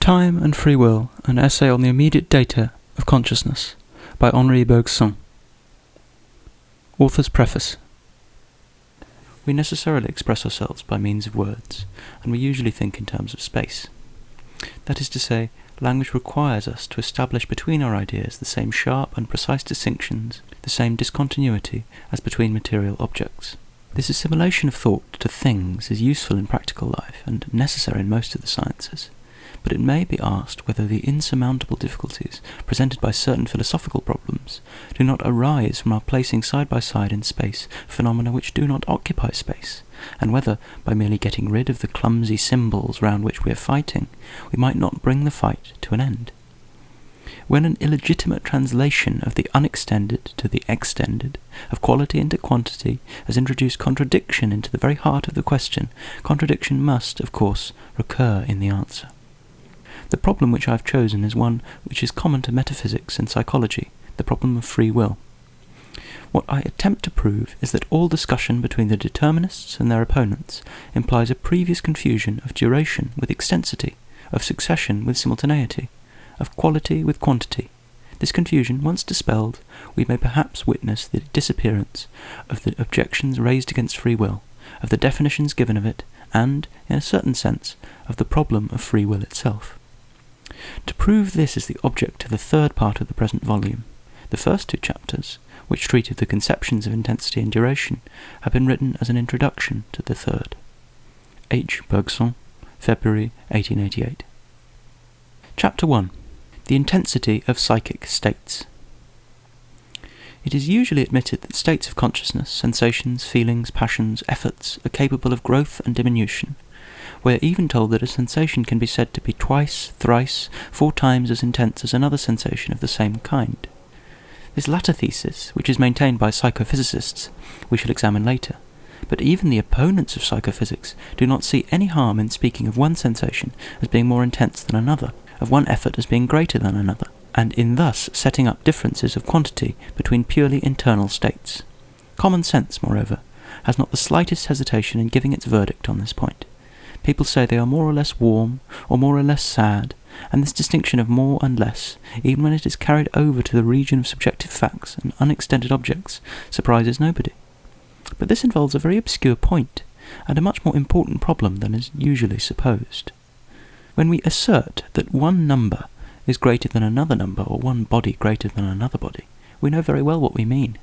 Time and Free Will, an essay on the immediate data of consciousness, by Henri Bergson. Author's preface. We necessarily express ourselves by means of words, and we usually think in terms of space. That is to say, language requires us to establish between our ideas the same sharp and precise distinctions, the same discontinuity as between material objects. This assimilation of thought to things is useful in practical life and necessary in most of the sciences. But it may be asked whether the insurmountable difficulties presented by certain philosophical problems do not arise from our placing side by side in space phenomena which do not occupy space, and whether, by merely getting rid of the clumsy symbols round which we are fighting, we might not bring the fight to an end. When an illegitimate translation of the unextended to the extended, of quality into quantity, has introduced contradiction into the very heart of the question, contradiction must, of course, recur in the answer. The problem which I have chosen is one which is common to metaphysics and psychology, the problem of free will. What I attempt to prove is that all discussion between the determinists and their opponents implies a previous confusion of duration with extensity, of succession with simultaneity, of quality with quantity. This confusion once dispelled, we may perhaps witness the disappearance of the objections raised against free will, of the definitions given of it, and, in a certain sense, of the problem of free will itself. To prove this is the object of the third part of the present volume. The first two chapters, which treat of the conceptions of intensity and duration, have been written as an introduction to the third. H. Bergson, February 1888. Chapter 1. The intensity of psychic states. It is usually admitted that states of consciousness, sensations, feelings, passions, efforts, are capable of growth and diminution. We are even told that a sensation can be said to be twice, thrice, 4 times as intense as another sensation of the same kind. This latter thesis, which is maintained by psychophysicists, we shall examine later, but even the opponents of psychophysics do not see any harm in speaking of one sensation as being more intense than another, of one effort as being greater than another, and in thus setting up differences of quantity between purely internal states. Common sense, moreover, has not the slightest hesitation in giving its verdict on this point. People say they are more or less warm, or more or less sad, and this distinction of more and less, even when it is carried over to the region of subjective facts and unextended objects, surprises nobody. But this involves a very obscure point, and a much more important problem than is usually supposed. When we assert that one number is greater than another number, or one body greater than another body, we know very well what we mean.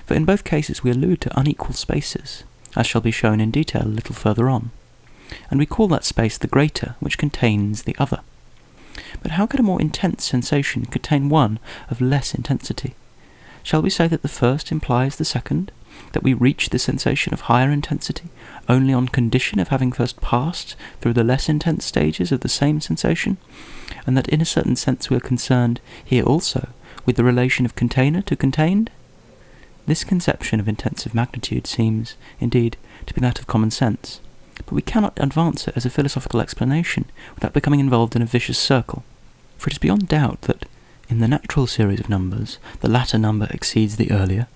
For in both cases we allude to unequal spaces, as shall be shown in detail a little further on, and we call that space the greater which contains the other. But how could a more intense sensation contain one of less intensity? Shall we say that the first implies the second, that we reach the sensation of higher intensity only on condition of having first passed through the less intense stages of the same sensation, and that in a certain sense we are concerned here also with the relation of container to contained? This conception of intensive magnitude seems, indeed, to be that of common sense, but we cannot advance it as a philosophical explanation without becoming involved in a vicious circle. For it is beyond doubt that, in the natural series of numbers, the latter number exceeds the earlier,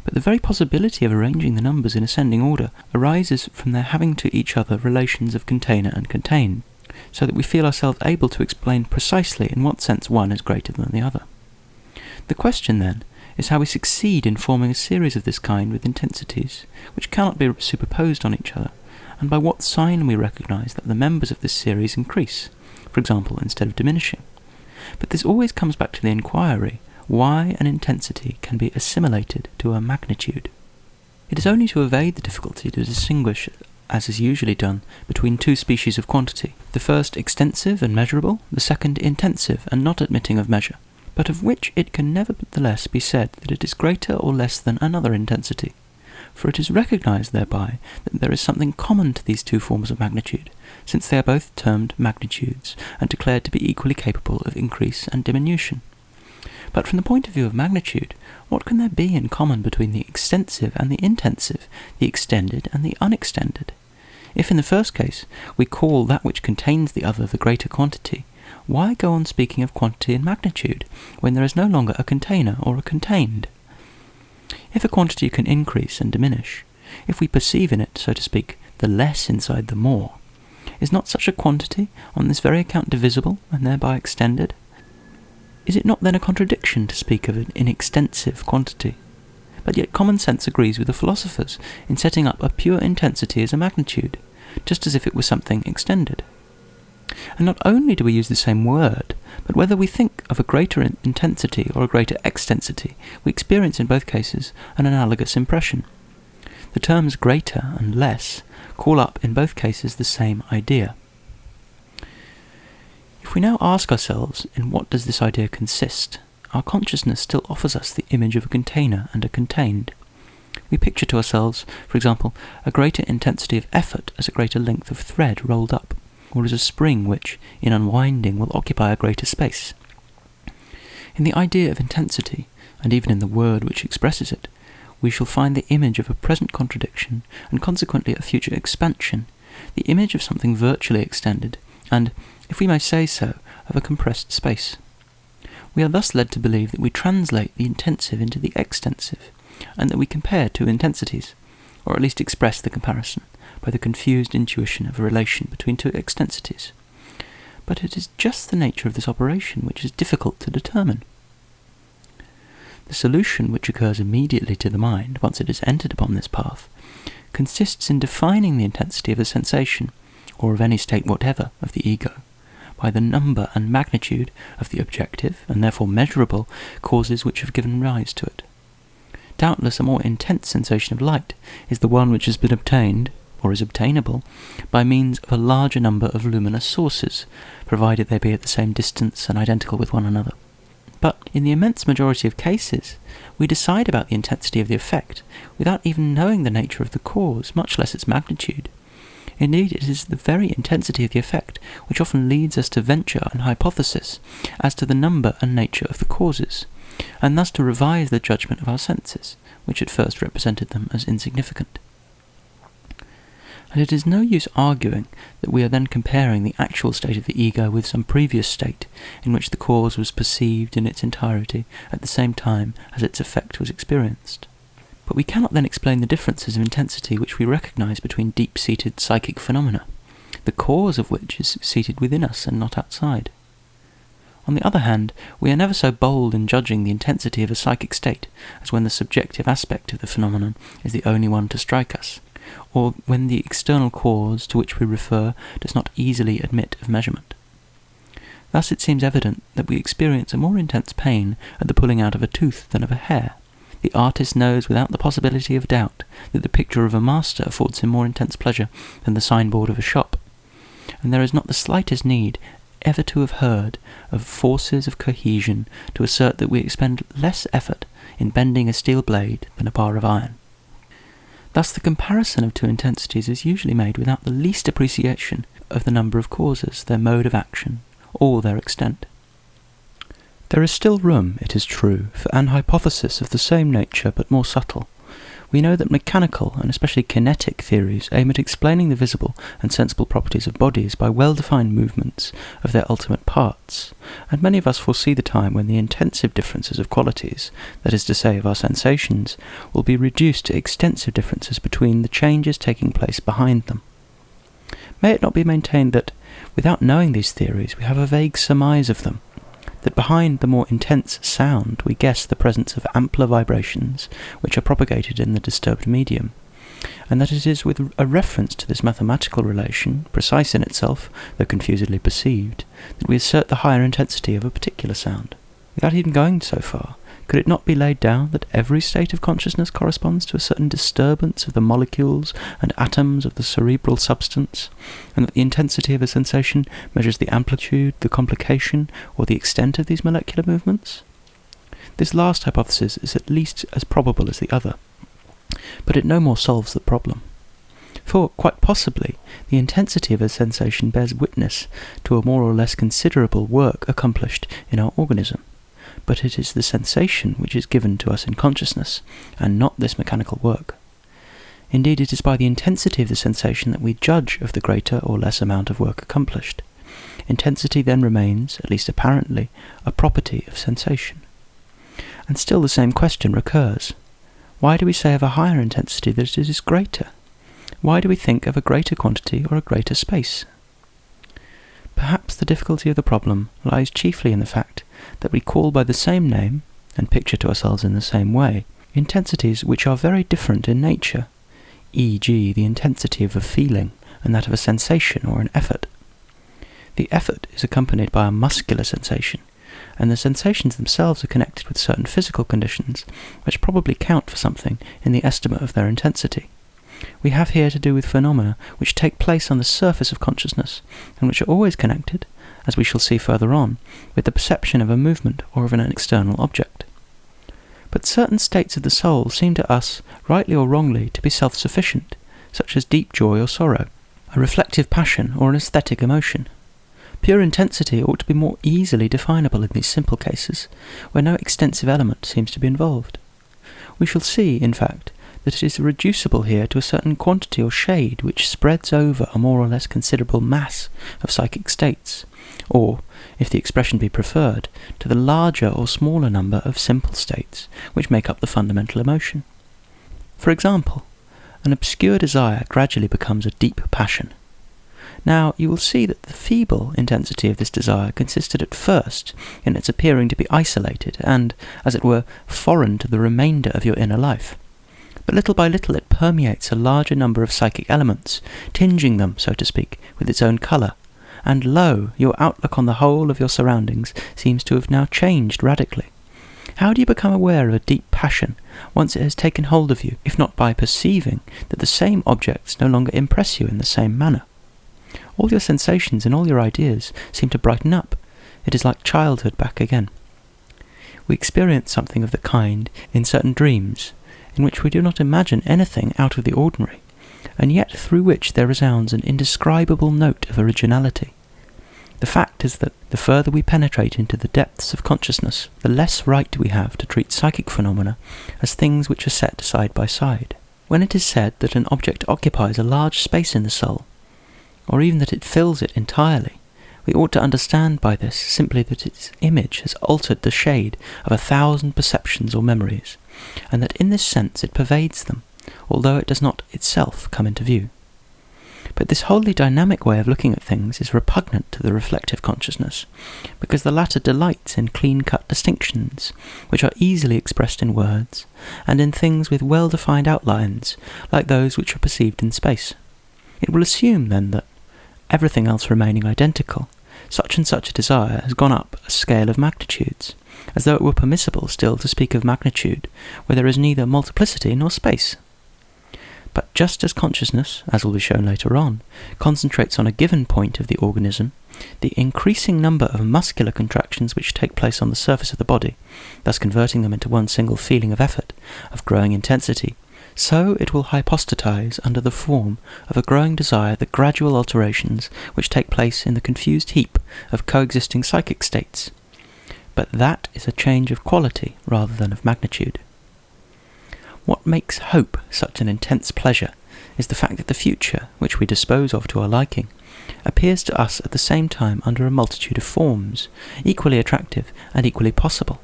but the very possibility of arranging the numbers in ascending order arises from their having to each other relations of container and contained, so that we feel ourselves able to explain precisely in what sense one is greater than the other. The question, then, is how we succeed in forming a series of this kind with intensities which cannot be superposed on each other, and by what sign we recognize that the members of this series increase, for example, instead of diminishing. But this always comes back to the inquiry why an intensity can be assimilated to a magnitude. It is only to evade the difficulty to distinguish, as is usually done, between two species of quantity, the first extensive and measurable, the second intensive and not admitting of measure, but of which it can nevertheless be said that it is greater or less than another intensity. For it is recognized thereby that there is something common to these two forms of magnitude, since they are both termed magnitudes, and declared to be equally capable of increase and diminution. But from the point of view of magnitude, what can there be in common between the extensive and the intensive, the extended and the unextended? If in the first case we call that which contains the other the greater quantity, why go on speaking of quantity and magnitude, when there is no longer a container or a contained? If a quantity can increase and diminish, if we perceive in it, so to speak, the less inside the more, Is not such a quantity, on this very account, divisible, and thereby extended? Is it not then a contradiction to speak of an inextensive quantity? But yet common sense agrees with the philosophers in setting up a pure intensity as a magnitude, just as if it was something extended. And not only do we use the same word, but whether we think of a greater intensity or a greater extensity, we experience in both cases an analogous impression. The terms greater and less call up in both cases the same idea. If we now ask ourselves, in what does this idea consist, our consciousness still offers us the image of a container and a contained. We picture to ourselves, for example, a greater intensity of effort as a greater length of thread rolled up, or as a spring which, in unwinding, will occupy a greater space. In the idea of intensity, and even in the word which expresses it, we shall find the image of a present contradiction, and consequently a future expansion, the image of something virtually extended, and, if we may say so, of a compressed space. We are thus led to believe that we translate the intensive into the extensive, and that we compare two intensities, or at least express the comparison, by the confused intuition of a relation between two extensities. But it is just the nature of this operation which is difficult to determine. The solution which occurs immediately to the mind, once it has entered upon this path, consists in defining the intensity of a sensation, or of any state whatever of the ego, by the number and magnitude of the objective, and therefore measurable, causes which have given rise to it. Doubtless a more intense sensation of light is the one which has been obtained, or is obtainable, by means of a larger number of luminous sources, provided they be at the same distance and identical with one another. But in the immense majority of cases, we decide about the intensity of the effect without even knowing the nature of the cause, much less its magnitude. Indeed, it is the very intensity of the effect which often leads us to venture an hypothesis as to the number and nature of the causes, and thus to revise the judgment of our senses, which at first represented them as insignificant. And it is no use arguing that we are then comparing the actual state of the ego with some previous state in which the cause was perceived in its entirety at the same time as its effect was experienced. But we cannot then explain the differences of intensity which we recognize between deep-seated psychic phenomena, the cause of which is seated within us and not outside. On the other hand, we are never so bold in judging the intensity of a psychic state as when the subjective aspect of the phenomenon is the only one to strike us, or when the external cause to which we refer does not easily admit of measurement. Thus it seems evident that we experience a more intense pain at the pulling out of a tooth than of a hair. The artist knows without the possibility of doubt that the picture of a master affords him more intense pleasure than the signboard of a shop, and there is not the slightest need ever to have heard of forces of cohesion to assert that we expend less effort in bending a steel blade than a bar of iron. Thus the comparison of two intensities is usually made without the least appreciation of the number of causes, their mode of action, or their extent. There is still room, it is true, for an hypothesis of the same nature but more subtle. We know that mechanical, and especially kinetic, theories aim at explaining the visible and sensible properties of bodies by well-defined movements of their ultimate parts, and many of us foresee the time when the intensive differences of qualities, that is to say of our sensations, will be reduced to extensive differences between the changes taking place behind them. May it not be maintained that, without knowing these theories, we have a vague surmise of them, that behind the more intense sound we guess the presence of ampler vibrations which are propagated in the disturbed medium, and that it is with a reference to this mathematical relation, precise in itself, though confusedly perceived, that we assert the higher intensity of a particular sound. Without even going so far, could it not be laid down that every state of consciousness corresponds to a certain disturbance of the molecules and atoms of the cerebral substance, and that the intensity of a sensation measures the amplitude, the complication, or the extent of these molecular movements? This last hypothesis is at least as probable as the other, but it no more solves the problem. For, quite possibly, the intensity of a sensation bears witness to a more or less considerable work accomplished in our organism, but it is the sensation which is given to us in consciousness, and not this mechanical work. Indeed, it is by the intensity of the sensation that we judge of the greater or less amount of work accomplished. Intensity then remains, at least apparently, a property of sensation. And still the same question recurs. Why do we say of a higher intensity that it is greater? Why do we think of a greater quantity or a greater space? Perhaps the difficulty of the problem lies chiefly in the fact that we call by the same name, and picture to ourselves in the same way, intensities which are very different in nature, e.g. the intensity of a feeling and that of a sensation or an effort. The effort is accompanied by a muscular sensation, and the sensations themselves are connected with certain physical conditions which probably count for something in the estimate of their intensity. We have here to do with phenomena which take place on the surface of consciousness, and which are always connected, as we shall see further on, with the perception of a movement or of an external object. But certain states of the soul seem to us, rightly or wrongly, to be self-sufficient, such as deep joy or sorrow, a reflective passion or an aesthetic emotion. Pure intensity ought to be more easily definable in these simple cases, where no extensive element seems to be involved. We shall see, in fact, that it is reducible here to a certain quantity or shade which spreads over a more or less considerable mass of psychic states, or, if the expression be preferred, to the larger or smaller number of simple states which make up the fundamental emotion. For example, an obscure desire gradually becomes a deep passion. Now, you will see that the feeble intensity of this desire consisted at first in its appearing to be isolated and, as it were, foreign to the remainder of your inner life. But little by little it permeates a larger number of psychic elements, tinging them, so to speak, with its own colour, and lo, your outlook on the whole of your surroundings seems to have now changed radically. How do you become aware of a deep passion once it has taken hold of you, if not by perceiving that the same objects no longer impress you in the same manner? All your sensations and all your ideas seem to brighten up. It is like childhood back again. We experience something of the kind in certain dreams, in which we do not imagine anything out of the ordinary, and yet through which there resounds an indescribable note of originality. The fact is that the further we penetrate into the depths of consciousness, the less right we have to treat psychic phenomena as things which are set side by side. When it is said that an object occupies a large space in the soul, or even that it fills it entirely, we ought to understand by this simply that its image has altered the shade of 1,000 perceptions or memories, and that in this sense it pervades them, although it does not itself come into view. But this wholly dynamic way of looking at things is repugnant to the reflective consciousness, because the latter delights in clean-cut distinctions, which are easily expressed in words, and in things with well-defined outlines, like those which are perceived in space. It will assume, then, that, everything else remaining identical, such and such a desire has gone up a scale of magnitudes, as though it were permissible still to speak of magnitude where there is neither multiplicity nor space. But just as consciousness, as will be shown later on, concentrates on a given point of the organism, the increasing number of muscular contractions which take place on the surface of the body, thus converting them into one single feeling of effort, of growing intensity, so it will hypostatize under the form of a growing desire the gradual alterations which take place in the confused heap of coexisting psychic states. But that is a change of quality rather than of magnitude. What makes hope such an intense pleasure is the fact that the future, which we dispose of to our liking, appears to us at the same time under a multitude of forms, equally attractive and equally possible.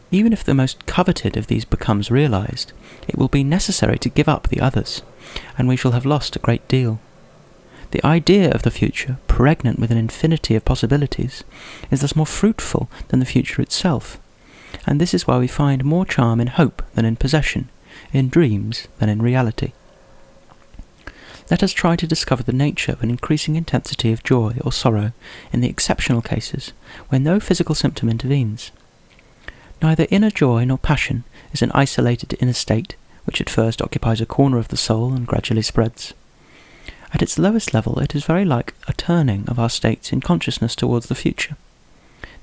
Even if the most coveted of these becomes realized, it will be necessary to give up the others, and we shall have lost a great deal. The idea of the future, pregnant with an infinity of possibilities, is thus more fruitful than the future itself, and this is why we find more charm in hope than in possession, in dreams than in reality. Let us try to discover the nature of an increasing intensity of joy or sorrow in the exceptional cases where no physical symptom intervenes. Neither inner joy nor passion is an isolated inner state which at first occupies a corner of the soul and gradually spreads. At its lowest level it is very like a turning of our states in consciousness towards the future.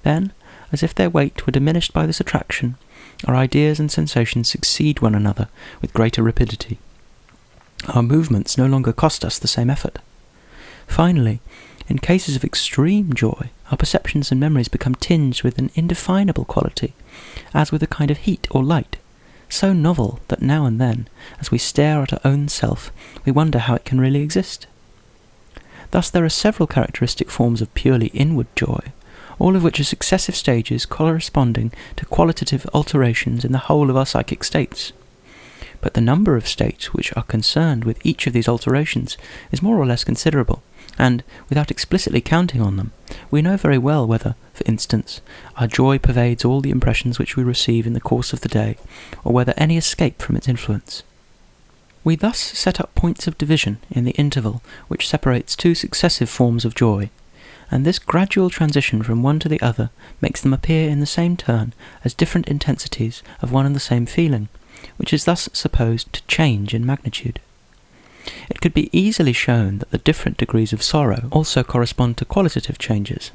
Then, as if their weight were diminished by this attraction, our ideas and sensations succeed one another with greater rapidity. Our movements no longer cost us the same effort. Finally, in cases of extreme joy, our perceptions and memories become tinged with an indefinable quality, as with a kind of heat or light, so novel that now and then, as we stare at our own self, we wonder how it can really exist. Thus there are several characteristic forms of purely inward joy, all of which are successive stages corresponding to qualitative alterations in the whole of our psychic states. But the number of states which are concerned with each of these alterations is more or less considerable, and, without explicitly counting on them, we know very well whether, for instance, our joy pervades all the impressions which we receive in the course of the day, or whether any escape from its influence. We thus set up points of division in the interval which separates two successive forms of joy, and this gradual transition from one to the other makes them appear in the same turn as different intensities of one and the same feeling, which is thus supposed to change in magnitude. It could be easily shown that the different degrees of sorrow also correspond to qualitative changes.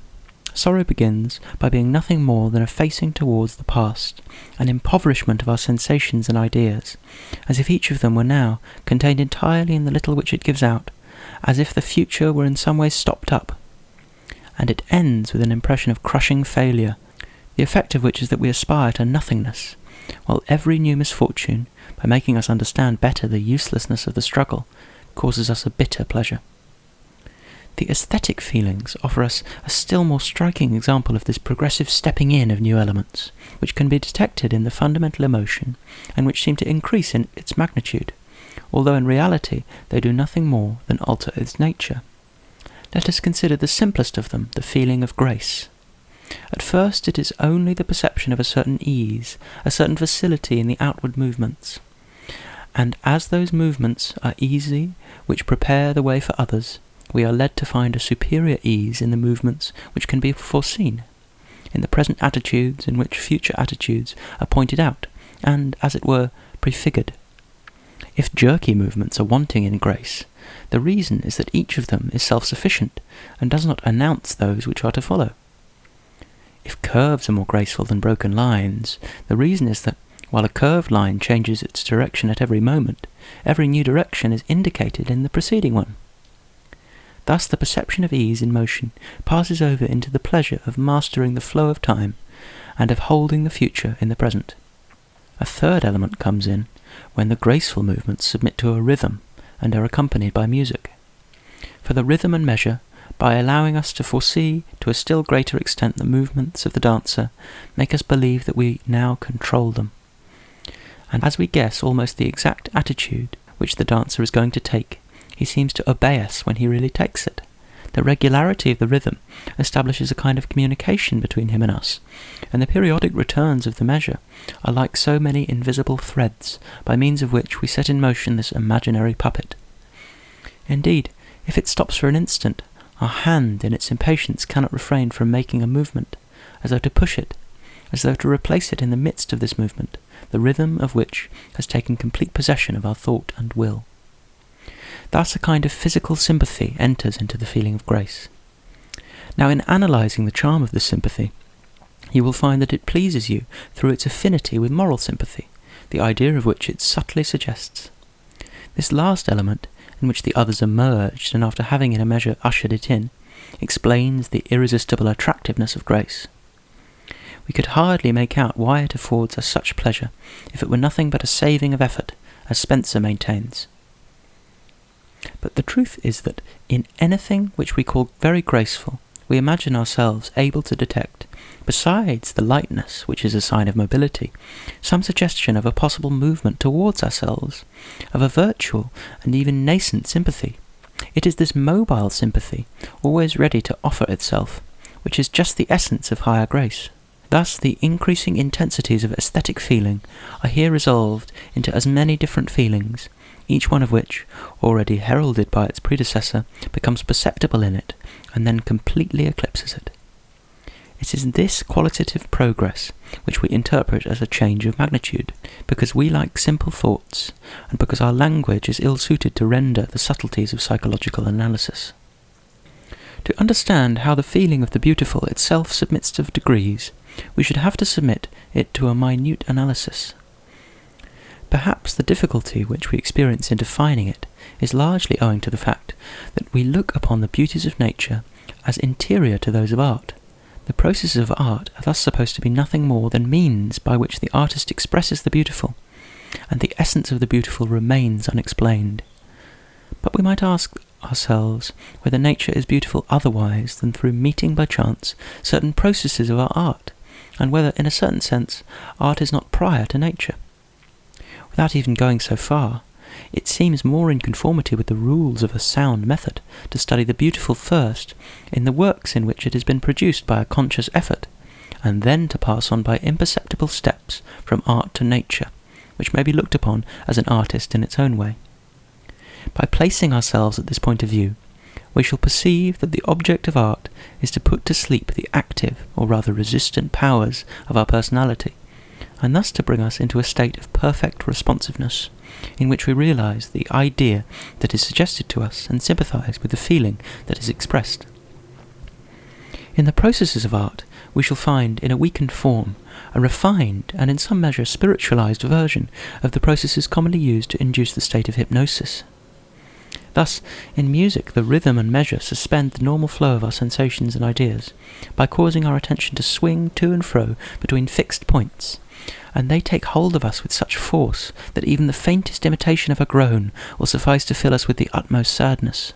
Sorrow begins by being nothing more than a facing towards the past, an impoverishment of our sensations and ideas, as if each of them were now contained entirely in the little which it gives out, as if the future were in some way stopped up. And it ends with an impression of crushing failure, the effect of which is that we aspire to nothingness, while every new misfortune, by making us understand better the uselessness of the struggle, causes us a bitter pleasure. The aesthetic feelings offer us a still more striking example of this progressive stepping in of new elements, which can be detected in the fundamental emotion and which seem to increase in its magnitude, although in reality they do nothing more than alter its nature. Let us consider the simplest of them, the feeling of grace. At first it is only the perception of a certain ease, a certain facility in the outward movements, and as those movements are easy which prepare the way for others, we are led to find a superior ease in the movements which can be foreseen, in the present attitudes in which future attitudes are pointed out, and, as it were, prefigured. If jerky movements are wanting in grace, the reason is that each of them is self-sufficient, and does not announce those which are to follow. If curves are more graceful than broken lines, the reason is that, while a curved line changes its direction at every moment, every new direction is indicated in the preceding one. Thus the perception of ease in motion passes over into the pleasure of mastering the flow of time, and of holding the future in the present. A third element comes in when the graceful movements submit to a rhythm and are accompanied by music. For the rhythm and measure, by allowing us to foresee to a still greater extent the movements of the dancer, make us believe that we now control them. And as we guess almost the exact attitude which the dancer is going to take, he seems to obey us when he really takes it. The regularity of the rhythm establishes a kind of communication between him and us, and the periodic returns of the measure are like so many invisible threads by means of which we set in motion this imaginary puppet. Indeed, if it stops for an instant, our hand in its impatience cannot refrain from making a movement, as though to push it, as though to replace it in the midst of this movement, the rhythm of which has taken complete possession of our thought and will. Thus a kind of physical sympathy enters into the feeling of grace. Now, in analysing the charm of this sympathy, you will find that it pleases you through its affinity with moral sympathy, the idea of which it subtly suggests. This last element, in which the others are merged and after having in a measure ushered it in, explains the irresistible attractiveness of grace. We could hardly make out why it affords us such pleasure if it were nothing but a saving of effort, as Spencer maintains. But the truth is that in anything which we call very graceful, we imagine ourselves able to detect, besides the lightness which is a sign of mobility, some suggestion of a possible movement towards ourselves, of a virtual and even nascent sympathy. It is this mobile sympathy, always ready to offer itself, which is just the essence of higher grace. Thus the increasing intensities of aesthetic feeling are here resolved into as many different feelings, each one of which, already heralded by its predecessor, becomes perceptible in it, and then completely eclipses it. It is this qualitative progress which we interpret as a change of magnitude, because we like simple thoughts, and because our language is ill-suited to render the subtleties of psychological analysis. To understand how the feeling of the beautiful itself submits to degrees, we should have to submit it to a minute analysis. Perhaps the difficulty which we experience in defining it is largely owing to the fact that we look upon the beauties of nature as interior to those of art. The processes of art are thus supposed to be nothing more than means by which the artist expresses the beautiful, and the essence of the beautiful remains unexplained. But we might ask ourselves whether nature is beautiful otherwise than through meeting by chance certain processes of our art, and whether, in a certain sense, art is not prior to nature. Without even going so far, it seems more in conformity with the rules of a sound method to study the beautiful first in the works in which it has been produced by a conscious effort, and then to pass on by imperceptible steps from art to nature, which may be looked upon as an artist in its own way. By placing ourselves at this point of view, we shall perceive that the object of art is to put to sleep the active, or rather resistant powers of our personality, and thus to bring us into a state of perfect responsiveness, in which we realize the idea that is suggested to us and sympathize with the feeling that is expressed. In the processes of art, we shall find, in a weakened form, a refined and in some measure spiritualized version of the processes commonly used to induce the state of hypnosis. Thus, in music, the rhythm and measure suspend the normal flow of our sensations and ideas by causing our attention to swing to and fro between fixed points, and they take hold of us with such force that even the faintest imitation of a groan will suffice to fill us with the utmost sadness.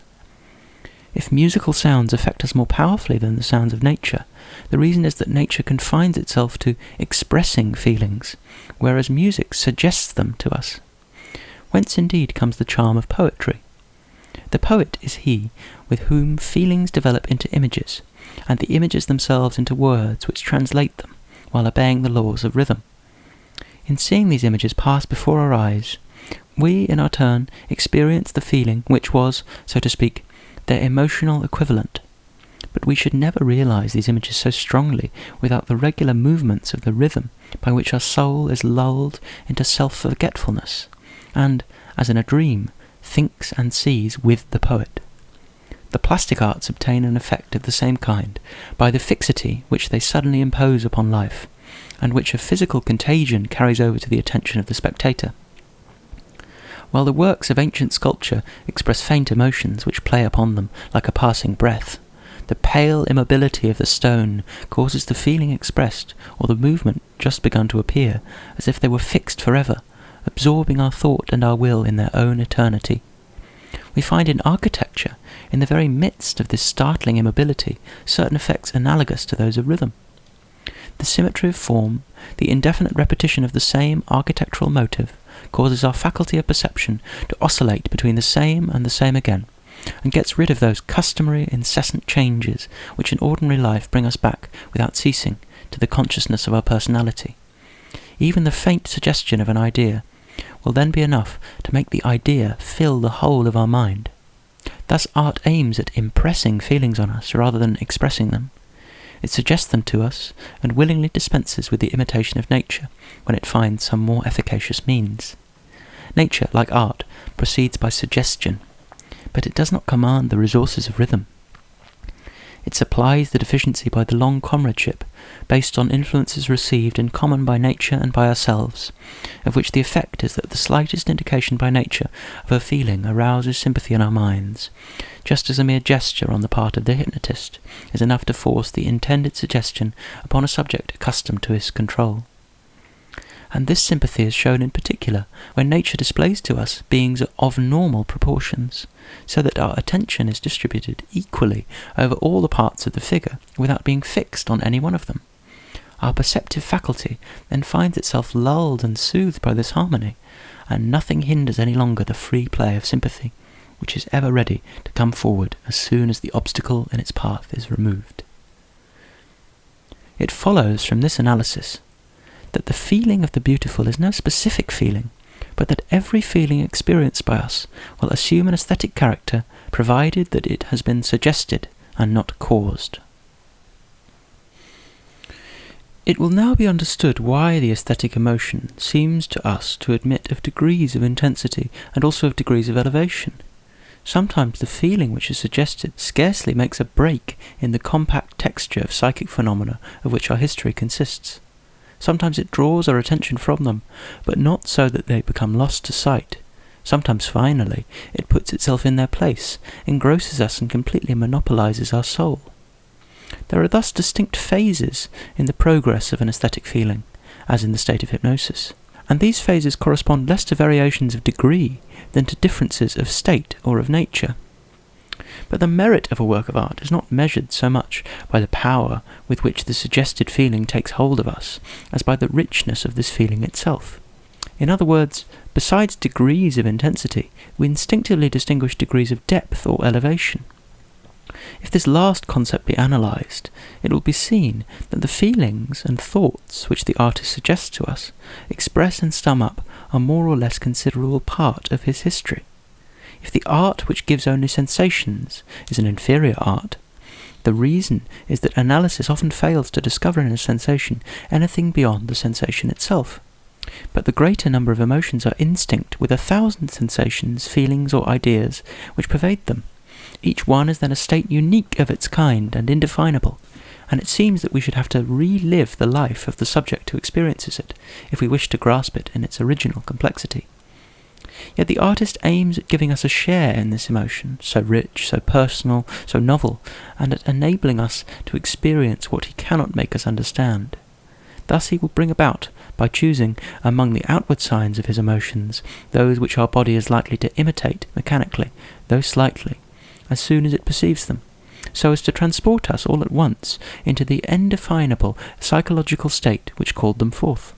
If musical sounds affect us more powerfully than the sounds of nature, the reason is that nature confines itself to expressing feelings, whereas music suggests them to us. Whence indeed comes the charm of poetry. The poet is he with whom feelings develop into images, and the images themselves into words which translate them, while obeying the laws of rhythm. In seeing these images pass before our eyes, we, in our turn, experience the feeling which was, so to speak, their emotional equivalent. But we should never realize these images so strongly without the regular movements of the rhythm by which our soul is lulled into self-forgetfulness, and, as in a dream, thinks and sees with the poet. The plastic arts obtain an effect of the same kind by the fixity which they suddenly impose upon life, and which a physical contagion carries over to the attention of the spectator. While the works of ancient sculpture express faint emotions which play upon them like a passing breath, the pale immobility of the stone causes the feeling expressed, or the movement just begun to appear, as if they were fixed forever, absorbing our thought and our will in their own eternity. We find in architecture, in the very midst of this startling immobility, certain effects analogous to those of rhythm. The symmetry of form, the indefinite repetition of the same architectural motive, causes our faculty of perception to oscillate between the same and the same again, and gets rid of those customary incessant changes which in ordinary life bring us back, without ceasing, to the consciousness of our personality. Even the faint suggestion of an idea will then be enough to make the idea fill the whole of our mind. Thus art aims at impressing feelings on us rather than expressing them. It suggests them to us, and willingly dispenses with the imitation of nature when it finds some more efficacious means. Nature, like art, proceeds by suggestion, but it does not command the resources of rhythm. It supplies the deficiency by the long comradeship, based on influences received in common by nature and by ourselves, of which the effect is that the slightest indication by nature of a feeling arouses sympathy in our minds, just as a mere gesture on the part of the hypnotist is enough to force the intended suggestion upon a subject accustomed to his control. And this sympathy is shown in particular when nature displays to us beings of normal proportions, so that our attention is distributed equally over all the parts of the figure without being fixed on any one of them. Our perceptive faculty then finds itself lulled and soothed by this harmony, and nothing hinders any longer the free play of sympathy, which is ever ready to come forward as soon as the obstacle in its path is removed. It follows from this analysis that the feeling of the beautiful is no specific feeling, but that every feeling experienced by us will assume an aesthetic character, provided that it has been suggested and not caused. It will now be understood why the aesthetic emotion seems to us to admit of degrees of intensity and also of degrees of elevation. Sometimes the feeling which is suggested scarcely makes a break in the compact texture of psychic phenomena of which our history consists. Sometimes it draws our attention from them, but not so that they become lost to sight. Sometimes, finally, it puts itself in their place, engrosses us and completely monopolizes our soul. There are thus distinct phases in the progress of an aesthetic feeling, as in the state of hypnosis, and these phases correspond less to variations of degree than to differences of state or of nature. But the merit of a work of art is not measured so much by the power with which the suggested feeling takes hold of us, as by the richness of this feeling itself. In other words, besides degrees of intensity, we instinctively distinguish degrees of depth or elevation. If this last concept be analysed, it will be seen that the feelings and thoughts which the artist suggests to us express and sum up a more or less considerable part of his history. If the art which gives only sensations is an inferior art, the reason is that analysis often fails to discover in a sensation anything beyond the sensation itself. But the greater number of emotions are instinct with 1,000 sensations, feelings, or ideas which pervade them. Each one is then a state unique of its kind and indefinable, and it seems that we should have to relive the life of the subject who experiences it, if we wish to grasp it in its original complexity. Yet the artist aims at giving us a share in this emotion, so rich, so personal, so novel, and at enabling us to experience what he cannot make us understand. Thus he will bring about, by choosing among the outward signs of his emotions, those which our body is likely to imitate mechanically, though slightly, as soon as it perceives them, so as to transport us all at once into the indefinable psychological state which called them forth.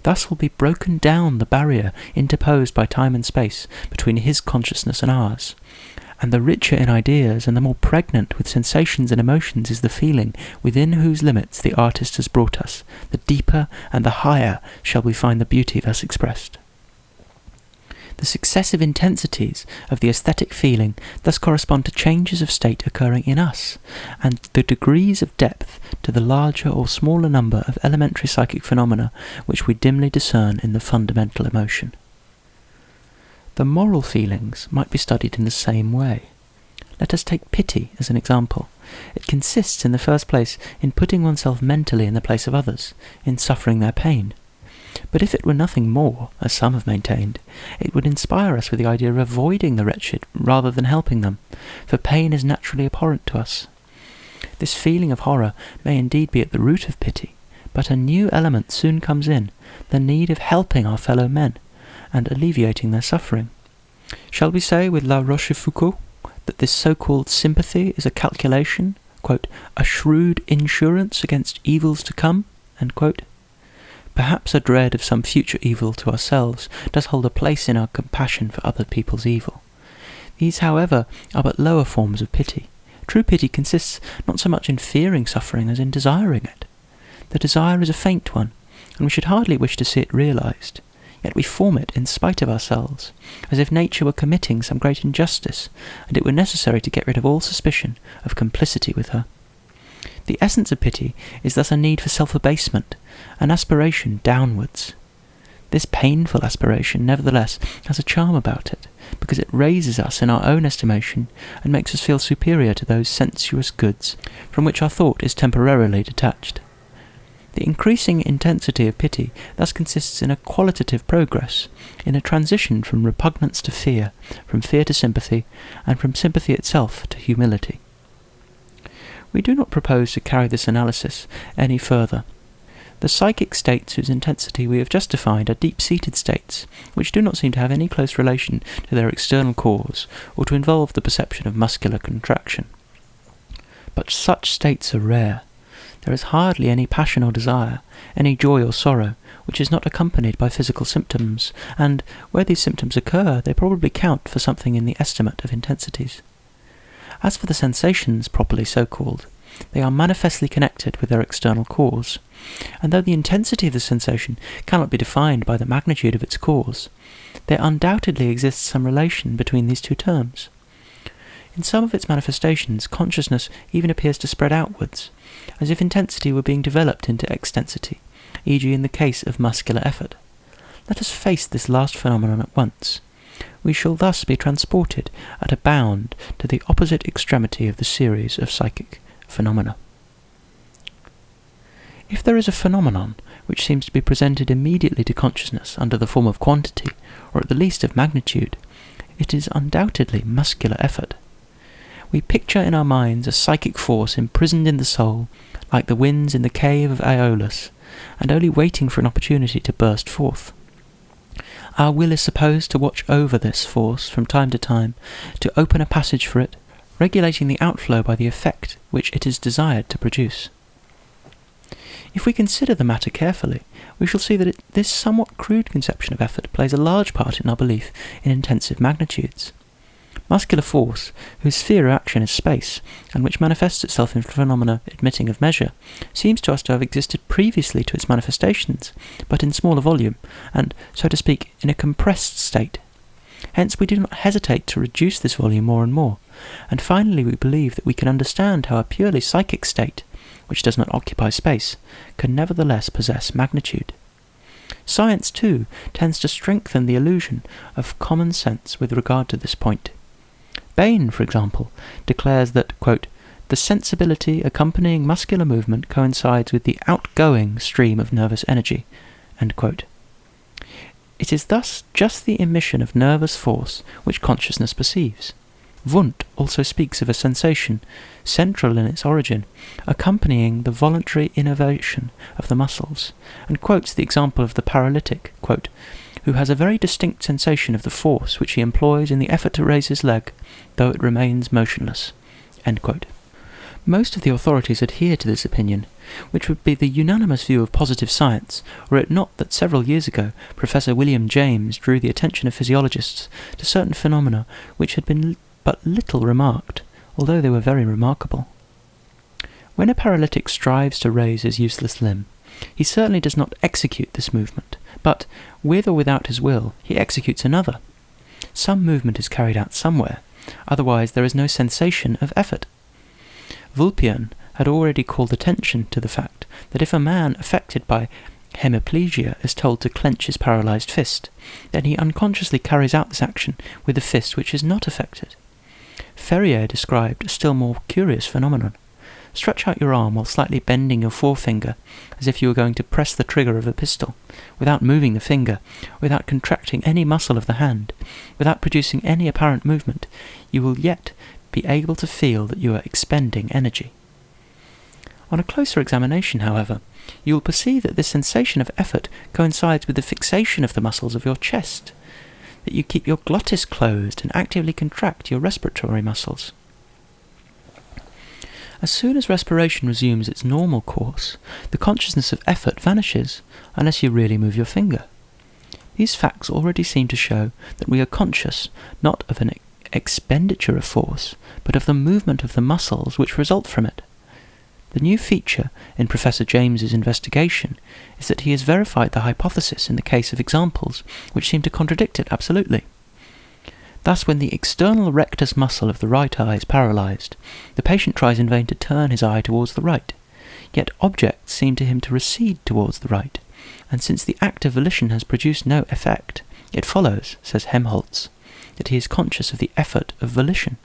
Thus will be broken down the barrier interposed by time and space between his consciousness and ours, and the richer in ideas and the more pregnant with sensations and emotions is the feeling within whose limits the artist has brought us, the deeper and the higher shall we find the beauty thus expressed. The successive intensities of the aesthetic feeling thus correspond to changes of state occurring in us, and the degrees of depth to the larger or smaller number of elementary psychic phenomena which we dimly discern in the fundamental emotion. The moral feelings might be studied in the same way. Let us take pity as an example. It consists in the first place in putting oneself mentally in the place of others, in suffering their pain. But if it were nothing more, as some have maintained, it would inspire us with the idea of avoiding the wretched rather than helping them, for pain is naturally abhorrent to us. This feeling of horror may indeed be at the root of pity, but a new element soon comes in, the need of helping our fellow men, and alleviating their suffering. Shall we say with La Rochefoucauld that this so-called sympathy is a calculation, quote, a shrewd insurance against evils to come, end quote? Perhaps a dread of some future evil to ourselves does hold a place in our compassion for other people's evil. These, however, are but lower forms of pity. True pity consists not so much in fearing suffering as in desiring it. The desire is a faint one, and we should hardly wish to see it realized. Yet we form it in spite of ourselves, as if nature were committing some great injustice, and it were necessary to get rid of all suspicion of complicity with her. The essence of pity is thus a need for self-abasement, an aspiration downwards. This painful aspiration, nevertheless, has a charm about it, because it raises us in our own estimation and makes us feel superior to those sensuous goods from which our thought is temporarily detached. The increasing intensity of pity thus consists in a qualitative progress, in a transition from repugnance to fear, from fear to sympathy, and from sympathy itself to humility. We do not propose to carry this analysis any further. The psychic states whose intensity we have just defined are deep-seated states, which do not seem to have any close relation to their external cause, or to involve the perception of muscular contraction. But such states are rare. There is hardly any passion or desire, any joy or sorrow, which is not accompanied by physical symptoms, and where these symptoms occur, they probably count for something in the estimate of intensities. As for the sensations properly so called, they are manifestly connected with their external cause, and though the intensity of the sensation cannot be defined by the magnitude of its cause, there undoubtedly exists some relation between these two terms. In some of its manifestations, consciousness even appears to spread outwards, as if intensity were being developed into extensity, e.g. in the case of muscular effort. Let us face this last phenomenon at once. We shall thus be transported at a bound to the opposite extremity of the series of psychic phenomena. If there is a phenomenon which seems to be presented immediately to consciousness under the form of quantity, or at the least of magnitude, it is undoubtedly muscular effort. We picture in our minds a psychic force imprisoned in the soul, like the winds in the cave of Aeolus, and only waiting for an opportunity to burst forth. Our will is supposed to watch over this force from time to time, to open a passage for it, regulating the outflow by the effect which it is desired to produce. If we consider the matter carefully, we shall see that this somewhat crude conception of effort plays a large part in our belief in intensive magnitudes. Muscular force, whose sphere of action is space, and which manifests itself in phenomena admitting of measure, seems to us to have existed previously to its manifestations, but in smaller volume, and, so to speak, in a compressed state. Hence we do not hesitate to reduce this volume more and more, and finally we believe that we can understand how a purely psychic state, which does not occupy space, can nevertheless possess magnitude. Science, too, tends to strengthen the illusion of common sense with regard to this point. Bain, for example, declares that, quote, the sensibility accompanying muscular movement coincides with the outgoing stream of nervous energy, end quote. It is thus just the emission of nervous force which consciousness perceives. Wundt also speaks of a sensation, central in its origin, accompanying the voluntary innervation of the muscles, and quotes the example of the paralytic, quote, who has a very distinct sensation of the force which he employs in the effort to raise his leg, though it remains motionless, end quote. Most of the authorities adhere to this opinion, which would be the unanimous view of positive science, were it not that several years ago Professor William James drew the attention of physiologists to certain phenomena which had been but little remarked, although they were very remarkable. When a paralytic strives to raise his useless limb, he certainly does not execute this movement, but, with or without his will, he executes another. Some movement is carried out somewhere, otherwise there is no sensation of effort. Vulpian had already called attention to the fact that if a man affected by hemiplegia is told to clench his paralyzed fist, then he unconsciously carries out this action with the fist which is not affected. Ferrier described a still more curious phenomenon. Stretch out your arm while slightly bending your forefinger, as if you were going to press the trigger of a pistol, without moving the finger, without contracting any muscle of the hand, without producing any apparent movement. You will yet be able to feel that you are expending energy. On a closer examination, however, you will perceive that this sensation of effort coincides with the fixation of the muscles of your chest, that you keep your glottis closed and actively contract your respiratory muscles. As soon as respiration resumes its normal course, the consciousness of effort vanishes, unless you really move your finger. These facts already seem to show that we are conscious not of an expenditure of force, but of the movement of the muscles which result from it. The new feature in Professor James's investigation is that he has verified the hypothesis in the case of examples which seem to contradict it absolutely. Thus, when the external rectus muscle of the right eye is paralyzed, the patient tries in vain to turn his eye towards the right, yet objects seem to him to recede towards the right, and since the act of volition has produced no effect, it follows, says Helmholtz, that he is conscious of the effort of volition.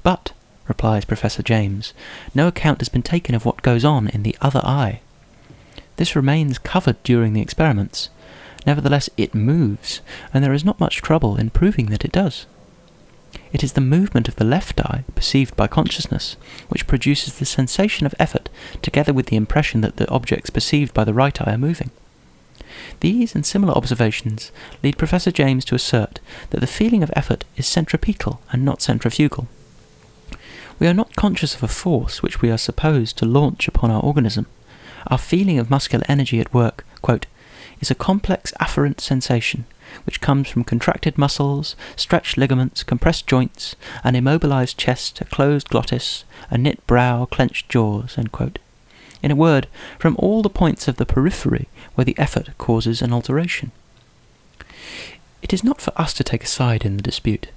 But, replies Professor James, no account has been taken of what goes on in the other eye. This remains covered during the experiments. Nevertheless, it moves, and there is not much trouble in proving that it does. It is the movement of the left eye, perceived by consciousness, which produces the sensation of effort, together with the impression that the objects perceived by the right eye are moving. These and similar observations lead Professor James to assert that the feeling of effort is centripetal and not centrifugal. We are not conscious of a force which we are supposed to launch upon our organism. Our feeling of muscular energy at work, quote, is a complex afferent sensation, which comes from contracted muscles, stretched ligaments, compressed joints, an immobilized chest, a closed glottis, a knit brow, clenched jaws, end quote. In a word, from all the points of the periphery where the effort causes an alteration. It is not for us to take a side in the dispute.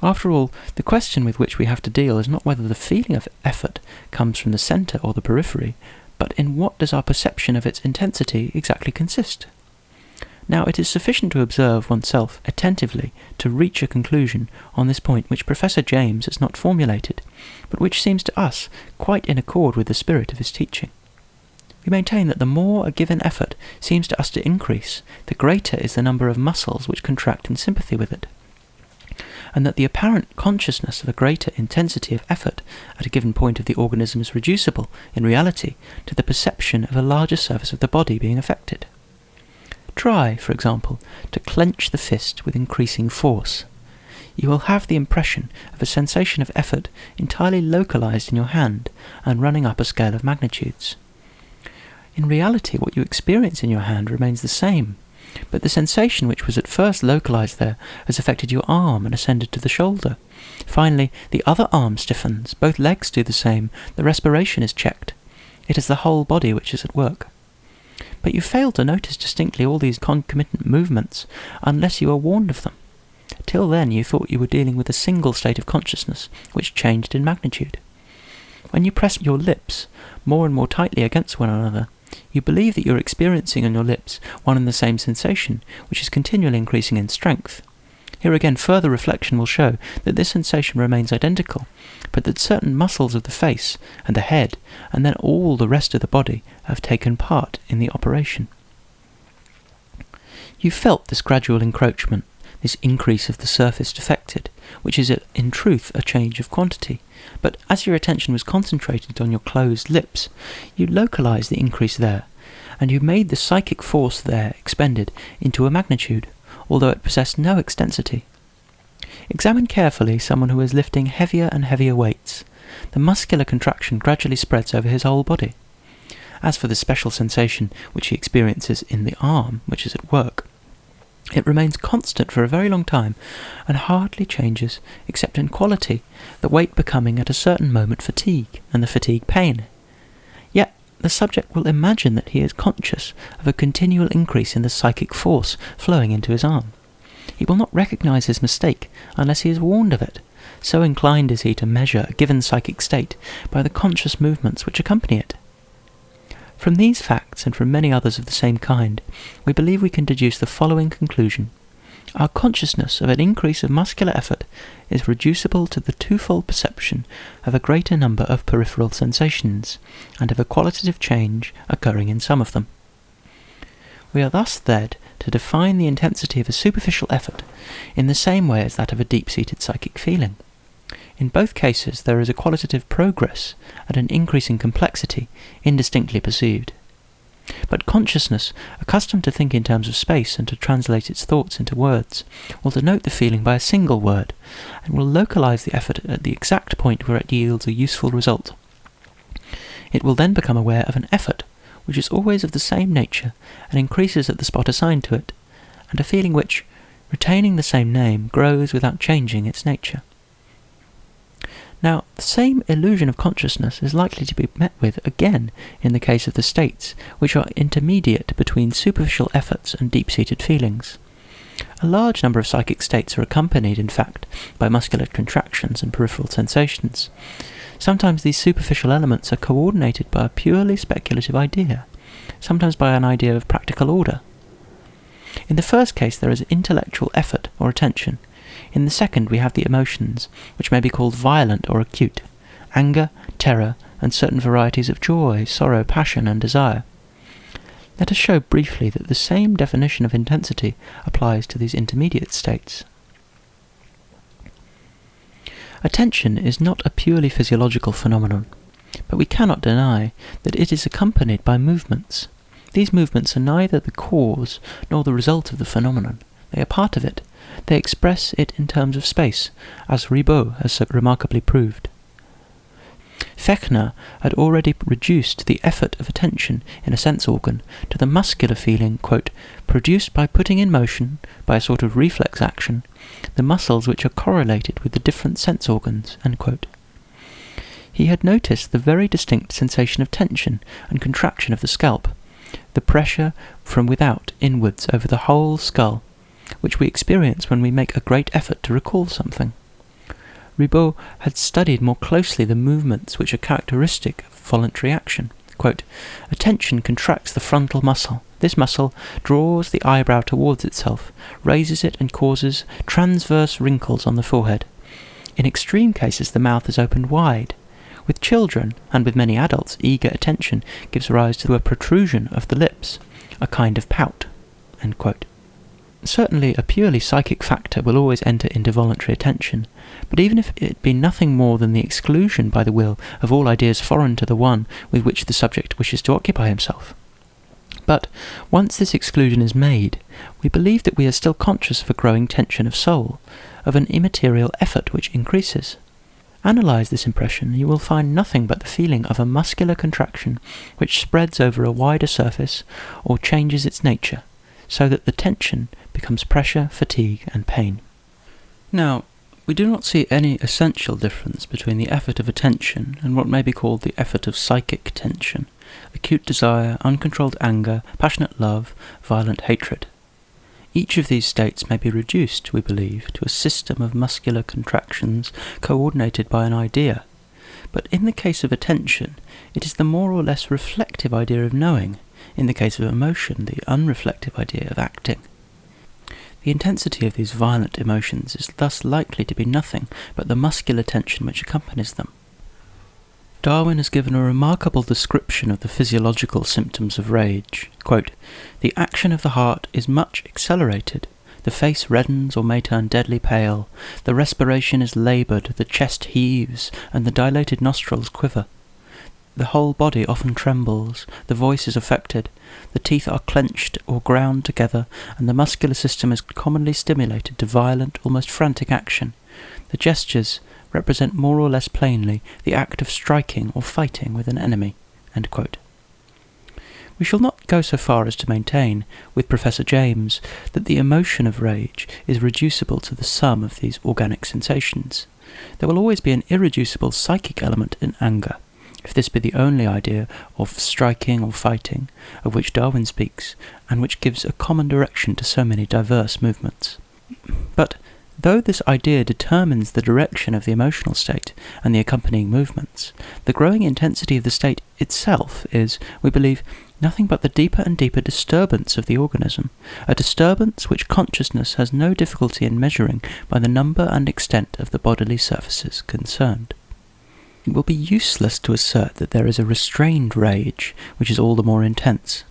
After all, the question with which we have to deal is not whether the feeling of effort comes from the centre or the periphery, but in what does our perception of its intensity exactly consist? Now, it is sufficient to observe oneself attentively to reach a conclusion on this point which Professor James has not formulated, but which seems to us quite in accord with the spirit of his teaching. We maintain that the more a given effort seems to us to increase, the greater is the number of muscles which contract in sympathy with it, and that the apparent consciousness of a greater intensity of effort at a given point of the organism is reducible, in reality, to the perception of a larger surface of the body being affected. Try, for example, to clench the fist with increasing force. You will have the impression of a sensation of effort entirely localized in your hand and running up a scale of magnitudes. In reality, what you experience in your hand remains the same, but the sensation which was at first localized there has affected your arm and ascended to the shoulder. Finally, the other arm stiffens, both legs do the same, the respiration is checked. It is the whole body which is at work. But you fail to notice distinctly all these concomitant movements unless you are warned of them. Till then you thought you were dealing with a single state of consciousness, which changed in magnitude. When you press your lips more and more tightly against one another, you believe that you are experiencing on your lips one and the same sensation, which is continually increasing in strength. Here again, further reflection will show that this sensation remains identical, but that certain muscles of the face and the head, and then all the rest of the body, have taken part in the operation. You felt this gradual encroachment, this increase of the surface affected, which is in truth a change of quantity, but as your attention was concentrated on your closed lips, you localized the increase there, and you made the psychic force there expended into a magnitude, although it possessed no extensity. Examine carefully someone who is lifting heavier and heavier weights. The muscular contraction gradually spreads over his whole body. As for the special sensation which he experiences in the arm, which is at work, it remains constant for a very long time, and hardly changes except in quality, the weight becoming at a certain moment fatigue, and the fatigue pain. Yet the subject will imagine that he is conscious of a continual increase in the psychic force flowing into his arm. He will not recognize his mistake unless he is warned of it. So inclined is he to measure a given psychic state by the conscious movements which accompany it. From these facts, and from many others of the same kind, we believe we can deduce the following conclusion. Our consciousness of an increase of muscular effort is reducible to the twofold perception of a greater number of peripheral sensations, and of a qualitative change occurring in some of them. We are thus led to define the intensity of a superficial effort in the same way as that of a deep-seated psychic feeling. In both cases there is a qualitative progress at an increasing complexity, indistinctly perceived. But consciousness, accustomed to think in terms of space and to translate its thoughts into words, will denote the feeling by a single word, and will localize the effort at the exact point where it yields a useful result. It will then become aware of an effort, which is always of the same nature, and increases at the spot assigned to it, and a feeling which, retaining the same name, grows without changing its nature. Now, the same illusion of consciousness is likely to be met with again in the case of the states, which are intermediate between superficial efforts and deep-seated feelings. A large number of psychic states are accompanied, in fact, by muscular contractions and peripheral sensations. Sometimes these superficial elements are coordinated by a purely speculative idea, sometimes by an idea of practical order. In the first case there is intellectual effort or attention. In the second we have the emotions, which may be called violent or acute, anger, terror, and certain varieties of joy, sorrow, passion, and desire. Let us show briefly that the same definition of intensity applies to these intermediate states. Attention is not a purely physiological phenomenon, but we cannot deny that it is accompanied by movements. These movements are neither the cause nor the result of the phenomenon. They are part of it. They express it in terms of space, as Ribot has so remarkably proved. Fechner had already reduced the effort of attention in a sense organ to the muscular feeling, quote, produced by putting in motion, by a sort of reflex action, the muscles which are correlated with the different sense organs, end quote. He had noticed the very distinct sensation of tension and contraction of the scalp, the pressure from without inwards over the whole skull, which we experience when we make a great effort to recall something. Ribot had studied more closely the movements which are characteristic of voluntary action. Quote, attention contracts the frontal muscle. This muscle draws the eyebrow towards itself, raises it and causes transverse wrinkles on the forehead. In extreme cases the mouth is opened wide. With children, and with many adults, eager attention gives rise to a protrusion of the lips, a kind of pout. End quote. Certainly a purely psychic factor will always enter into voluntary attention, but even if it be nothing more than the exclusion by the will of all ideas foreign to the one with which the subject wishes to occupy himself. But once this exclusion is made, we believe that we are still conscious of a growing tension of soul, of an immaterial effort which increases. Analyse this impression, and you will find nothing but the feeling of a muscular contraction which spreads over a wider surface or changes its nature, so that the tension becomes pressure, fatigue, and pain. Now, we do not see any essential difference between the effort of attention and what may be called the effort of psychic tension, acute desire, uncontrolled anger, passionate love, violent hatred. Each of these states may be reduced, we believe, to a system of muscular contractions coordinated by an idea, but in the case of attention, it is the more or less reflective idea of knowing, in the case of emotion, the unreflective idea of acting. The intensity of these violent emotions is thus likely to be nothing but the muscular tension which accompanies them. Darwin has given a remarkable description of the physiological symptoms of rage. Quote, "The action of the heart is much accelerated. The face reddens or may turn deadly pale. The respiration is laboured, the chest heaves, and the dilated nostrils quiver. The whole body often trembles, the voice is affected, the teeth are clenched or ground together, and the muscular system is commonly stimulated to violent, almost frantic action. The gestures represent more or less plainly the act of striking or fighting with an enemy." End quote. We shall not go so far as to maintain, with Professor James, that the emotion of rage is reducible to the sum of these organic sensations. There will always be an irreducible psychic element in anger, if this be the only idea of striking or fighting, of which Darwin speaks, and which gives a common direction to so many diverse movements. But though this idea determines the direction of the emotional state and the accompanying movements, the growing intensity of the state itself is, we believe, nothing but the deeper and deeper disturbance of the organism, a disturbance which consciousness has no difficulty in measuring by the number and extent of the bodily surfaces concerned. It will be useless to assert that there is a restrained rage which is all the more intense.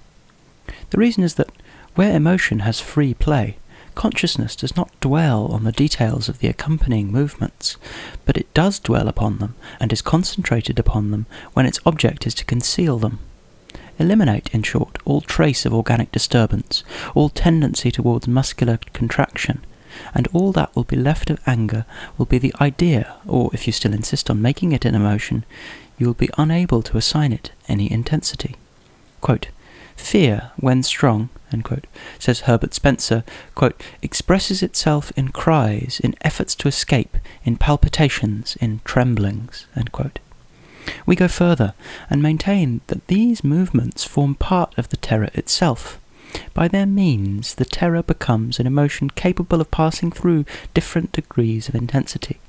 The reason is that where emotion has free play, consciousness does not dwell on the details of the accompanying movements, but it does dwell upon them and is concentrated upon them when its object is to conceal them. Eliminate, in short, all trace of organic disturbance, all tendency towards muscular contraction, and all that will be left of anger will be the idea, or if you still insist on making it an emotion, you will be unable to assign it any intensity. Quote, "Fear, when strong," end quote, says Herbert Spencer, quote, "expresses itself in cries, in efforts to escape, in palpitations, in tremblings." End quote. We go further and maintain that these movements form part of the terror itself. By their means, the terror becomes an emotion capable of passing through different degrees of intensity.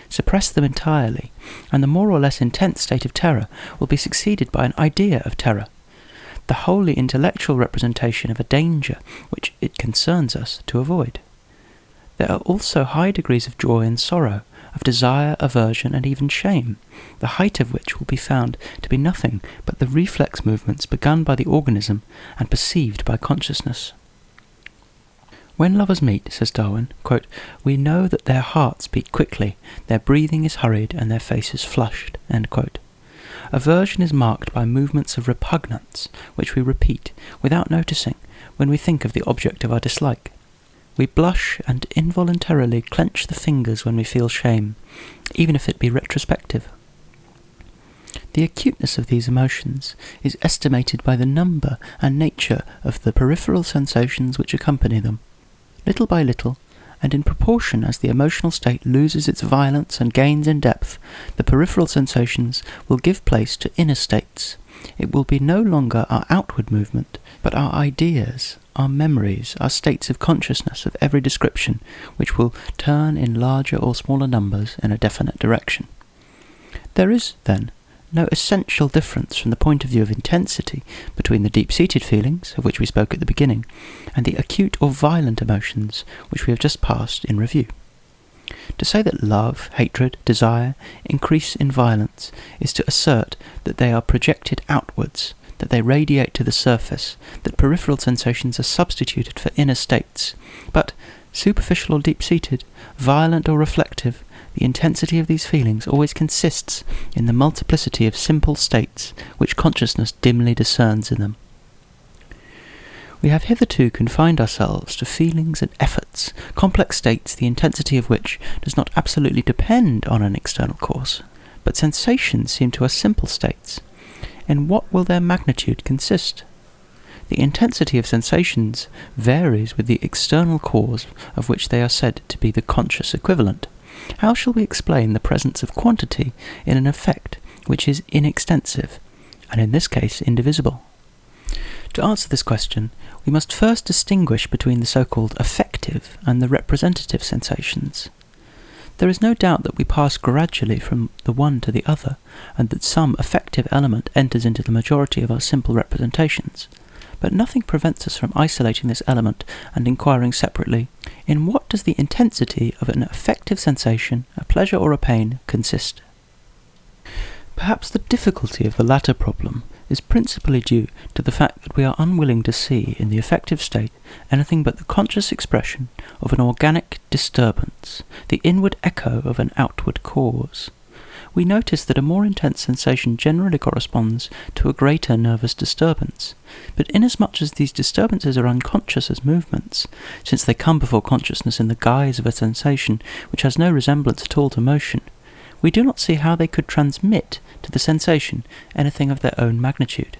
Suppress them entirely, and the more or less intense state of terror will be succeeded by an idea of terror, the wholly intellectual representation of a danger which it concerns us to avoid. There are also high degrees of joy and sorrow, of desire, aversion, and even shame, the height of which will be found to be nothing but the reflex movements begun by the organism and perceived by consciousness. "When lovers meet," says Darwin, quote, "we know that their hearts beat quickly, their breathing is hurried, and their faces flushed." End quote. Aversion is marked by movements of repugnance, which we repeat, without noticing, when we think of the object of our dislike. We blush and involuntarily clench the fingers when we feel shame, even if it be retrospective. The acuteness of these emotions is estimated by the number and nature of the peripheral sensations which accompany them. Little by little, and in proportion as the emotional state loses its violence and gains in depth, the peripheral sensations will give place to inner states. It will be no longer our outward movement, but our ideas, our memories, our states of consciousness of every description, which will turn in larger or smaller numbers in a definite direction. There is, then, no essential difference from the point of view of intensity between the deep-seated feelings, of which we spoke at the beginning, and the acute or violent emotions which we have just passed in review. To say that love, hatred, desire increase in violence is to assert that they are projected outwards, that they radiate to the surface, that peripheral sensations are substituted for inner states. But, superficial or deep-seated, violent or reflective, the intensity of these feelings always consists in the multiplicity of simple states which consciousness dimly discerns in them. We have hitherto confined ourselves to feelings and efforts states the intensity of which does not absolutely depend on an external cause, but sensations seem to us simple states. In what will their magnitude consist? The intensity of sensations varies with the external cause of which they are said to be the conscious equivalent. How shall we explain the presence of quantity in an effect which is inextensive, and in this case indivisible? To answer this question, we must first distinguish between the so-called affective and the representative sensations. There is no doubt that we pass gradually from the one to the other, and that some affective element enters into the majority of our simple representations. But nothing prevents us from isolating this element and inquiring separately, in what does the intensity of an affective sensation, a pleasure or a pain, consist? Perhaps the difficulty of the latter problem is principally due to the fact that we are unwilling to see in the affective state anything but the conscious expression of an organic disturbance, the inward echo of an outward cause. We notice that a more intense sensation generally corresponds to a greater nervous disturbance, but inasmuch as these disturbances are unconscious as movements, since they come before consciousness in the guise of a sensation which has no resemblance at all to motion, we do not see how they could transmit to the sensation anything of their own magnitude.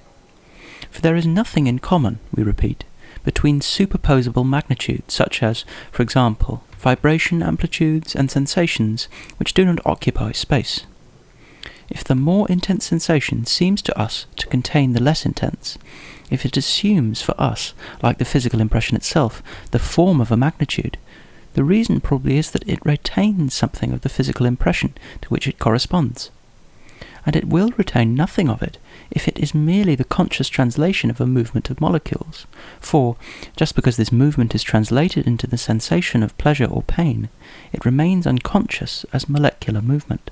For there is nothing in common, we repeat, between superposable magnitudes, such as, for example, vibration amplitudes and sensations which do not occupy space. If the more intense sensation seems to us to contain the less intense, if it assumes for us, like the physical impression itself, the form of a magnitude, the reason probably is that it retains something of the physical impression to which it corresponds. And it will retain nothing of it if it is merely the conscious translation of a movement of molecules, for, just because this movement is translated into the sensation of pleasure or pain, it remains unconscious as molecular movement.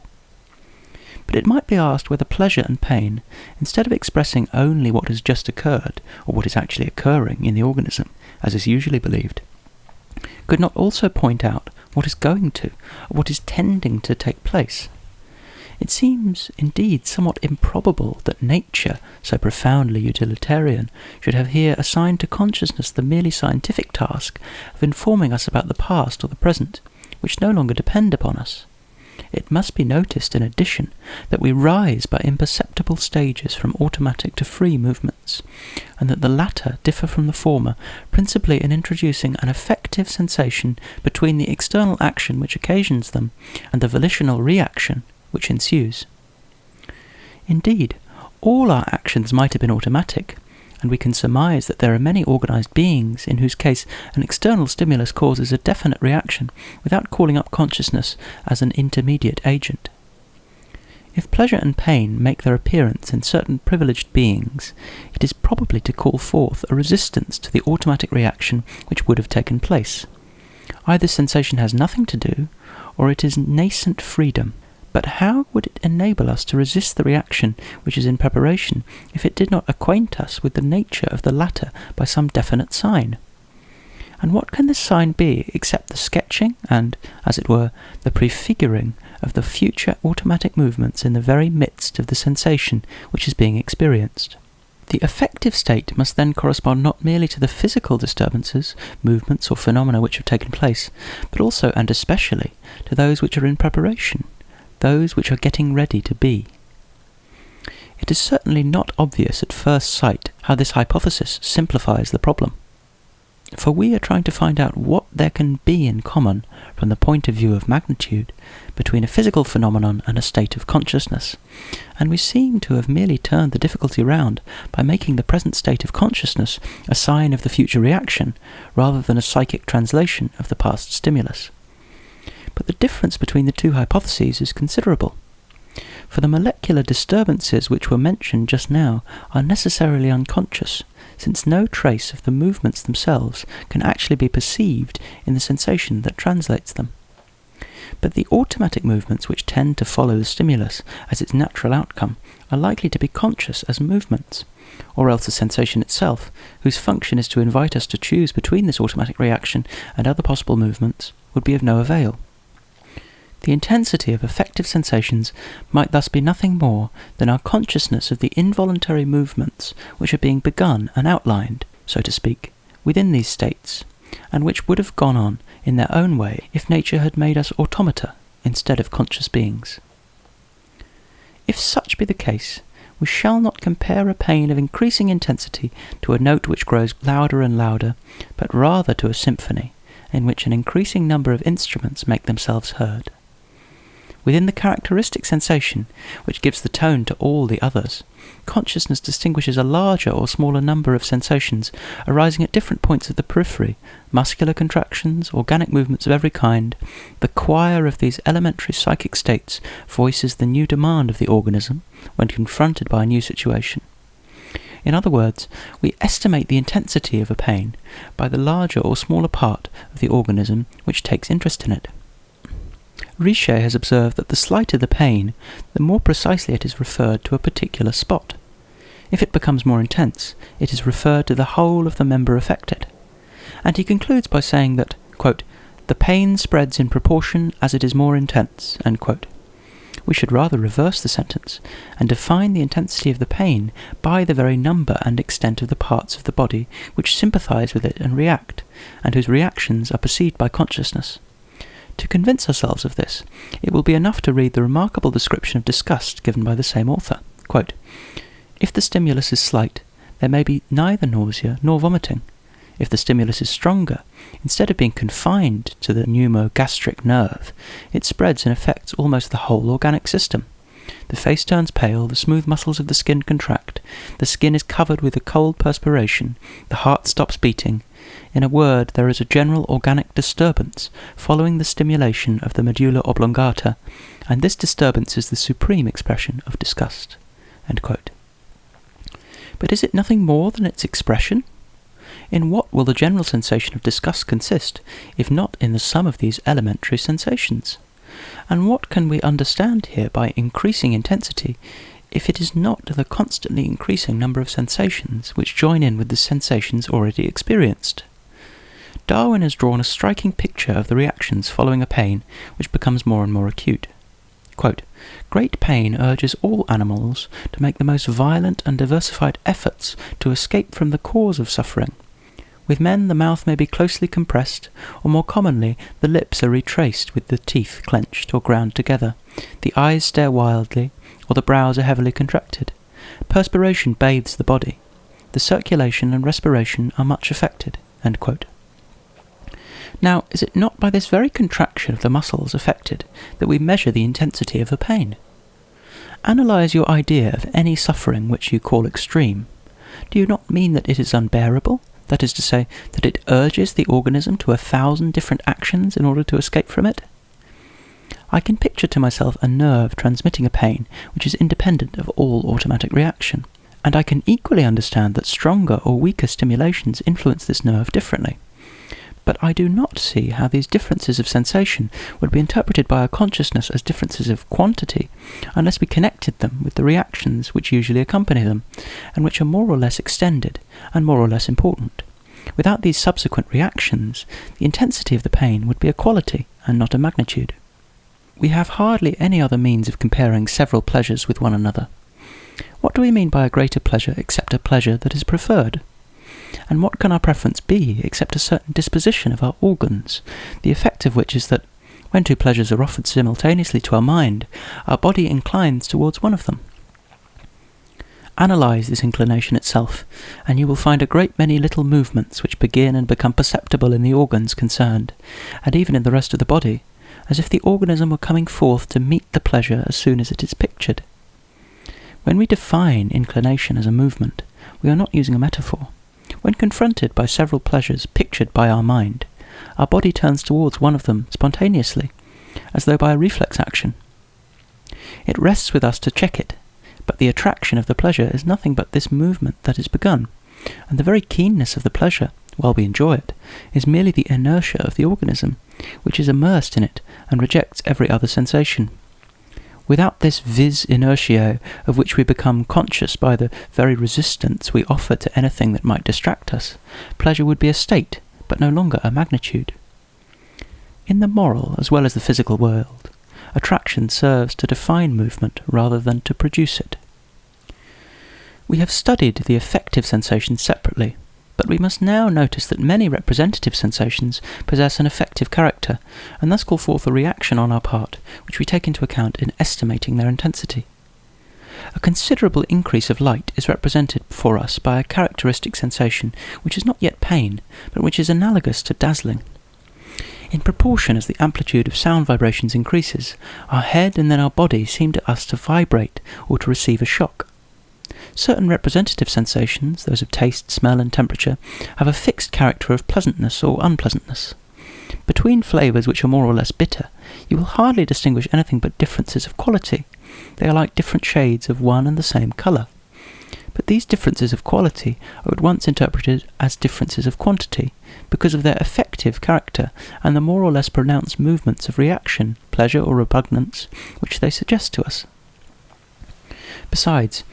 But it might be asked whether pleasure and pain, instead of expressing only what has just occurred, or what is actually occurring in the organism, as is usually believed, could not also point out what is going to, or what is tending to take place. It seems, indeed, somewhat improbable that nature, so profoundly utilitarian, should have here assigned to consciousness the merely scientific task of informing us about the past or the present, which no longer depend upon us. It must be noticed, in addition, that we rise by imperceptible stages from automatic to free movements, and that the latter differ from the former principally in introducing an affective sensation between the external action which occasions them and the volitional reaction which ensues. Indeed, all our actions might have been automatic, and we can surmise that there are many organised beings in whose case an external stimulus causes a definite reaction without calling up consciousness as an intermediate agent. If pleasure and pain make their appearance in certain privileged beings, it is probably to call forth a resistance to the automatic reaction which would have taken place. Either sensation has nothing to do, or it is nascent freedom. But how would it enable us to resist the reaction which is in preparation if it did not acquaint us with the nature of the latter by some definite sign? And what can this sign be except the sketching and, as it were, the prefiguring of the future automatic movements in the very midst of the sensation which is being experienced? The affective state must then correspond not merely to the physical disturbances, movements or phenomena which have taken place, but also and especially to those which are in preparation, those which are getting ready to be. It is certainly not obvious at first sight how this hypothesis simplifies the problem. For we are trying to find out what there can be in common, from the point of view of magnitude, between a physical phenomenon and a state of consciousness, and we seem to have merely turned the difficulty round by making the present state of consciousness a sign of the future reaction, rather than a psychic translation of the past stimulus. But the difference between the two hypotheses is considerable. For the molecular disturbances which were mentioned just now are necessarily unconscious, since no trace of the movements themselves can actually be perceived in the sensation that translates them. But the automatic movements which tend to follow the stimulus as its natural outcome are likely to be conscious as movements, or else the sensation itself, whose function is to invite us to choose between this automatic reaction and other possible movements, would be of no avail. The intensity of affective sensations might thus be nothing more than our consciousness of the involuntary movements which are being begun and outlined, so to speak, within these states, and which would have gone on in their own way if nature had made us automata instead of conscious beings. If such be the case, we shall not compare a pain of increasing intensity to a note which grows louder and louder, but rather to a symphony, in which an increasing number of instruments make themselves heard. Within the characteristic sensation, which gives the tone to all the others, consciousness distinguishes a larger or smaller number of sensations arising at different points of the periphery, muscular contractions, organic movements of every kind. The choir of these elementary psychic states voices the new demand of the organism when confronted by a new situation. In other words, we estimate the intensity of a pain by the larger or smaller part of the organism which takes interest in it. Richer has observed that the slighter the pain, the more precisely it is referred to a particular spot. If it becomes more intense, it is referred to the whole of the member affected. And he concludes by saying that, quote, "the pain spreads in proportion as it is more intense," end quote. We should rather reverse the sentence and define the intensity of the pain by the very number and extent of the parts of the body which sympathize with it and react, and whose reactions are perceived by consciousness. To convince ourselves of this, it will be enough to read the remarkable description of disgust given by the same author. Quote, "If the stimulus is slight, there may be neither nausea nor vomiting. If the stimulus is stronger, instead of being confined to the pneumogastric nerve, it spreads and affects almost the whole organic system. The face turns pale, the smooth muscles of the skin contract, the skin is covered with a cold perspiration, the heart stops beating. In a word, there is a general organic disturbance following the stimulation of the medulla oblongata, and this disturbance is the supreme expression of disgust." End quote. But is it nothing more than its expression? In what will the general sensation of disgust consist, if not in the sum of these elementary sensations? And what can we understand here by increasing intensity, if it is not the constantly increasing number of sensations which join in with the sensations already experienced? Darwin has drawn a striking picture of the reactions following a pain which becomes more and more acute. Quote, "Great pain urges all animals to make the most violent and diversified efforts to escape from the cause of suffering. With men the mouth may be closely compressed, or more commonly the lips are retraced with the teeth clenched or ground together, the eyes stare wildly, or the brows are heavily contracted. Perspiration bathes the body. The circulation and respiration are much affected." End quote. Now, is it not by this very contraction of the muscles affected that we measure the intensity of a pain? Analyse your idea of any suffering which you call extreme. Do you not mean that it is unbearable? That is to say, that it urges the organism to 1,000 different actions in order to escape from it? I can picture to myself a nerve transmitting a pain which is independent of all automatic reaction, and I can equally understand that stronger or weaker stimulations influence this nerve differently. But I do not see how these differences of sensation would be interpreted by our consciousness as differences of quantity, unless we connected them with the reactions which usually accompany them, and which are more or less extended and more or less important. Without these subsequent reactions, the intensity of the pain would be a quality and not a magnitude. We have hardly any other means of comparing several pleasures with one another. What do we mean by a greater pleasure except a pleasure that is preferred? And what can our preference be except a certain disposition of our organs, the effect of which is that, when two pleasures are offered simultaneously to our mind, our body inclines towards one of them? Analyse this inclination itself, and you will find a great many little movements which begin and become perceptible in the organs concerned, and even in the rest of the body, as if the organism were coming forth to meet the pleasure as soon as it is pictured. When we define inclination as a movement, we are not using a metaphor. When confronted by several pleasures pictured by our mind, our body turns towards one of them spontaneously, as though by a reflex action. It rests with us to check it, but the attraction of the pleasure is nothing but this movement that is begun, and the very keenness of the pleasure, while we enjoy it, is merely the inertia of the organism, which is immersed in it and rejects every other sensation. Without this vis inertiae of which we become conscious by the very resistance we offer to anything that might distract us, pleasure would be a state, but no longer a magnitude. In the moral as well as the physical world, attraction serves to define movement rather than to produce it. We have studied the affective sensations separately, But we must now notice that many representative sensations possess an affective character, and thus call forth a reaction on our part, which we take into account in estimating their intensity. A considerable increase of light is represented for us by a characteristic sensation which is not yet pain, but which is analogous to dazzling. In proportion as the amplitude of sound vibrations increases, our head and then our body seem to us to vibrate or to receive a shock. Certain representative sensations, those of taste, smell and temperature, have a fixed character of pleasantness or unpleasantness. Between flavours which are more or less bitter, you will hardly distinguish anything but differences of quality. They are like different shades of one and the same colour. But these differences of quality are at once interpreted as differences of quantity, because of their affective character and the more or less pronounced movements of reaction, pleasure or repugnance, which they suggest to us. Besides,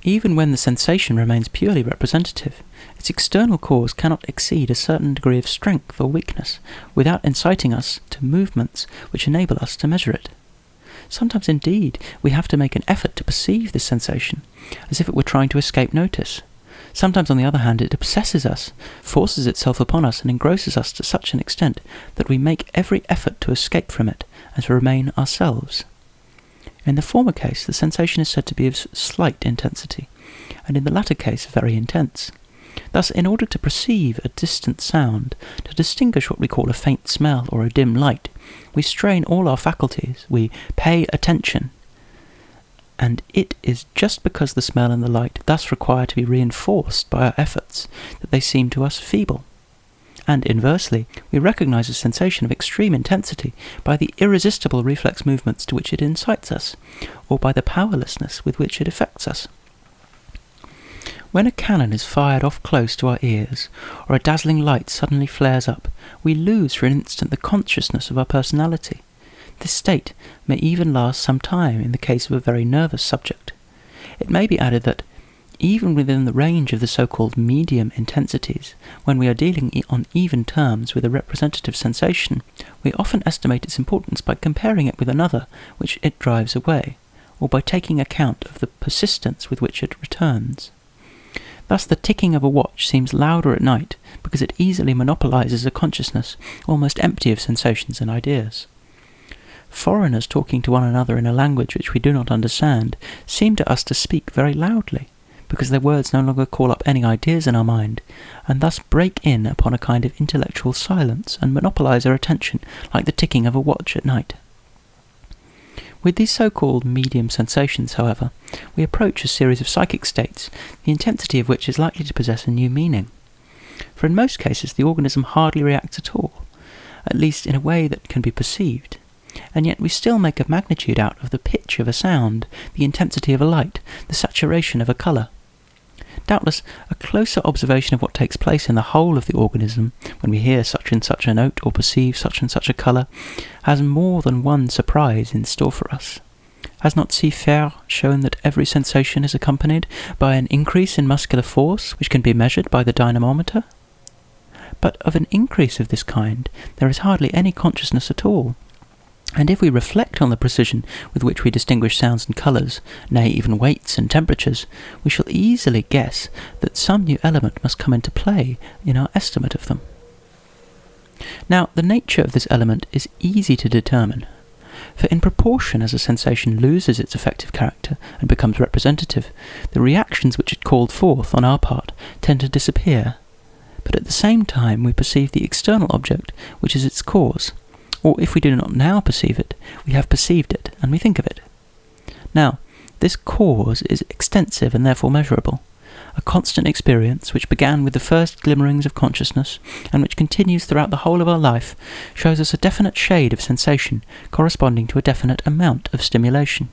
even when the sensation remains purely representative, its external cause cannot exceed a certain degree of strength or weakness, without inciting us to movements which enable us to measure it. Sometimes, indeed, we have to make an effort to perceive this sensation, as if it were trying to escape notice. Sometimes, on the other hand, it obsesses us, forces itself upon us, and engrosses us to such an extent that we make every effort to escape from it and to remain ourselves. In the former case, the sensation is said to be of slight intensity, and in the latter case, very intense. Thus, in order to perceive a distant sound, to distinguish what we call a faint smell or a dim light, we strain all our faculties, we pay attention, and it is just because the smell and the light thus require to be reinforced by our efforts that they seem to us feeble. And inversely, we recognize a sensation of extreme intensity by the irresistible reflex movements to which it incites us, or by the powerlessness with which it affects us. When a cannon is fired off close to our ears, or a dazzling light suddenly flares up, we lose for an instant the consciousness of our personality. This state may even last some time in the case of a very nervous subject. It may be added that, even within the range of the so-called medium intensities, when we are dealing on even terms with a representative sensation, we often estimate its importance by comparing it with another which it drives away, or by taking account of the persistence with which it returns. Thus the ticking of a watch seems louder at night because it easily monopolizes a consciousness almost empty of sensations and ideas. Foreigners talking to one another in a language which we do not understand seem to us to speak very loudly, because their words no longer call up any ideas in our mind, and thus break in upon a kind of intellectual silence and monopolize our attention like the ticking of a watch at night. With these so-called medium sensations, however, we approach a series of psychic states, the intensity of which is likely to possess a new meaning. For in most cases the organism hardly reacts at all, at least in a way that can be perceived, and yet we still make a magnitude out of the pitch of a sound, the intensity of a light, the saturation of a colour. Doubtless, a closer observation of what takes place in the whole of the organism, when we hear such and such a note or perceive such and such a colour, has more than one surprise in store for us. Has not Cipher shown that every sensation is accompanied by an increase in muscular force, which can be measured by the dynamometer? But of an increase of this kind, there is hardly any consciousness at all. And if we reflect on the precision with which we distinguish sounds and colours, nay, even weights and temperatures, we shall easily guess that some new element must come into play in our estimate of them. Now, the nature of this element is easy to determine, for in proportion as a sensation loses its affective character and becomes representative, the reactions which it called forth on our part tend to disappear, but at the same time we perceive the external object which is its cause. Or if we do not now perceive it, we have perceived it, and we think of it. Now, this cause is extensive and therefore measurable. A constant experience, which began with the first glimmerings of consciousness, and which continues throughout the whole of our life, shows us a definite shade of sensation corresponding to a definite amount of stimulation.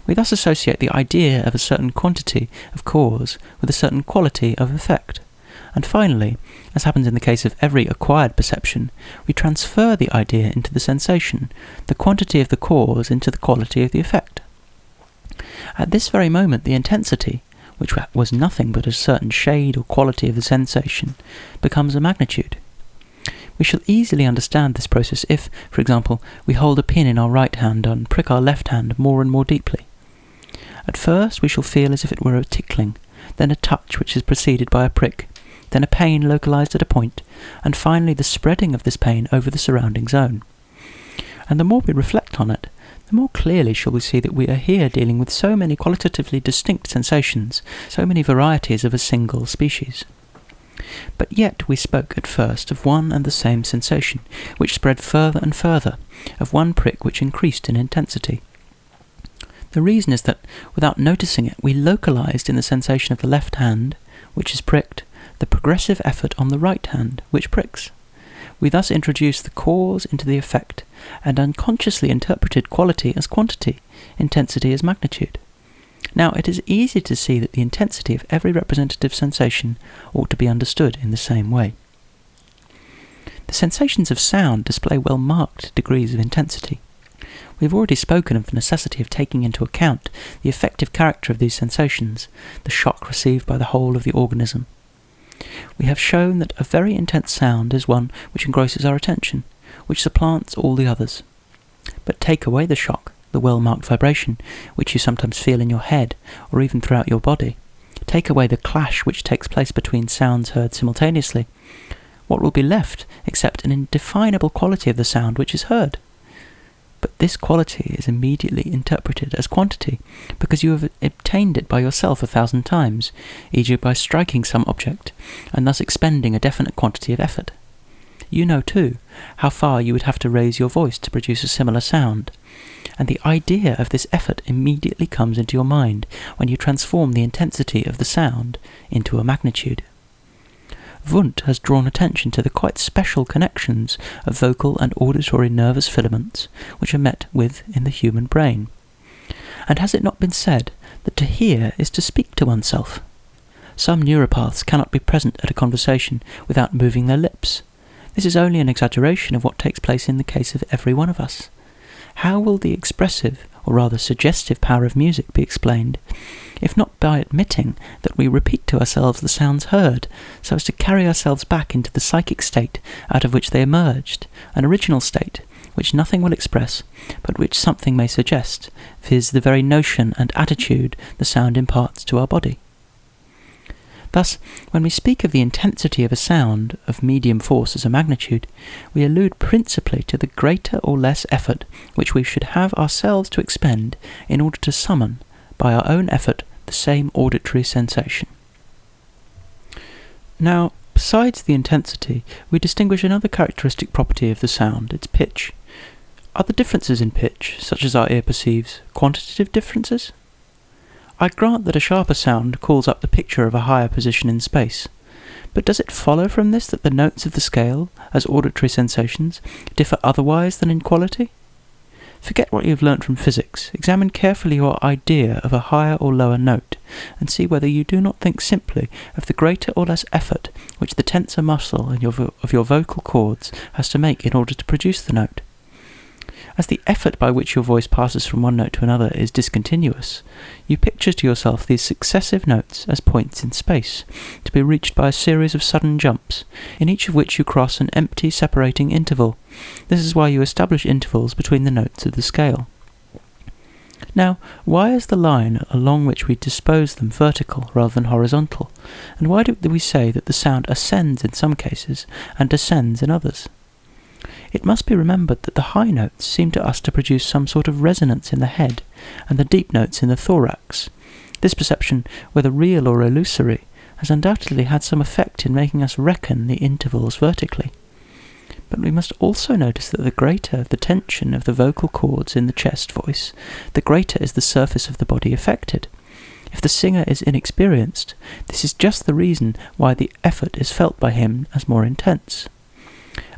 We thus associate the idea of a certain quantity of cause with a certain quality of effect. And finally, as happens in the case of every acquired perception, we transfer the idea into the sensation, the quantity of the cause into the quality of the effect. At this very moment, the intensity, which was nothing but a certain shade or quality of the sensation, becomes a magnitude. We shall easily understand this process if, for example, we hold a pin in our right hand and prick our left hand more and more deeply. At first we shall feel as if it were a tickling, then a touch which is preceded by a prick, then a pain localized at a point, and finally the spreading of this pain over the surrounding zone. And the more we reflect on it, the more clearly shall we see that we are here dealing with so many qualitatively distinct sensations, so many varieties of a single species. But yet we spoke at first of one and the same sensation, which spread further and further, of one prick which increased in intensity. The reason is that, without noticing it, we localized in the sensation of the left hand, which is pricked, the progressive effort on the right hand, which pricks. We thus introduced the cause into the effect, and unconsciously interpreted quality as quantity, intensity as magnitude. Now, it is easy to see that the intensity of every representative sensation ought to be understood in the same way. The sensations of sound display well-marked degrees of intensity. We have already spoken of the necessity of taking into account the effective character of these sensations, the shock received by the whole of the organism. We have shown that a very intense sound is one which engrosses our attention, which supplants all the others. But take away the shock, the well-marked vibration, which you sometimes feel in your head, or even throughout your body. Take away the clash which takes place between sounds heard simultaneously. What will be left except an indefinable quality of the sound which is heard? But this quality is immediately interpreted as quantity, because you have obtained it by yourself 1,000 times, e.g. by striking some object, and thus expending a definite quantity of effort. You know, too, how far you would have to raise your voice to produce a similar sound, and the idea of this effort immediately comes into your mind when you transform the intensity of the sound into a magnitude. Wundt has drawn attention to the quite special connections of vocal and auditory nervous filaments which are met with in the human brain. And has it not been said that to hear is to speak to oneself? Some neuropaths cannot be present at a conversation without moving their lips. This is only an exaggeration of what takes place in the case of every one of us. How will the expressive, or rather suggestive power of music be explained, if not by admitting that we repeat to ourselves the sounds heard, so as to carry ourselves back into the psychic state out of which they emerged, an original state, which nothing will express, but which something may suggest, viz. The very notion and attitude the sound imparts to our body. Thus, when we speak of the intensity of a sound of medium force as a magnitude, we allude principally to the greater or less effort which we should have ourselves to expend in order to summon, by our own effort, the same auditory sensation. Now, besides the intensity, we distinguish another characteristic property of the sound, its pitch. Are the differences in pitch, such as our ear perceives, quantitative differences? I grant that a sharper sound calls up the picture of a higher position in space, but does it follow from this that the notes of the scale, as auditory sensations, differ otherwise than in quality? Forget what you have learnt from physics, examine carefully your idea of a higher or lower note, and see whether you do not think simply of the greater or less effort which the tensor muscle of your vocal cords has to make in order to produce the note. As the effort by which your voice passes from one note to another is discontinuous, you picture to yourself these successive notes as points in space, to be reached by a series of sudden jumps, in each of which you cross an empty separating interval. This is why you establish intervals between the notes of the scale. Now, why is the line along which we dispose them vertical rather than horizontal, and why do we say that the sound ascends in some cases and descends in others? It must be remembered that the high notes seem to us to produce some sort of resonance in the head, and the deep notes in the thorax. This perception, whether real or illusory, has undoubtedly had some effect in making us reckon the intervals vertically. But we must also notice that the greater the tension of the vocal cords in the chest voice, the greater is the surface of the body affected. If the singer is inexperienced, this is just the reason why the effort is felt by him as more intense.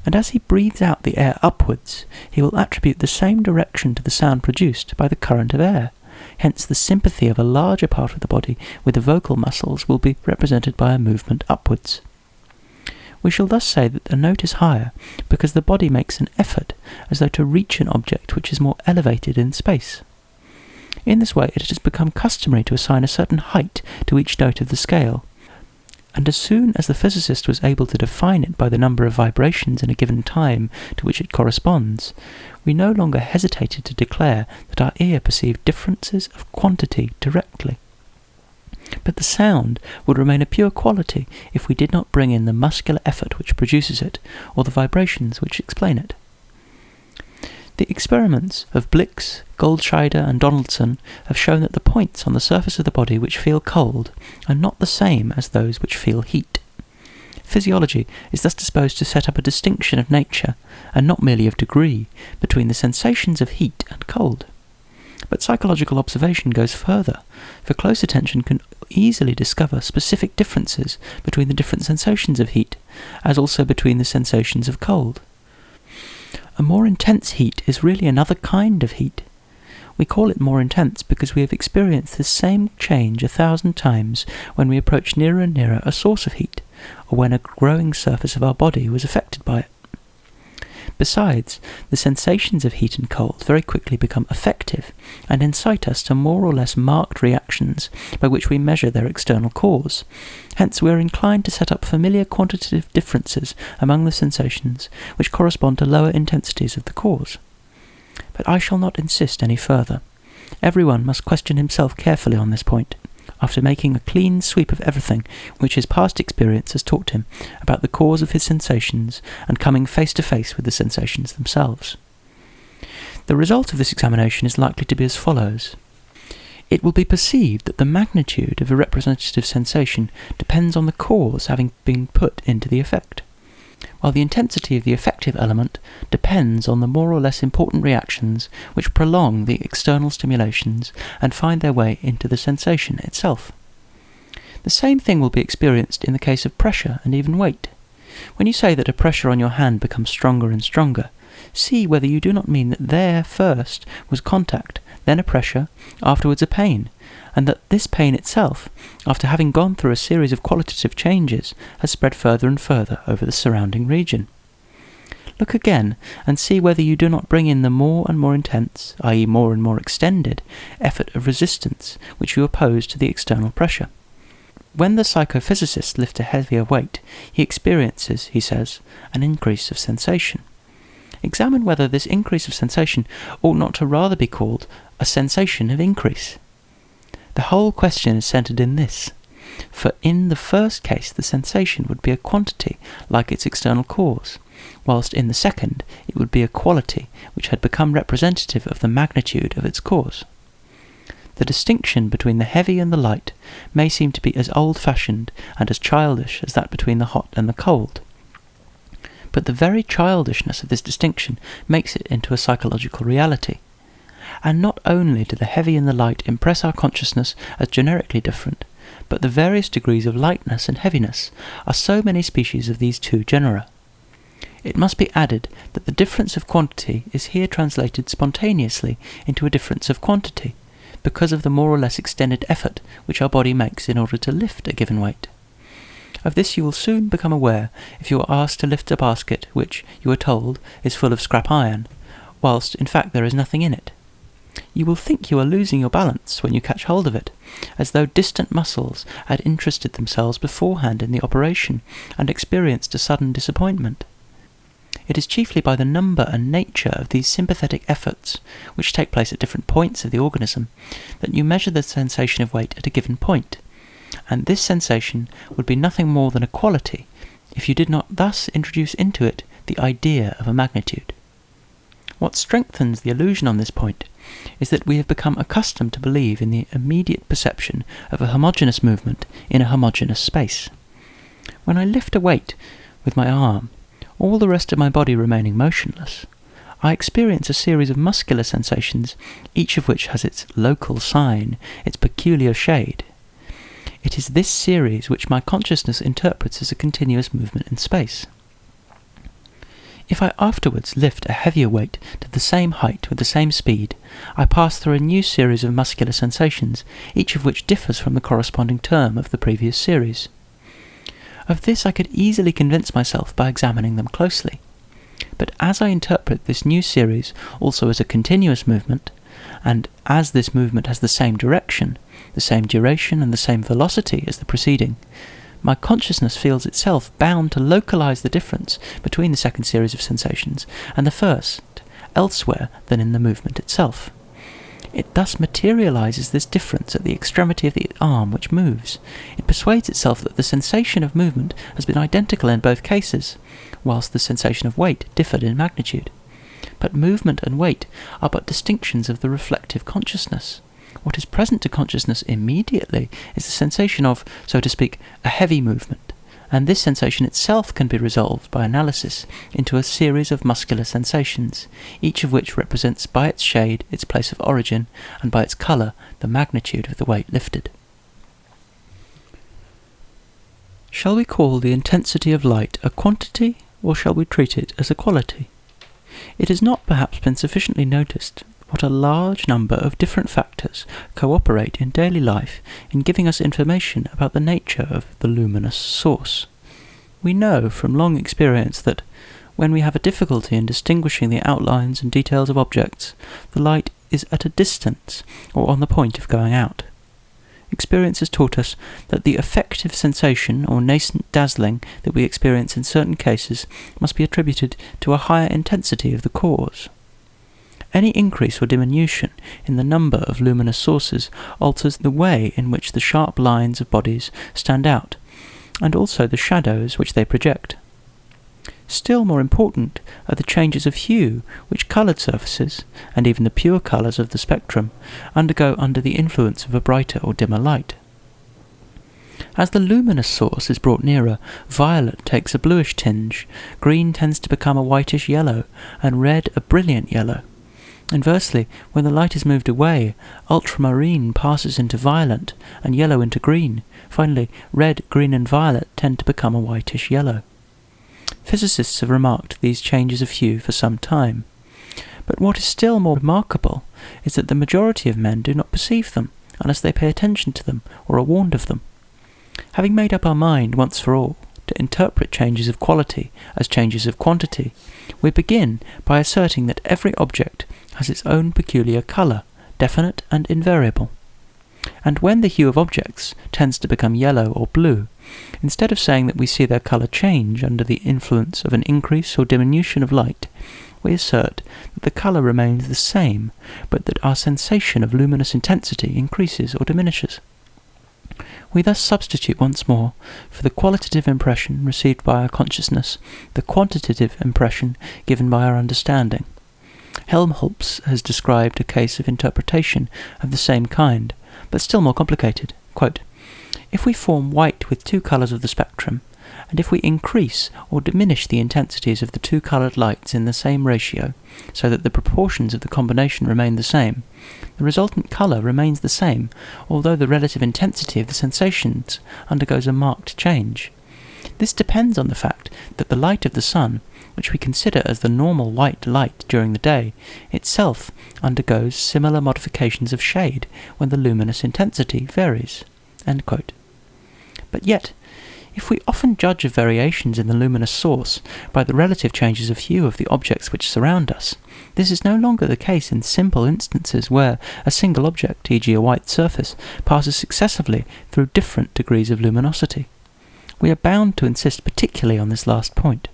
And as he breathes out the air upwards, he will attribute the same direction to the sound produced by the current of air. Hence the sympathy of a larger part of the body with the vocal muscles will be represented by a movement upwards. We shall thus say that the note is higher because the body makes an effort as though to reach an object which is more elevated in space. In this way it has become customary to assign a certain height to each note of the scale, and as soon as the physicist was able to define it by the number of vibrations in a given time to which it corresponds, we no longer hesitated to declare that our ear perceived differences of quantity directly. But the sound would remain a pure quality if we did not bring in the muscular effort which produces it, or the vibrations which explain it. The experiments of Blix, Goldscheider and Donaldson have shown that the points on the surface of the body which feel cold are not the same as those which feel heat. Physiology is thus disposed to set up a distinction of nature, and not merely of degree, between the sensations of heat and cold. But psychological observation goes further, for close attention can easily discover specific differences between the different sensations of heat, as also between the sensations of cold. A more intense heat is really another kind of heat. We call it more intense because we have experienced this same change 1,000 times when we approach nearer and nearer a source of heat, or when a growing surface of our body was affected by it. Besides, the sensations of heat and cold very quickly become affective and incite us to more or less marked reactions by which we measure their external cause. Hence we are inclined to set up familiar quantitative differences among the sensations which correspond to lower intensities of the cause. But I shall not insist any further. Everyone must question himself carefully on this point, after making a clean sweep of everything which his past experience has taught him about the cause of his sensations and coming face to face with the sensations themselves. The result of this examination is likely to be as follows. It will be perceived that the magnitude of a representative sensation depends on the cause having been put into the effect, while the intensity of the affective element depends on the more or less important reactions which prolong the external stimulations and find their way into the sensation itself. The same thing will be experienced in the case of pressure and even weight. When you say that a pressure on your hand becomes stronger and stronger, see whether you do not mean that there first was contact, then a pressure, afterwards a pain, and that this pain itself, after having gone through a series of qualitative changes, has spread further and further over the surrounding region. Look again, and see whether you do not bring in the more and more intense, i.e. more and more extended, effort of resistance which you oppose to the external pressure. When the psychophysicist lifts a heavier weight, he experiences, he says, an increase of sensation. Examine whether this increase of sensation ought not to rather be called a sensation of increase. The whole question is centred in this, for in the first case the sensation would be a quantity like its external cause, whilst in the second it would be a quality which had become representative of the magnitude of its cause. The distinction between the heavy and the light may seem to be as old-fashioned and as childish as that between the hot and the cold. But the very childishness of this distinction makes it into a psychological reality. And not only do the heavy and the light impress our consciousness as generically different, but the various degrees of lightness and heaviness are so many species of these two genera. It must be added that the difference of quantity is here translated spontaneously into a difference of quantity, because of the more or less extended effort which our body makes in order to lift a given weight. Of this you will soon become aware if you are asked to lift a basket which, you are told, is full of scrap iron, whilst in fact there is nothing in it. You will think you are losing your balance when you catch hold of it, as though distant muscles had interested themselves beforehand in the operation and experienced a sudden disappointment. It is chiefly by the number and nature of these sympathetic efforts, which take place at different points of the organism, that you measure the sensation of weight at a given point, and this sensation would be nothing more than a quality if you did not thus introduce into it the idea of a magnitude. What strengthens the illusion on this point is that we have become accustomed to believe in the immediate perception of a homogeneous movement in a homogeneous space. When I lift a weight with my arm, all the rest of my body remaining motionless, I experience a series of muscular sensations, each of which has its local sign, its peculiar shade. It is this series which my consciousness interprets as a continuous movement in space. If I afterwards lift a heavier weight to the same height with the same speed, I pass through a new series of muscular sensations, each of which differs from the corresponding term of the previous series. Of this I could easily convince myself by examining them closely. But as I interpret this new series also as a continuous movement, and as this movement has the same direction, the same duration and the same velocity as the preceding, my consciousness feels itself bound to localize the difference between the second series of sensations and the first, elsewhere than in the movement itself. It thus materializes this difference at the extremity of the arm which moves. It persuades itself that the sensation of movement has been identical in both cases, whilst the sensation of weight differed in magnitude. But movement and weight are but distinctions of the reflective consciousness. What is present to consciousness immediately is the sensation of, so to speak, a heavy movement, and this sensation itself can be resolved by analysis into a series of muscular sensations, each of which represents by its shade its place of origin, and by its colour the magnitude of the weight lifted. Shall we call the intensity of light a quantity, or shall we treat it as a quality? It has not perhaps been sufficiently noticed what a large number of different factors cooperate in daily life in giving us information about the nature of the luminous source. We know from long experience that, when we have a difficulty in distinguishing the outlines and details of objects, the light is at a distance or on the point of going out. Experience has taught us that the effective sensation or nascent dazzling that we experience in certain cases must be attributed to a higher intensity of the cause. Any increase or diminution in the number of luminous sources alters the way in which the sharp lines of bodies stand out, and also the shadows which they project. Still more important are the changes of hue which coloured surfaces, and even the pure colours of the spectrum, undergo under the influence of a brighter or dimmer light. As the luminous source is brought nearer, violet takes a bluish tinge, green tends to become a whitish yellow, and red a brilliant yellow. Inversely, when the light is moved away, ultramarine passes into violet, and yellow into green. Finally, red, green and violet tend to become a whitish yellow. Physicists have remarked these changes of hue for some time. But what is still more remarkable is that the majority of men do not perceive them, unless they pay attention to them or are warned of them. Having made up our mind once for all to interpret changes of quality as changes of quantity, we begin by asserting that every object has its own peculiar colour, definite and invariable. And when the hue of objects tends to become yellow or blue, instead of saying that we see their colour change under the influence of an increase or diminution of light, we assert that the colour remains the same, but that our sensation of luminous intensity increases or diminishes. We thus substitute once more, for the qualitative impression received by our consciousness, the quantitative impression given by our understanding. Helmholtz has described a case of interpretation of the same kind, but still more complicated. Quote, "If we form white with two colours of the spectrum, and if we increase or diminish the intensities of the two coloured lights in the same ratio, so that the proportions of the combination remain the same, the resultant colour remains the same, although the relative intensity of the sensations undergoes a marked change. This depends on the fact that the light of the sun, which we consider as the normal white light during the day, itself undergoes similar modifications of shade when the luminous intensity varies." End quote. But yet, if we often judge of variations in the luminous source by the relative changes of hue of the objects which surround us, this is no longer the case in simple instances where a single object, e.g. a white surface, passes successively through different degrees of luminosity. We are bound to insist particularly on this last point,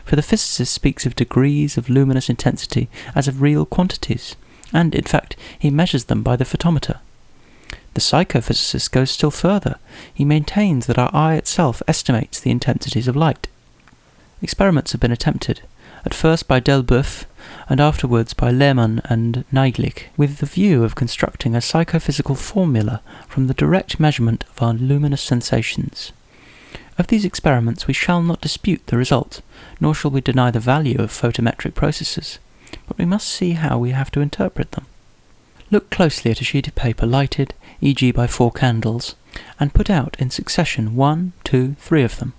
for the physicist speaks of degrees of luminous intensity as of real quantities, and, in fact, he measures them by the photometer. The psychophysicist goes still further. He maintains that our eye itself estimates the intensities of light. Experiments have been attempted, at first by Deleuze and afterwards by Lehmann and Neiglich, with the view of constructing a psychophysical formula from the direct measurement of our luminous sensations. Of these experiments we shall not dispute the result, nor shall we deny the value of photometric processes, but we must see how we have to interpret them. Look closely at a sheet of paper lighted, e.g. by 4 candles, and put out in succession 1, 2, 3 of them.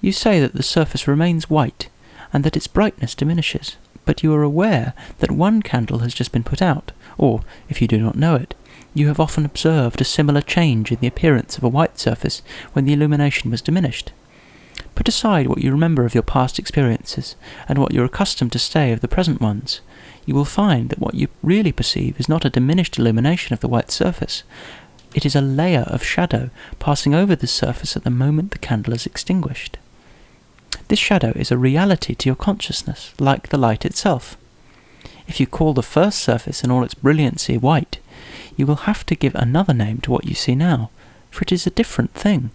You say that the surface remains white, and that its brightness diminishes, but you are aware that one candle has just been put out, or, if you do not know it, you have often observed a similar change in the appearance of a white surface when the illumination was diminished. Put aside what you remember of your past experiences, and what you are accustomed to say of the present ones. You will find that what you really perceive is not a diminished illumination of the white surface. It is a layer of shadow passing over this surface at the moment the candle is extinguished. This shadow is a reality to your consciousness, like the light itself. If you call the first surface in all its brilliancy white, you will have to give another name to what you see now, for it is a different thing.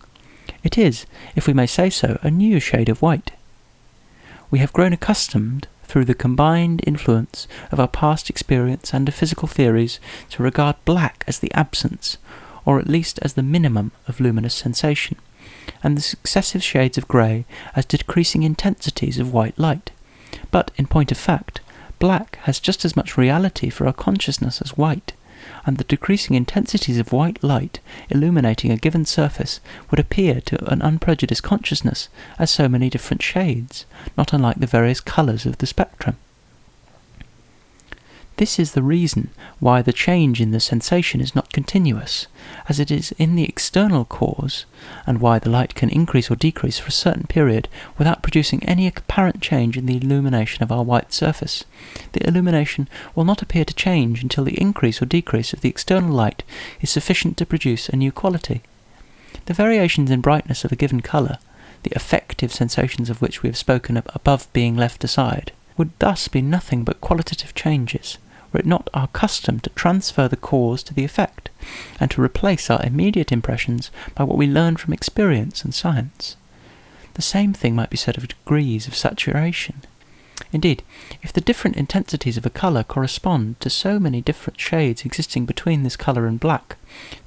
It is, if we may say so, a new shade of white. We have grown accustomed, through the combined influence of our past experience and of physical theories, to regard black as the absence, or at least as the minimum of luminous sensation, and the successive shades of grey as decreasing intensities of white light. But, in point of fact, black has just as much reality for our consciousness as white, and the decreasing intensities of white light illuminating a given surface would appear to an unprejudiced consciousness as so many different shades, not unlike the various colours of the spectrum. This is the reason why the change in the sensation is not continuous, as it is in the external cause, and why the light can increase or decrease for a certain period without producing any apparent change in the illumination of our white surface. The illumination will not appear to change until the increase or decrease of the external light is sufficient to produce a new quality. The variations in brightness of a given colour, the affective sensations of which we have spoken of above being left aside, would thus be nothing but qualitative changes, were it not our custom to transfer the cause to the effect, and to replace our immediate impressions by what we learn from experience and science. The same thing might be said of degrees of saturation. Indeed, if the different intensities of a colour correspond to so many different shades existing between this colour and black,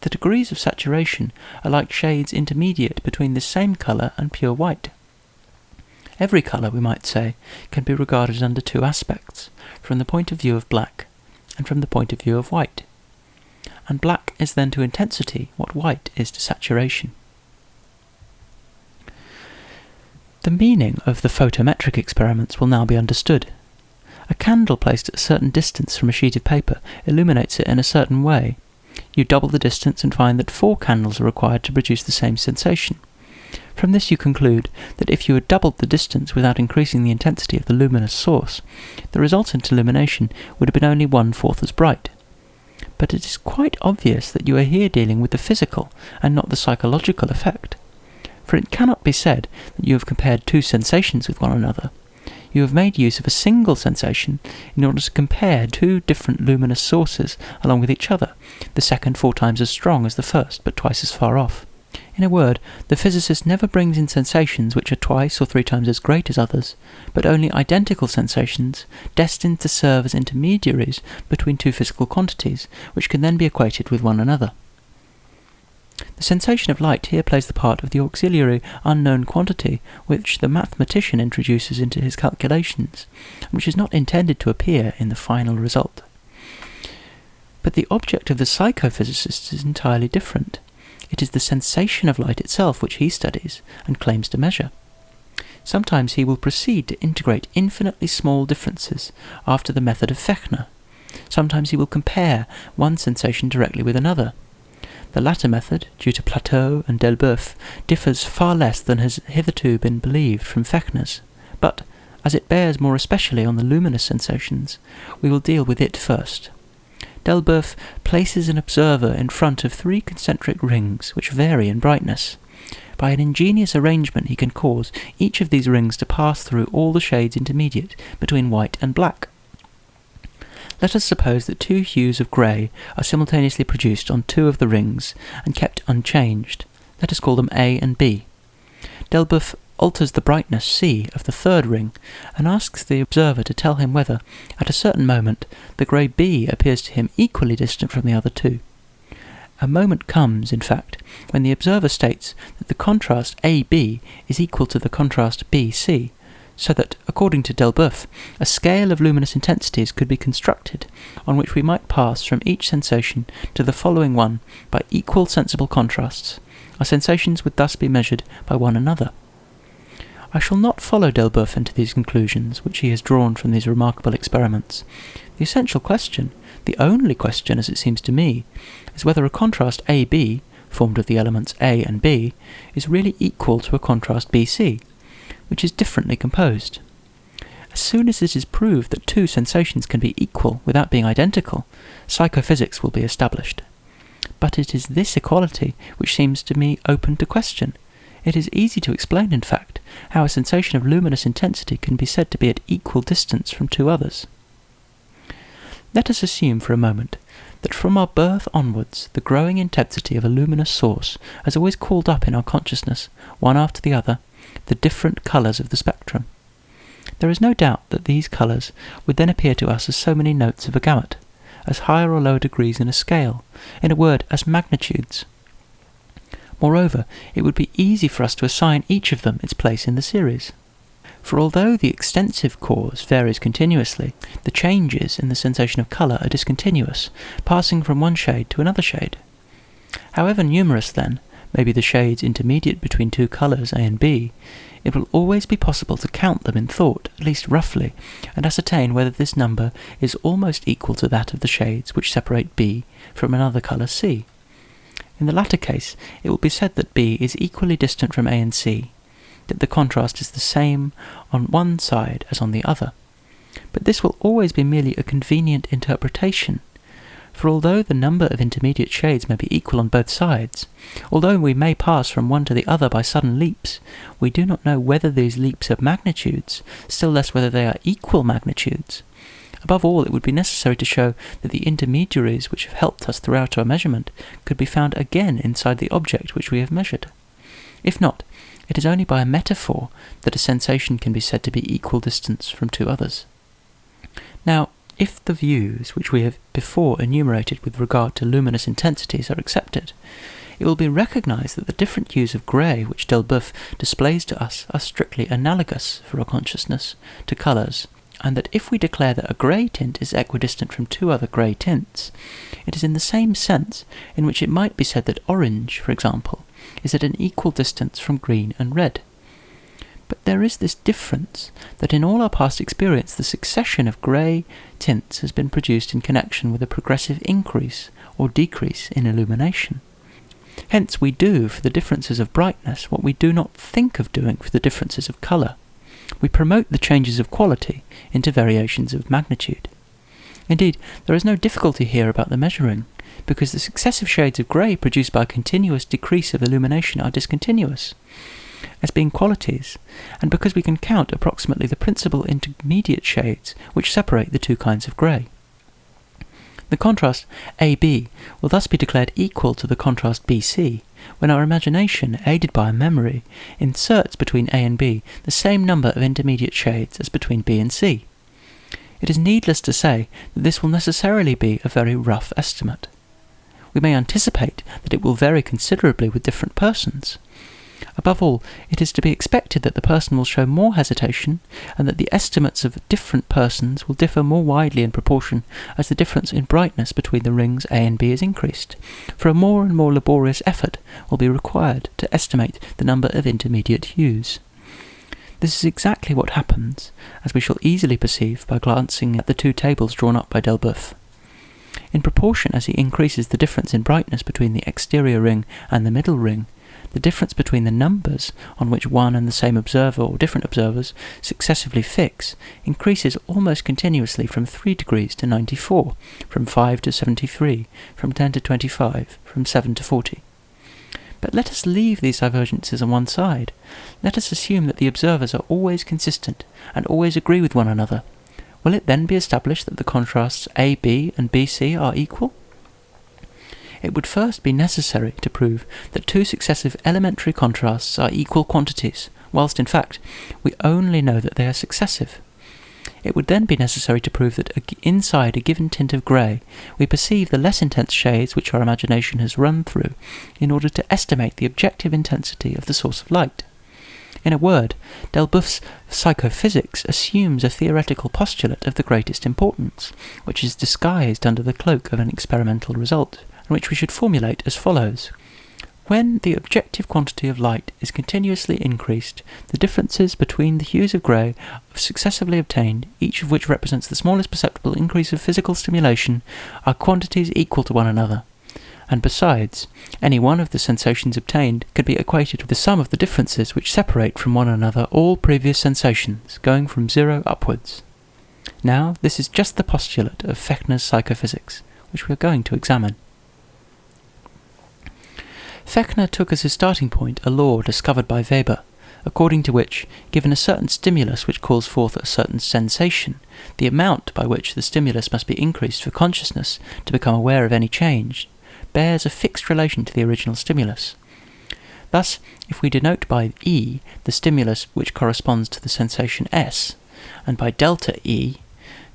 the degrees of saturation are like shades intermediate between this same colour and pure white. Every colour, we might say, can be regarded under two aspects, from the point of view of black and from the point of view of white. And black is then to intensity what white is to saturation. The meaning of the photometric experiments will now be understood. A candle placed at a certain distance from a sheet of paper illuminates it in a certain way. You double the distance and find that 4 candles are required to produce the same sensation. From this you conclude that if you had doubled the distance without increasing the intensity of the luminous source, the resultant illumination would have been only 1/4 as bright. But it is quite obvious that you are here dealing with the physical and not the psychological effect. For it cannot be said that you have compared 2 sensations with one another. You have made use of a single sensation in order to compare 2 different luminous sources along with each other, the second 4 times as strong as the first, but twice as far off. In a word, the physicist never brings in sensations which are twice or 3 times as great as others, but only identical sensations destined to serve as intermediaries between 2 physical quantities, which can then be equated with one another. The sensation of light here plays the part of the auxiliary unknown quantity which the mathematician introduces into his calculations, and which is not intended to appear in the final result. But the object of the psychophysicist is entirely different. It is the sensation of light itself which he studies and claims to measure. Sometimes he will proceed to integrate infinitely small differences after the method of Fechner. Sometimes he will compare one sensation directly with another. The latter method, due to Plateau and Deleuze, differs far less than has hitherto been believed from Fechner's, but, as it bears more especially on the luminous sensations, we will deal with it first. Deleuze places an observer in front of 3 concentric rings which vary in brightness. By an ingenious arrangement he can cause each of these rings to pass through all the shades intermediate between white and black. Let us suppose that 2 hues of grey are simultaneously produced on 2 of the rings and kept unchanged. Let us call them A and B. Deleuze alters the brightness C of the 3rd ring and asks the observer to tell him whether, at a certain moment, the grey B appears to him equally distant from the other 2. A moment comes, in fact, when the observer states that the contrast AB is equal to the contrast BC, so that, according to Deleuze, a scale of luminous intensities could be constructed on which we might pass from each sensation to the following one by equal sensible contrasts. Our sensations would thus be measured by one another. I shall not follow Deleuze into these conclusions, which he has drawn from these remarkable experiments. The essential question, the only question as it seems to me, is whether a contrast AB, formed of the elements A and B, is really equal to a contrast BC, which is differently composed. As soon as it is proved that 2 sensations can be equal without being identical, psychophysics will be established. But it is this equality which seems to me open to question. It is easy to explain, in fact, how a sensation of luminous intensity can be said to be at equal distance from 2 others. Let us assume for a moment that from our birth onwards the growing intensity of a luminous source has always called up in our consciousness, one after the other, the different colours of the spectrum. There is no doubt that these colours would then appear to us as so many notes of a gamut, as higher or lower degrees in a scale, in a word, as magnitudes. Moreover, it would be easy for us to assign each of them its place in the series. For although the extensive cause varies continuously, the changes in the sensation of colour are discontinuous, passing from one shade to another shade. However numerous, then, may be the shades intermediate between two colours A and B, it will always be possible to count them in thought, at least roughly, and ascertain whether this number is almost equal to that of the shades which separate B from another colour C. In the latter case, it will be said that B is equally distant from A and C, that the contrast is the same on one side as on the other. But this will always be merely a convenient interpretation, for although the number of intermediate shades may be equal on both sides, although we may pass from one to the other by sudden leaps, we do not know whether these leaps are magnitudes, still less whether they are equal magnitudes. Above all, it would be necessary to show that the intermediaries which have helped us throughout our measurement could be found again inside the object which we have measured. If not, it is only by a metaphor that a sensation can be said to be equal distance from two others. Now, if the views which we have before enumerated with regard to luminous intensities are accepted, it will be recognized that the different hues of grey which Deleuze displays to us are strictly analogous for our consciousness to colours, and that if we declare that a grey tint is equidistant from two other grey tints, it is in the same sense in which it might be said that orange, for example, is at an equal distance from green and red. But there is this difference, that in all our past experience the succession of grey tints has been produced in connection with a progressive increase or decrease in illumination. Hence we do for the differences of brightness what we do not think of doing for the differences of colour. We promote the changes of quality into variations of magnitude. Indeed, there is no difficulty here about the measuring, because the successive shades of grey produced by a continuous decrease of illumination are discontinuous, as being qualities, and because we can count approximately the principal intermediate shades which separate the two kinds of grey. The contrast AB will thus be declared equal to the contrast BC, when our imagination, aided by a memory, inserts between A and B the same number of intermediate shades as between B and C. It is needless to say that this will necessarily be a very rough estimate. We may anticipate that it will vary considerably with different persons. Above all, it is to be expected that the person will show more hesitation, and that the estimates of different persons will differ more widely in proportion as the difference in brightness between the rings A and B is increased, for a more and more laborious effort will be required to estimate the number of intermediate hues. This is exactly what happens, as we shall easily perceive by glancing at the two tables drawn up by Deleuze. In proportion as he increases the difference in brightness between the exterior ring and the middle ring, the difference between the numbers on which one and the same observer or different observers successively fix increases almost continuously from 3 degrees to 94, from 5 to 73, from 10 to 25, from 7 to 40. But let us leave these divergences on one side. Let us assume that the observers are always consistent and always agree with one another. Will it then be established that the contrasts AB and BC are equal? It would first be necessary to prove that two successive elementary contrasts are equal quantities, whilst in fact we only know that they are successive. It would then be necessary to prove that inside a given tint of grey we perceive the less intense shades which our imagination has run through in order to estimate the objective intensity of the source of light. In a word, Deleuze's psychophysics assumes a theoretical postulate of the greatest importance, which is disguised under the cloak of an experimental result, and which we should formulate as follows. When the objective quantity of light is continuously increased, the differences between the hues of grey are successively obtained, each of which represents the smallest perceptible increase of physical stimulation, are quantities equal to one another. And besides, any one of the sensations obtained could be equated with the sum of the differences which separate from one another all previous sensations, going from 0 upwards. Now, this is just the postulate of Fechner's psychophysics, which we are going to examine. Fechner took as his starting point a law discovered by Weber, according to which, given a certain stimulus which calls forth a certain sensation, the amount by which the stimulus must be increased for consciousness to become aware of any change bears a fixed relation to the original stimulus. Thus, if we denote by E the stimulus which corresponds to the sensation S, and by delta E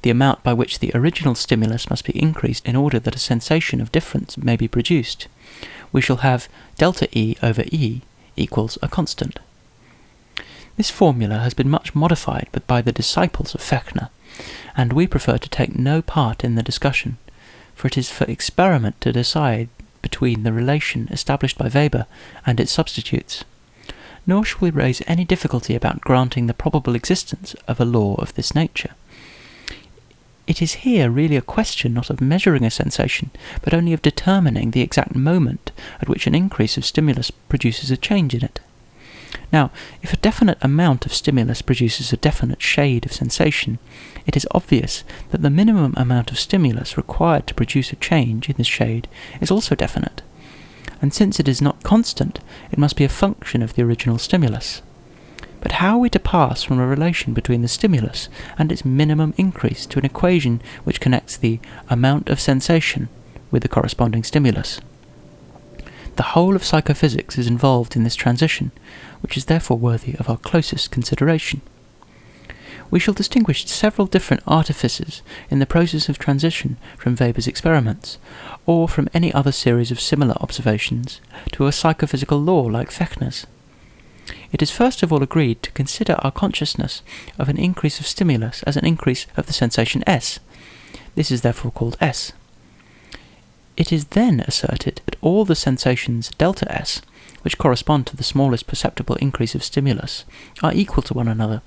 the amount by which the original stimulus must be increased in order that a sensation of difference may be produced, we shall have delta E over E equals a constant. This formula has been much modified by the disciples of Fechner, and we prefer to take no part in the discussion, for it is for experiment to decide between the relation established by Weber and its substitutes. Nor shall we raise any difficulty about granting the probable existence of a law of this nature. It is here really a question not of measuring a sensation, but only of determining the exact moment at which an increase of stimulus produces a change in it. Now, if a definite amount of stimulus produces a definite shade of sensation, it is obvious that the minimum amount of stimulus required to produce a change in this shade is also definite, and since it is not constant, it must be a function of the original stimulus. But how are we to pass from a relation between the stimulus and its minimum increase to an equation which connects the amount of sensation with the corresponding stimulus? The whole of psychophysics is involved in this transition, which is therefore worthy of our closest consideration. We shall distinguish several different artifices in the process of transition from Weber's experiments, or from any other series of similar observations, to a psychophysical law like Fechner's. It is first of all agreed to consider our consciousness of an increase of stimulus as an increase of the sensation S. This is therefore called S. It is then asserted that all the sensations delta S, which correspond to the smallest perceptible increase of stimulus, are equal to one another.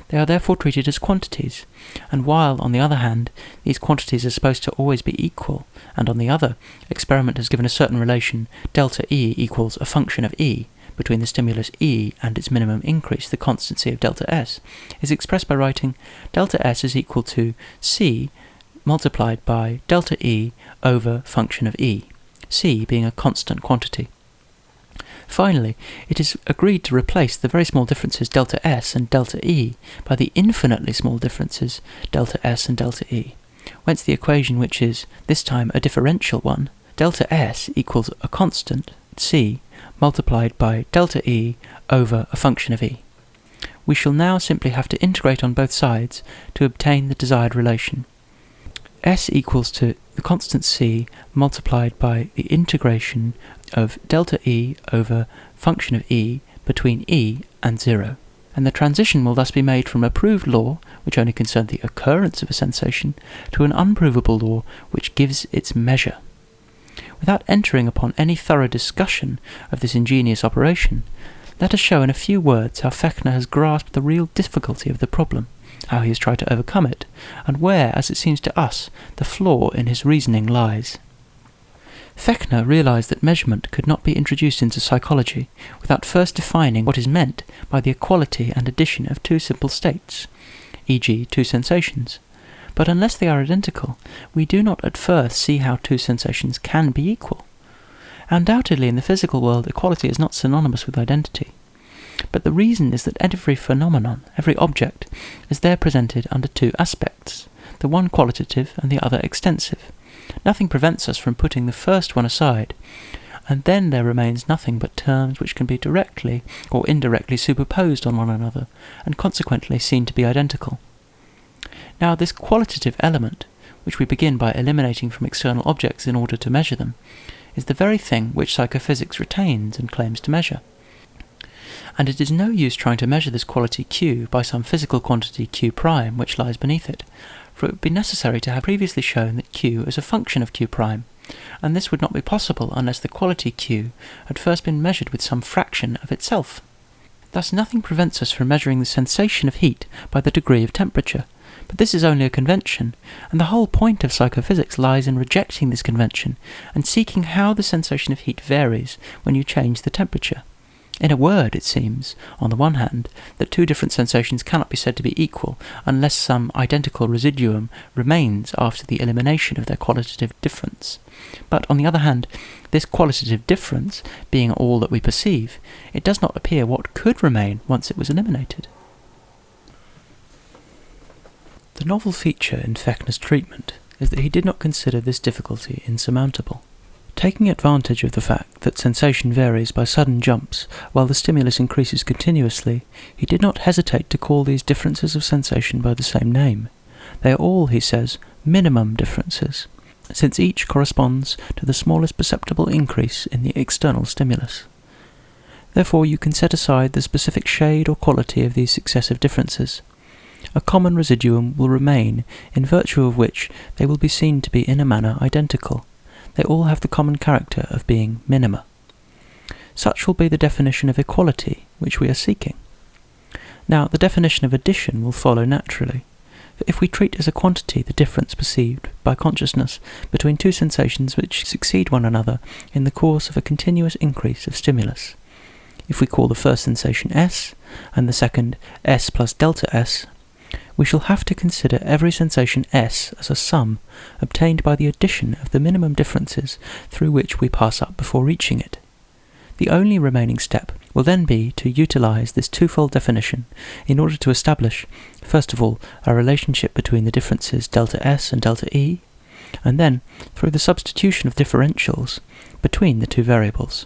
They are therefore treated as quantities, and while, on the other hand, these quantities are supposed to always be equal, and on the other, experiment has given a certain relation delta E equals a function of E, between the stimulus E and its minimum increase, the constancy of delta S, is expressed by writing delta S is equal to C multiplied by delta E over function of E, C being a constant quantity. Finally, it is agreed to replace the very small differences delta S and delta E by the infinitely small differences delta S and delta E, whence the equation, which is, this time, a differential one, delta S equals a constant, C, multiplied by delta E over a function of E. We shall now simply have to integrate on both sides to obtain the desired relation. S equals to the constant C multiplied by the integration of delta E over function of E between E and 0. And the transition will thus be made from a proved law, which only concerned the occurrence of a sensation, to an unprovable law which gives its measure. Without entering upon any thorough discussion of this ingenious operation, let us show in a few words how Fechner has grasped the real difficulty of the problem, how he has tried to overcome it, and where, as it seems to us, the flaw in his reasoning lies. Fechner realized that measurement could not be introduced into psychology without first defining what is meant by the equality and addition of two simple states, e.g. two sensations. But unless they are identical, we do not at first see how two sensations can be equal. Undoubtedly, in the physical world, equality is not synonymous with identity. But the reason is that every phenomenon, every object, is there presented under two aspects, the one qualitative and the other extensive. Nothing prevents us from putting the first one aside, and then there remains nothing but terms which can be directly or indirectly superposed on one another, and consequently seen to be identical. Now, this qualitative element, which we begin by eliminating from external objects in order to measure them, is the very thing which psychophysics retains and claims to measure. And it is no use trying to measure this quality Q by some physical quantity Q prime which lies beneath it, for it would be necessary to have previously shown that Q is a function of Q prime, and this would not be possible unless the quality Q had first been measured with some fraction of itself. Thus nothing prevents us from measuring the sensation of heat by the degree of temperature, but this is only a convention, and the whole point of psychophysics lies in rejecting this convention and seeking how the sensation of heat varies when you change the temperature. In a word, it seems, on the one hand, that two different sensations cannot be said to be equal unless some identical residuum remains after the elimination of their qualitative difference. But on the other hand, this qualitative difference being all that we perceive, it does not appear what could remain once it was eliminated. The novel feature in Fechner's treatment is that he did not consider this difficulty insurmountable. Taking advantage of the fact that sensation varies by sudden jumps while the stimulus increases continuously, he did not hesitate to call these differences of sensation by the same name. They are all, he says, minimum differences, since each corresponds to the smallest perceptible increase in the external stimulus. Therefore, you can set aside the specific shade or quality of these successive differences. A common residuum will remain, in virtue of which they will be seen to be in a manner identical. They all have the common character of being minima. Such will be the definition of equality which we are seeking. Now, the definition of addition will follow naturally. For if we treat as a quantity the difference perceived by consciousness between two sensations which succeed one another in the course of a continuous increase of stimulus, if we call the first sensation S, and the second S plus delta S, we shall have to consider every sensation S as a sum obtained by the addition of the minimum differences through which we pass up before reaching it. The only remaining step will then be to utilize this twofold definition in order to establish, first of all, a relationship between the differences delta S and delta E, and then, through the substitution of differentials, between the two variables.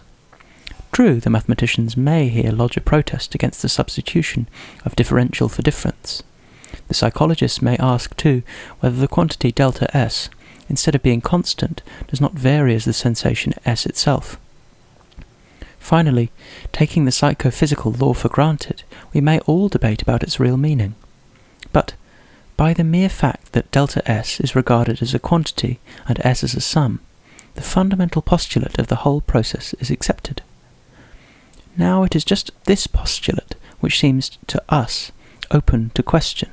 True, the mathematicians may here lodge a protest against the substitution of differential for difference. The psychologists may ask, too, whether the quantity delta S, instead of being constant, does not vary as the sensation S itself. Finally, taking the psychophysical law for granted, we may all debate about its real meaning. But, by the mere fact that delta S is regarded as a quantity and S as a sum, the fundamental postulate of the whole process is accepted. Now it is just this postulate which seems to us open to question.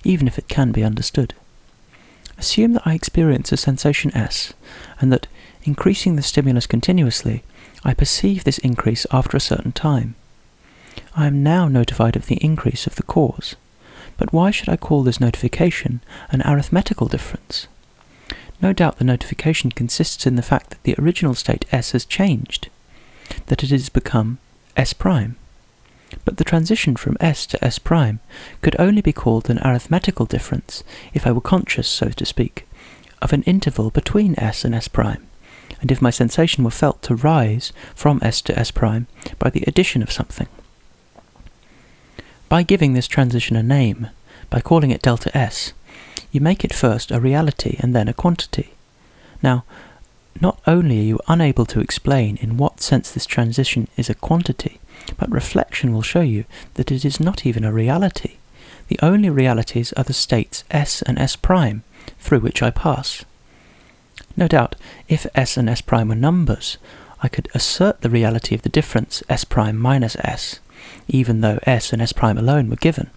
Even if it can be understood. Assume that I experience a sensation S, and that, increasing the stimulus continuously, I perceive this increase after a certain time. I am now notified of the increase of the cause, but why should I call this notification an arithmetical difference? No doubt the notification consists in the fact that the original state S has changed, that it has become S prime. But the transition from S to S prime could only be called an arithmetical difference if I were conscious, so to speak, of an interval between S and S prime, and if my sensation were felt to rise from S to S prime by the addition of something. By giving this transition a name, by calling it delta S, you make it first a reality and then a quantity. Now, not only are you unable to explain in what sense this transition is a quantity, but reflection will show you that it is not even a reality. The only realities are the states S and S prime through which I pass. No doubt, if S and S prime were numbers, I could assert the reality of the difference S prime minus S, even though S and S prime alone were given.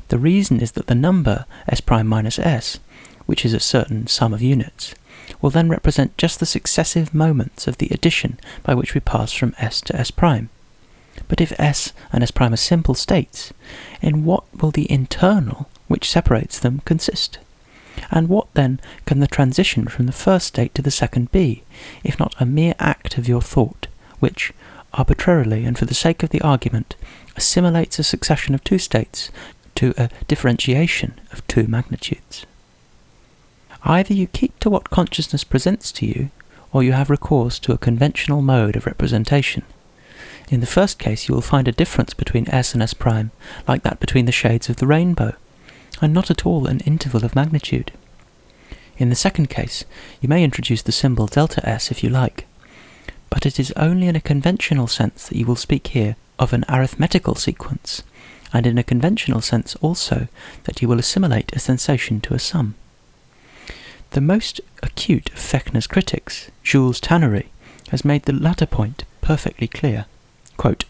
The reason is that the number S prime minus S, which is a certain sum of units, will then represent just the successive moments of the addition by which we pass from S to S prime. But if S and S prime are simple states, in what will the internal, which separates them, consist? And what then can the transition from the first state to the second be, if not a mere act of your thought, which, arbitrarily and for the sake of the argument, assimilates a succession of two states to a differentiation of two magnitudes? Either you keep to what consciousness presents to you, or you have recourse to a conventional mode of representation. In the first case you will find a difference between S and S prime, like that between the shades of the rainbow, and not at all an interval of magnitude. In the second case, you may introduce the symbol delta S if you like, but it is only in a conventional sense that you will speak here of an arithmetical sequence, and in a conventional sense also that you will assimilate a sensation to a sum. The most acute of Fechner's critics, Jules Tannery, has made the latter point perfectly clear. Quote,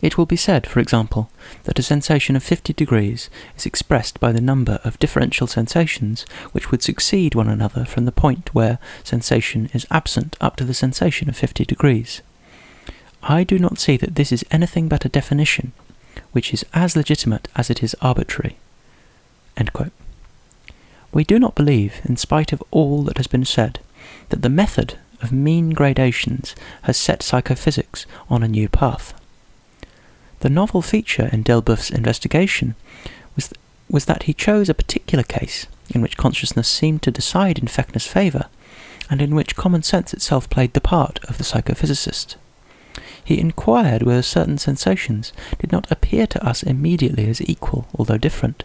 It will be said, for example, that a sensation of 50 degrees is expressed by the number of differential sensations which would succeed one another from the point where sensation is absent up to the sensation of 50 degrees. I do not see that this is anything but a definition, which is as legitimate as it is arbitrary." End quote. We do not believe, in spite of all that has been said, that the method of mean gradations has set psychophysics on a new path. The novel feature in Delbeuve's investigation was that he chose a particular case in which consciousness seemed to decide in Fechner's favour, and in which common sense itself played the part of the psychophysicist. He inquired whether certain sensations did not appear to us immediately as equal, although different,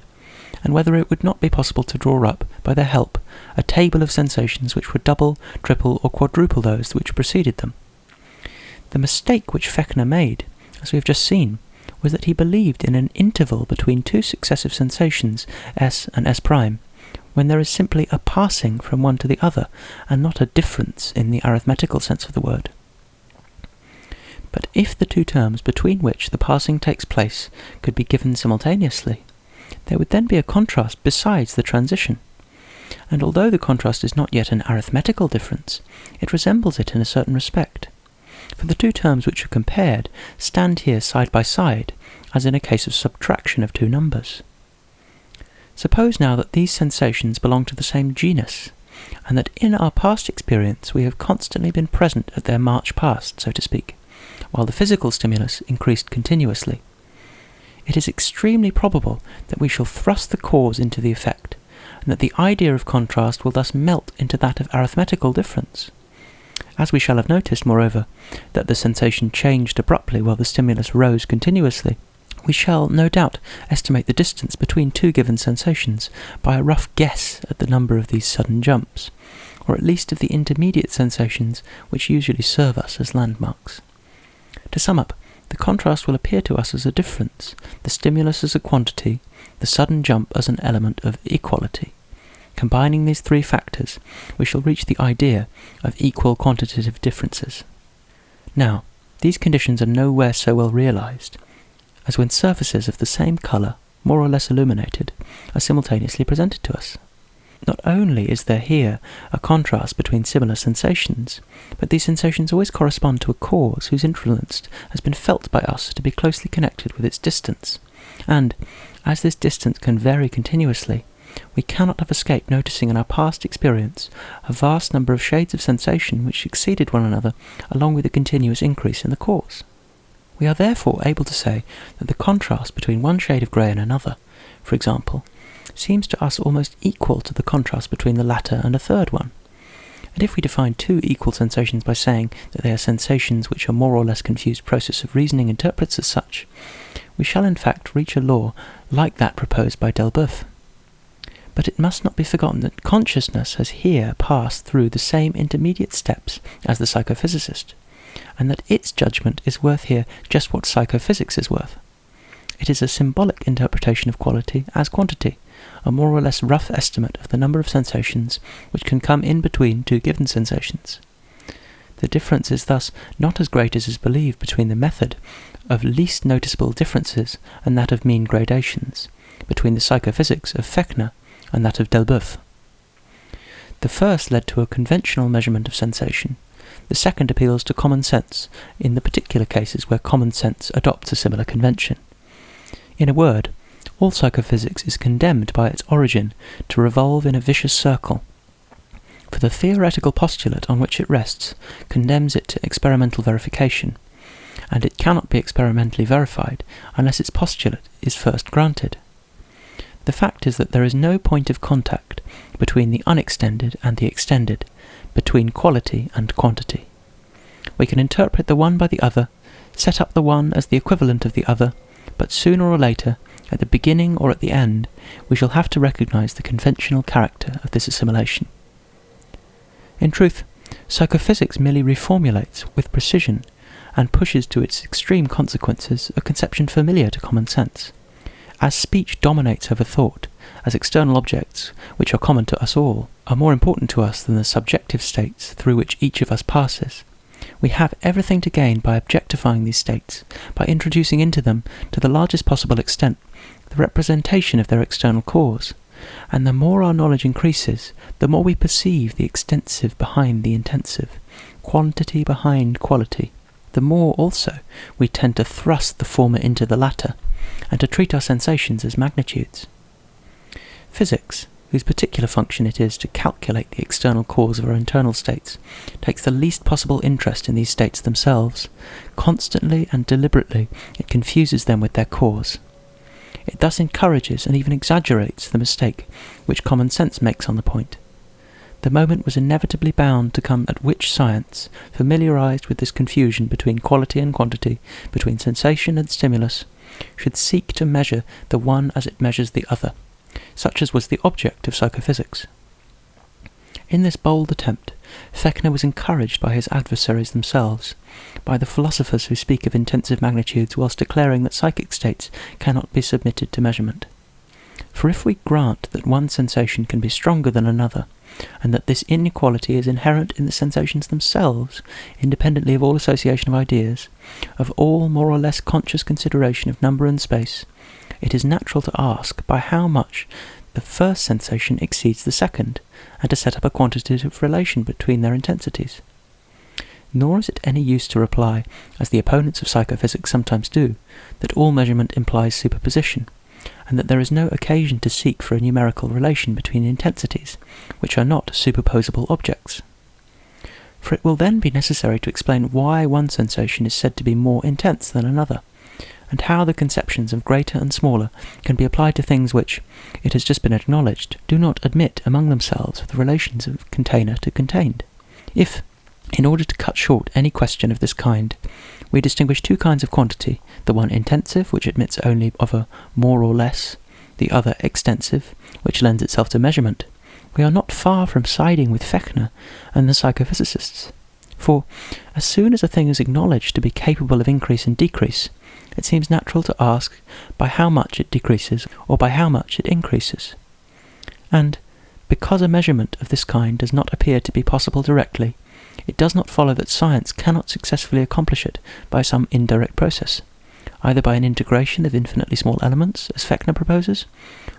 and whether it would not be possible to draw up, by their help, a table of sensations which were double, triple, or quadruple those which preceded them. The mistake which Fechner made, as we have just seen, was that he believed in an interval between two successive sensations, S and S', when there is simply a passing from one to the other, and not a difference in the arithmetical sense of the word. But if the two terms between which the passing takes place could be given simultaneously, there would then be a contrast besides the transition. And although the contrast is not yet an arithmetical difference, it resembles it in a certain respect. For the two terms which are compared stand here side by side, as in a case of subtraction of two numbers. Suppose now that these sensations belong to the same genus, and that in our past experience we have constantly been present at their march past, so to speak, while the physical stimulus increased continuously. It is extremely probable that we shall thrust the cause into the effect, and that the idea of contrast will thus melt into that of arithmetical difference. As we shall have noticed, moreover, that the sensation changed abruptly while the stimulus rose continuously, we shall, no doubt, estimate the distance between two given sensations by a rough guess at the number of these sudden jumps, or at least of the intermediate sensations which usually serve us as landmarks. To sum up, the contrast will appear to us as a difference, the stimulus as a quantity, the sudden jump as an element of equality. Combining these three factors, we shall reach the idea of equal quantitative differences. Now, these conditions are nowhere so well realized as when surfaces of the same colour, more or less illuminated, are simultaneously presented to us. Not only is there here a contrast between similar sensations, but these sensations always correspond to a cause whose influence has been felt by us to be closely connected with its distance, and, as this distance can vary continuously, we cannot have escaped noticing in our past experience a vast number of shades of sensation which succeeded one another along with a continuous increase in the cause. We are therefore able to say that the contrast between one shade of grey and another, for example, seems to us almost equal to the contrast between the latter and a third one. And if we define two equal sensations by saying that they are sensations which a more or less confused process of reasoning interprets as such, we shall in fact reach a law like that proposed by Delbeuve. But it must not be forgotten that consciousness has here passed through the same intermediate steps as the psychophysicist, and that its judgment is worth here just what psychophysics is worth. It is a symbolic interpretation of quality as quantity, a more or less rough estimate of the number of sensations which can come in between two given sensations. The difference is thus not as great as is believed between the method of least noticeable differences and that of mean gradations, between the psychophysics of Fechner and that of Delbeuve. The first led to a conventional measurement of sensation. The second appeals to common sense in the particular cases where common sense adopts a similar convention. In a word, all psychophysics is condemned by its origin to revolve in a vicious circle, for the theoretical postulate on which it rests condemns it to experimental verification, and it cannot be experimentally verified unless its postulate is first granted. The fact is that there is no point of contact between the unextended and the extended, between quality and quantity. We can interpret the one by the other, set up the one as the equivalent of the other, but sooner or later, at the beginning or at the end, we shall have to recognize the conventional character of this assimilation. In truth, psychophysics merely reformulates with precision and pushes to its extreme consequences a conception familiar to common sense. As speech dominates over thought, as external objects, which are common to us all, are more important to us than the subjective states through which each of us passes, We have everything to gain by objectifying these states, by introducing into them, to the largest possible extent, the representation of their external cause, and the more our knowledge increases, the more we perceive the extensive behind the intensive, quantity behind quality, the more also we tend to thrust the former into the latter, and to treat our sensations as magnitudes. Physics, whose particular function it is to calculate the external cause of our internal states, takes the least possible interest in these states themselves. Constantly and deliberately it confuses them with their cause. It thus encourages and even exaggerates the mistake which common sense makes on the point. The moment was inevitably bound to come at which science, familiarized with this confusion between quality and quantity, between sensation and stimulus, should seek to measure the one as it measures the other, such as was the object of psychophysics. In this bold attempt, Fechner was encouraged by his adversaries themselves, by the philosophers who speak of intensive magnitudes whilst declaring that psychic states cannot be submitted to measurement. For if we grant that one sensation can be stronger than another, and that this inequality is inherent in the sensations themselves, independently of all association of ideas, of all more or less conscious consideration of number and space, it is natural to ask by how much the first sensation exceeds the second, and to set up a quantitative relation between their intensities. Nor is it any use to reply, as the opponents of psychophysics sometimes do, that all measurement implies superposition, and that there is no occasion to seek for a numerical relation between intensities, which are not superposable objects. For it will then be necessary to explain why one sensation is said to be more intense than another, and how the conceptions of greater and smaller can be applied to things which, it has just been acknowledged, do not admit among themselves of the relations of container to contained. If, in order to cut short any question of this kind, we distinguish two kinds of quantity, the one intensive, which admits only of a more or less, the other extensive, which lends itself to measurement, we are not far from siding with Fechner and the psychophysicists. For, as soon as a thing is acknowledged to be capable of increase and decrease, it seems natural to ask by how much it decreases or by how much it increases. And, because a measurement of this kind does not appear to be possible directly, it does not follow that science cannot successfully accomplish it by some indirect process, either by an integration of infinitely small elements, as Fechner proposes,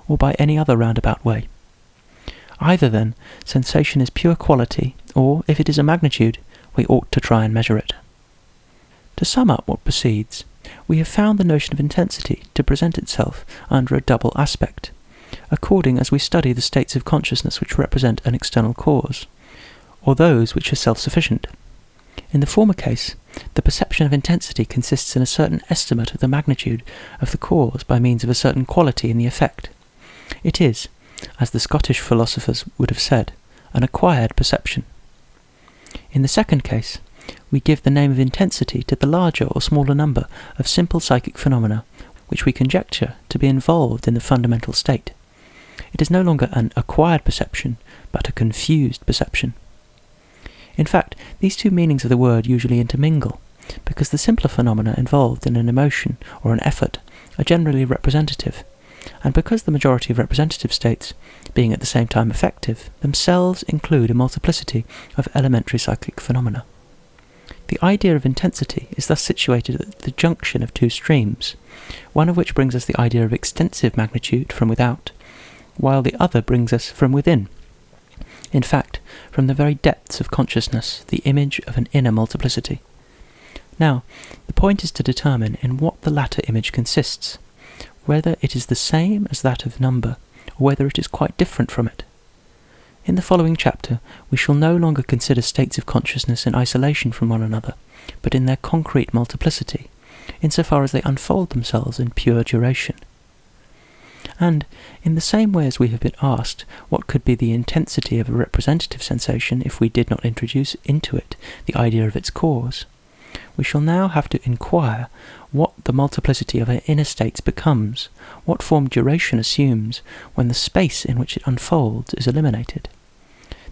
or by any other roundabout way. Either, then, sensation is pure quality, or, if it is a magnitude, we ought to try and measure it. To sum up what precedes, we have found the notion of intensity to present itself under a double aspect, according as we study the states of consciousness which represent an external cause, or those which are self-sufficient. In the former case, the perception of intensity consists in a certain estimate of the magnitude of the cause by means of a certain quality in the effect. It is, as the Scottish philosophers would have said, an acquired perception. In the second case, we give the name of intensity to the larger or smaller number of simple psychic phenomena which we conjecture to be involved in the fundamental state. It is no longer an acquired perception, but a confused perception. In fact, these two meanings of the word usually intermingle, because the simpler phenomena involved in an emotion or an effort are generally representative, and because the majority of representative states, being at the same time effective, themselves include a multiplicity of elementary psychic phenomena. The idea of intensity is thus situated at the junction of two streams, one of which brings us the idea of extensive magnitude from without, while the other brings us from within. In fact, from the very depths of consciousness, the image of an inner multiplicity. Now, the point is to determine in what the latter image consists, whether it is the same as that of number, or whether it is quite different from it. In the following chapter, we shall no longer consider states of consciousness in isolation from one another, but in their concrete multiplicity, insofar as they unfold themselves in pure duration. And, in the same way as we have been asked what could be the intensity of a representative sensation if we did not introduce into it the idea of its cause, we shall now have to inquire what the multiplicity of our inner states becomes, what form duration assumes when the space in which it unfolds is eliminated.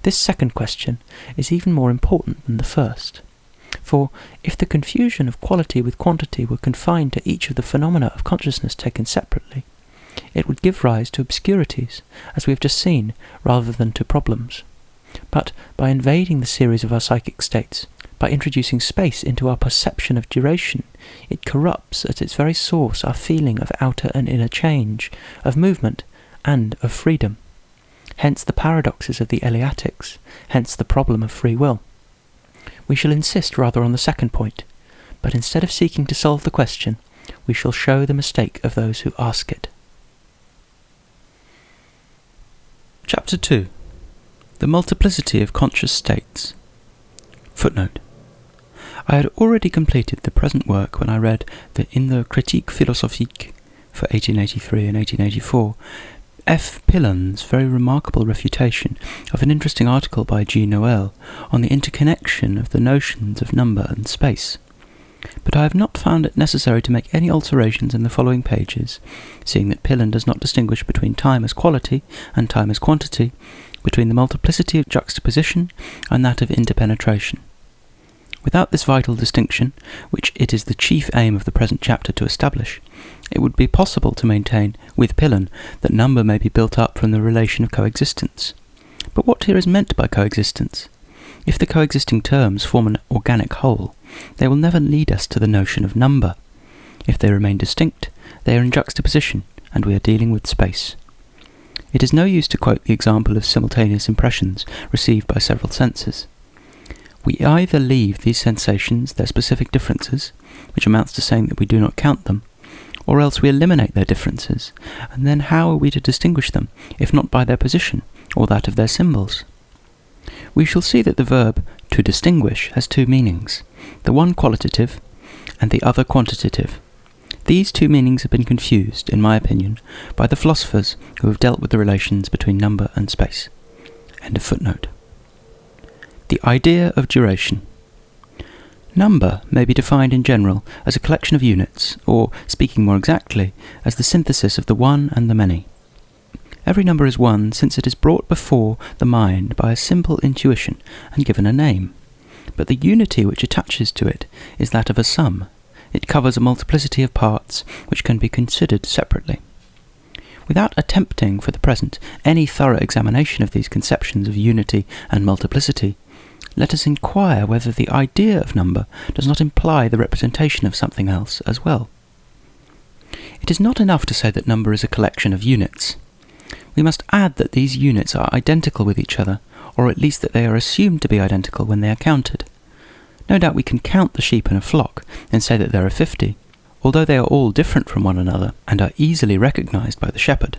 This second question is even more important than the first, for if the confusion of quality with quantity were confined to each of the phenomena of consciousness taken separately, it would give rise to obscurities, as we have just seen, rather than to problems. But by invading the series of our psychic states, by introducing space into our perception of duration, it corrupts at its very source our feeling of outer and inner change, of movement, and of freedom. Hence the paradoxes of the Eleatics, hence the problem of free will. We shall insist rather on the second point, but instead of seeking to solve the question, we shall show the mistake of those who ask it. Chapter 2. The Multiplicity of Conscious States. Footnote. I had already completed the present work when I read that in the Critique philosophique for 1883 and 1884, F. Pillon's very remarkable refutation of an interesting article by G. Noel on the interconnection of the notions of number and space. But I have not found it necessary to make any alterations in the following pages, seeing that Pillon does not distinguish between time as quality and time as quantity, between the multiplicity of juxtaposition and that of interpenetration. Without this vital distinction, which it is the chief aim of the present chapter to establish, it would be possible to maintain, with Pillon, that number may be built up from the relation of coexistence. But what here is meant by coexistence? If the coexisting terms form an organic whole, they will never lead us to the notion of number. If they remain distinct, they are in juxtaposition, and we are dealing with space. It is no use to quote the example of simultaneous impressions received by several senses. We either leave these sensations their specific differences, which amounts to saying that we do not count them, or else we eliminate their differences, and then how are we to distinguish them, if not by their position, or that of their symbols? We shall see that the verb to distinguish has two meanings, the one qualitative and the other quantitative. These two meanings have been confused, in my opinion, by the philosophers who have dealt with the relations between number and space. End of footnote. The idea of duration. Number may be defined in general as a collection of units, or, speaking more exactly, as the synthesis of the one and the many. Every number is one since it is brought before the mind by a simple intuition and given a name. But the unity which attaches to it is that of a sum. It covers a multiplicity of parts which can be considered separately. Without attempting, for the present, any thorough examination of these conceptions of unity and multiplicity, let us inquire whether the idea of number does not imply the representation of something else as well. It is not enough to say that number is a collection of units. We must add that these units are identical with each other, or at least that they are assumed to be identical when they are counted. No doubt we can count the sheep in a flock and say that there are 50, although they are all different from one another and are easily recognized by the shepherd.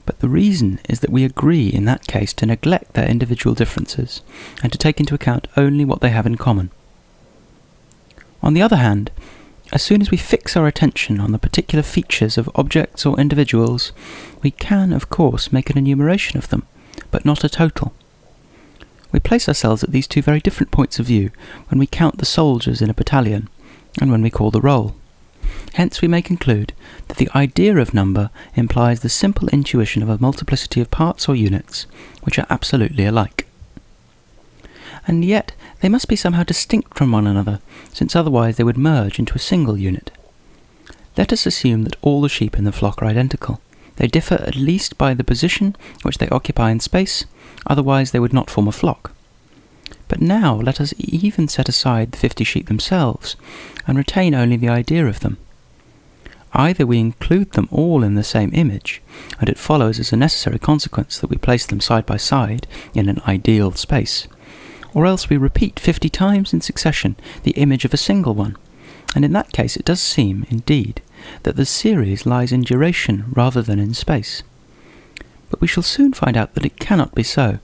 But the reason is that we agree in that case to neglect their individual differences and to take into account only what they have in common. On the other hand, as soon as we fix our attention on the particular features of objects or individuals, we can, of course, make an enumeration of them, but not a total. We place ourselves at these two very different points of view when we count the soldiers in a battalion, and when we call the roll. Hence we may conclude that the idea of number implies the simple intuition of a multiplicity of parts or units, which are absolutely alike. And yet they must be somehow distinct from one another, since otherwise they would merge into a single unit. Let us assume that all the sheep in the flock are identical. They differ at least by the position which they occupy in space, otherwise they would not form a flock. But now let us even set aside the 50 sheep themselves, and retain only the idea of them. Either we include them all in the same image, and it follows as a necessary consequence that we place them side by side in an ideal space, or else we repeat 50 times in succession the image of a single one, and in that case it does seem, indeed, that the series lies in duration rather than in space. But we shall soon find out that it cannot be so.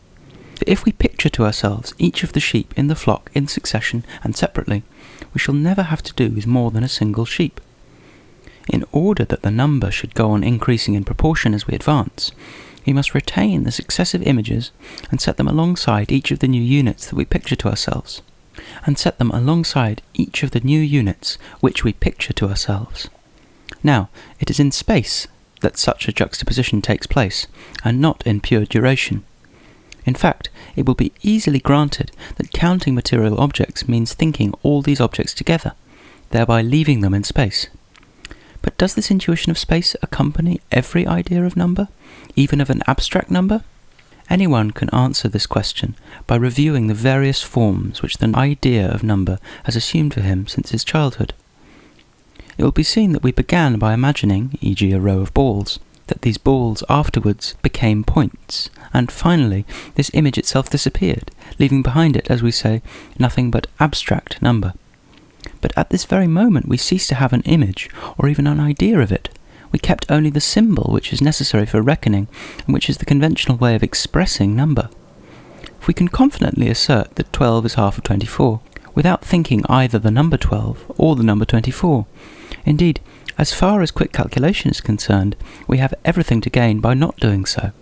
For if we picture to ourselves each of the sheep in the flock in succession and separately, we shall never have to do with more than a single sheep. In order that the number should go on increasing in proportion as we advance, we must retain the successive images and set them alongside each of the new units that we picture to ourselves, and set them alongside each of the new units which we picture to ourselves. Now, it is in space that such a juxtaposition takes place, and not in pure duration. In fact, it will be easily granted that counting material objects means thinking all these objects together, thereby leaving them in space. But does this intuition of space accompany every idea of number, even of an abstract number? Anyone can answer this question by reviewing the various forms which the idea of number has assumed for him since his childhood. It will be seen that we began by imagining, e.g. a row of balls, that these balls afterwards became points, and finally this image itself disappeared, leaving behind it, as we say, nothing but abstract number. But at this very moment we ceased to have an image, or even an idea of it. We kept only the symbol which is necessary for reckoning, and which is the conventional way of expressing number. If we can confidently assert that 12 is half of 24, without thinking either the number 12 or the number 24, indeed, as far as quick calculation is concerned, we have everything to gain by not doing so.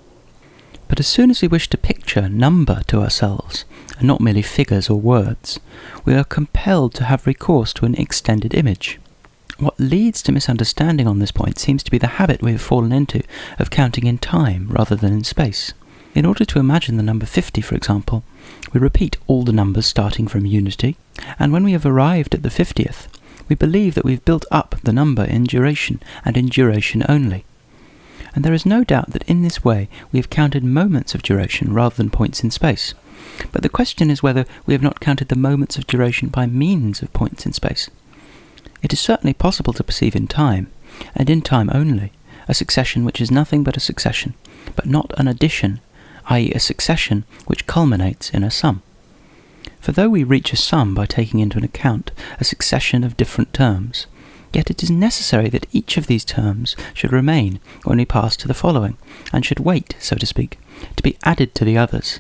But as soon as we wish to picture number to ourselves, and not merely figures or words, we are compelled to have recourse to an extended image. What leads to misunderstanding on this point seems to be the habit we have fallen into of counting in time rather than in space. In order to imagine the number 50, for example, we repeat all the numbers starting from unity, and when we have arrived at the 50th, we believe that we have built up the number in duration, and in duration only. And there is no doubt that in this way we have counted moments of duration rather than points in space. But the question is whether we have not counted the moments of duration by means of points in space. It is certainly possible to perceive in time, and in time only, a succession which is nothing but a succession, but not an addition, i.e. a succession which culminates in a sum. For though we reach a sum by taking into account a succession of different terms, yet it is necessary that each of these terms should remain when we pass to the following, and should wait, so to speak, to be added to the others.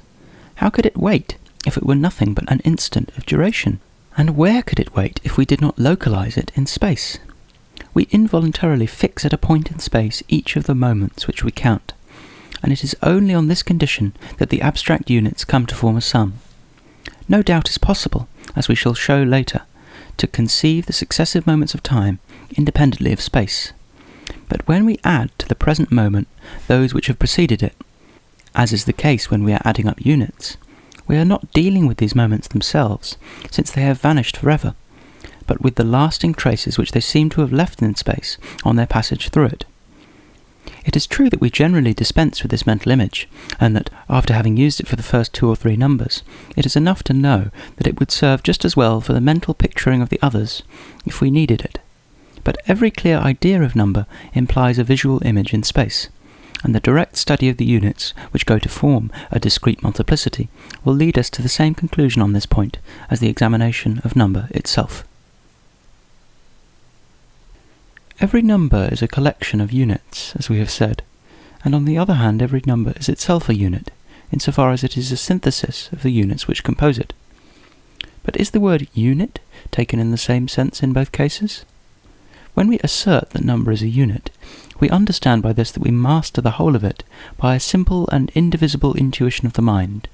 How could it wait if it were nothing but an instant of duration? And where could it wait if we did not localize it in space? We involuntarily fix at a point in space each of the moments which we count, and it is only on this condition that the abstract units come to form a sum. No doubt is possible, as we shall show later, to conceive the successive moments of time independently of space. But when we add to the present moment those which have preceded it, as is the case when we are adding up units, we are not dealing with these moments themselves, since they have vanished forever, but with the lasting traces which they seem to have left in space on their passage through it. It is true that we generally dispense with this mental image, and that, after having used it for the first 2 or 3 numbers, it is enough to know that it would serve just as well for the mental picturing of the others, if we needed it. But every clear idea of number implies a visual image in space, and the direct study of the units which go to form a discrete multiplicity will lead us to the same conclusion on this point as the examination of number itself. Every number is a collection of units, as we have said, and on the other hand every number is itself a unit, insofar as it is a synthesis of the units which compose it. But is the word unit taken in the same sense in both cases? When we assert that number is a unit, we understand by this that we master the whole of it by a simple and indivisible intuition of the mind.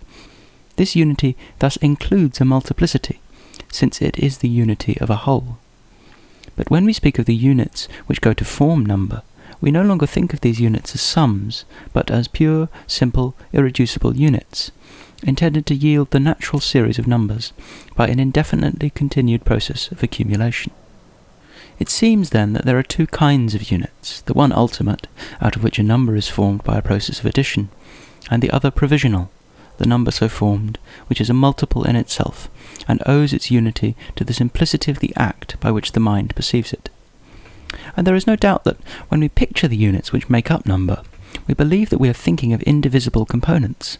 This unity thus includes a multiplicity, since it is the unity of a whole. But when we speak of the units which go to form number, we no longer think of these units as sums, but as pure, simple, irreducible units, intended to yield the natural series of numbers by an indefinitely continued process of accumulation. It seems then that there are 2 kinds of units, the one ultimate, out of which a number is formed by a process of addition, and the other provisional, the number so formed, which is a multiple in itself, and owes its unity to the simplicity of the act by which the mind perceives it. And there is no doubt that, when we picture the units which make up number, we believe that we are thinking of indivisible components.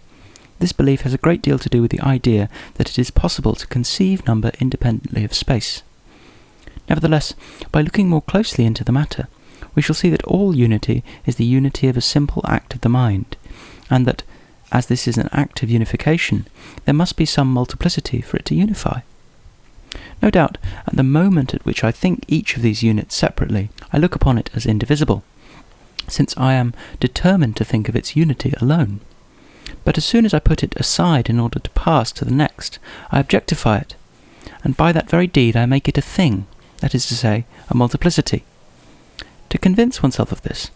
This belief has a great deal to do with the idea that it is possible to conceive number independently of space. Nevertheless, by looking more closely into the matter, we shall see that all unity is the unity of a simple act of the mind, and that, as this is an act of unification, there must be some multiplicity for it to unify. No doubt, at the moment at which I think each of these units separately, I look upon it as indivisible, since I am determined to think of its unity alone. But as soon as I put it aside in order to pass to the next, I objectify it, and by that very deed I make it a thing, that is to say, a multiplicity. To convince oneself of this,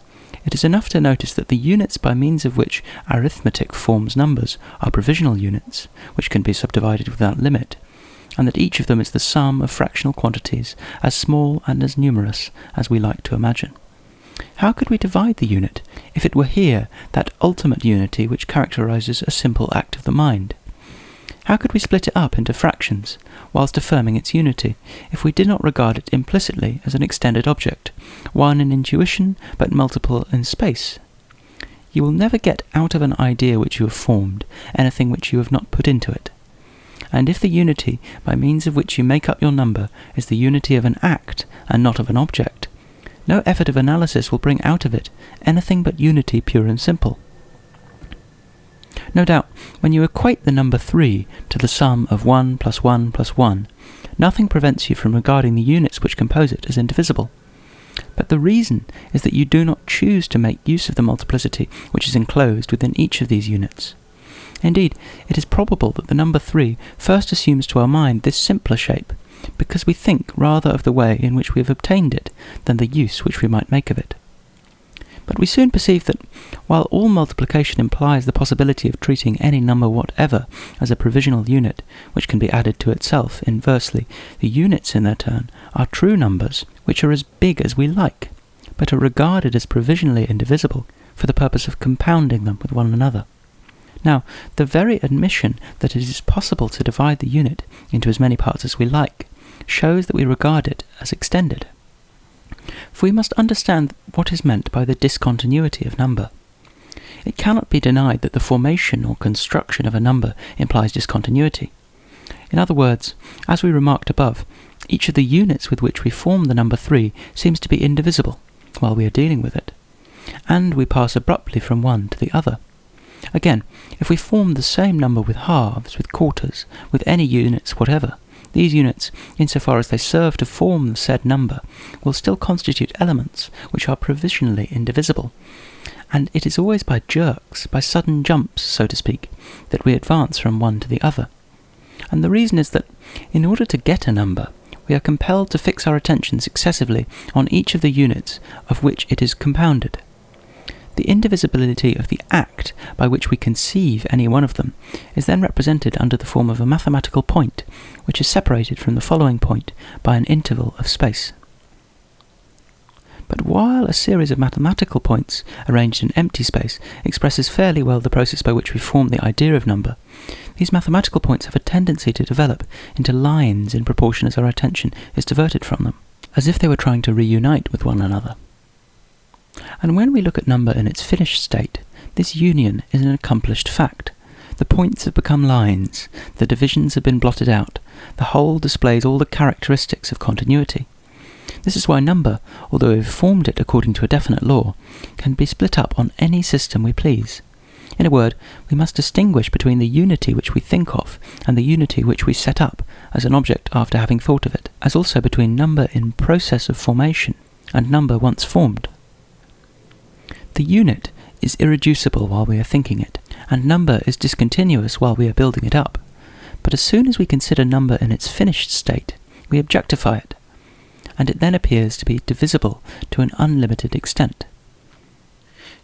it is enough to notice that the units by means of which arithmetic forms numbers are provisional units, which can be subdivided without limit, and that each of them is the sum of fractional quantities as small and as numerous as we like to imagine. How could we divide the unit if it were here, that ultimate unity which characterizes a simple act of the mind? How could we split it up into fractions, whilst affirming its unity, if we did not regard it implicitly as an extended object, one in intuition, but multiple in space? You will never get out of an idea which you have formed anything which you have not put into it. And if the unity, by means of which you make up your number, is the unity of an act, and not of an object, no effort of analysis will bring out of it anything but unity pure and simple. No doubt, when you equate the number 3 to the sum of 1 plus 1 plus 1, nothing prevents you from regarding the units which compose it as indivisible. But the reason is that you do not choose to make use of the multiplicity which is enclosed within each of these units. Indeed, it is probable that the number 3 first assumes to our mind this simpler shape, because we think rather of the way in which we have obtained it than the use which we might make of it. But we soon perceive that, while all multiplication implies the possibility of treating any number whatever as a provisional unit which can be added to itself inversely, the units in their turn are true numbers which are as big as we like, but are regarded as provisionally indivisible for the purpose of compounding them with one another. Now, the very admission that it is possible to divide the unit into as many parts as we like shows that we regard it as extended. For we must understand what is meant by the discontinuity of number. It cannot be denied that the formation or construction of a number implies discontinuity. In other words, as we remarked above, each of the units with which we form the number 3 seems to be indivisible while we are dealing with it, and we pass abruptly from one to the other. Again, if we form the same number with halves, with quarters, with any units whatever, these units, insofar as they serve to form the said number, will still constitute elements which are provisionally indivisible, and it is always by jerks, by sudden jumps, so to speak, that we advance from one to the other. And the reason is that, in order to get a number, we are compelled to fix our attention successively on each of the units of which it is compounded. The indivisibility of the act by which we conceive any one of them is then represented under the form of a mathematical point, which is separated from the following point by an interval of space. But while a series of mathematical points arranged in empty space expresses fairly well the process by which we form the idea of number, these mathematical points have a tendency to develop into lines in proportion as our attention is diverted from them, as if they were trying to reunite with one another. And when we look at number in its finished state, this union is an accomplished fact. The points have become lines, the divisions have been blotted out, the whole displays all the characteristics of continuity. This is why number, although we have formed it according to a definite law, can be split up on any system we please. In a word, we must distinguish between the unity which we think of and the unity which we set up as an object after having thought of it, as also between number in process of formation and number once formed. The unit is irreducible while we are thinking it, and number is discontinuous while we are building it up. But as soon as we consider number in its finished state, we objectify it, and it then appears to be divisible to an unlimited extent.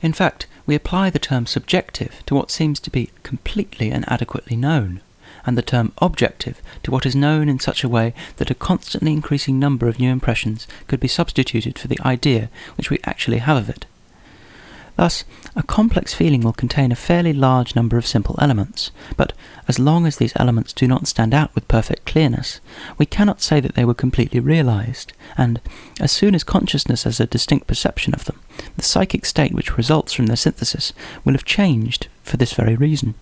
In fact, we apply the term subjective to what seems to be completely and adequately known, and the term objective to what is known in such a way that a constantly increasing number of new impressions could be substituted for the idea which we actually have of it. Thus, a complex feeling will contain a fairly large number of simple elements, but as long as these elements do not stand out with perfect clearness, we cannot say that they were completely realized, and as soon as consciousness has a distinct perception of them, the psychic state which results from their synthesis will have changed for this very reason.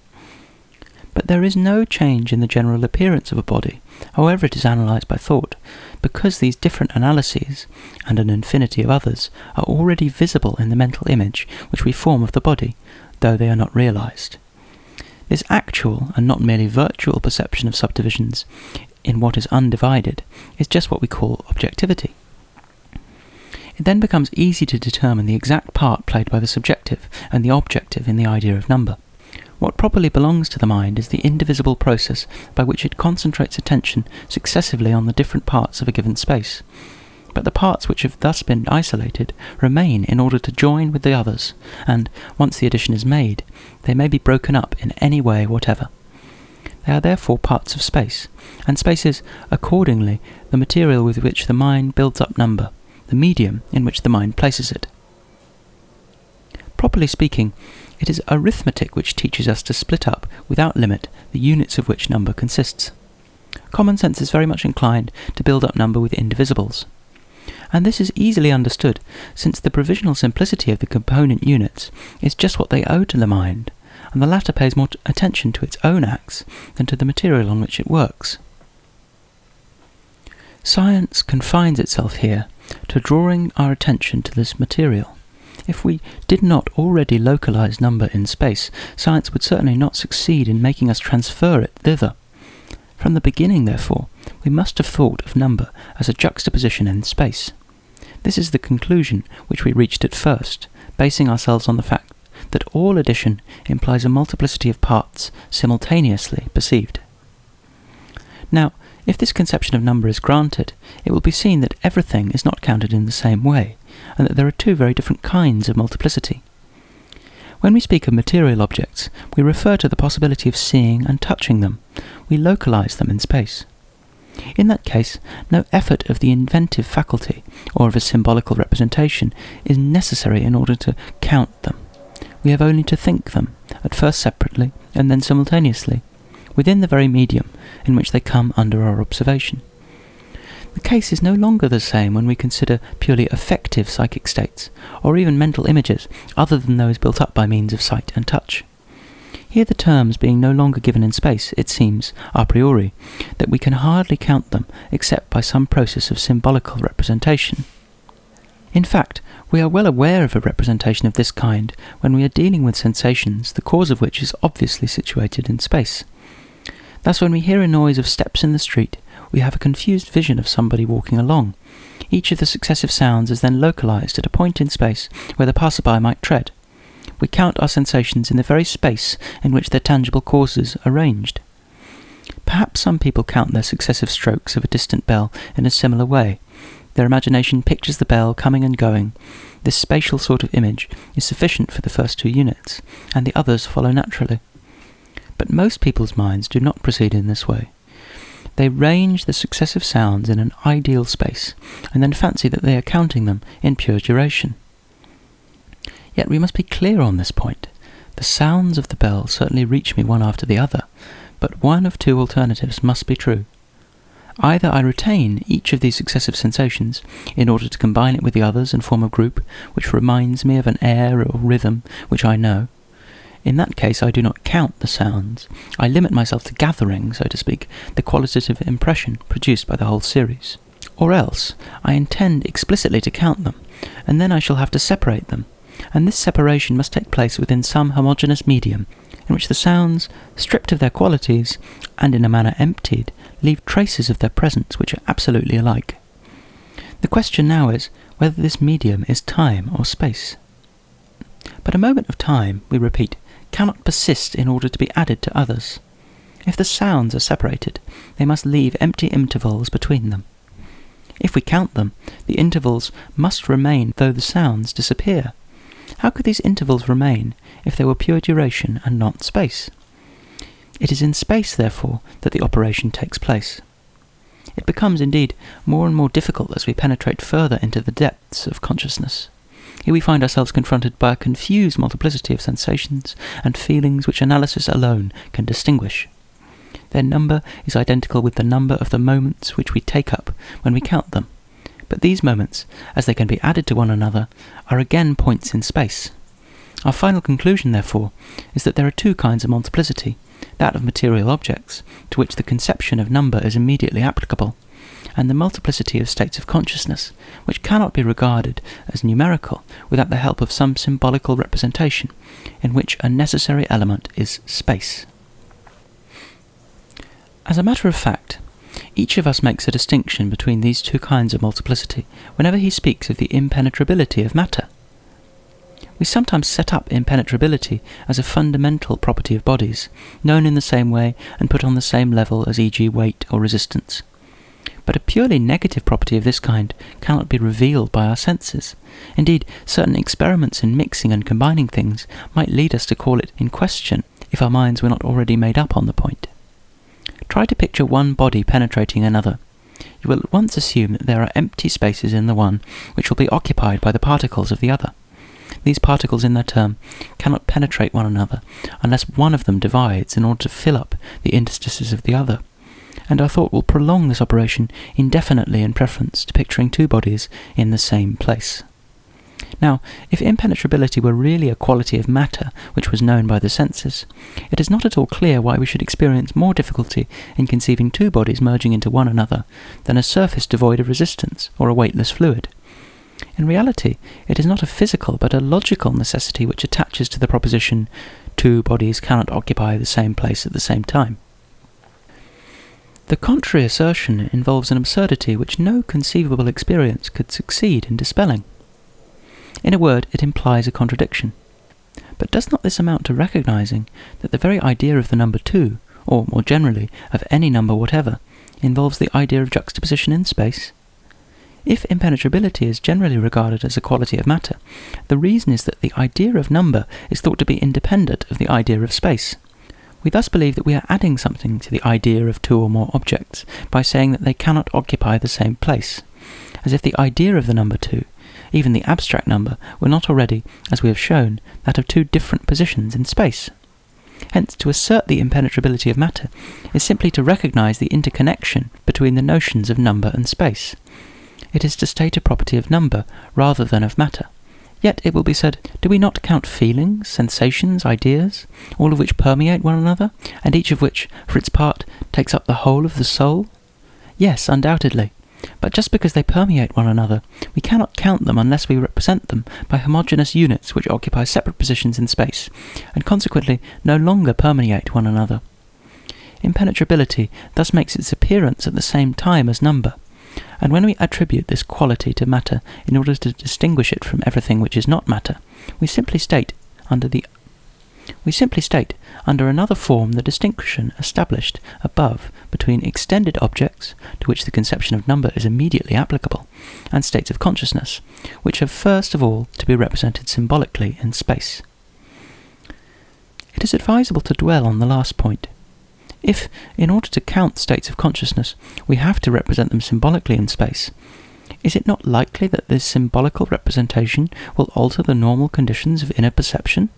But there is no change in the general appearance of a body, however it is analysed by thought, because these different analyses, and an infinity of others, are already visible in the mental image which we form of the body, though they are not realised. This actual, and not merely virtual, perception of subdivisions in what is undivided is just what we call objectivity. It then becomes easy to determine the exact part played by the subjective and the objective in the idea of number. What properly belongs to the mind is the indivisible process by which it concentrates attention successively on the different parts of a given space. But the parts which have thus been isolated remain in order to join with the others, and, once the addition is made, they may be broken up in any way whatever. They are therefore parts of space, and space is, accordingly, the material with which the mind builds up number, the medium in which the mind places it. Properly speaking, it is arithmetic which teaches us to split up, without limit, the units of which number consists. Common sense is very much inclined to build up number with indivisibles. And this is easily understood, since the provisional simplicity of the component units is just what they owe to the mind, and the latter pays more attention to its own acts than to the material on which it works. Science confines itself here to drawing our attention to this material. If we did not already localize number in space, science would certainly not succeed in making us transfer it thither. From the beginning, therefore, we must have thought of number as a juxtaposition in space. This is the conclusion which we reached at first, basing ourselves on the fact that all addition implies a multiplicity of parts simultaneously perceived. Now, if this conception of number is granted, it will be seen that everything is not counted in the same way, and that there are two very different kinds of multiplicity. When we speak of material objects, we refer to the possibility of seeing and touching them. We localize them in space. In that case, no effort of the inventive faculty, or of a symbolical representation, is necessary in order to count them. We have only to think them, at first separately, and then simultaneously, within the very medium in which they come under our observation. The case is no longer the same when we consider purely affective psychic states, or even mental images other than those built up by means of sight and touch. Here the terms being no longer given in space, it seems, a priori, that we can hardly count them except by some process of symbolical representation. In fact, we are well aware of a representation of this kind when we are dealing with sensations, the cause of which is obviously situated in space. Thus, when we hear a noise of steps in the street, we have a confused vision of somebody walking along. Each of the successive sounds is then localized at a point in space where the passerby might tread. We count our sensations in the very space in which their tangible causes are ranged. Perhaps some people count their successive strokes of a distant bell in a similar way. Their imagination pictures the bell coming and going. This spatial sort of image is sufficient for the first two units, and the others follow naturally. But most people's minds do not proceed in this way. They range the successive sounds in an ideal space, and then fancy that they are counting them in pure duration. Yet we must be clear on this point. The sounds of the bell certainly reach me one after the other, but one of two alternatives must be true. Either I retain each of these successive sensations in order to combine it with the others and form a group which reminds me of an air or rhythm which I know. In that case I do not count the sounds. I limit myself to gathering, so to speak, the qualitative impression produced by the whole series. Or else I intend explicitly to count them, and then I shall have to separate them, and this separation must take place within some homogeneous medium in which the sounds, stripped of their qualities, and in a manner emptied, leave traces of their presence which are absolutely alike. The question now is whether this medium is time or space. But a moment of time, we repeat, cannot persist in order to be added to others. If the sounds are separated, they must leave empty intervals between them. If we count them, the intervals must remain though the sounds disappear. How could these intervals remain if they were pure duration and not space? It is in space, therefore, that the operation takes place. It becomes, indeed, more and more difficult as we penetrate further into the depths of consciousness. Here we find ourselves confronted by a confused multiplicity of sensations and feelings which analysis alone can distinguish. Their number is identical with the number of the moments which we take up when we count them, but these moments, as they can be added to one another, are again points in space. Our final conclusion, therefore, is that there are two kinds of multiplicity, that of material objects, to which the conception of number is immediately applicable, and the multiplicity of states of consciousness, which cannot be regarded as numerical without the help of some symbolical representation, in which a necessary element is space. As a matter of fact, each of us makes a distinction between these two kinds of multiplicity whenever he speaks of the impenetrability of matter. We sometimes set up impenetrability as a fundamental property of bodies, known in the same way and put on the same level as e.g. weight or resistance. But a purely negative property of this kind cannot be revealed by our senses. Indeed, certain experiments in mixing and combining things might lead us to call it in question if our minds were not already made up on the point. Try to picture one body penetrating another. You will at once assume that there are empty spaces in the one which will be occupied by the particles of the other. these particles in their turn cannot penetrate one another unless one of them divides in order to fill up the interstices of the other, and our thought will prolong this operation indefinitely in preference to picturing two bodies in the same place. Now, if impenetrability were really a quality of matter which was known by the senses, it is not at all clear why we should experience more difficulty in conceiving two bodies merging into one another than a surface devoid of resistance or a weightless fluid. In reality, it is not a physical but a logical necessity which attaches to the proposition two bodies cannot occupy the same place at the same time. The contrary assertion involves an absurdity which no conceivable experience could succeed in dispelling. In a word, it implies a contradiction. But does not this amount to recognizing that the very idea of the number 2, or more generally, of any number whatever, involves the idea of juxtaposition in space? If impenetrability is generally regarded as a quality of matter, the reason is that the idea of number is thought to be independent of the idea of space. We thus believe that we are adding something to the idea of two or more objects by saying that they cannot occupy the same place, as if the idea of the number 2, even the abstract number, were not already, as we have shown, that of two different positions in space. Hence, to assert the impenetrability of matter is simply to recognize the interconnection between the notions of number and space. It is to state a property of number rather than of matter. Yet, it will be said, do we not count feelings, sensations, ideas, all of which permeate one another, and each of which, for its part, takes up the whole of the soul? Yes, undoubtedly. But just because they permeate one another, we cannot count them unless we represent them by homogeneous units which occupy separate positions in space, and consequently no longer permeate one another. Impenetrability thus makes its appearance at the same time as number, and when we attribute this quality to matter in order to distinguish it from everything which is not matter, we simply state under another form the distinction established above between extended objects, to which the conception of number is immediately applicable, and states of consciousness, which have first of all to be represented symbolically in space. It is advisable to dwell on the last point. If, in order to count states of consciousness, we have to represent them symbolically in space, is it not likely that this symbolical representation will alter the normal conditions of inner perception?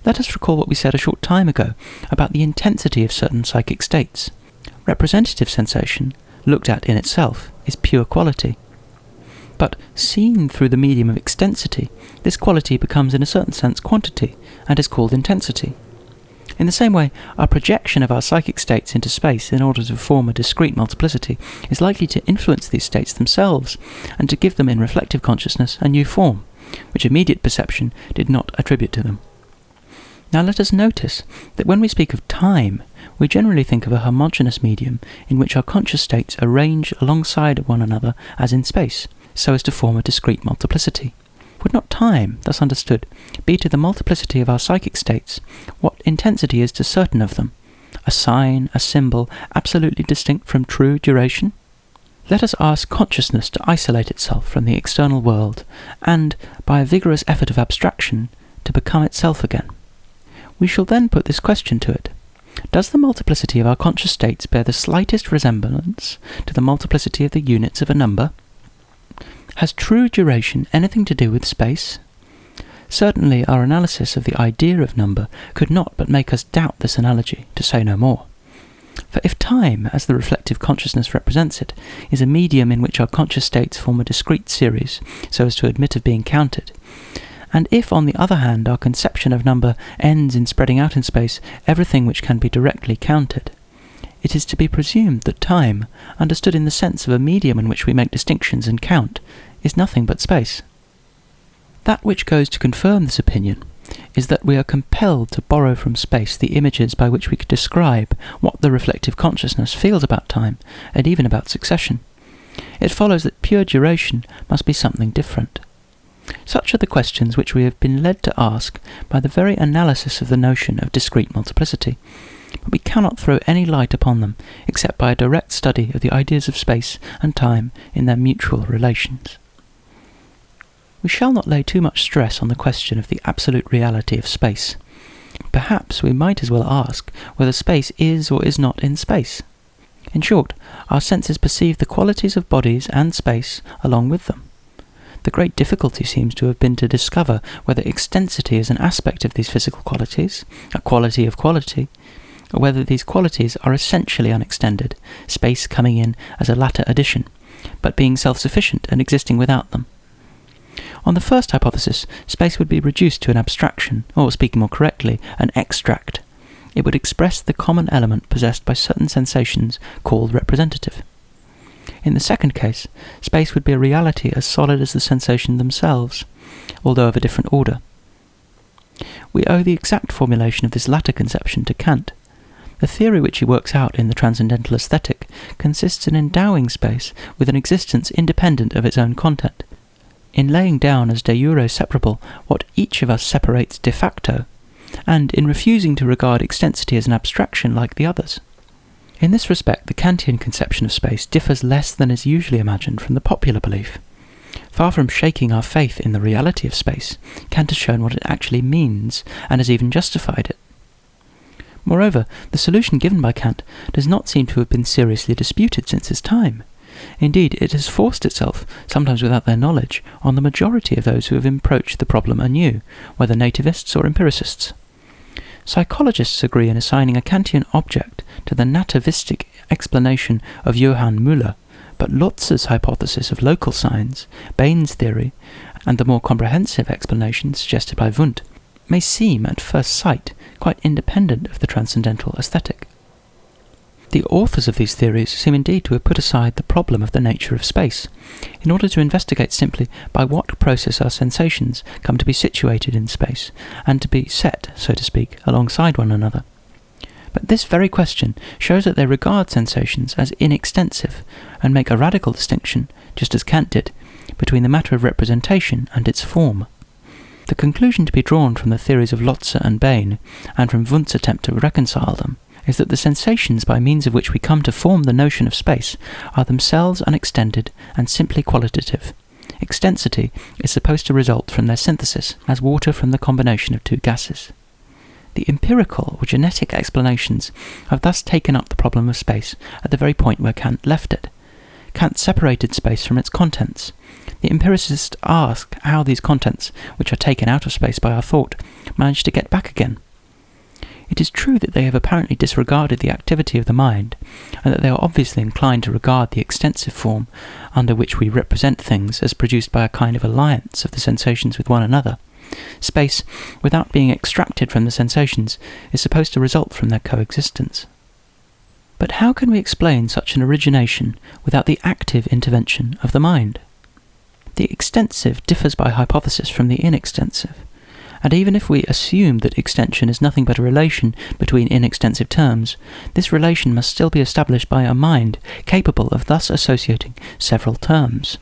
Let us recall what we said a short time ago about the intensity of certain psychic states. Representative sensation, looked at in itself, is pure quality. But seen through the medium of extensity, this quality becomes in a certain sense quantity, and is called intensity. In the same way, our projection of our psychic states into space in order to form a discrete multiplicity is likely to influence these states themselves, and to give them in reflective consciousness a new form, which immediate perception did not attribute to them. Now let us notice that when we speak of time, we generally think of a homogeneous medium in which our conscious states arrange alongside one another as in space, so as to form a discrete multiplicity. Would not time, thus understood, be to the multiplicity of our psychic states what intensity is to certain of them, a sign, a symbol, absolutely distinct from true duration? Let us ask consciousness to isolate itself from the external world, and, by a vigorous effort of abstraction, to become itself again. We shall then put this question to it. Does the multiplicity of our conscious states bear the slightest resemblance to the multiplicity of the units of a number? Has true duration anything to do with space? Certainly our analysis of the idea of number could not but make us doubt this analogy, to say no more. For if time, as the reflective consciousness represents it, is a medium in which our conscious states form a discrete series, so as to admit of being counted, and if, on the other hand, our conception of number ends in spreading out in space everything which can be directly counted, it is to be presumed that time, understood in the sense of a medium in which we make distinctions and count, is nothing but space. That which goes to confirm this opinion is that we are compelled to borrow from space the images by which we could describe what the reflective consciousness feels about time, and even about succession. It follows that pure duration must be something different. Such are the questions which we have been led to ask by the very analysis of the notion of discrete multiplicity, but we cannot throw any light upon them except by a direct study of the ideas of space and time in their mutual relations. We shall not lay too much stress on the question of the absolute reality of space. Perhaps we might as well ask whether space is or is not in space. In short, our senses perceive the qualities of bodies and space along with them. The great difficulty seems to have been to discover whether extensity is an aspect of these physical qualities, a quality of quality, or whether these qualities are essentially unextended, space coming in as a latter addition, but being self-sufficient and existing without them. On the first hypothesis, space would be reduced to an abstraction, or speaking more correctly, an extract. It would express the common element possessed by certain sensations called representative. In the second case, space would be a reality as solid as the sensations themselves, although of a different order. We owe the exact formulation of this latter conception to Kant. The theory which he works out in the Transcendental Aesthetic consists in endowing space with an existence independent of its own content, in laying down as de jure separable what each of us separates de facto, and in refusing to regard extensity as an abstraction like the others. In this respect, the Kantian conception of space differs less than is usually imagined from the popular belief. Far from shaking our faith in the reality of space, Kant has shown what it actually means, and has even justified it. Moreover, the solution given by Kant does not seem to have been seriously disputed since his time. Indeed, it has forced itself, sometimes without their knowledge, on the majority of those who have approached the problem anew, whether nativists or empiricists. Psychologists agree in assigning a Kantian object to the nativistic explanation of Johann Müller, but Lotz's hypothesis of local signs, Bain's theory, and the more comprehensive explanation suggested by Wundt may seem, at first sight, quite independent of the transcendental aesthetic. The authors of these theories seem indeed to have put aside the problem of the nature of space, in order to investigate simply by what process our sensations come to be situated in space, and to be set, so to speak, alongside one another. But this very question shows that they regard sensations as inextensive, and make a radical distinction, just as Kant did, between the matter of representation and its form. The conclusion to be drawn from the theories of Lotze and Bain, and from Wundt's attempt to reconcile them, is that the sensations by means of which we come to form the notion of space are themselves unextended and simply qualitative. Extensity is supposed to result from their synthesis, as water from the combination of two gases. The empirical or genetic explanations have thus taken up the problem of space at the very point where Kant left it. Kant separated space from its contents. The empiricists ask how these contents, which are taken out of space by our thought, manage to get back again. It is true that they have apparently disregarded the activity of the mind, and that they are obviously inclined to regard the extensive form under which we represent things as produced by a kind of alliance of the sensations with one another. Space, without being extracted from the sensations, is supposed to result from their coexistence. But how can we explain such an origination without the active intervention of the mind? The extensive differs by hypothesis from the inextensive. And even if we assume that extension is nothing but a relation between inextensive terms, this relation must still be established by a mind capable of thus associating several terms.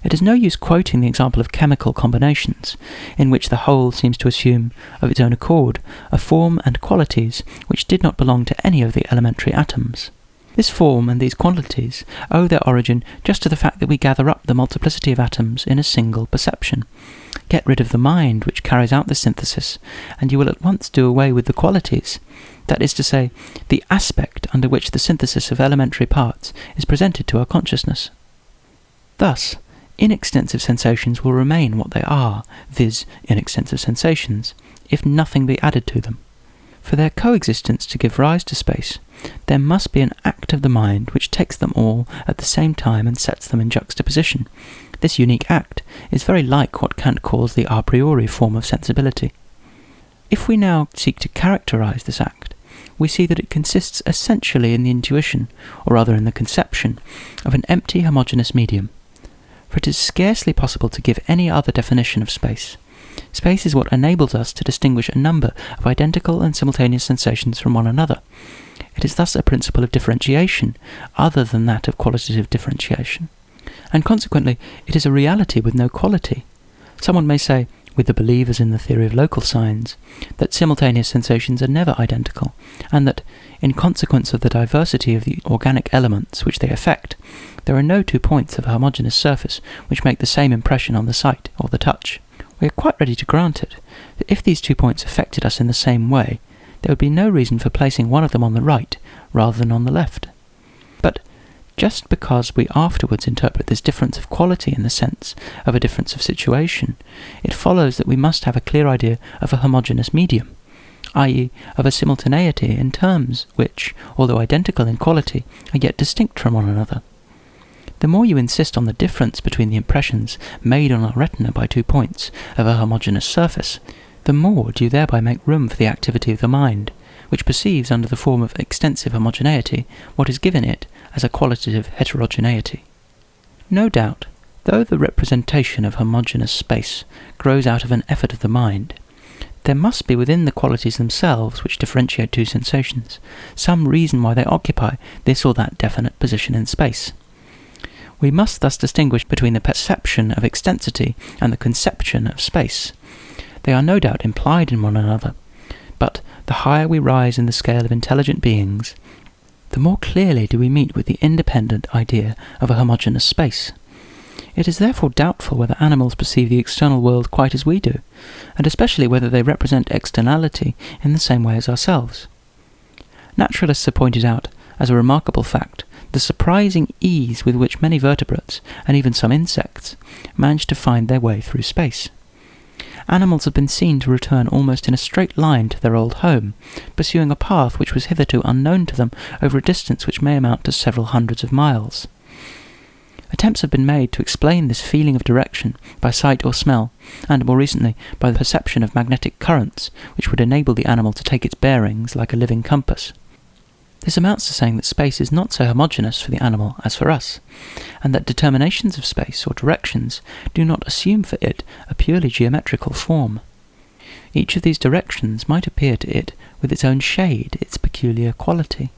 It is no use quoting the example of chemical combinations, in which the whole seems to assume, of its own accord, a form and qualities which did not belong to any of the elementary atoms. This form and these qualities owe their origin just to the fact that we gather up the multiplicity of atoms in a single perception. Get rid of the mind which carries out the synthesis, and you will at once do away with the qualities, that is to say, the aspect under which the synthesis of elementary parts is presented to our consciousness. Thus, inextensive sensations will remain what they are, viz., inextensive sensations, if nothing be added to them. For their coexistence to give rise to space, there must be an act of the mind which takes them all at the same time and sets them in juxtaposition. This unique act is very like what Kant calls the a priori form of sensibility. If we now seek to characterize this act, we see that it consists essentially in the intuition, or rather in the conception, of an empty homogeneous medium. For it is scarcely possible to give any other definition of space. Space is what enables us to distinguish a number of identical and simultaneous sensations from one another. It is thus a principle of differentiation, other than that of qualitative differentiation. And consequently, it is a reality with no quality. Someone may say, with the believers in the theory of local signs, that simultaneous sensations are never identical, and that, in consequence of the diversity of the organic elements which they affect, there are no 2 points of a homogeneous surface which make the same impression on the sight or the touch. We are quite ready to grant it, that if these 2 points affected us in the same way, there would be no reason for placing one of them on the right rather than on the left. But, Just because we afterwards interpret this difference of quality in the sense of a difference of situation, it follows that we must have a clear idea of a homogeneous medium, i.e. of a simultaneity in terms which, although identical in quality, are yet distinct from one another. The more you insist on the difference between the impressions made on our retina by 2 points of a homogeneous surface, the more do you thereby make room for the activity of the mind, which perceives under the form of extensive homogeneity what is given it as a qualitative heterogeneity. No doubt, though the representation of homogeneous space grows out of an effort of the mind, there must be within the qualities themselves which differentiate two sensations some reason why they occupy this or that definite position in space. We must thus distinguish between the perception of extensity and the conception of space. They are no doubt implied in one another, but the higher we rise in the scale of intelligent beings, the more clearly do we meet with the independent idea of a homogeneous space. It is therefore doubtful whether animals perceive the external world quite as we do, and especially whether they represent externality in the same way as ourselves. Naturalists have pointed out, as a remarkable fact, the surprising ease with which many vertebrates, and even some insects, manage to find their way through space. Animals have been seen to return almost in a straight line to their old home, pursuing a path which was hitherto unknown to them over a distance which may amount to several hundreds of miles. Attempts have been made to explain this feeling of direction by sight or smell, and more recently by the perception of magnetic currents, which would enable the animal to take its bearings like a living compass. This amounts to saying that space is not so homogeneous for the animal as for us, and that determinations of space or directions do not assume for it a purely geometrical form. Each of these directions might appear to it with its own shade, its peculiar quality.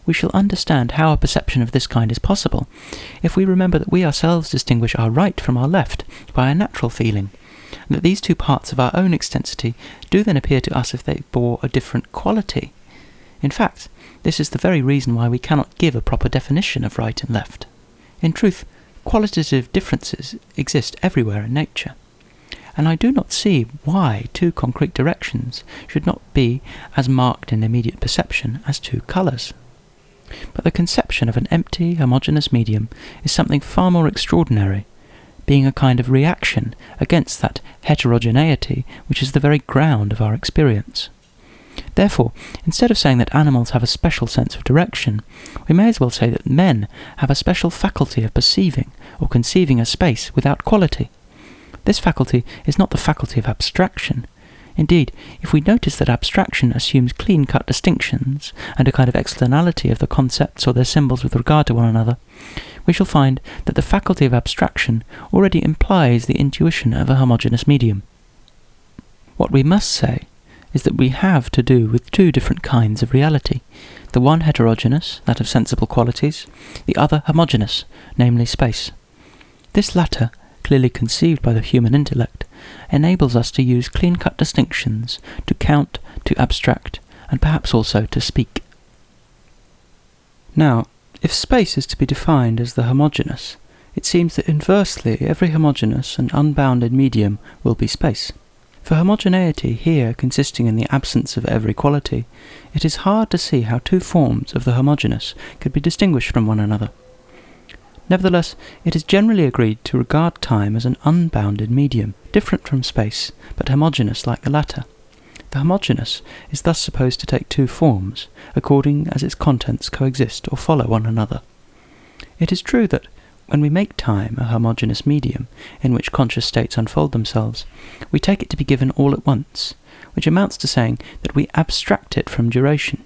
We shall understand how a perception of this kind is possible if we remember that we ourselves distinguish our right from our left by a natural feeling, and that these two parts of our own extensity do then appear to us if they bore a different quality. In fact, this is the very reason why we cannot give a proper definition of right and left. In truth, qualitative differences exist everywhere in nature, and I do not see why two concrete directions should not be as marked in immediate perception as two colours. But the conception of an empty, homogeneous medium is something far more extraordinary, being a kind of reaction against that heterogeneity which is the very ground of our experience. Therefore, instead of saying that animals have a special sense of direction, we may as well say that men have a special faculty of perceiving or conceiving a space without quality. This faculty is not the faculty of abstraction. Indeed, if we notice that abstraction assumes clean-cut distinctions and a kind of externality of the concepts or their symbols with regard to one another, we shall find that the faculty of abstraction already implies the intuition of a homogeneous medium. What we must say is that we have to do with two different kinds of reality, the one heterogeneous, that of sensible qualities, the other homogeneous, namely space. This latter, clearly conceived by the human intellect, enables us to use clean-cut distinctions, to count, to abstract, and perhaps also to speak. Now, if space is to be defined as the homogeneous, it seems that inversely every homogeneous and unbounded medium will be space. For homogeneity here consisting in the absence of every quality, it is hard to see how two forms of the homogeneous could be distinguished from one another. Nevertheless, it is generally agreed to regard time as an unbounded medium, different from space, but homogeneous like the latter. The homogeneous is thus supposed to take two forms, according as its contents coexist or follow one another. It is true that, when we make time a homogeneous medium in which conscious states unfold themselves, we take it to be given all at once, which amounts to saying that we abstract it from duration.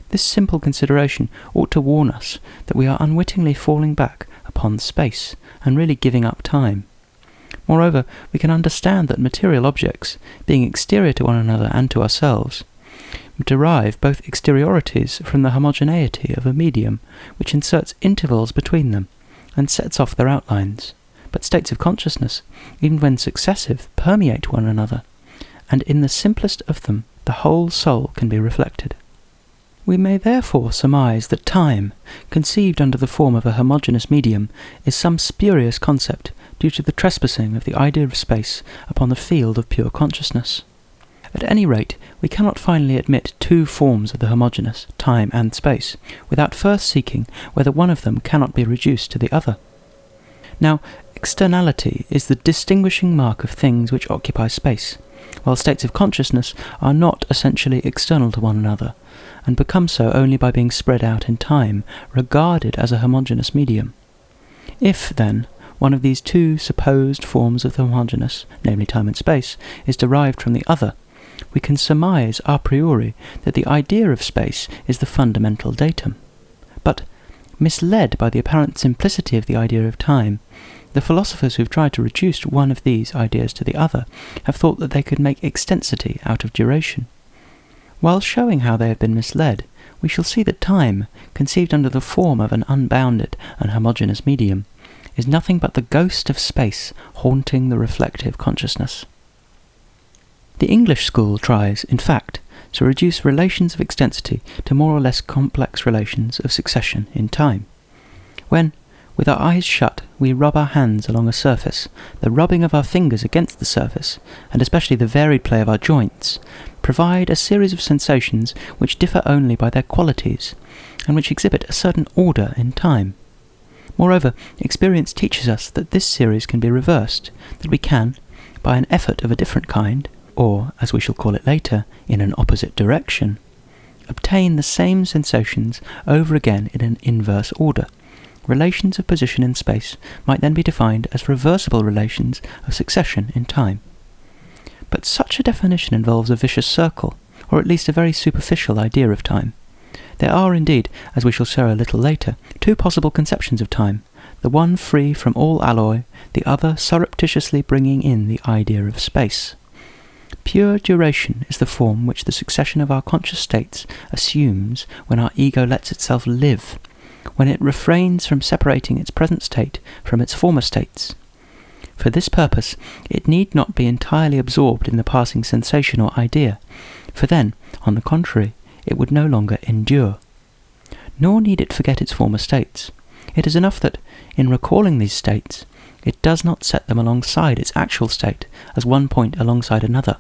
This simple consideration ought to warn us that we are unwittingly falling back upon space and really giving up time. Moreover, we can understand that material objects, being exterior to one another and to ourselves, derive both exteriorities from the homogeneity of a medium which inserts intervals between them and sets off their outlines, but states of consciousness, even when successive, permeate one another, and in the simplest of them the whole soul can be reflected. We may therefore surmise that time, conceived under the form of a homogeneous medium, is some spurious concept due to the trespassing of the idea of space upon the field of pure consciousness. At any rate, we cannot finally admit two forms of the homogeneous, time and space, without first seeking whether one of them cannot be reduced to the other. Now, externality is the distinguishing mark of things which occupy space, while states of consciousness are not essentially external to one another, and become so only by being spread out in time, regarded as a homogeneous medium. If, then, one of these two supposed forms of the homogeneous, namely time and space, is derived from the other, we can surmise a priori that the idea of space is the fundamental datum. But, misled by the apparent simplicity of the idea of time, the philosophers who have tried to reduce one of these ideas to the other have thought that they could make extensity out of duration. While showing how they have been misled, we shall see that time, conceived under the form of an unbounded and homogeneous medium, is nothing but the ghost of space haunting the reflective consciousness. The English school tries, in fact, to reduce relations of extensity to more or less complex relations of succession in time. When, with our eyes shut, we rub our hands along a surface, the rubbing of our fingers against the surface, and especially the varied play of our joints, provide a series of sensations which differ only by their qualities, and which exhibit a certain order in time. Moreover, experience teaches us that this series can be reversed, that we can, by an effort of a different kind, or, as we shall call it later, in an opposite direction, obtain the same sensations over again in an inverse order. Relations of position in space might then be defined as reversible relations of succession in time. But such a definition involves a vicious circle, or at least a very superficial idea of time. There are indeed, as we shall show a little later, two possible conceptions of time, the one free from all alloy, the other surreptitiously bringing in the idea of space. Pure duration is the form which the succession of our conscious states assumes when our ego lets itself live, when it refrains from separating its present state from its former states. For this purpose, it need not be entirely absorbed in the passing sensation or idea, for then, on the contrary, it would no longer endure. Nor need it forget its former states. It is enough that, in recalling these states, it does not set them alongside its actual state as one point alongside another,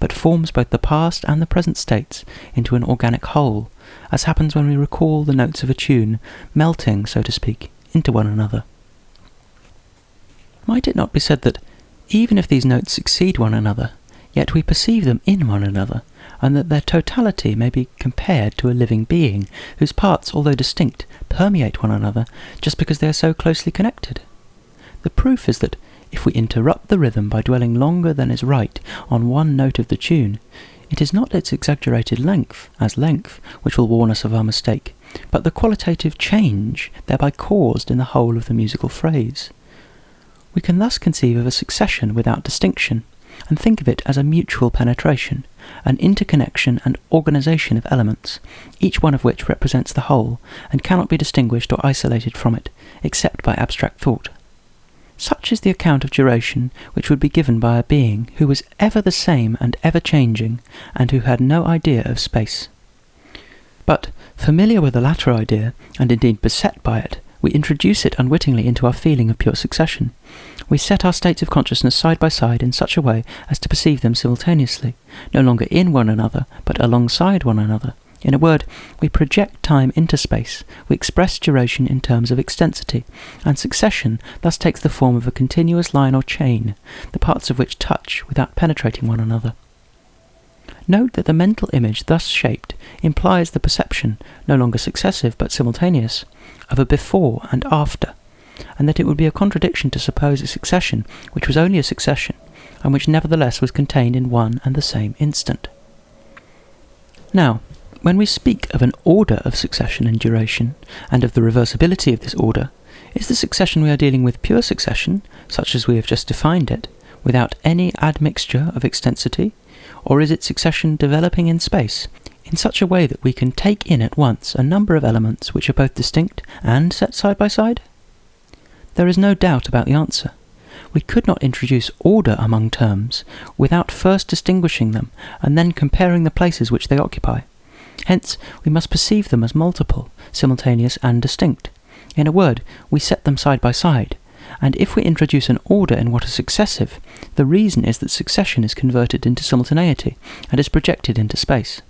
but forms both the past and the present states into an organic whole, as happens when we recall the notes of a tune, melting, so to speak, into one another. Might it not be said that, even if these notes succeed one another, yet we perceive them in one another, and that their totality may be compared to a living being, whose parts, although distinct, permeate one another just because they are so closely connected? The proof is that, if we interrupt the rhythm by dwelling longer than is right on one note of the tune, it is not its exaggerated length, which will warn us of our mistake, but the qualitative change thereby caused in the whole of the musical phrase. We can thus conceive of a succession without distinction, and think of it as a mutual penetration, an interconnection and organisation of elements, each one of which represents the whole, and cannot be distinguished or isolated from it, except by abstract thought. Such is the account of duration which would be given by a being who was ever the same and ever changing, and who had no idea of space. But, familiar with the latter idea, and indeed beset by it, we introduce it unwittingly into our feeling of pure succession. We set our states of consciousness side by side in such a way as to perceive them simultaneously, no longer in one another, but alongside one another. In a word, we project time into space, we express duration in terms of extensity, and succession thus takes the form of a continuous line or chain, the parts of which touch without penetrating one another. Note that the mental image thus shaped implies the perception, no longer successive but simultaneous, of a before and after, and that it would be a contradiction to suppose a succession which was only a succession, and which nevertheless was contained in one and the same instant. Now, when we speak of an order of succession and duration, and of the reversibility of this order, is the succession we are dealing with pure succession, such as we have just defined it, without any admixture of extensity, or is it succession developing in space, in such a way that we can take in at once a number of elements which are both distinct and set side by side? There is no doubt about the answer. We could not introduce order among terms without first distinguishing them and then comparing the places which they occupy. Hence, we must perceive them as multiple, simultaneous and distinct. In a word, we set them side by side, and if we introduce an order in what is successive, the reason is that succession is converted into simultaneity and is projected into space.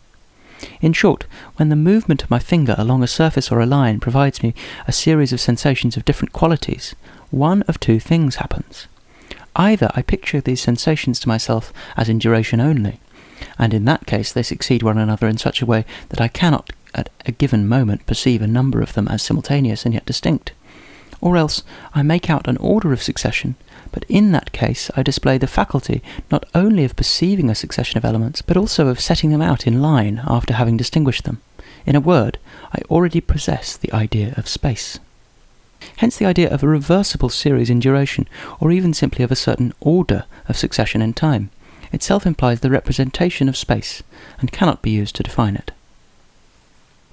In short, when the movement of my finger along a surface or a line provides me a series of sensations of different qualities, one of two things happens. Either I picture these sensations to myself as in duration only, and in that case they succeed one another in such a way that I cannot at a given moment perceive a number of them as simultaneous and yet distinct. Or else I make out an order of succession, but in that case I display the faculty not only of perceiving a succession of elements, but also of setting them out in line after having distinguished them. In a word, I already possess the idea of space. Hence the idea of a reversible series in duration, or even simply of a certain order of succession in time, itself implies the representation of space, and cannot be used to define it.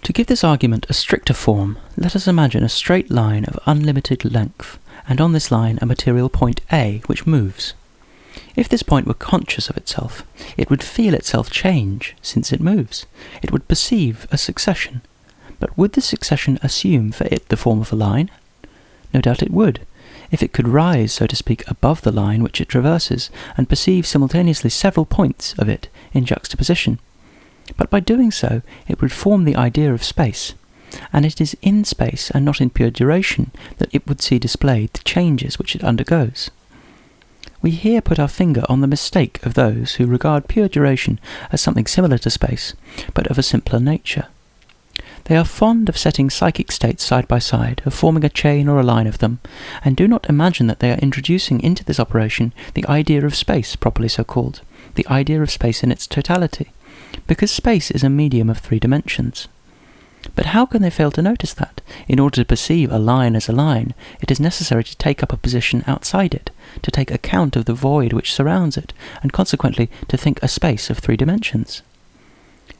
To give this argument a stricter form, let us imagine a straight line of unlimited length, and on this line a material point A which moves. If this point were conscious of itself, it would feel itself change since it moves. It would perceive a succession. But would this succession assume for it the form of a line? No doubt it would, if it could rise, so to speak, above the line which it traverses, and perceive simultaneously several points of it in juxtaposition. But by doing so, it would form the idea of space, and it is in space and not in pure duration that it would see displayed the changes which it undergoes. We here put our finger on the mistake of those who regard pure duration as something similar to space, but of a simpler nature. They are fond of setting psychic states side by side, of forming a chain or a line of them, and do not imagine that they are introducing into this operation the idea of space, properly so called, the idea of space in its totality, because space is a medium of 3 dimensions. But how can they fail to notice that, in order to perceive a line as a line, it is necessary to take up a position outside it, to take account of the void which surrounds it, and consequently to think a space of 3 dimensions?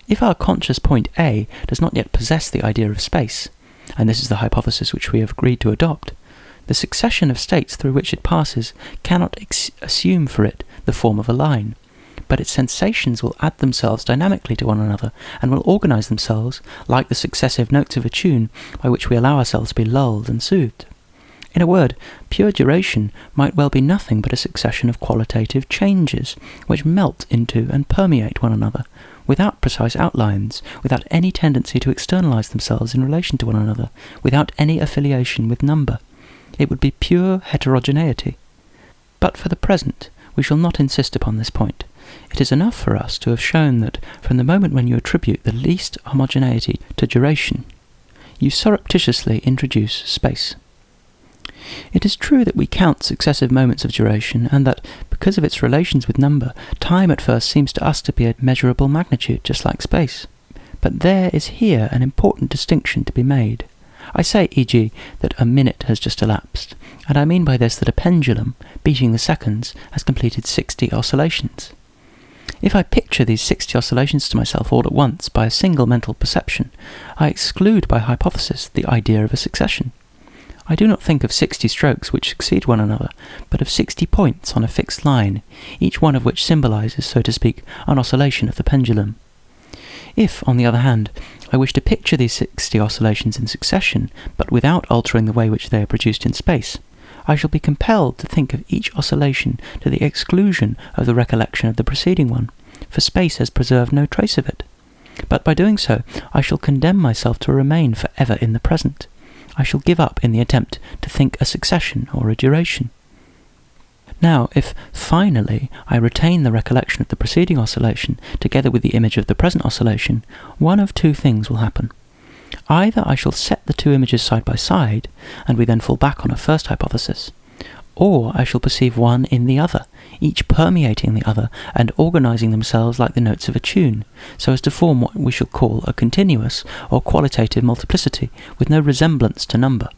If our conscious point A does not yet possess the idea of space, and this is the hypothesis which we have agreed to adopt, the succession of states through which it passes cannot assume for it the form of a line, but its sensations will add themselves dynamically to one another, and will organize themselves like the successive notes of a tune by which we allow ourselves to be lulled and soothed. In a word, pure duration might well be nothing but a succession of qualitative changes, which melt into and permeate one another, without precise outlines, without any tendency to externalize themselves in relation to one another, without any affiliation with number. It would be pure heterogeneity. But for the present, we shall not insist upon this point. It is enough for us to have shown that, from the moment when you attribute the least homogeneity to duration, you surreptitiously introduce space. It is true that we count successive moments of duration, and that, because of its relations with number, time at first seems to us to be a measurable magnitude, just like space. But there is here an important distinction to be made. I say, e.g., that a minute has just elapsed, and I mean by this that a pendulum, beating the seconds, has completed 60 oscillations. If I picture these 60 oscillations to myself all at once by a single mental perception, I exclude by hypothesis the idea of a succession. I do not think of 60 strokes which succeed one another, but of 60 points on a fixed line, each one of which symbolizes, so to speak, an oscillation of the pendulum. If, on the other hand, I wish to picture these 60 oscillations in succession, but without altering the way in which they are produced in space, I shall be compelled to think of each oscillation to the exclusion of the recollection of the preceding one, for space has preserved no trace of it. But by doing so, I shall condemn myself to remain for ever in the present. I shall give up in the attempt to think a succession or a duration. Now, if, finally, I retain the recollection of the preceding oscillation, together with the image of the present oscillation, one of two things will happen. Either I shall set the two images side by side, and we then fall back on a first hypothesis, or I shall perceive one in the other, each permeating the other and organizing themselves like the notes of a tune, so as to form what we shall call a continuous or qualitative multiplicity with no resemblance to number.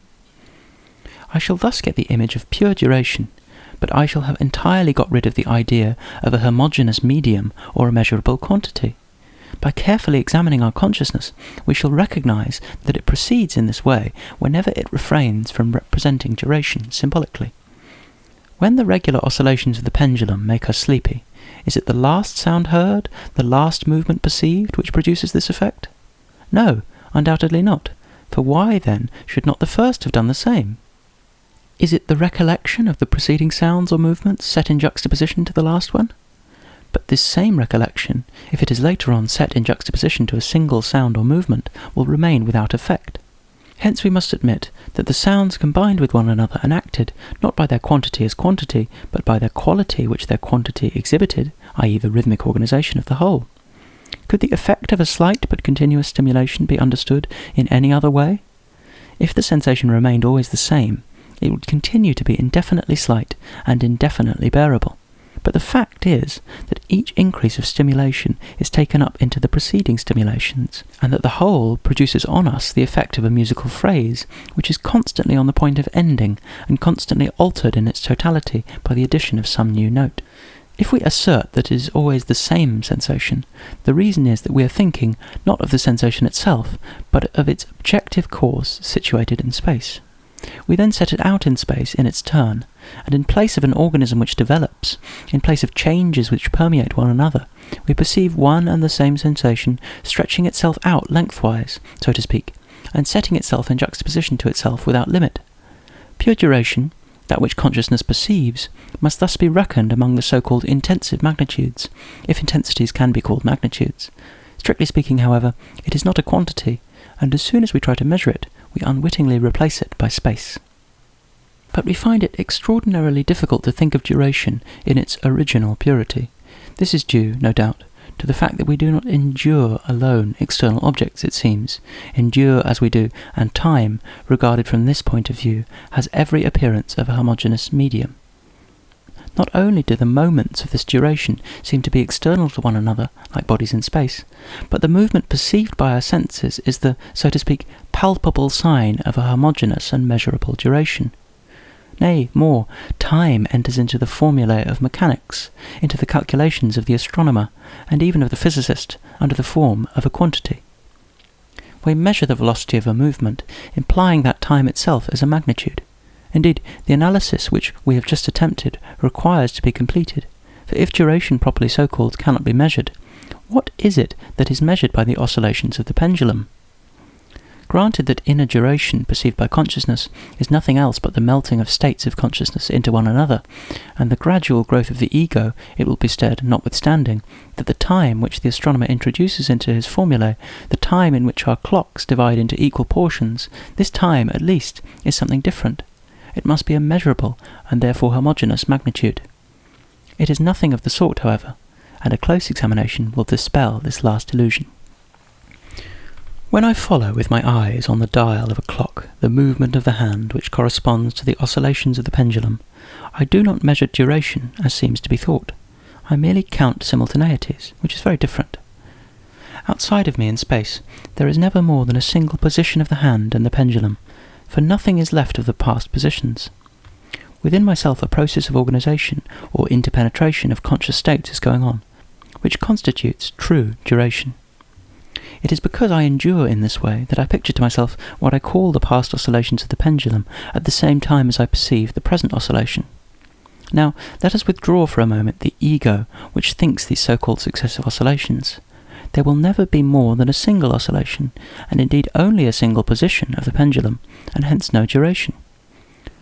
I shall thus get the image of pure duration, but I shall have entirely got rid of the idea of a homogeneous medium or a measurable quantity. By carefully examining our consciousness, we shall recognize that it proceeds in this way whenever it refrains from representing duration symbolically. When the regular oscillations of the pendulum make us sleepy, is it the last sound heard, the last movement perceived, which produces this effect? No, undoubtedly not, for why then should not the first have done the same? Is it the recollection of the preceding sounds or movements set in juxtaposition to the last one? But this same recollection, if it is later on set in juxtaposition to a single sound or movement, will remain without effect. Hence we must admit that the sounds combined with one another and acted not by their quantity as quantity, but by their quality which their quantity exhibited, i.e. the rhythmic organisation of the whole. Could the effect of a slight but continuous stimulation be understood in any other way? If the sensation remained always the same, it would continue to be indefinitely slight and indefinitely bearable. But the fact is that each increase of stimulation is taken up into the preceding stimulations, and that the whole produces on us the effect of a musical phrase, which is constantly on the point of ending, and constantly altered in its totality by the addition of some new note. If we assert that it is always the same sensation, the reason is that we are thinking not of the sensation itself, but of its objective cause situated in space. We then set it out in space in its turn, and in place of an organism which develops, in place of changes which permeate one another, we perceive one and the same sensation stretching itself out lengthwise, so to speak, and setting itself in juxtaposition to itself without limit. Pure duration, that which consciousness perceives, must thus be reckoned among the so-called intensive magnitudes, if intensities can be called magnitudes. Strictly speaking, however, it is not a quantity, and as soon as we try to measure it, we unwittingly replace it by space. But we find it extraordinarily difficult to think of duration in its original purity. This is due, no doubt, to the fact that we do not endure alone external objects, it seems, endure as we do, and time, regarded from this point of view, has every appearance of a homogeneous medium. Not only do the moments of this duration seem to be external to one another, like bodies in space, but the movement perceived by our senses is the, so to speak, palpable sign of a homogeneous and measurable duration. Nay, more, time enters into the formulae of mechanics, into the calculations of the astronomer, and even of the physicist, under the form of a quantity. We measure the velocity of a movement, implying that time itself is a magnitude. Indeed, the analysis which we have just attempted requires to be completed, for if duration properly so-called cannot be measured, what is it that is measured by the oscillations of the pendulum? Granted that inner duration perceived by consciousness is nothing else but the melting of states of consciousness into one another, and the gradual growth of the ego, it will be said, notwithstanding, that the time which the astronomer introduces into his formulae, the time in which our clocks divide into equal portions, this time, at least, is something different. It must be a measurable, and therefore homogeneous magnitude. It is nothing of the sort, however, and a close examination will dispel this last illusion. When I follow with my eyes on the dial of a clock the movement of the hand which corresponds to the oscillations of the pendulum, I do not measure duration as seems to be thought. I merely count simultaneities, which is very different. Outside of me in space, there is never more than a single position of the hand and the pendulum, for nothing is left of the past positions. Within myself a process of organisation, or interpenetration of conscious states is going on, which constitutes true duration. It is because I endure in this way that I picture to myself what I call the past oscillations of the pendulum at the same time as I perceive the present oscillation. Now, let us withdraw for a moment the ego which thinks these so-called successive oscillations. There will never be more than a single oscillation, and indeed only a single position of the pendulum, and hence no duration.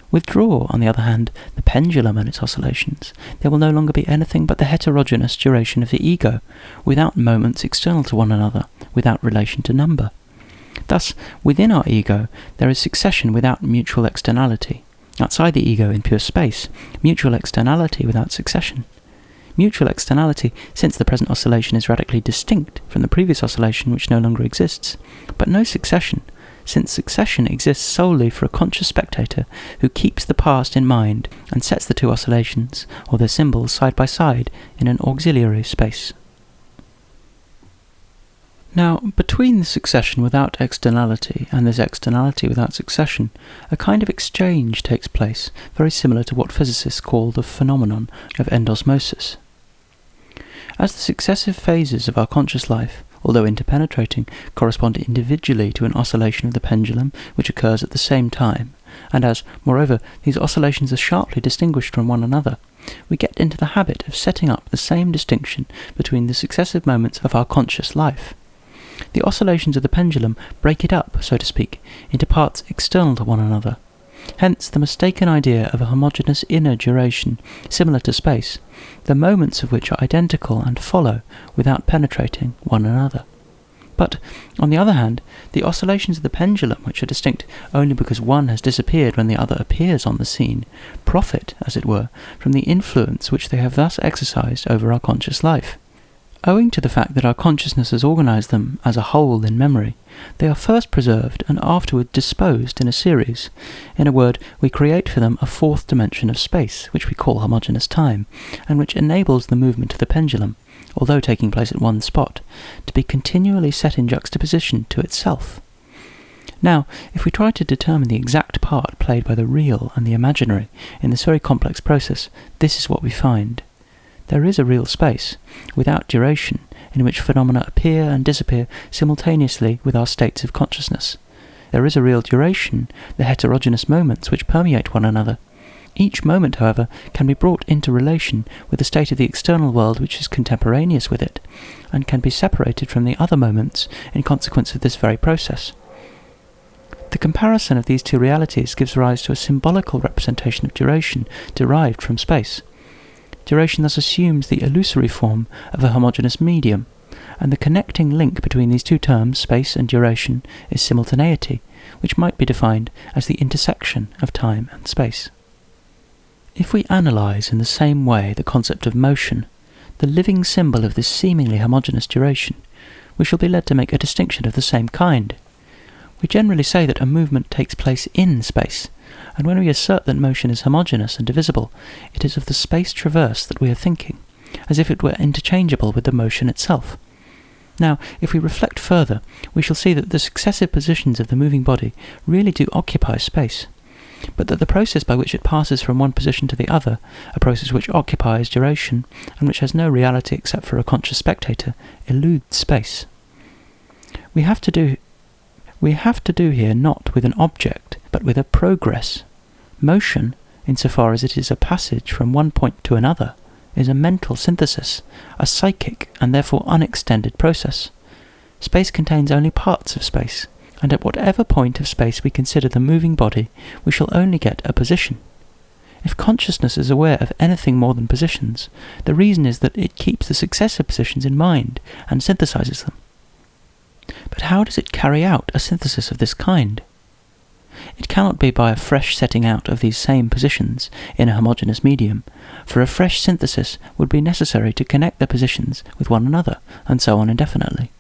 Withdraw, on the other hand, the pendulum and its oscillations, there will no longer be anything but the heterogeneous duration of the ego, without moments external to one another, without relation to number. Thus, within our ego, there is succession without mutual externality. Outside the ego, in pure space, mutual externality without succession. Mutual externality, since the present oscillation is radically distinct from the previous oscillation which no longer exists, but no succession, since succession exists solely for a conscious spectator who keeps the past in mind and sets the two oscillations, or their symbols, side by side in an auxiliary space. Now, between this succession without externality and this externality without succession, a kind of exchange takes place, very similar to what physicists call the phenomenon of endosmosis. As the successive phases of our conscious life, although interpenetrating, correspond individually to an oscillation of the pendulum which occurs at the same time, and as, moreover, these oscillations are sharply distinguished from one another, we get into the habit of setting up the same distinction between the successive moments of our conscious life. The oscillations of the pendulum break it up, so to speak, into parts external to one another, Hence the mistaken idea of a homogeneous inner duration, similar to space, the moments of which are identical and follow without penetrating one another. But, on the other hand, the oscillations of the pendulum, which are distinct only because one has disappeared when the other appears on the scene, profit, as it were, from the influence which they have thus exercised over our conscious life. Owing to the fact that our consciousness has organized them as a whole in memory, they are first preserved and afterward disposed in a series. In a word, we create for them a fourth dimension of space, which we call homogeneous time, and which enables the movement of the pendulum, although taking place at one spot, to be continually set in juxtaposition to itself. Now, if we try to determine the exact part played by the real and the imaginary in this very complex process, this is what we find. There is a real space, without duration, in which phenomena appear and disappear simultaneously with our states of consciousness. There is a real duration, the heterogeneous moments which permeate one another. Each moment, however, can be brought into relation with the state of the external world which is contemporaneous with it, and can be separated from the other moments in consequence of this very process. The comparison of these two realities gives rise to a symbolical representation of duration derived from space. Duration thus assumes the illusory form of a homogeneous medium, and the connecting link between these two terms, space and duration, is simultaneity, which might be defined as the intersection of time and space. If we analyse in the same way the concept of motion, the living symbol of this seemingly homogeneous duration, we shall be led to make a distinction of the same kind. We generally say that a movement takes place in space, and when we assert that motion is homogeneous and divisible, it is of the space traversed that we are thinking, as if it were interchangeable with the motion itself. Now, if we reflect further, we shall see that the successive positions of the moving body really do occupy space, but that the process by which it passes from one position to the other, a process which occupies duration, and which has no reality except for a conscious spectator, eludes space. We have to do here not with an object, but with a progress. Motion, insofar as it is a passage from one point to another, is a mental synthesis, a psychic and therefore unextended process. Space contains only parts of space, and at whatever point of space we consider the moving body, we shall only get a position. If consciousness is aware of anything more than positions, the reason is that it keeps the successive positions in mind and synthesizes them. But how does it carry out a synthesis of this kind? It cannot be by a fresh setting out of these same positions in a homogeneous medium, for a fresh synthesis would be necessary to connect the positions with one another, and so on indefinitely.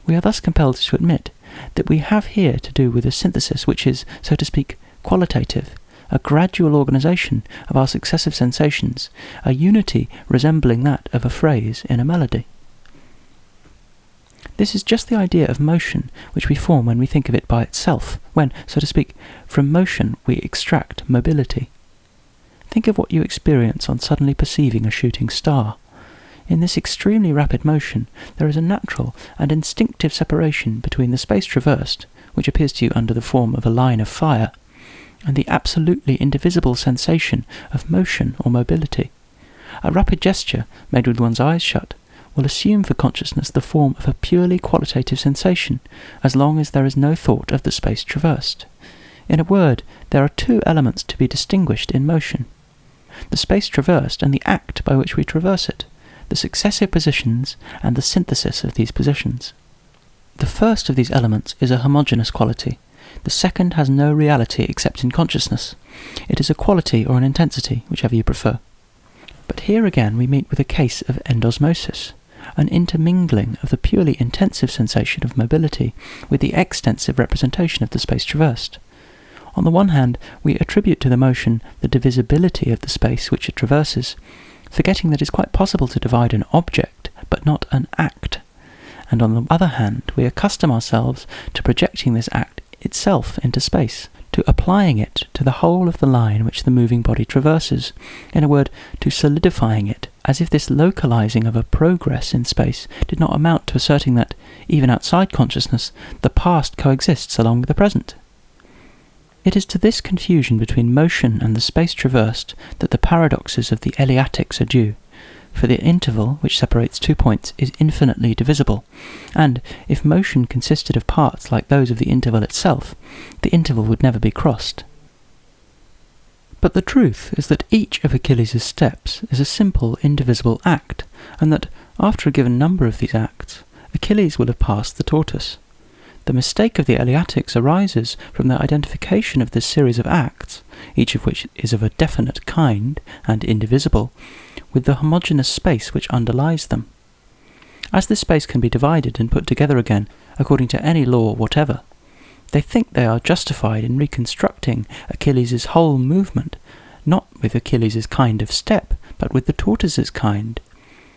We are thus compelled to admit that we have here to do with a synthesis which is, so to speak, qualitative, a gradual organization of our successive sensations, a unity resembling that of a phrase in a melody. This is just the idea of motion which we form when we think of it by itself, when, so to speak, from motion we extract mobility. Think of what you experience on suddenly perceiving a shooting star. In this extremely rapid motion, there is a natural and instinctive separation between the space traversed, which appears to you under the form of a line of fire, and the absolutely indivisible sensation of motion or mobility. A rapid gesture, made with one's eyes shut, will assume for consciousness the form of a purely qualitative sensation, as long as there is no thought of the space traversed. In a word, there are two elements to be distinguished in motion: the space traversed and the act by which we traverse it, the successive positions and the synthesis of these positions. The first of these elements is a homogeneous quality. The second has no reality except in consciousness. It is a quality or an intensity, whichever you prefer. But here again we meet with a case of endosmosis, an intermingling of the purely intensive sensation of mobility with the extensive representation of the space traversed. On the one hand, we attribute to the motion the divisibility of the space which it traverses, forgetting that it is quite possible to divide an object, but not an act. And on the other hand, we accustom ourselves to projecting this act itself into space, to applying it to the whole of the line which the moving body traverses, in a word, to solidifying it, as if this localizing of a progress in space did not amount to asserting that, even outside consciousness, the past coexists along with the present. It is to this confusion between motion and the space traversed that the paradoxes of the Eleatics are due, for the interval which separates 2 points is infinitely divisible, and if motion consisted of parts like those of the interval itself, the interval would never be crossed. But the truth is that each of Achilles' steps is a simple, indivisible act, and that, after a given number of these acts, Achilles will have passed the tortoise. The mistake of the Eleatics arises from their identification of this series of acts, each of which is of a definite kind and indivisible, with the homogeneous space which underlies them. As this space can be divided and put together again according to any law whatever, they think they are justified in reconstructing Achilles' whole movement, not with Achilles' kind of step, but with the tortoise's kind.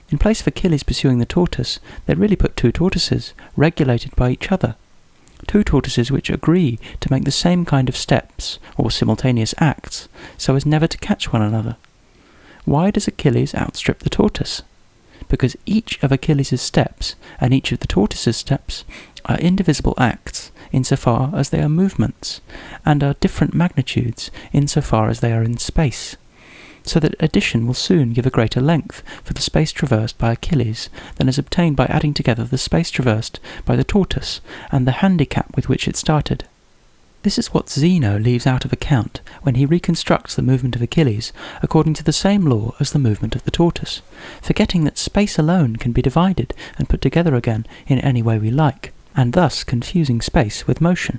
In place of Achilles pursuing the tortoise, they really put two tortoises, regulated by each other. Two tortoises which agree to make the same kind of steps, or simultaneous acts, so as never to catch one another. Why does Achilles outstrip the tortoise? Because each of Achilles' steps, and each of the tortoise's steps, are indivisible acts insofar as they are movements, and are different magnitudes insofar as they are in space, so that addition will soon give a greater length for the space traversed by Achilles than is obtained by adding together the space traversed by the tortoise and the handicap with which it started. This is what Zeno leaves out of account when he reconstructs the movement of Achilles according to the same law as the movement of the tortoise, forgetting that space alone can be divided and put together again in any way we like, and thus confusing space with motion.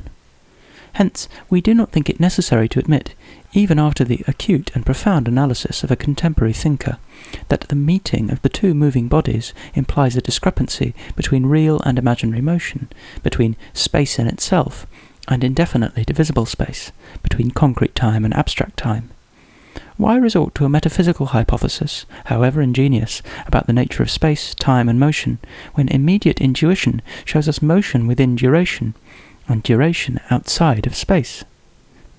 Hence, we do not think it necessary to admit, even after the acute and profound analysis of a contemporary thinker, that the meeting of the two moving bodies implies a discrepancy between real and imaginary motion, between space in itself, and indefinitely divisible space, between concrete time and abstract time. Why resort to a metaphysical hypothesis, however ingenious, about the nature of space, time, and motion, when immediate intuition shows us motion within duration, and duration outside of space?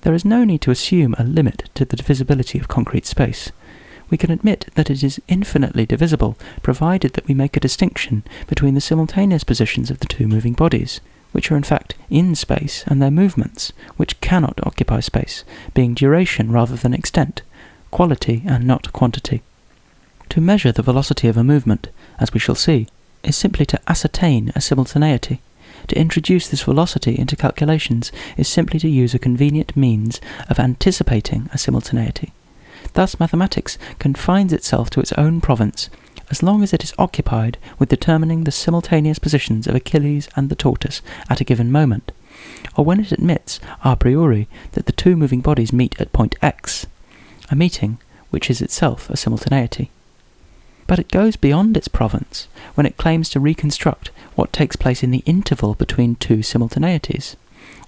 There is no need to assume a limit to the divisibility of concrete space. We can admit that it is infinitely divisible, provided that we make a distinction between the simultaneous positions of the two moving bodies, which are in fact in space, and their movements, which cannot occupy space, being duration rather than extent, quality and not quantity. To measure the velocity of a movement, as we shall see, is simply to ascertain a simultaneity. To introduce this velocity into calculations is simply to use a convenient means of anticipating a simultaneity. Thus mathematics confines itself to its own province, as long as it is occupied with determining the simultaneous positions of Achilles and the tortoise at a given moment, or when it admits a priori that the two moving bodies meet at point X, a meeting which is itself a simultaneity. But it goes beyond its province when it claims to reconstruct what takes place in the interval between two simultaneities,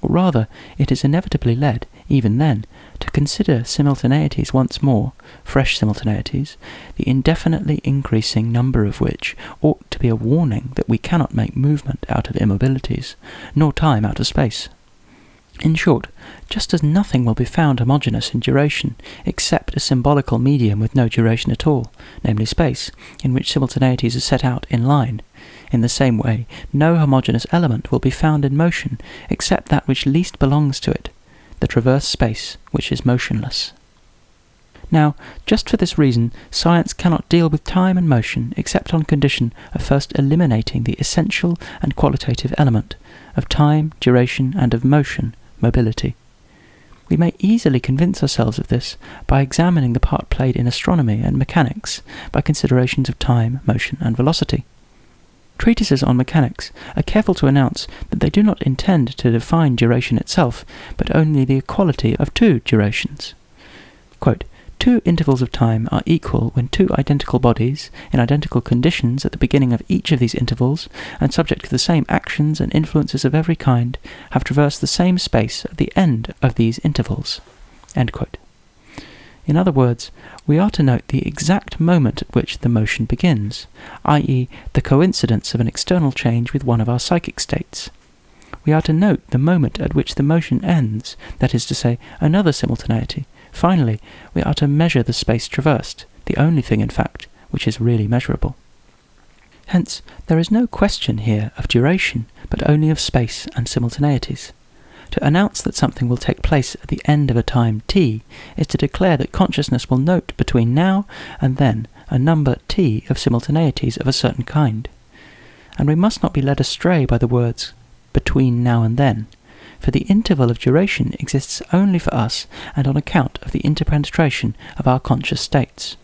or rather, it is inevitably led, even then, to consider simultaneities once more, fresh simultaneities, the indefinitely increasing number of which ought to be a warning that we cannot make movement out of immobilities, nor time out of space. In short, just as nothing will be found homogeneous in duration, except a symbolical medium with no duration at all, namely space, in which simultaneities are set out in line, in the same way, no homogeneous element will be found in motion, except that which least belongs to it, the traverse space, which is motionless. Now, just for this reason, science cannot deal with time and motion except on condition of first eliminating the essential and qualitative element of time, duration, and of motion, mobility. We may easily convince ourselves of this by examining the part played in astronomy and mechanics by considerations of time, motion, and velocity. Treatises on mechanics are careful to announce that they do not intend to define duration itself, but only the equality of two durations. Quote, "Two intervals of time are equal when two identical bodies, in identical conditions at the beginning of each of these intervals, and subject to the same actions and influences of every kind, have traversed the same space at the end of these intervals." End quote. In other words, we are to note the exact moment at which the motion begins, i.e. the coincidence of an external change with one of our psychic states. We are to note the moment at which the motion ends, that is to say, another simultaneity. Finally, we are to measure the space traversed, the only thing, in fact, which is really measurable. Hence, there is no question here of duration, but only of space and simultaneities. To announce that something will take place at the end of a time t is to declare that consciousness will note between now and then a number t of simultaneities of a certain kind. And we must not be led astray by the words between now and then, for the interval of duration exists only for us and on account of the interpenetration of our conscious states.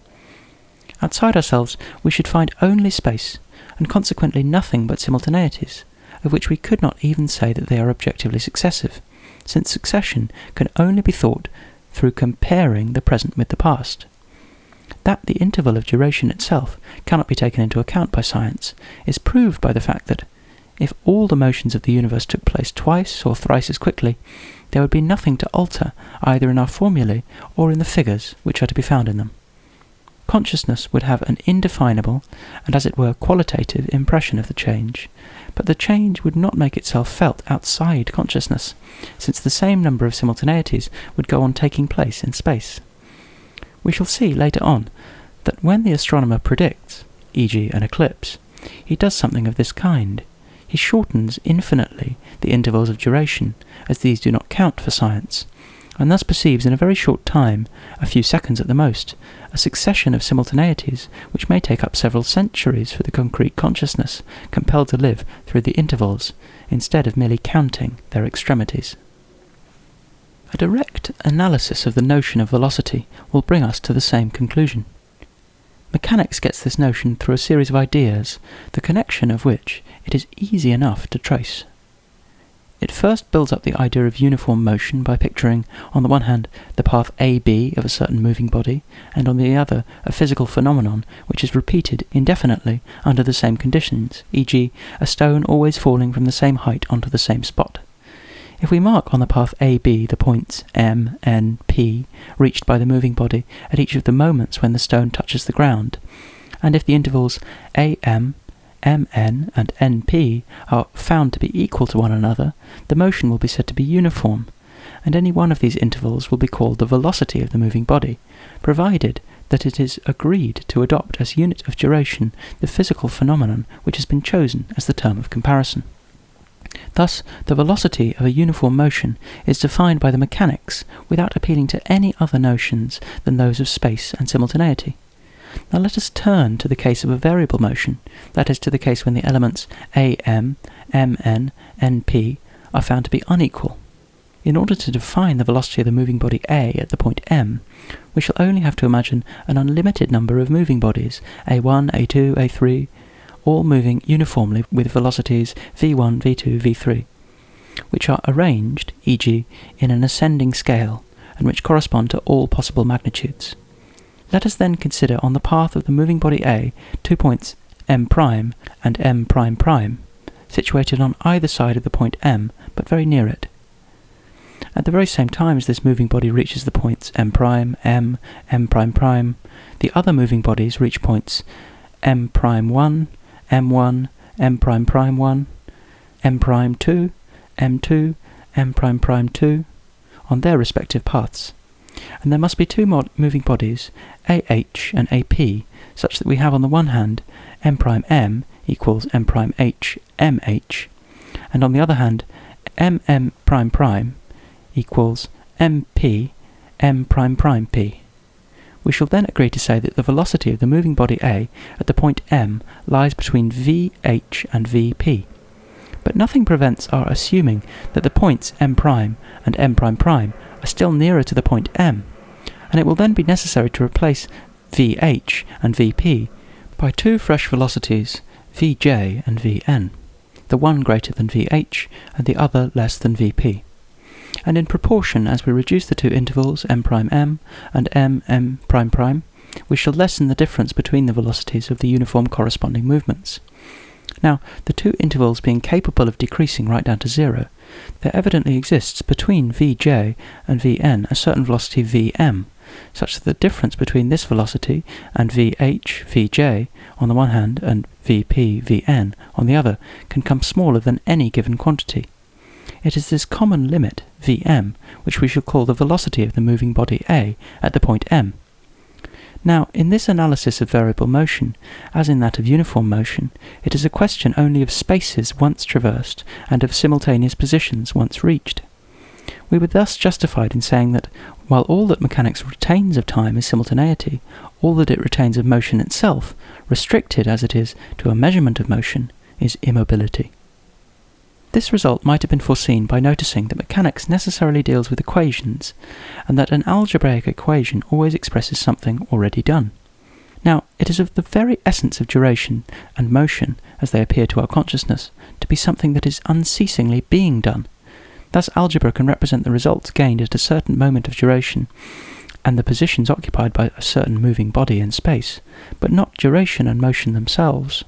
Outside ourselves we should find only space, and consequently nothing but simultaneities, of which we could not even say that they are objectively successive, since succession can only be thought through comparing the present with the past. That the interval of duration itself cannot be taken into account by science is proved by the fact that, if all the motions of the universe took place twice or thrice as quickly, there would be nothing to alter either in our formulae or in the figures which are to be found in them. Consciousness would have an indefinable and, as it were, qualitative impression of the change, but the change would not make itself felt outside consciousness, since the same number of simultaneities would go on taking place in space. We shall see later on that when the astronomer predicts, e.g. an eclipse, he does something of this kind. He shortens infinitely the intervals of duration, as these do not count for science, and thus perceives in a very short time, a few seconds at the most, a succession of simultaneities which may take up several centuries for the concrete consciousness compelled to live through the intervals, instead of merely counting their extremities. A direct analysis of the notion of velocity will bring us to the same conclusion. Mechanics gets this notion through a series of ideas, the connection of which it is easy enough to trace. It first builds up the idea of uniform motion by picturing, on the one hand, the path AB of a certain moving body, and on the other, a physical phenomenon which is repeated indefinitely under the same conditions, e.g. a stone always falling from the same height onto the same spot. If we mark on the path AB the points M, N, P, reached by the moving body at each of the moments when the stone touches the ground, and if the intervals AM, Mn and Np are found to be equal to one another, the motion will be said to be uniform, and any one of these intervals will be called the velocity of the moving body, provided that it is agreed to adopt as unit of duration the physical phenomenon which has been chosen as the term of comparison. Thus, the velocity of a uniform motion is defined by the mechanics without appealing to any other notions than those of space and simultaneity. Now let us turn to the case of a variable motion, that is to the case when the elements am, mn, np are found to be unequal. In order to define the velocity of the moving body A at the point M, we shall only have to imagine an unlimited number of moving bodies, A1, A2, A3, all moving uniformly with velocities v1, v2, v3, which are arranged, e.g. in an ascending scale, and which correspond to all possible magnitudes. Let us then consider on the path of the moving body A 2 points M' and M'', situated on either side of the point M, but very near it. At the very same time as this moving body reaches the points M', M', M'', the other moving bodies reach points M'1, M1, M''1, M'2, M2, M''2 on their respective paths. And there must be two moving bodies, AH and AP, such that we have on the one hand M' equals M'H MH, and on the other hand MM' equals MP M'P. We shall then agree to say that the velocity of the moving body A at the point M lies between VH and VP. But nothing prevents our assuming that the points M' and M'' are still nearer to the point M, and it will then be necessary to replace VH and VP by two fresh velocities, Vj and Vn, the one greater than Vh and the other less than Vp. And in proportion as we reduce the two intervals M'M and M', we shall lessen the difference between the velocities of the uniform corresponding movements. Now, the two intervals being capable of decreasing right down to zero, there evidently exists between Vj and Vn a certain velocity Vm, such that the difference between this velocity and Vh, Vj on the one hand and Vp, Vn on the other can come smaller than any given quantity. It is this common limit, Vm, which we shall call the velocity of the moving body A at the point M. Now, in this analysis of variable motion, as in that of uniform motion, it is a question only of spaces once traversed and of simultaneous positions once reached. We were thus justified in saying that, while all that mechanics retains of time is simultaneity, all that it retains of motion itself, restricted as it is to a measurement of motion, is immobility. This result might have been foreseen by noticing that mechanics necessarily deals with equations, and that an algebraic equation always expresses something already done. Now, it is of the very essence of duration and motion, as they appear to our consciousness, to be something that is unceasingly being done. Thus algebra can represent the results gained at a certain moment of duration, and the positions occupied by a certain moving body in space, but not duration and motion themselves.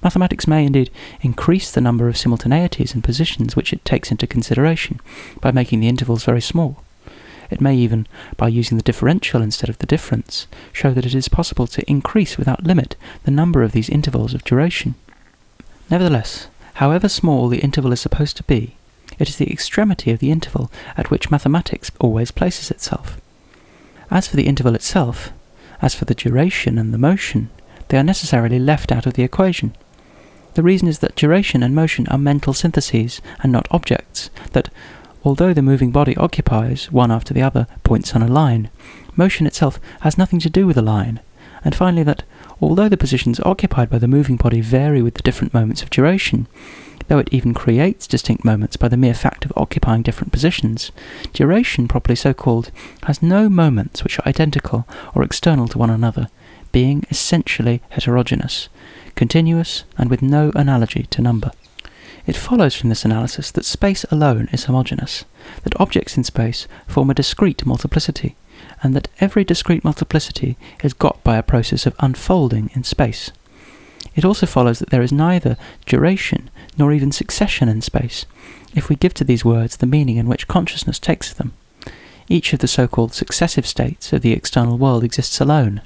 Mathematics may indeed increase the number of simultaneities and positions which it takes into consideration by making the intervals very small. It may even, by using the differential instead of the difference, show that it is possible to increase without limit the number of these intervals of duration. Nevertheless, however small the interval is supposed to be, it is the extremity of the interval at which mathematics always places itself. As for the interval itself, as for the duration and the motion, they are necessarily left out of the equation. The reason is that duration and motion are mental syntheses and not objects, that, although the moving body occupies, one after the other, points on a line, motion itself has nothing to do with a line, and finally that, although the positions occupied by the moving body vary with the different moments of duration, though it even creates distinct moments by the mere fact of occupying different positions, duration, properly so called, has no moments which are identical or external to one another, being essentially heterogeneous, continuous, and with no analogy to number. It follows from this analysis that space alone is homogeneous, that objects in space form a discrete multiplicity, and that every discrete multiplicity is got by a process of unfolding in space. It also follows that there is neither duration nor even succession in space, if we give to these words the meaning in which consciousness takes them. Each of the so-called successive states of the external world exists alone.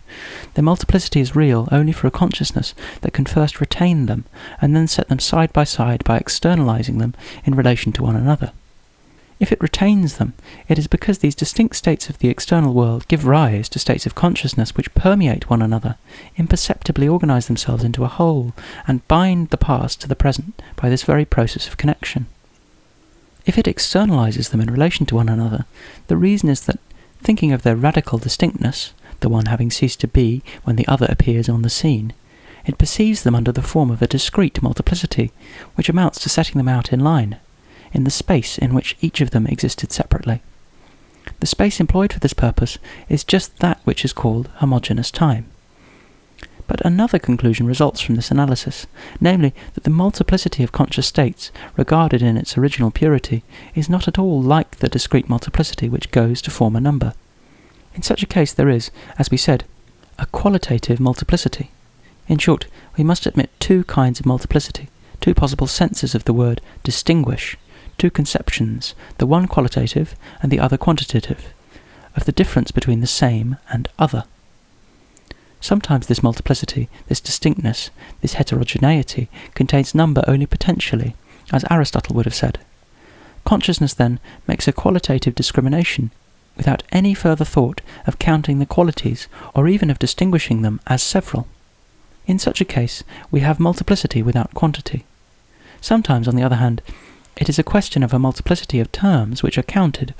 Their multiplicity is real only for a consciousness that can first retain them, and then set them side by externalizing them in relation to one another. If it retains them, it is because these distinct states of the external world give rise to states of consciousness which permeate one another, imperceptibly organize themselves into a whole, and bind the past to the present by this very process of connection. If it externalizes them in relation to one another, the reason is that, thinking of their radical distinctness, the one having ceased to be when the other appears on the scene, it perceives them under the form of a discrete multiplicity, which amounts to setting them out in line, in the space in which each of them existed separately. The space employed for this purpose is just that which is called homogeneous time. But another conclusion results from this analysis, namely that the multiplicity of conscious states, regarded in its original purity, is not at all like the discrete multiplicity which goes to form a number. In such a case there is, as we said, a qualitative multiplicity. In short, we must admit two kinds of multiplicity, two possible senses of the word distinguish, two conceptions, the one qualitative and the other quantitative, of the difference between the same and other. Sometimes this multiplicity, this distinctness, this heterogeneity contains number only potentially, as Aristotle would have said. Consciousness then makes a qualitative discrimination, without any further thought of counting the qualities or even of distinguishing them as several. In such a case, we have multiplicity without quantity. Sometimes, on the other hand, it is a question of a multiplicity of terms which are counted,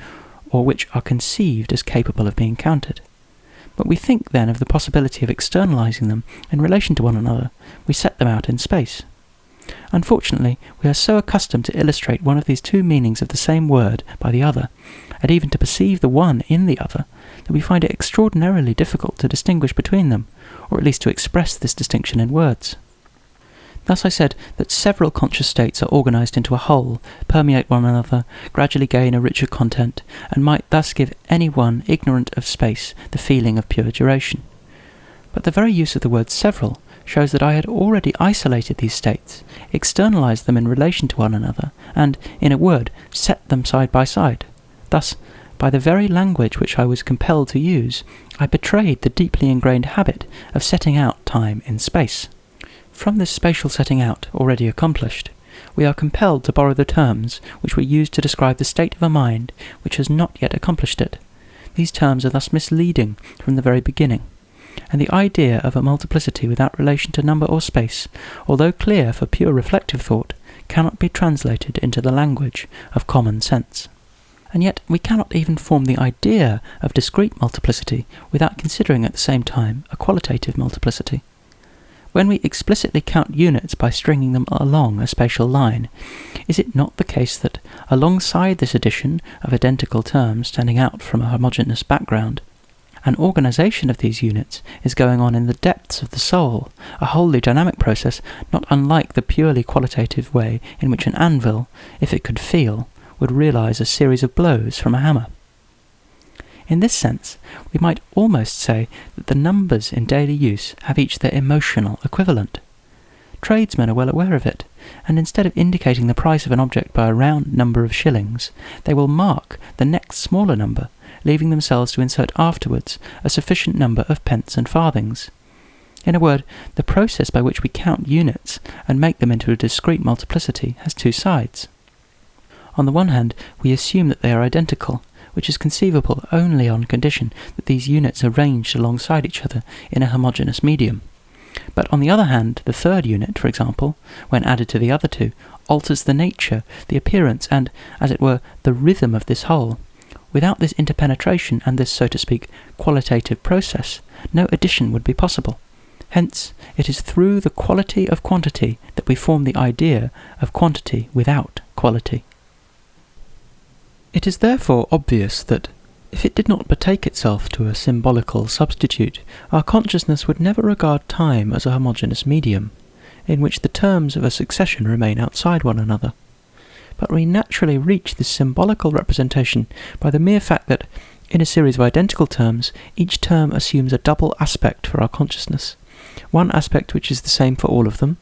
or which are conceived as capable of being counted. But we think then of the possibility of externalizing them in relation to one another. We set them out in space. Unfortunately, we are so accustomed to illustrate one of these two meanings of the same word by the other, and even to perceive the one in the other, that we find it extraordinarily difficult to distinguish between them, or at least to express this distinction in words. Thus I said that several conscious states are organized into a whole, permeate one another, gradually gain a richer content, and might thus give any one ignorant of space the feeling of pure duration. But the very use of the word several shows that I had already isolated these states, externalized them in relation to one another, and, in a word, set them side by side. Thus, by the very language which I was compelled to use, I betrayed the deeply ingrained habit of setting out time in space. From this spatial setting out, already accomplished, we are compelled to borrow the terms which were used to describe the state of a mind which has not yet accomplished it. These terms are thus misleading from the very beginning, and the idea of a multiplicity without relation to number or space, although clear for pure reflective thought, cannot be translated into the language of common sense. And yet we cannot even form the idea of discrete multiplicity without considering at the same time a qualitative multiplicity. when we explicitly count units by stringing them along a spatial line, is it not the case that, alongside this addition of identical terms standing out from a homogeneous background, an organisation of these units is going on in the depths of the soul, a wholly dynamic process not unlike the purely qualitative way in which an anvil, if it could feel, would realise a series of blows from a hammer? In this sense, we might almost say that the numbers in daily use have each their emotional equivalent. Tradesmen are well aware of it, and instead of indicating the price of an object by a round number of shillings, they will mark the next smaller number, leaving themselves to insert afterwards a sufficient number of pence and farthings. In a word, the process by which we count units and make them into a discrete multiplicity has two sides. On the one hand, we assume that they are identical, which is conceivable only on condition that these units are ranged alongside each other in a homogeneous medium. But on the other hand, the third unit, for example, when added to the other two, alters the nature, the appearance, and, as it were, the rhythm of this whole. Without this interpenetration and this, so to speak, qualitative process, no addition would be possible. Hence, it is through the quality of quantity that we form the idea of quantity without quality. It is therefore obvious that, if it did not betake itself to a symbolical substitute, our consciousness would never regard time as a homogeneous medium, in which the terms of a succession remain outside one another. But we naturally reach this symbolical representation by the mere fact that, in a series of identical terms, each term assumes a double aspect for our consciousness. One aspect which is the same for all of them,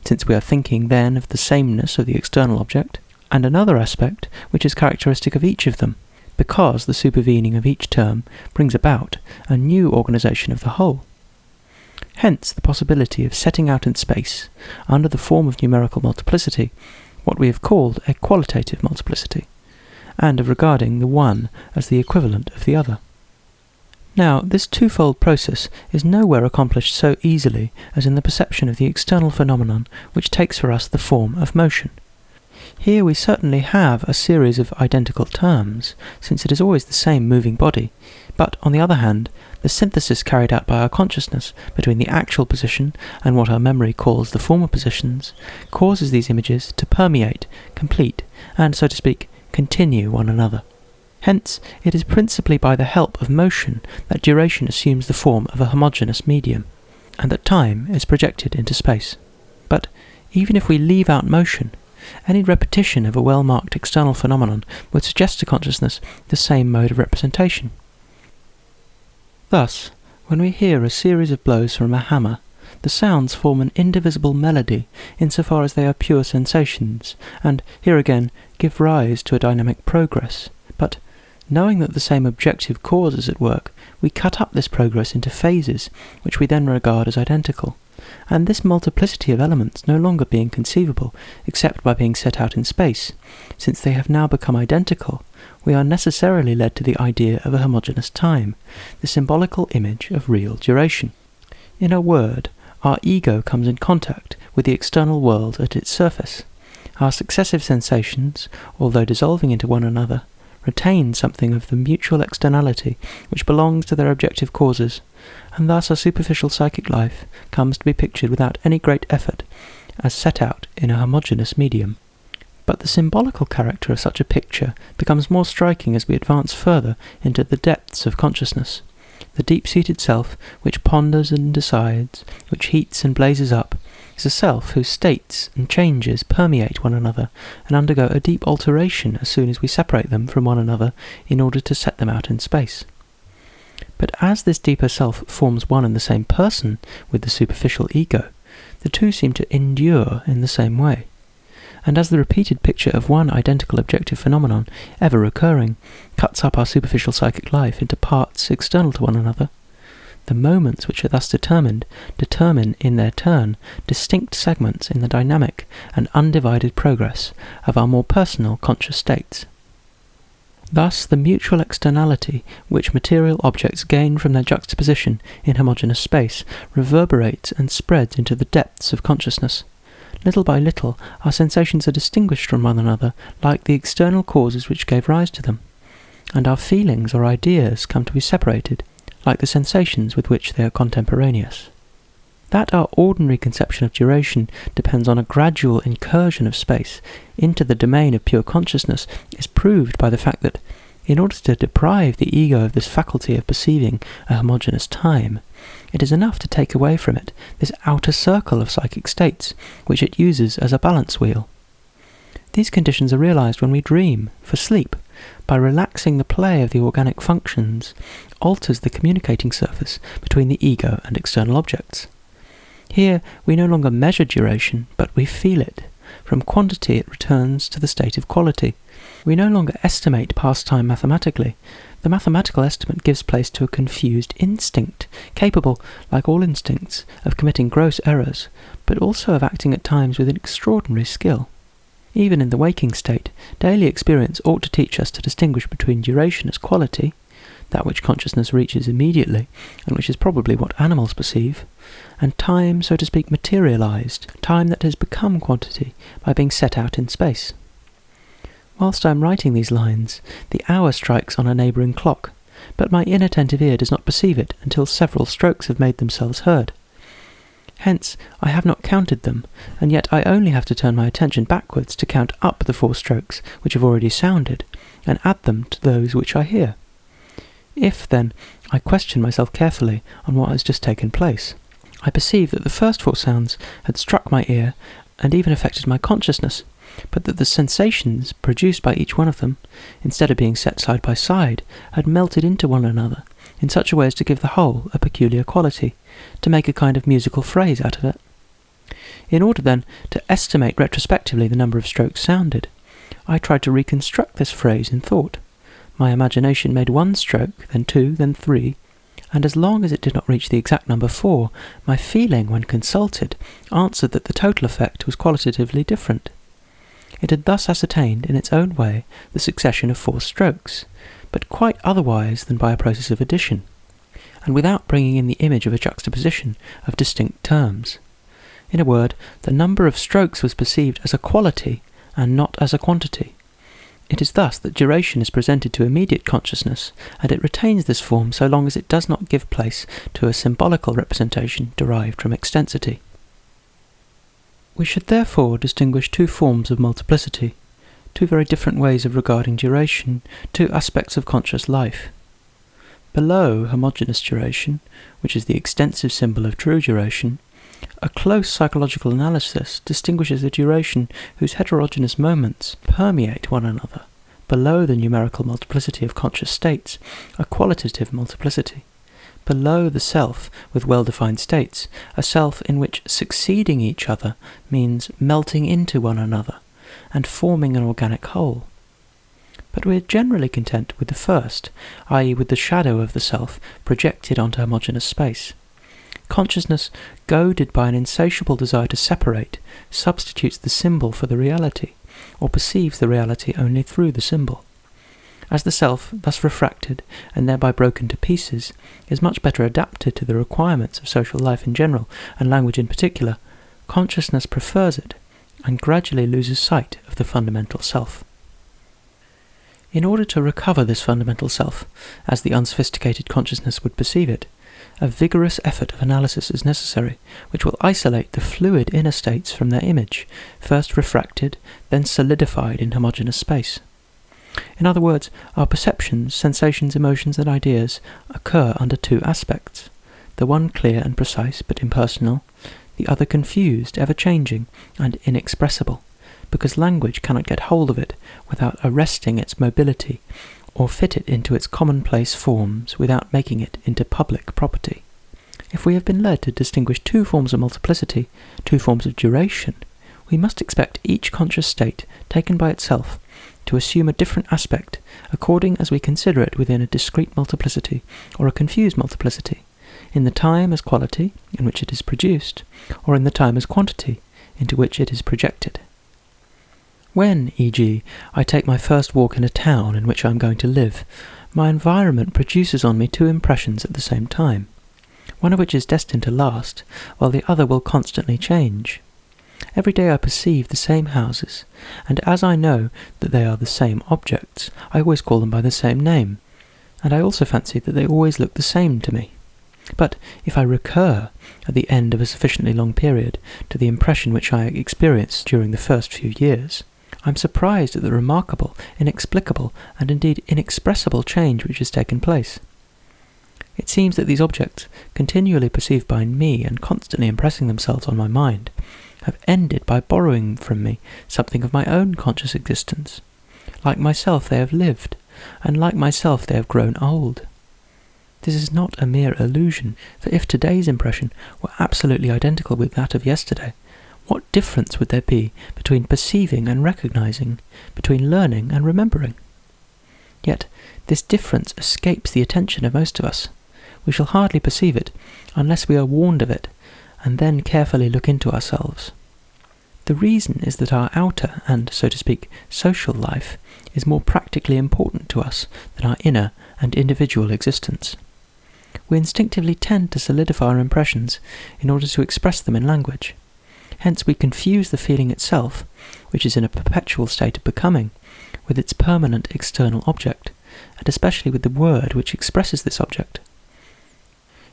since we are thinking then of the sameness of the external object, and another aspect which is characteristic of each of them, because the supervening of each term brings about a new organisation of the whole. Hence the possibility of setting out in space, under the form of numerical multiplicity, what we have called a qualitative multiplicity, and of regarding the one as the equivalent of the other. Now, this twofold process is nowhere accomplished so easily as in the perception of the external phenomenon which takes for us the form of motion. Here we certainly have a series of identical terms, since it is always the same moving body, but, on the other hand, the synthesis carried out by our consciousness between the actual position and what our memory calls the former positions causes these images to permeate, complete, and, so to speak, continue one another. Hence, it is principally by the help of motion that duration assumes the form of a homogeneous medium, and that time is projected into space. But, even if we leave out motion, any repetition of a well-marked external phenomenon would suggest to consciousness the same mode of representation. Thus, when we hear a series of blows from a hammer, the sounds form an indivisible melody insofar as they are pure sensations, and, here again, give rise to a dynamic progress. But, knowing that the same objective cause is at work, we cut up this progress into phases, which we then regard as identical. And this multiplicity of elements no longer being conceivable except by being set out in space, since they have now become identical, we are necessarily led to the idea of a homogeneous time, the symbolical image of real duration. In a word, our ego comes in contact with the external world at its surface. Our successive sensations, although dissolving into one another, retain something of the mutual externality which belongs to their objective causes, and thus our superficial psychic life comes to be pictured without any great effort, as set out in a homogeneous medium. But the symbolical character of such a picture becomes more striking as we advance further into the depths of consciousness. The deep-seated self, which ponders and decides, which heats and blazes up, is a self whose states and changes permeate one another and undergo a deep alteration as soon as we separate them from one another in order to set them out in space. But as this deeper self forms one and the same person with the superficial ego, the two seem to endure in the same way. And as the repeated picture of one identical objective phenomenon, ever recurring, cuts up our superficial psychic life into parts external to one another, the moments which are thus determine in their turn distinct segments in the dynamic and undivided progress of our more personal conscious states. Thus the mutual externality which material objects gain from their juxtaposition in homogeneous space reverberates and spreads into the depths of consciousness. Little by little our sensations are distinguished from one another like the external causes which gave rise to them, and our feelings or ideas come to be separated like the sensations with which they are contemporaneous. That our ordinary conception of duration depends on a gradual incursion of space into the domain of pure consciousness is proved by the fact that, in order to deprive the ego of this faculty of perceiving a homogeneous time, it is enough to take away from it this outer circle of psychic states, which it uses as a balance wheel. These conditions are realized when we dream, for sleep, by relaxing the play of the organic functions, alters the communicating surface between the ego and external objects. Here we no longer measure duration, but we feel it. From quantity it returns to the state of quality. We no longer estimate past time mathematically. The mathematical estimate gives place to a confused instinct, capable, like all instincts, of committing gross errors, but also of acting at times with an extraordinary skill. Even in the waking state, daily experience ought to teach us to distinguish between duration as quality, that which consciousness reaches immediately, and which is probably what animals perceive, and time, so to speak, materialized, time that has become quantity by being set out in space. Whilst I am writing these lines, the hour strikes on a neighbouring clock, but my inattentive ear does not perceive it until several strokes have made themselves heard. Hence, I have not counted them, and yet I only have to turn my attention backwards to count up the 4 strokes which have already sounded, and add them to those which I hear. If, then, I question myself carefully on what has just taken place, I perceive that the first 4 sounds had struck my ear and even affected my consciousness, but that the sensations produced by each one of them, instead of being set side by side, had melted into one another in such a way as to give the whole a peculiar quality, to make a kind of musical phrase out of it. In order, then, to estimate retrospectively the number of strokes sounded, I tried to reconstruct this phrase in thought. My imagination made 1 stroke, then 2, then 3, and as long as it did not reach the exact number 4, my feeling, when consulted, answered that the total effect was qualitatively different. It had thus ascertained, in its own way, the succession of 4 strokes, but quite otherwise than by a process of addition, and without bringing in the image of a juxtaposition of distinct terms. In a word, the number of strokes was perceived as a quality and not as a quantity. It is thus that duration is presented to immediate consciousness, and it retains this form so long as it does not give place to a symbolical representation derived from extensity. We should therefore distinguish 2 forms of multiplicity, 2 very different ways of regarding duration, 2 aspects of conscious life. Below homogeneous duration, which is the extensive symbol of true duration, a close psychological analysis distinguishes a duration whose heterogeneous moments permeate one another. Below the numerical multiplicity of conscious states, a qualitative multiplicity. Below the self with well-defined states, a self in which succeeding each other means melting into one another and forming an organic whole. But we are generally content with the first, i.e. with the shadow of the self projected onto homogeneous space. Consciousness, goaded by an insatiable desire to separate, substitutes the symbol for the reality, or perceives the reality only through the symbol. As the self, thus refracted and thereby broken to pieces, is much better adapted to the requirements of social life in general, and language in particular, consciousness prefers it, and gradually loses sight of the fundamental self. In order to recover this fundamental self, as the unsophisticated consciousness would perceive it, a vigorous effort of analysis is necessary, which will isolate the fluid inner states from their image, first refracted, then solidified in homogeneous space. In other words, our perceptions, sensations, emotions, and ideas occur under 2 aspects, the one clear and precise but impersonal, the other confused, ever-changing, and inexpressible, because language cannot get hold of it without arresting its mobility, or fit it into its commonplace forms without making it into public property. If we have been led to distinguish 2 forms of multiplicity, 2 forms of duration, we must expect each conscious state, taken by itself, to assume a different aspect, according as we consider it within a discrete multiplicity, or a confused multiplicity, in the time as quality, in which it is produced, or in the time as quantity, into which it is projected. When, e.g., I take my first walk in a town in which I am going to live, my environment produces on me 2 impressions at the same time, one of which is destined to last, while the other will constantly change. Every day I perceive the same houses, and as I know that they are the same objects, I always call them by the same name, and I also fancy that they always look the same to me. But if I recur, at the end of a sufficiently long period, to the impression which I experienced during the first few years, I am surprised at the remarkable, inexplicable, and indeed inexpressible change which has taken place. It seems that these objects, continually perceived by me and constantly impressing themselves on my mind, have ended by borrowing from me something of my own conscious existence. Like myself they have lived, and like myself they have grown old. This is not a mere illusion, for if today's impression were absolutely identical with that of yesterday, what difference would there be between perceiving and recognizing, between learning and remembering? Yet this difference escapes the attention of most of us. We shall hardly perceive it unless we are warned of it, and then carefully look into ourselves. The reason is that our outer and, so to speak, social life is more practically important to us than our inner and individual existence. We instinctively tend to solidify our impressions in order to express them in language. Hence we confuse the feeling itself, which is in a perpetual state of becoming, with its permanent external object, and especially with the word which expresses this object.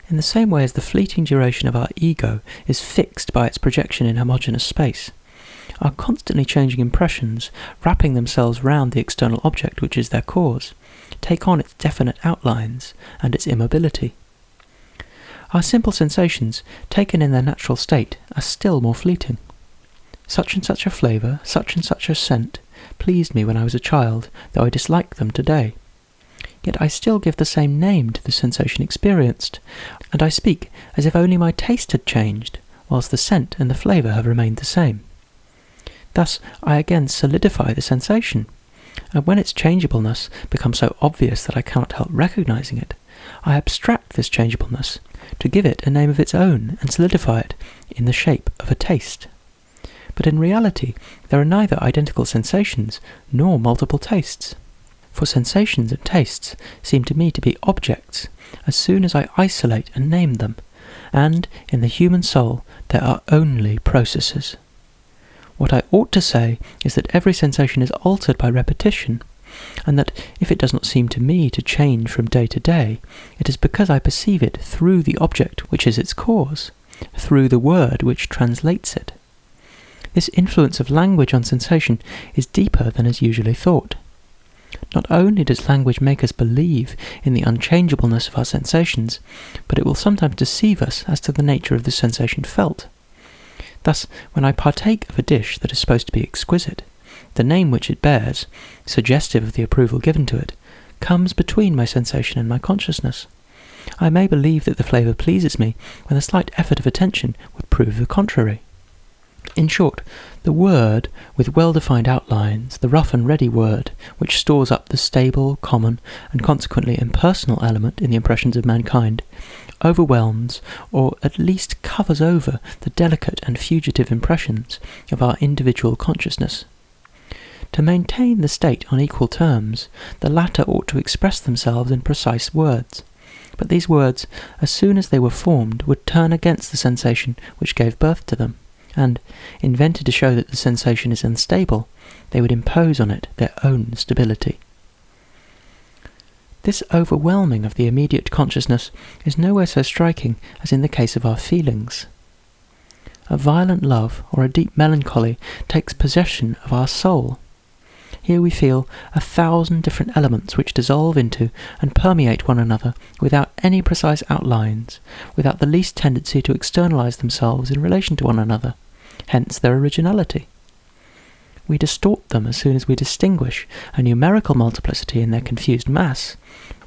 In the same way as the fleeting duration of our ego is fixed by its projection in homogeneous space, our constantly changing impressions, wrapping themselves round the external object which is their cause, take on its definite outlines and its immobility. Our simple sensations, taken in their natural state, are still more fleeting. Such and such a flavour, such and such a scent, pleased me when I was a child, though I dislike them today. Yet I still give the same name to the sensation experienced, and I speak as if only my taste had changed, whilst the scent and the flavour have remained the same. Thus I again solidify the sensation, and when its changeableness becomes so obvious that I cannot help recognizing it, I abstract this changeableness to give it a name of its own and solidify it in the shape of a taste. But in reality there are neither identical sensations nor multiple tastes. For sensations and tastes seem to me to be objects as soon as I isolate and name them, and in the human soul there are only processes. What I ought to say is that every sensation is altered by repetition, and that if it does not seem to me to change from day to day, it is because I perceive it through the object which is its cause, through the word which translates it. This influence of language on sensation is deeper than is usually thought. Not only does language make us believe in the unchangeableness of our sensations, but it will sometimes deceive us as to the nature of the sensation felt. Thus, when I partake of a dish that is supposed to be exquisite, the name which it bears, suggestive of the approval given to it, comes between my sensation and my consciousness. I may believe that the flavour pleases me when a slight effort of attention would prove the contrary. In short, the word with well-defined outlines, the rough and ready word, which stores up the stable, common, and consequently impersonal element in the impressions of mankind, overwhelms, or at least covers over, the delicate and fugitive impressions of our individual consciousness. To maintain the state on equal terms, the latter ought to express themselves in precise words, but these words, as soon as they were formed, would turn against the sensation which gave birth to them, and, invented to show that the sensation is unstable, they would impose on it their own stability. This overwhelming of the immediate consciousness is nowhere so striking as in the case of our feelings. A violent love or a deep melancholy takes possession of our soul. Here we feel 1,000 different elements which dissolve into and permeate one another without any precise outlines, without the least tendency to externalize themselves in relation to one another, hence their originality. We distort them as soon as we distinguish a numerical multiplicity in their confused mass.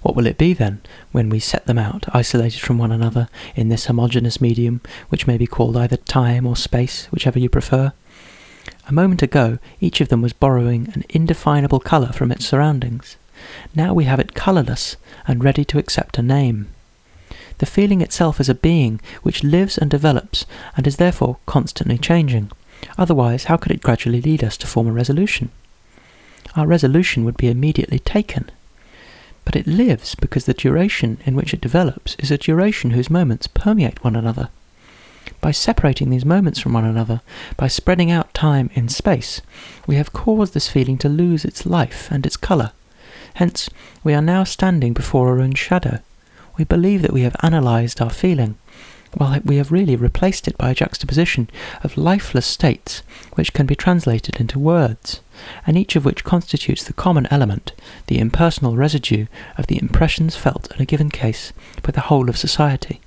What will it be then, when we set them out, isolated from one another, in this homogeneous medium, which may be called either time or space, whichever you prefer? A moment ago, each of them was borrowing an indefinable colour from its surroundings. Now we have it colourless and ready to accept a name. The feeling itself is a being which lives and develops and is therefore constantly changing. Otherwise, how could it gradually lead us to form a resolution? Our resolution would be immediately taken. But it lives because the duration in which it develops is a duration whose moments permeate one another. By separating these moments from one another, by spreading out time in space, we have caused this feeling to lose its life and its colour. Hence, we are now standing before our own shadow. We believe that we have analysed our feeling, while we have really replaced it by a juxtaposition of lifeless states which can be translated into words, and each of which constitutes the common element, the impersonal residue of the impressions felt in a given case by the whole of society.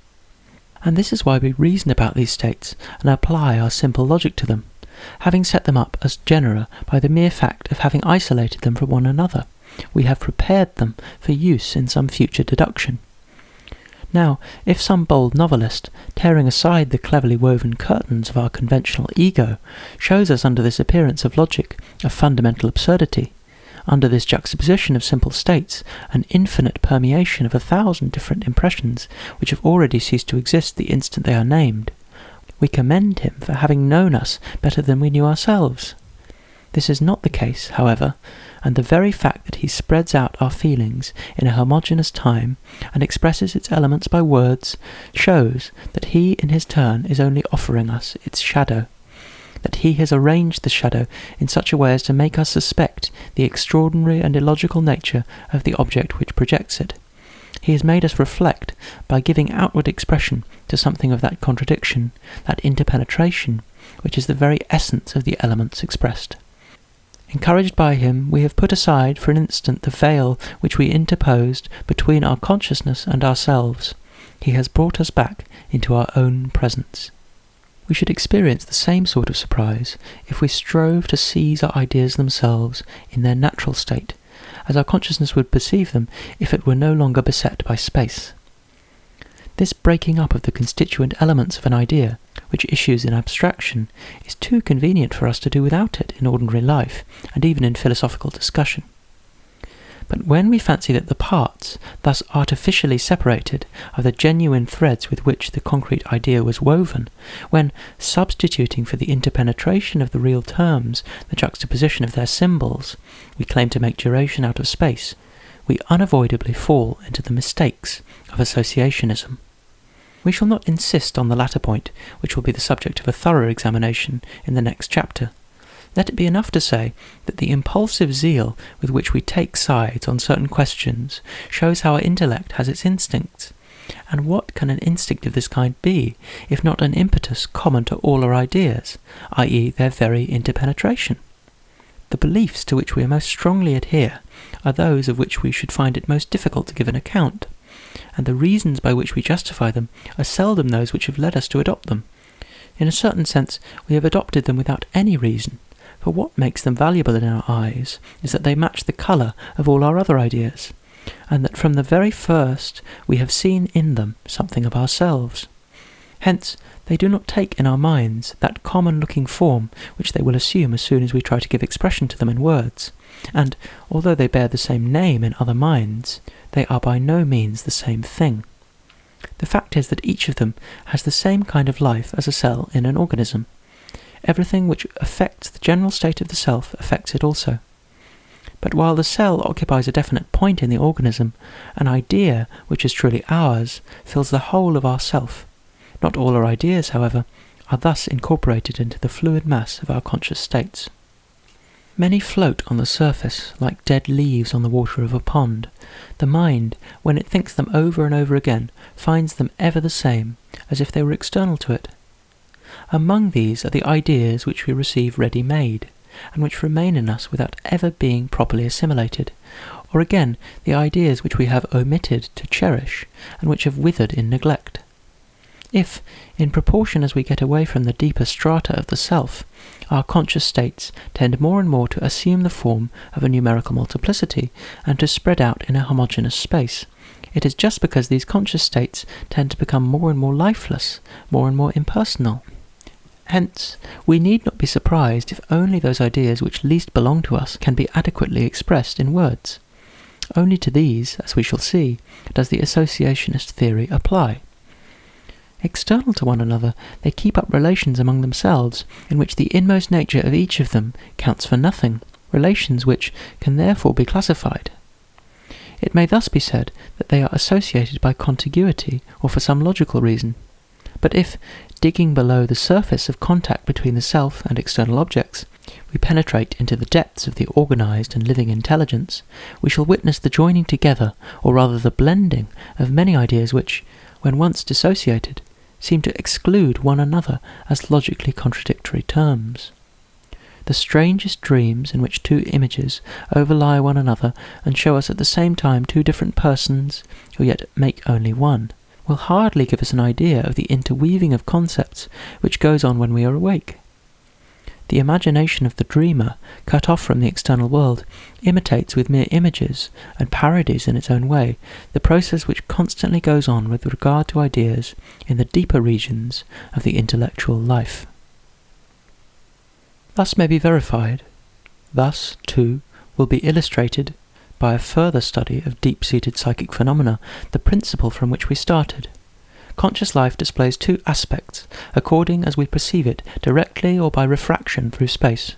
And this is why we reason about these states and apply our simple logic to them, having set them up as genera by the mere fact of having isolated them from one another. We have prepared them for use in some future deduction. Now, if some bold novelist, tearing aside the cleverly woven curtains of our conventional ego, shows us under this appearance of logic a fundamental absurdity, under this juxtaposition of simple states an infinite permeation of 1,000 different impressions which have already ceased to exist the instant they are named, we commend him for having known us better than we knew ourselves. This is not the case, however, and the very fact that he spreads out our feelings in a homogeneous time and expresses its elements by words shows that he in his turn is only offering us its shadow, that he has arranged the shadow in such a way as to make us suspect the extraordinary and illogical nature of the object which projects it. He has made us reflect by giving outward expression to something of that contradiction, that interpenetration, which is the very essence of the elements expressed. Encouraged by him, we have put aside for an instant the veil which we interposed between our consciousness and ourselves. He has brought us back into our own presence. We should experience the same sort of surprise if we strove to seize our ideas themselves in their natural state, as our consciousness would perceive them if it were no longer beset by space. This breaking up of the constituent elements of an idea, which issues in abstraction, is too convenient for us to do without it in ordinary life, and even in philosophical discussion. But when we fancy that the parts, thus artificially separated, are the genuine threads with which the concrete idea was woven, when, substituting for the interpenetration of the real terms the juxtaposition of their symbols, we claim to make duration out of space, we unavoidably fall into the mistakes of associationism. We shall not insist on the latter point, which will be the subject of a thorough examination in the next chapter. Let it be enough to say that the impulsive zeal with which we take sides on certain questions shows how our intellect has its instincts. And what can an instinct of this kind be, if not an impetus common to all our ideas, i.e. their very interpenetration? The beliefs to which we most strongly adhere are those of which we should find it most difficult to give an account, and the reasons by which we justify them are seldom those which have led us to adopt them. In a certain sense, we have adopted them without any reason, for what makes them valuable in our eyes is that they match the colour of all our other ideas, and that from the very first we have seen in them something of ourselves. Hence, they do not take in our minds that common-looking form which they will assume as soon as we try to give expression to them in words, and, although they bear the same name in other minds, they are by no means the same thing. The fact is that each of them has the same kind of life as a cell in an organism. Everything which affects the general state of the self affects it also. But while the cell occupies a definite point in the organism, an idea, which is truly ours, fills the whole of our self. Not all our ideas, however, are thus incorporated into the fluid mass of our conscious states. Many float on the surface like dead leaves on the water of a pond. The mind, when it thinks them over and over again, finds them ever the same, as if they were external to it. Among these are the ideas which we receive ready-made, and which remain in us without ever being properly assimilated, or again the ideas which we have omitted to cherish, and which have withered in neglect. If, in proportion as we get away from the deeper strata of the self, our conscious states tend more and more to assume the form of a numerical multiplicity and to spread out in a homogeneous space, it is just because these conscious states tend to become more and more lifeless, more and more impersonal. Hence, we need not be surprised if only those ideas which least belong to us can be adequately expressed in words. Only to these, as we shall see, does the associationist theory apply. External to one another, they keep up relations among themselves, in which the inmost nature of each of them counts for nothing, relations which can therefore be classified. It may thus be said that they are associated by contiguity or for some logical reason. But if, digging below the surface of contact between the self and external objects, we penetrate into the depths of the organised and living intelligence, we shall witness the joining together, or rather the blending, of many ideas which, when once dissociated, seem to exclude one another as logically contradictory terms. The strangest dreams in which two images overlie one another and show us at the same time two different persons, who yet make only one, will hardly give us an idea of the interweaving of concepts which goes on when we are awake. The imagination of the dreamer, cut off from the external world, imitates with mere images, and parodies in its own way, the process which constantly goes on with regard to ideas in the deeper regions of the intellectual life. Thus may be verified, thus, too, will be illustrated by a further study of deep-seated psychic phenomena, the principle from which we started. Conscious life displays two aspects, according as we perceive it, directly or by refraction through space.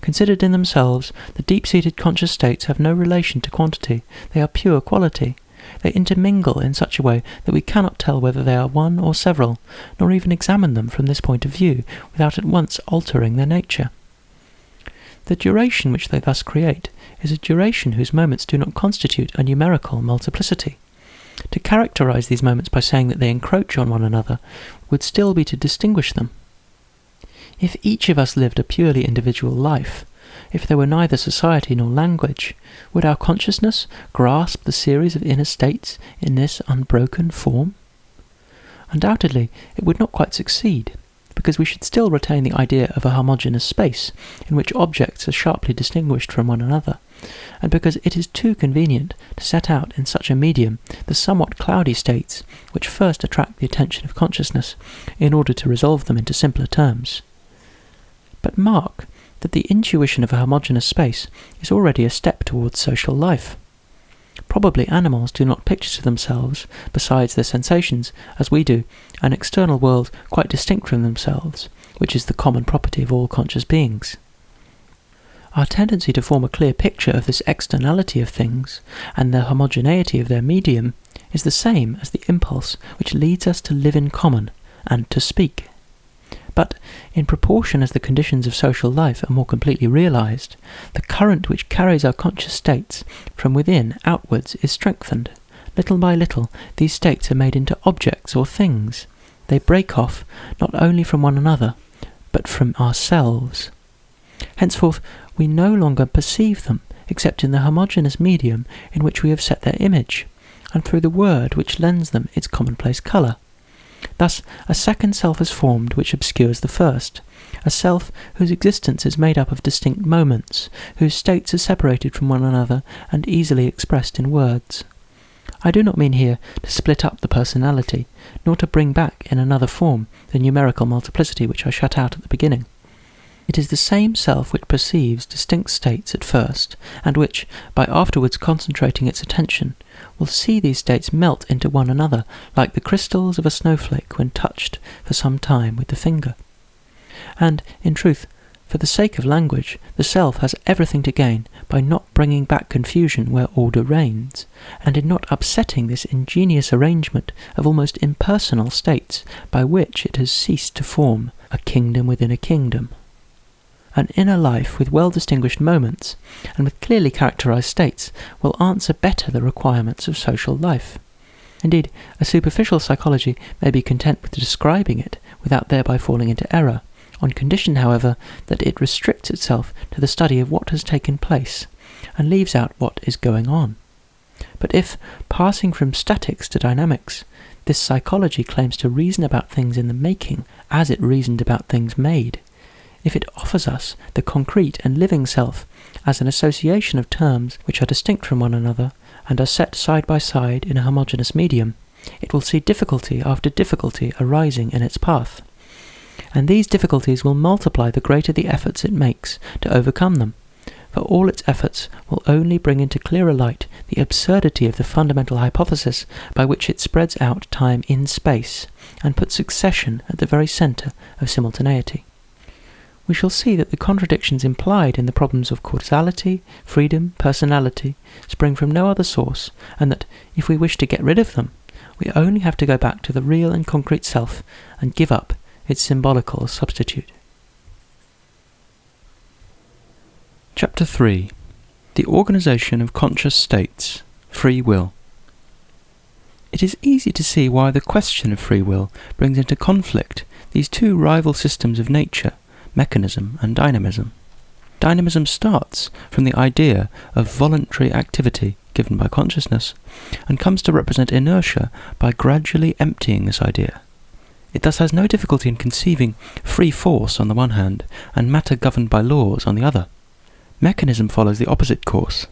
Considered in themselves, the deep-seated conscious states have no relation to quantity, they are pure quality. They intermingle in such a way that we cannot tell whether they are one or several, nor even examine them from this point of view, without at once altering their nature. The duration which they thus create is a duration whose moments do not constitute a numerical multiplicity. To characterize these moments by saying that they encroach on one another would still be to distinguish them. If each of us lived a purely individual life, if there were neither society nor language, would our consciousness grasp the series of inner states in this unbroken form? Undoubtedly, it would not quite succeed, because we should still retain the idea of a homogeneous space, in which objects are sharply distinguished from one another, and because it is too convenient to set out in such a medium the somewhat cloudy states which first attract the attention of consciousness, in order to resolve them into simpler terms. But mark that the intuition of a homogeneous space is already a step towards social life. Probably animals do not picture to themselves, besides their sensations, as we do, an external world quite distinct from themselves, which is the common property of all conscious beings. Our tendency to form a clear picture of this externality of things, and the homogeneity of their medium, is the same as the impulse which leads us to live in common, and to speak. But, in proportion as the conditions of social life are more completely realized, the current which carries our conscious states from within outwards is strengthened. Little by little, these states are made into objects or things. They break off not only from one another, but from ourselves. Henceforth, we no longer perceive them except in the homogeneous medium in which we have set their image, and through the word which lends them its commonplace colour. Thus, a second self is formed which obscures the first, a self whose existence is made up of distinct moments, whose states are separated from one another and easily expressed in words. I do not mean here to split up the personality, nor to bring back in another form the numerical multiplicity which I shut out at the beginning. It is the same self which perceives distinct states at first, and which, by afterwards concentrating its attention, will see these states melt into one another like the crystals of a snowflake when touched for some time with the finger. And, in truth, for the sake of language, the self has everything to gain by not bringing back confusion where order reigns, and in not upsetting this ingenious arrangement of almost impersonal states by which it has ceased to form a kingdom within a kingdom. An inner life with well-distinguished moments, and with clearly characterized states, will answer better the requirements of social life. Indeed, a superficial psychology may be content with describing it without thereby falling into error, on condition, however, that it restricts itself to the study of what has taken place, and leaves out what is going on. But if, passing from statics to dynamics, this psychology claims to reason about things in the making as it reasoned about things made, if it offers us the concrete and living self as an association of terms which are distinct from one another and are set side by side in a homogeneous medium, it will see difficulty after difficulty arising in its path. And these difficulties will multiply the greater the efforts it makes to overcome them, for all its efforts will only bring into clearer light the absurdity of the fundamental hypothesis by which it spreads out time in space and puts succession at the very centre of simultaneity. We shall see that the contradictions implied in the problems of causality, freedom, personality, spring from no other source, and that, if we wish to get rid of them, We only have to go back to the real and concrete self and give up its symbolical substitute. Chapter 3. The Organization of Conscious States, Free Will. It is easy to see why the question of free will brings into conflict these two rival systems of nature, mechanism and dynamism. Dynamism starts from the idea of voluntary activity given by consciousness, and comes to represent inertia by gradually emptying this idea. It thus has no difficulty in conceiving free force on the one hand, and matter governed by laws on the other. Mechanism follows the opposite course.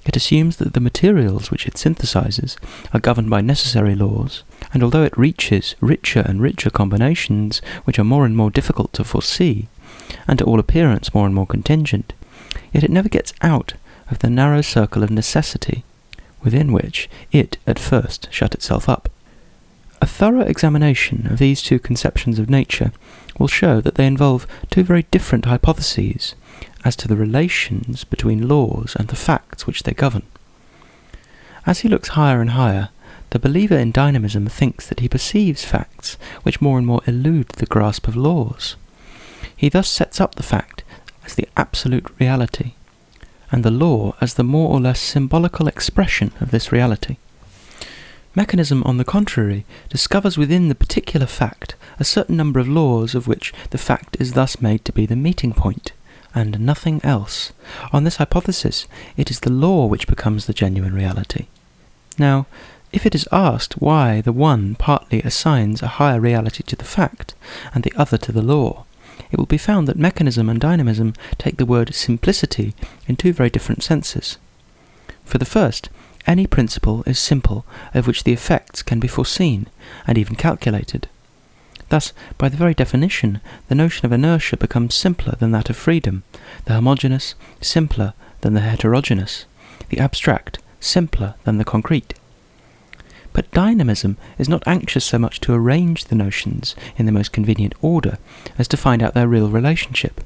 It assumes that the materials which it synthesizes are governed by necessary laws, and although it reaches richer and richer combinations which are more and more difficult to foresee, and to all appearance more and more contingent, yet it never gets out of the narrow circle of necessity within which it at first shut itself up. A thorough examination of these two conceptions of nature will show that they involve two very different hypotheses as to the relations between laws and the facts which they govern. As he looks higher and higher, the believer in dynamism thinks that he perceives facts which more and more elude the grasp of laws. He thus sets up the fact as the absolute reality, and the law as the more or less symbolical expression of this reality. Mechanism, on the contrary, discovers within the particular fact a certain number of laws of which the fact is thus made to be the meeting point, and nothing else. On this hypothesis, it is the law which becomes the genuine reality. Now, if it is asked why the one partly assigns a higher reality to the fact, and the other to the law, it will be found that mechanism and dynamism take the word simplicity in two very different senses. For the first, any principle is simple of which the effects can be foreseen and even calculated. Thus, by the very definition, the notion of inertia becomes simpler than that of freedom, the homogeneous simpler than the heterogeneous, the abstract simpler than the concrete. But dynamism is not anxious so much to arrange the notions in the most convenient order as to find out their real relationship.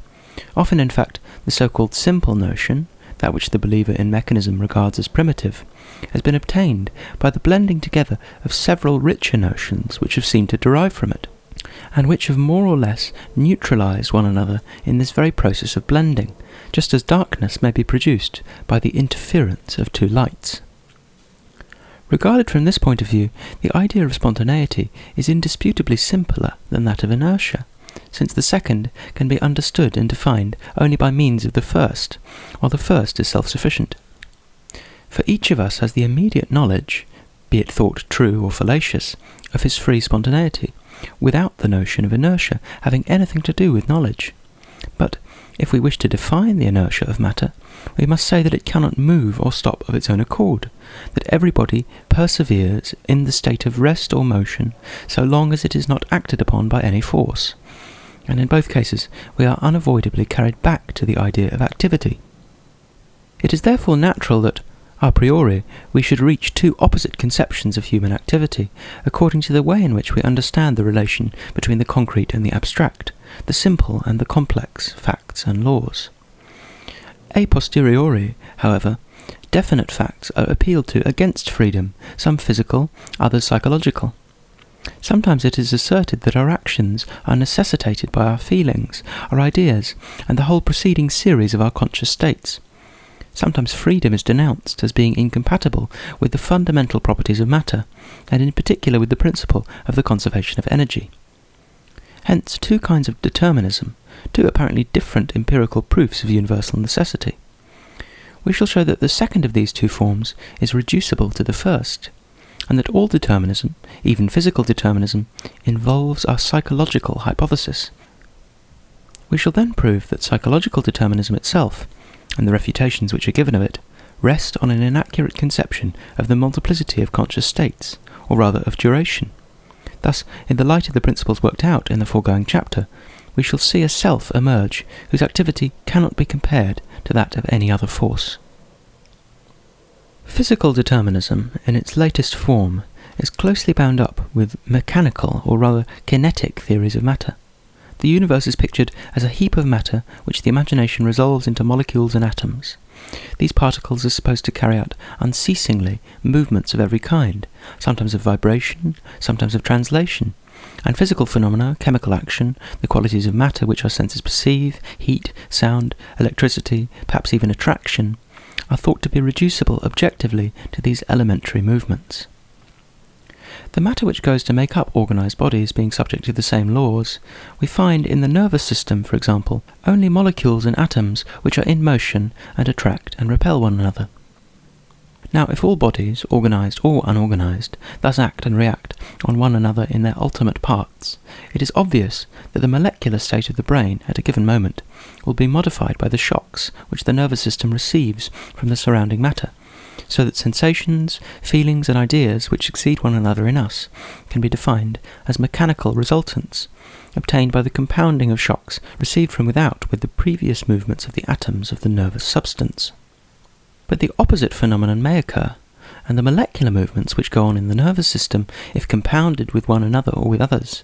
Often, in fact, the so-called simple notion, that which the believer in mechanism regards as primitive, has been obtained by the blending together of several richer notions which have seemed to derive from it, and which have more or less neutralized one another in this very process of blending, just as darkness may be produced by the interference of two lights. Regarded from this point of view, the idea of spontaneity is indisputably simpler than that of inertia, since the second can be understood and defined only by means of the first, while the first is self-sufficient. For each of us has the immediate knowledge, be it thought true or fallacious, of his free spontaneity, without the notion of inertia having anything to do with knowledge. But if we wish to define the inertia of matter, we must say that it cannot move or stop of its own accord, that everybody perseveres in the state of rest or motion so long as it is not acted upon by any force, and in both cases we are unavoidably carried back to the idea of activity. It is therefore natural that, a priori, we should reach two opposite conceptions of human activity, according to the way in which we understand the relation between the concrete and the abstract, the simple and the complex, facts and laws. A posteriori, however, definite facts are appealed to against freedom, some physical, others psychological. Sometimes it is asserted that our actions are necessitated by our feelings, our ideas, and the whole preceding series of our conscious states. Sometimes freedom is denounced as being incompatible with the fundamental properties of matter, and in particular with the principle of the conservation of energy. Hence, two kinds of determinism, two apparently different empirical proofs of universal necessity. We shall show that the second of these two forms is reducible to the first, and that all determinism, even physical determinism, involves our psychological hypothesis. We shall then prove that psychological determinism itself, and the refutations which are given of it, rest on an inaccurate conception of the multiplicity of conscious states, or rather of duration. Thus, in the light of the principles worked out in the foregoing chapter, we shall see a self emerge whose activity cannot be compared to that of any other force. Physical determinism, in its latest form, is closely bound up with mechanical, or rather kinetic, theories of matter. The universe is pictured as a heap of matter which the imagination resolves into molecules and atoms, These particles are supposed to carry out unceasingly movements of every kind, sometimes of vibration, sometimes of translation, and physical phenomena, chemical action, the qualities of matter which our senses perceive, heat, sound, electricity, perhaps even attraction, are thought to be reducible objectively to these elementary movements. The matter which goes to make up organised bodies being subject to the same laws, we find in the nervous system, for example, only molecules and atoms which are in motion and attract and repel one another. Now, if all bodies, organised or unorganised, thus act and react on one another in their ultimate parts, it is obvious that the molecular state of the brain at a given moment will be modified by the shocks which the nervous system receives from the surrounding matter, so that sensations, feelings and ideas which succeed one another in us can be defined as mechanical resultants, obtained by the compounding of shocks received from without with the previous movements of the atoms of the nervous substance. But the opposite phenomenon may occur, and the molecular movements which go on in the nervous system, if compounded with one another or with others,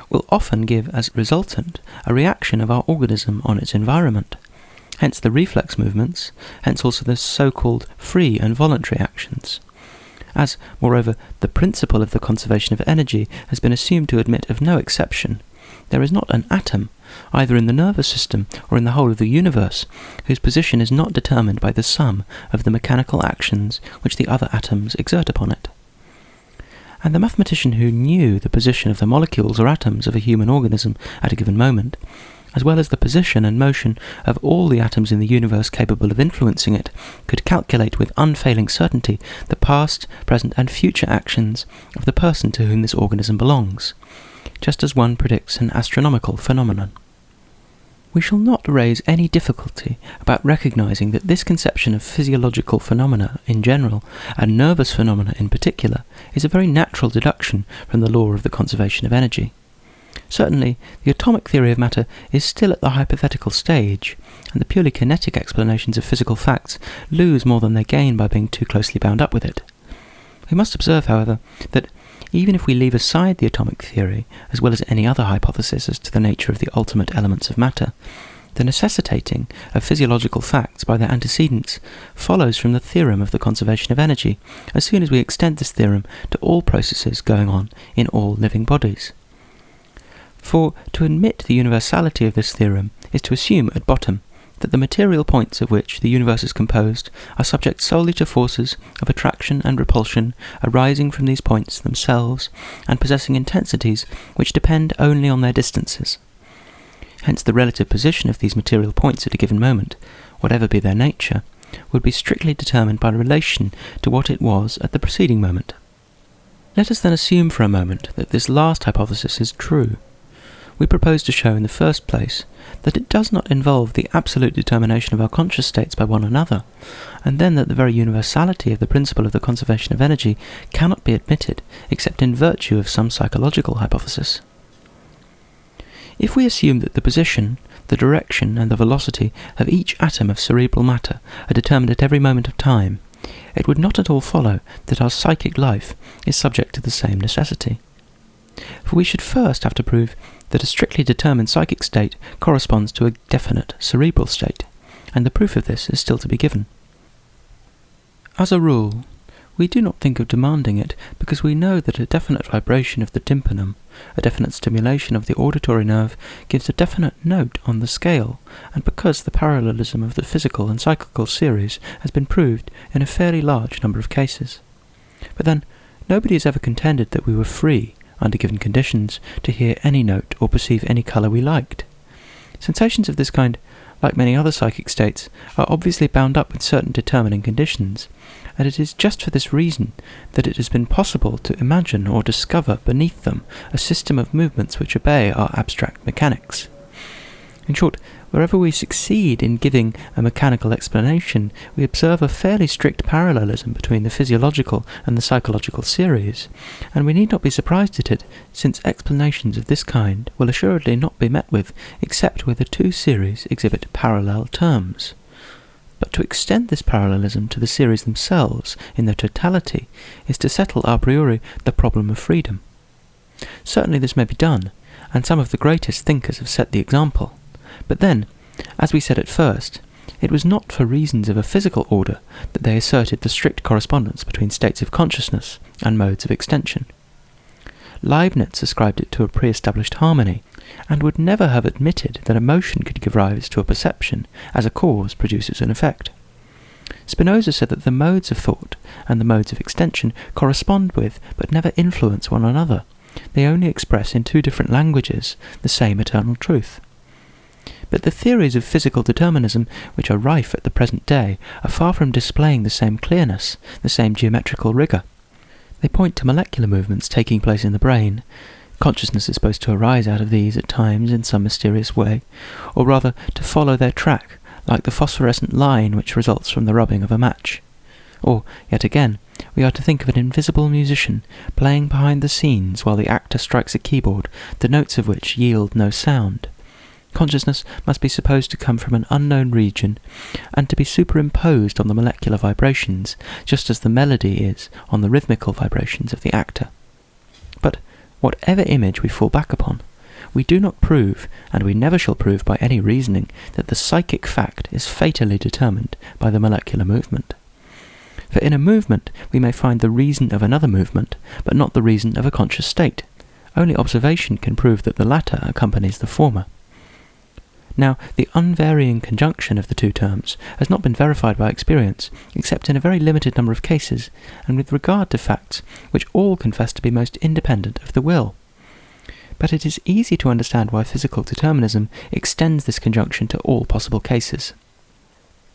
will often give as resultant a reaction of our organism on its environment. Hence the reflex movements, hence also the so-called free and voluntary actions. As, moreover, the principle of the conservation of energy has been assumed to admit of no exception, there is not an atom, either in the nervous system or in the whole of the universe, whose position is not determined by the sum of the mechanical actions which the other atoms exert upon it. And the mathematician who knew the position of the molecules or atoms of a human organism at a given moment, as well as the position and motion of all the atoms in the universe capable of influencing it, could calculate with unfailing certainty the past, present, and future actions of the person to whom this organism belongs, just as one predicts an astronomical phenomenon. We shall not raise any difficulty about recognizing that this conception of physiological phenomena in general, and nervous phenomena in particular, is a very natural deduction from the law of the conservation of energy. Certainly, the atomic theory of matter is still at the hypothetical stage, and the purely kinetic explanations of physical facts lose more than they gain by being too closely bound up with it. We must observe, however, that even if we leave aside the atomic theory, as well as any other hypothesis as to the nature of the ultimate elements of matter, the necessitating of physiological facts by their antecedents follows from the theorem of the conservation of energy, as soon as we extend this theorem to all processes going on in all living bodies. For to admit the universality of this theorem is to assume at bottom that the material points of which the universe is composed are subject solely to forces of attraction and repulsion arising from these points themselves and possessing intensities which depend only on their distances. Hence the relative position of these material points at a given moment, whatever be their nature, would be strictly determined by relation to what it was at the preceding moment. Let us then assume for a moment that this last hypothesis is true. We propose to show in the first place that it does not involve the absolute determination of our conscious states by one another, and then that the very universality of the principle of the conservation of energy cannot be admitted except in virtue of some psychological hypothesis. If we assume that the position, the direction, and the velocity of each atom of cerebral matter are determined at every moment of time, it would not at all follow that our psychic life is subject to the same necessity. For we should first have to prove that a strictly determined psychic state corresponds to a definite cerebral state, and the proof of this is still to be given. As a rule, we do not think of demanding it because we know that a definite vibration of the tympanum, a definite stimulation of the auditory nerve, gives a definite note on the scale, and because the parallelism of the physical and psychical series has been proved in a fairly large number of cases. But then, nobody has ever contended that we were free, under given conditions, to hear any note or perceive any colour we liked. Sensations of this kind, like many other psychic states, are obviously bound up with certain determining conditions, and it is just for this reason that it has been possible to imagine or discover beneath them a system of movements which obey our abstract mechanics. In short, wherever we succeed in giving a mechanical explanation, we observe a fairly strict parallelism between the physiological and the psychological series, and we need not be surprised at it, since explanations of this kind will assuredly not be met with except where the two series exhibit parallel terms. But to extend this parallelism to the series themselves in their totality is to settle a priori the problem of freedom. Certainly this may be done, and some of the greatest thinkers have set the example. But then, as we said at first, it was not for reasons of a physical order that they asserted the strict correspondence between states of consciousness and modes of extension. Leibniz ascribed it to a pre-established harmony, and would never have admitted that emotion could give rise to a perception as a cause produces an effect. Spinoza said that the modes of thought and the modes of extension correspond with but never influence one another. They only express in two different languages the same eternal truth. But the theories of physical determinism, which are rife at the present day, are far from displaying the same clearness, the same geometrical rigour. They point to molecular movements taking place in the brain. Consciousness is supposed to arise out of these at times in some mysterious way, or rather to follow their track, like the phosphorescent line which results from the rubbing of a match. Or, yet again, we are to think of an invisible musician playing behind the scenes while the actor strikes a keyboard, the notes of which yield no sound. Consciousness must be supposed to come from an unknown region, and to be superimposed on the molecular vibrations, just as the melody is on the rhythmical vibrations of the actor. But whatever image we fall back upon, we do not prove, and we never shall prove by any reasoning, that the psychic fact is fatally determined by the molecular movement. For in a movement we may find the reason of another movement, but not the reason of a conscious state. Only observation can prove that the latter accompanies the former. Now, the unvarying conjunction of the two terms has not been verified by experience, except in a very limited number of cases, and with regard to facts which all confess to be most independent of the will. But it is easy to understand why physical determinism extends this conjunction to all possible cases.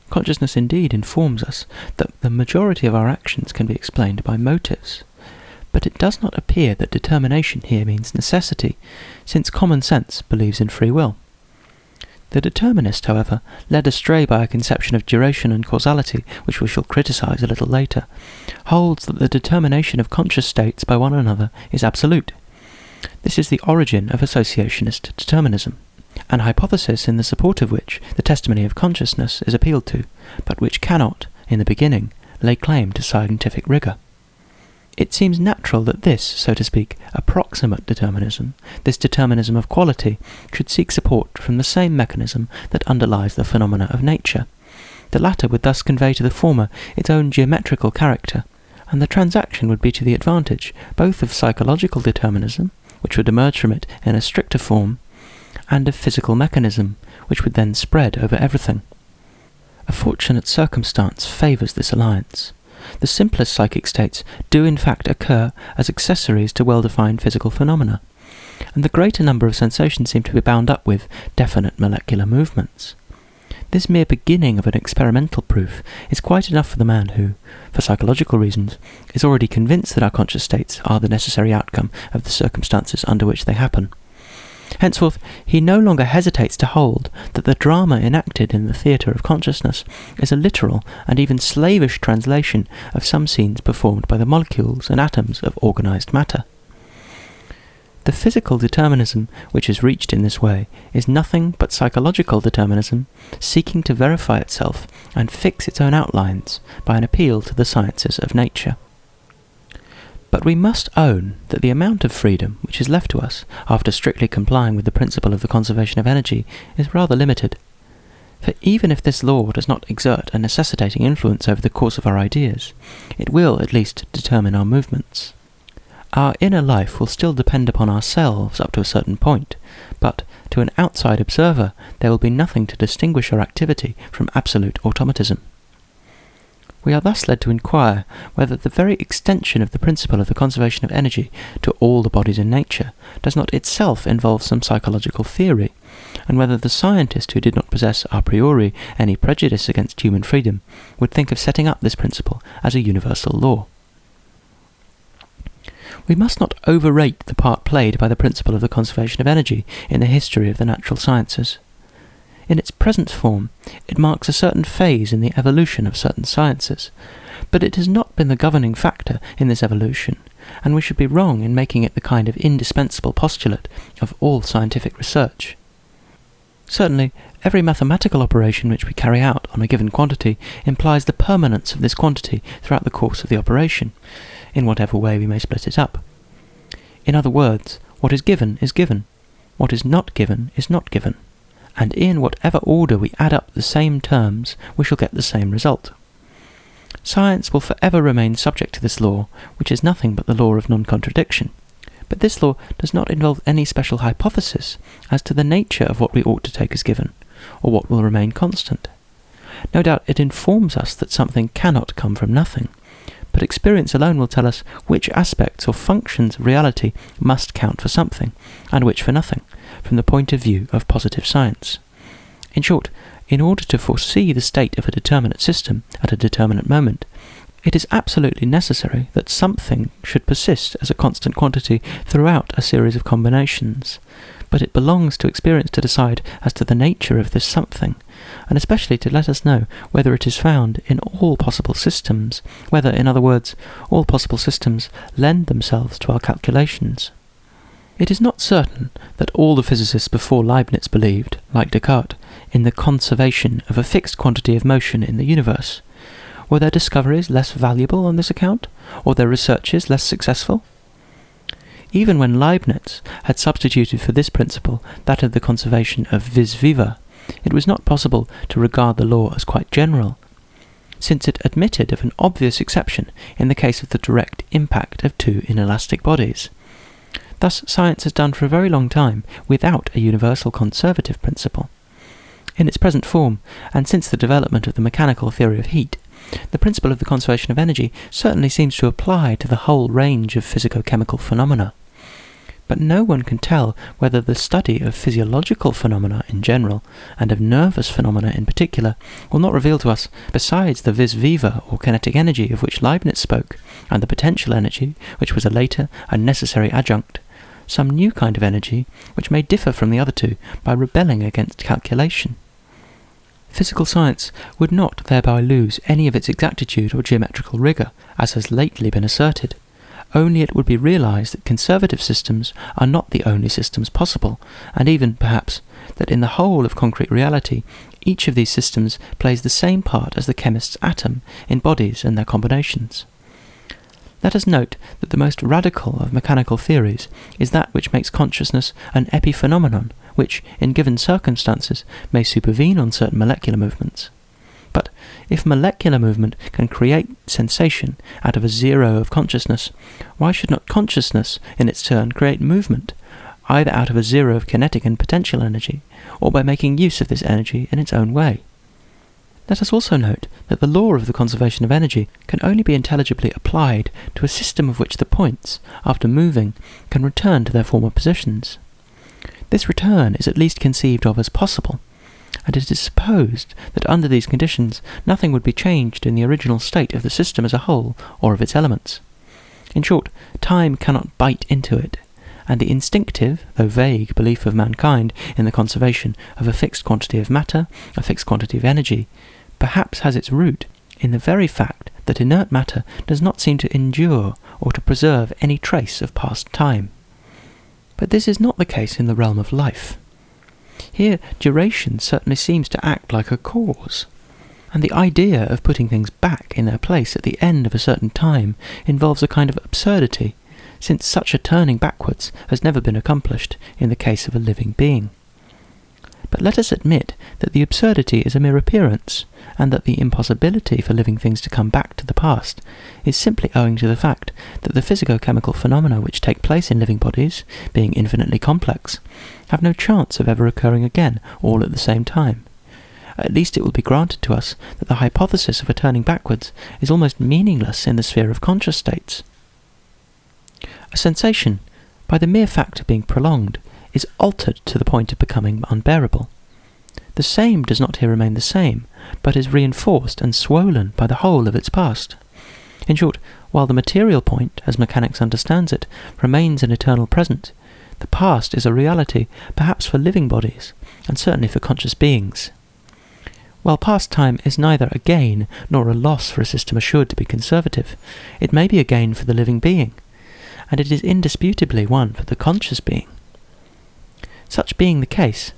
Consciousness indeed informs us that the majority of our actions can be explained by motives, but it does not appear that determination here means necessity, since common sense believes in free will. The determinist, however, led astray by a conception of duration and causality, which we shall criticize a little later, holds that the determination of conscious states by one another is absolute. This is the origin of associationist determinism, an hypothesis in the support of which the testimony of consciousness is appealed to, but which cannot, in the beginning, lay claim to scientific rigour. It seems natural that this, so to speak, approximate determinism, this determinism of quality, should seek support from the same mechanism that underlies the phenomena of nature. The latter would thus convey to the former its own geometrical character, and the transaction would be to the advantage both of psychological determinism, which would emerge from it in a stricter form, and of physical mechanism, which would then spread over everything. A fortunate circumstance favours this alliance. The simplest psychic states do in fact occur as accessories to well-defined physical phenomena, and the greater number of sensations seem to be bound up with definite molecular movements. This mere beginning of an experimental proof is quite enough for the man who, for psychological reasons, is already convinced that our conscious states are the necessary outcome of the circumstances under which they happen. Henceforth, he no longer hesitates to hold that the drama enacted in the theatre of consciousness is a literal and even slavish translation of some scenes performed by the molecules and atoms of organised matter. The physical determinism which is reached in this way is nothing but psychological determinism seeking to verify itself and fix its own outlines by an appeal to the sciences of nature. But we must own that the amount of freedom which is left to us after strictly complying with the principle of the conservation of energy is rather limited. For even if this law does not exert a necessitating influence over the course of our ideas, it will at least determine our movements. Our inner life will still depend upon ourselves up to a certain point, but to an outside observer there will be nothing to distinguish our activity from absolute automatism. We are thus led to inquire whether the very extension of the principle of the conservation of energy to all the bodies in nature does not itself involve some psychological theory, and whether the scientist who did not possess a priori any prejudice against human freedom would think of setting up this principle as a universal law. We must not overrate the part played by the principle of the conservation of energy in the history of the natural sciences. In its present form, it marks a certain phase in the evolution of certain sciences, but it has not been the governing factor in this evolution, and we should be wrong in making it the kind of indispensable postulate of all scientific research. Certainly, every mathematical operation which we carry out on a given quantity implies the permanence of this quantity throughout the course of the operation, in whatever way we may split it up. In other words, what is given is given, what is not given is not given. and in whatever order we add up the same terms, we shall get the same result. Science will forever remain subject to this law, which is nothing but the law of non-contradiction. But this law does not involve any special hypothesis as to the nature of what we ought to take as given, or what will remain constant. No doubt it informs us that something cannot come from nothing, but experience alone will tell us which aspects or functions of reality must count for something, and which for nothing, from the point of view of positive science. In short, in order to foresee the state of a determinate system at a determinate moment, it is absolutely necessary that something should persist as a constant quantity throughout a series of combinations, but it belongs to experience to decide as to the nature of this something, and especially to let us know whether it is found in all possible systems, whether, in other words, all possible systems lend themselves to our calculations. It is not certain that all the physicists before Leibniz believed, like Descartes, in the conservation of a fixed quantity of motion in the universe. Were their discoveries less valuable on this account, or their researches less successful? Even when Leibniz had substituted for this principle that of the conservation of vis viva, it was not possible to regard the law as quite general, since it admitted of an obvious exception in the case of the direct impact of two inelastic bodies. Thus science has done for a very long time without a universal conservative principle. In its present form, and since the development of the mechanical theory of heat, the principle of the conservation of energy certainly seems to apply to the whole range of physico-chemical phenomena. But no one can tell whether the study of physiological phenomena in general, and of nervous phenomena in particular, will not reveal to us, besides the vis viva or kinetic energy of which Leibniz spoke, and the potential energy, which was a later and necessary adjunct, some new kind of energy which may differ from the other two by rebelling against calculation. Physical science would not thereby lose any of its exactitude or geometrical rigour, as has lately been asserted. Only it would be realised that conservative systems are not the only systems possible, and even, perhaps, that in the whole of concrete reality, each of these systems plays the same part as the chemist's atom in bodies and their combinations. Let us note that the most radical of mechanical theories is that which makes consciousness an epiphenomenon, which, in given circumstances, may supervene on certain molecular movements. But if molecular movement can create sensation out of a zero of consciousness, why should not consciousness, in its turn, create movement, either out of a zero of kinetic and potential energy, or by making use of this energy in its own way? Let us also note that the law of the conservation of energy can only be intelligibly applied to a system of which the points, after moving, can return to their former positions. This return is at least conceived of as possible, and it is supposed that under these conditions nothing would be changed in the original state of the system as a whole or of its elements. In short, time cannot bite into it, and the instinctive, though vague, belief of mankind in the conservation of a fixed quantity of matter, a fixed quantity of energy, perhaps has its root in the very fact that inert matter does not seem to endure or to preserve any trace of past time. But this is not the case in the realm of life. Here duration certainly seems to act like a cause, and the idea of putting things back in their place at the end of a certain time involves a kind of absurdity, since such a turning backwards has never been accomplished in the case of a living being. But let us admit that the absurdity is a mere appearance, and that the impossibility for living things to come back to the past is simply owing to the fact that the physico-chemical phenomena which take place in living bodies, being infinitely complex, have no chance of ever occurring again all at the same time. At least it will be granted to us that the hypothesis of a turning backwards is almost meaningless in the sphere of conscious states. A sensation, by the mere fact of being prolonged, is altered to the point of becoming unbearable. The same does not here remain the same, but is reinforced and swollen by the whole of its past. In short, while the material point, as mechanics understands it, remains an eternal present, the past is a reality, perhaps for living bodies, and certainly for conscious beings. While past time is neither a gain nor a loss for a system assured to be conservative, it may be a gain for the living being, and it is indisputably one for the conscious being. Such being the case,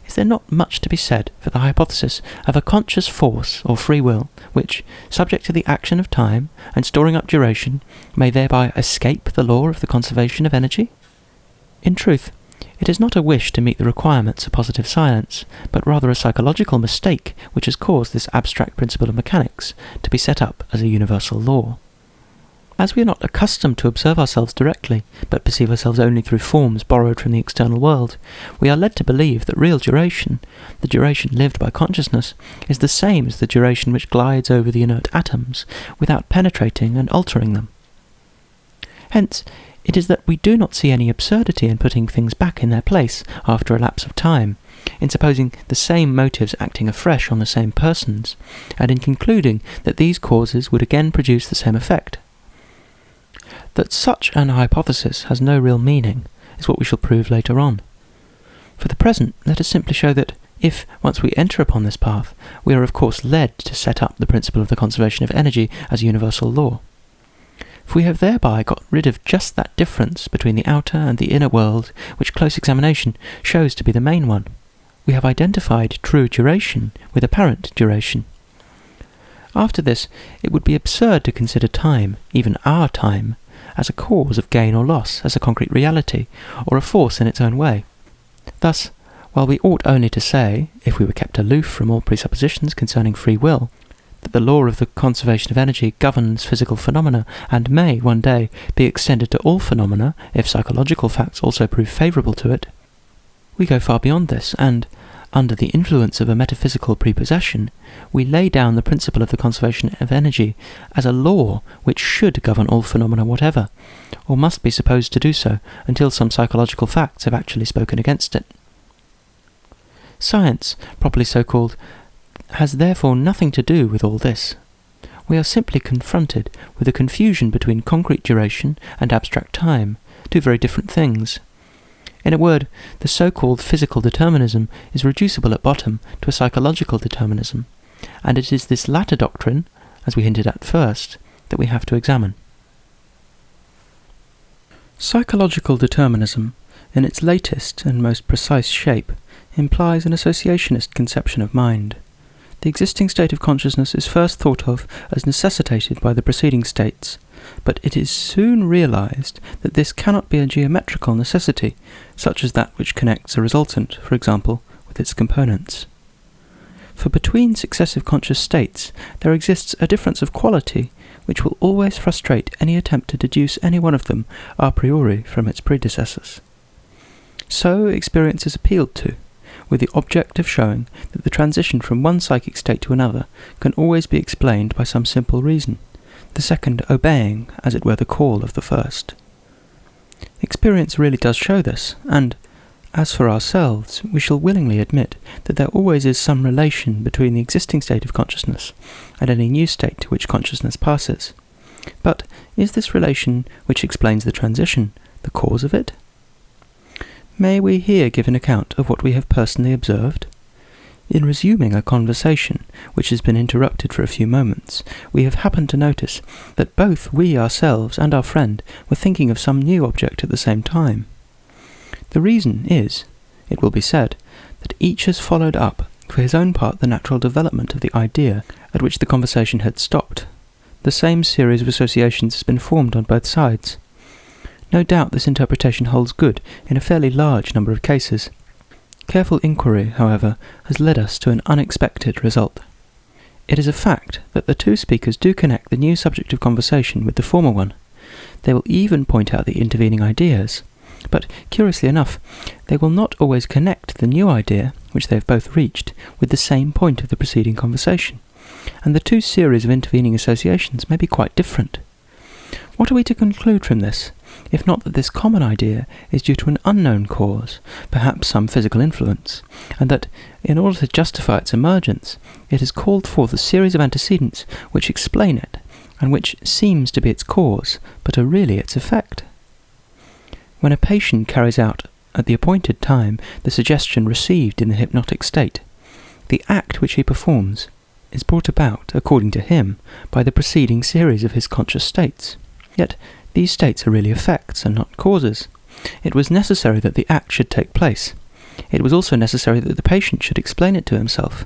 is there not much to be said for the hypothesis of a conscious force or free will, which, subject to the action of time and storing up duration, may thereby escape the law of the conservation of energy? In truth, It is not a wish to meet the requirements of positive science, but rather a psychological mistake which has caused this abstract principle of mechanics to be set up as a universal law. As we are not accustomed to observe ourselves directly, but perceive ourselves only through forms borrowed from the external world, we are led to believe that real duration, the duration lived by consciousness, is the same as the duration which glides over the inert atoms, without penetrating and altering them. Hence, it is that we do not see any absurdity in putting things back in their place after a lapse of time, in supposing the same motives acting afresh on the same persons, and in concluding that these causes would again produce the same effect. That such an hypothesis has no real meaning is what we shall prove later on. For the present, let us simply show that if, once we enter upon this path, we are of course led to set up the principle of the conservation of energy as a universal law. For we have thereby got rid of just that difference between the outer and the inner world which close examination shows to be the main one. We have identified true duration with apparent duration. After this, it would be absurd to consider time, even our time, as a cause of gain or loss, as a concrete reality, or a force in its own way. Thus, while we ought only to say, if we were kept aloof from all presuppositions concerning free will, that the law of the conservation of energy governs physical phenomena and may, one day, be extended to all phenomena if psychological facts also prove favourable to it, we go far beyond this, and, under the influence of a metaphysical prepossession, we lay down the principle of the conservation of energy as a law which should govern all phenomena whatever, or must be supposed to do so until some psychological facts have actually spoken against it. Science, properly so called, has therefore nothing to do with all this. We are simply confronted with a confusion between concrete duration and abstract time, two very different things. In a word, the so-called physical determinism is reducible at bottom to a psychological determinism, and it is this latter doctrine, as we hinted at first, that we have to examine. Psychological determinism, in its latest and most precise shape, implies an associationist conception of mind. The existing state of consciousness is first thought of as necessitated by the preceding states, but it is soon realized that this cannot be a geometrical necessity, such as that which connects a resultant, for example, with its components. For between successive conscious states there exists a difference of quality which will always frustrate any attempt to deduce any one of them a priori from its predecessors. So experience is appealed to, with the object of showing that the transition from one psychic state to another can always be explained by some simple reason, the second obeying, as it were, the call of the first. Experience really does show this, and, as for ourselves, we shall willingly admit that there always is some relation between the existing state of consciousness and any new state to which consciousness passes. But is this relation, which explains the transition, the cause of it? May we here give an account of what we have personally observed? In resuming a conversation which has been interrupted for a few moments, we have happened to notice that both we ourselves and our friend were thinking of some new object at the same time. The reason is, it will be said, that each has followed up for his own part the natural development of the idea at which the conversation had stopped. The same series of associations has been formed on both sides. No doubt this interpretation holds good in a fairly large number of cases. Careful inquiry, however, has led us to an unexpected result. It is a fact that the two speakers do connect the new subject of conversation with the former one. They will even point out the intervening ideas, but, curiously enough, they will not always connect the new idea, which they have both reached, with the same point of the preceding conversation, and the two series of intervening associations may be quite different. What are we to conclude from this, if not that this common idea is due to an unknown cause, perhaps some physical influence, and that, in order to justify its emergence, it has called forth a series of antecedents which explain it, and which seems to be its cause, but are really its effect? When a patient carries out at the appointed time the suggestion received in the hypnotic state, the act which he performs is brought about, according to him, by the preceding series of his conscious states. Yet these states are really effects and not causes. It was necessary that the act should take place. It was also necessary that the patient should explain it to himself.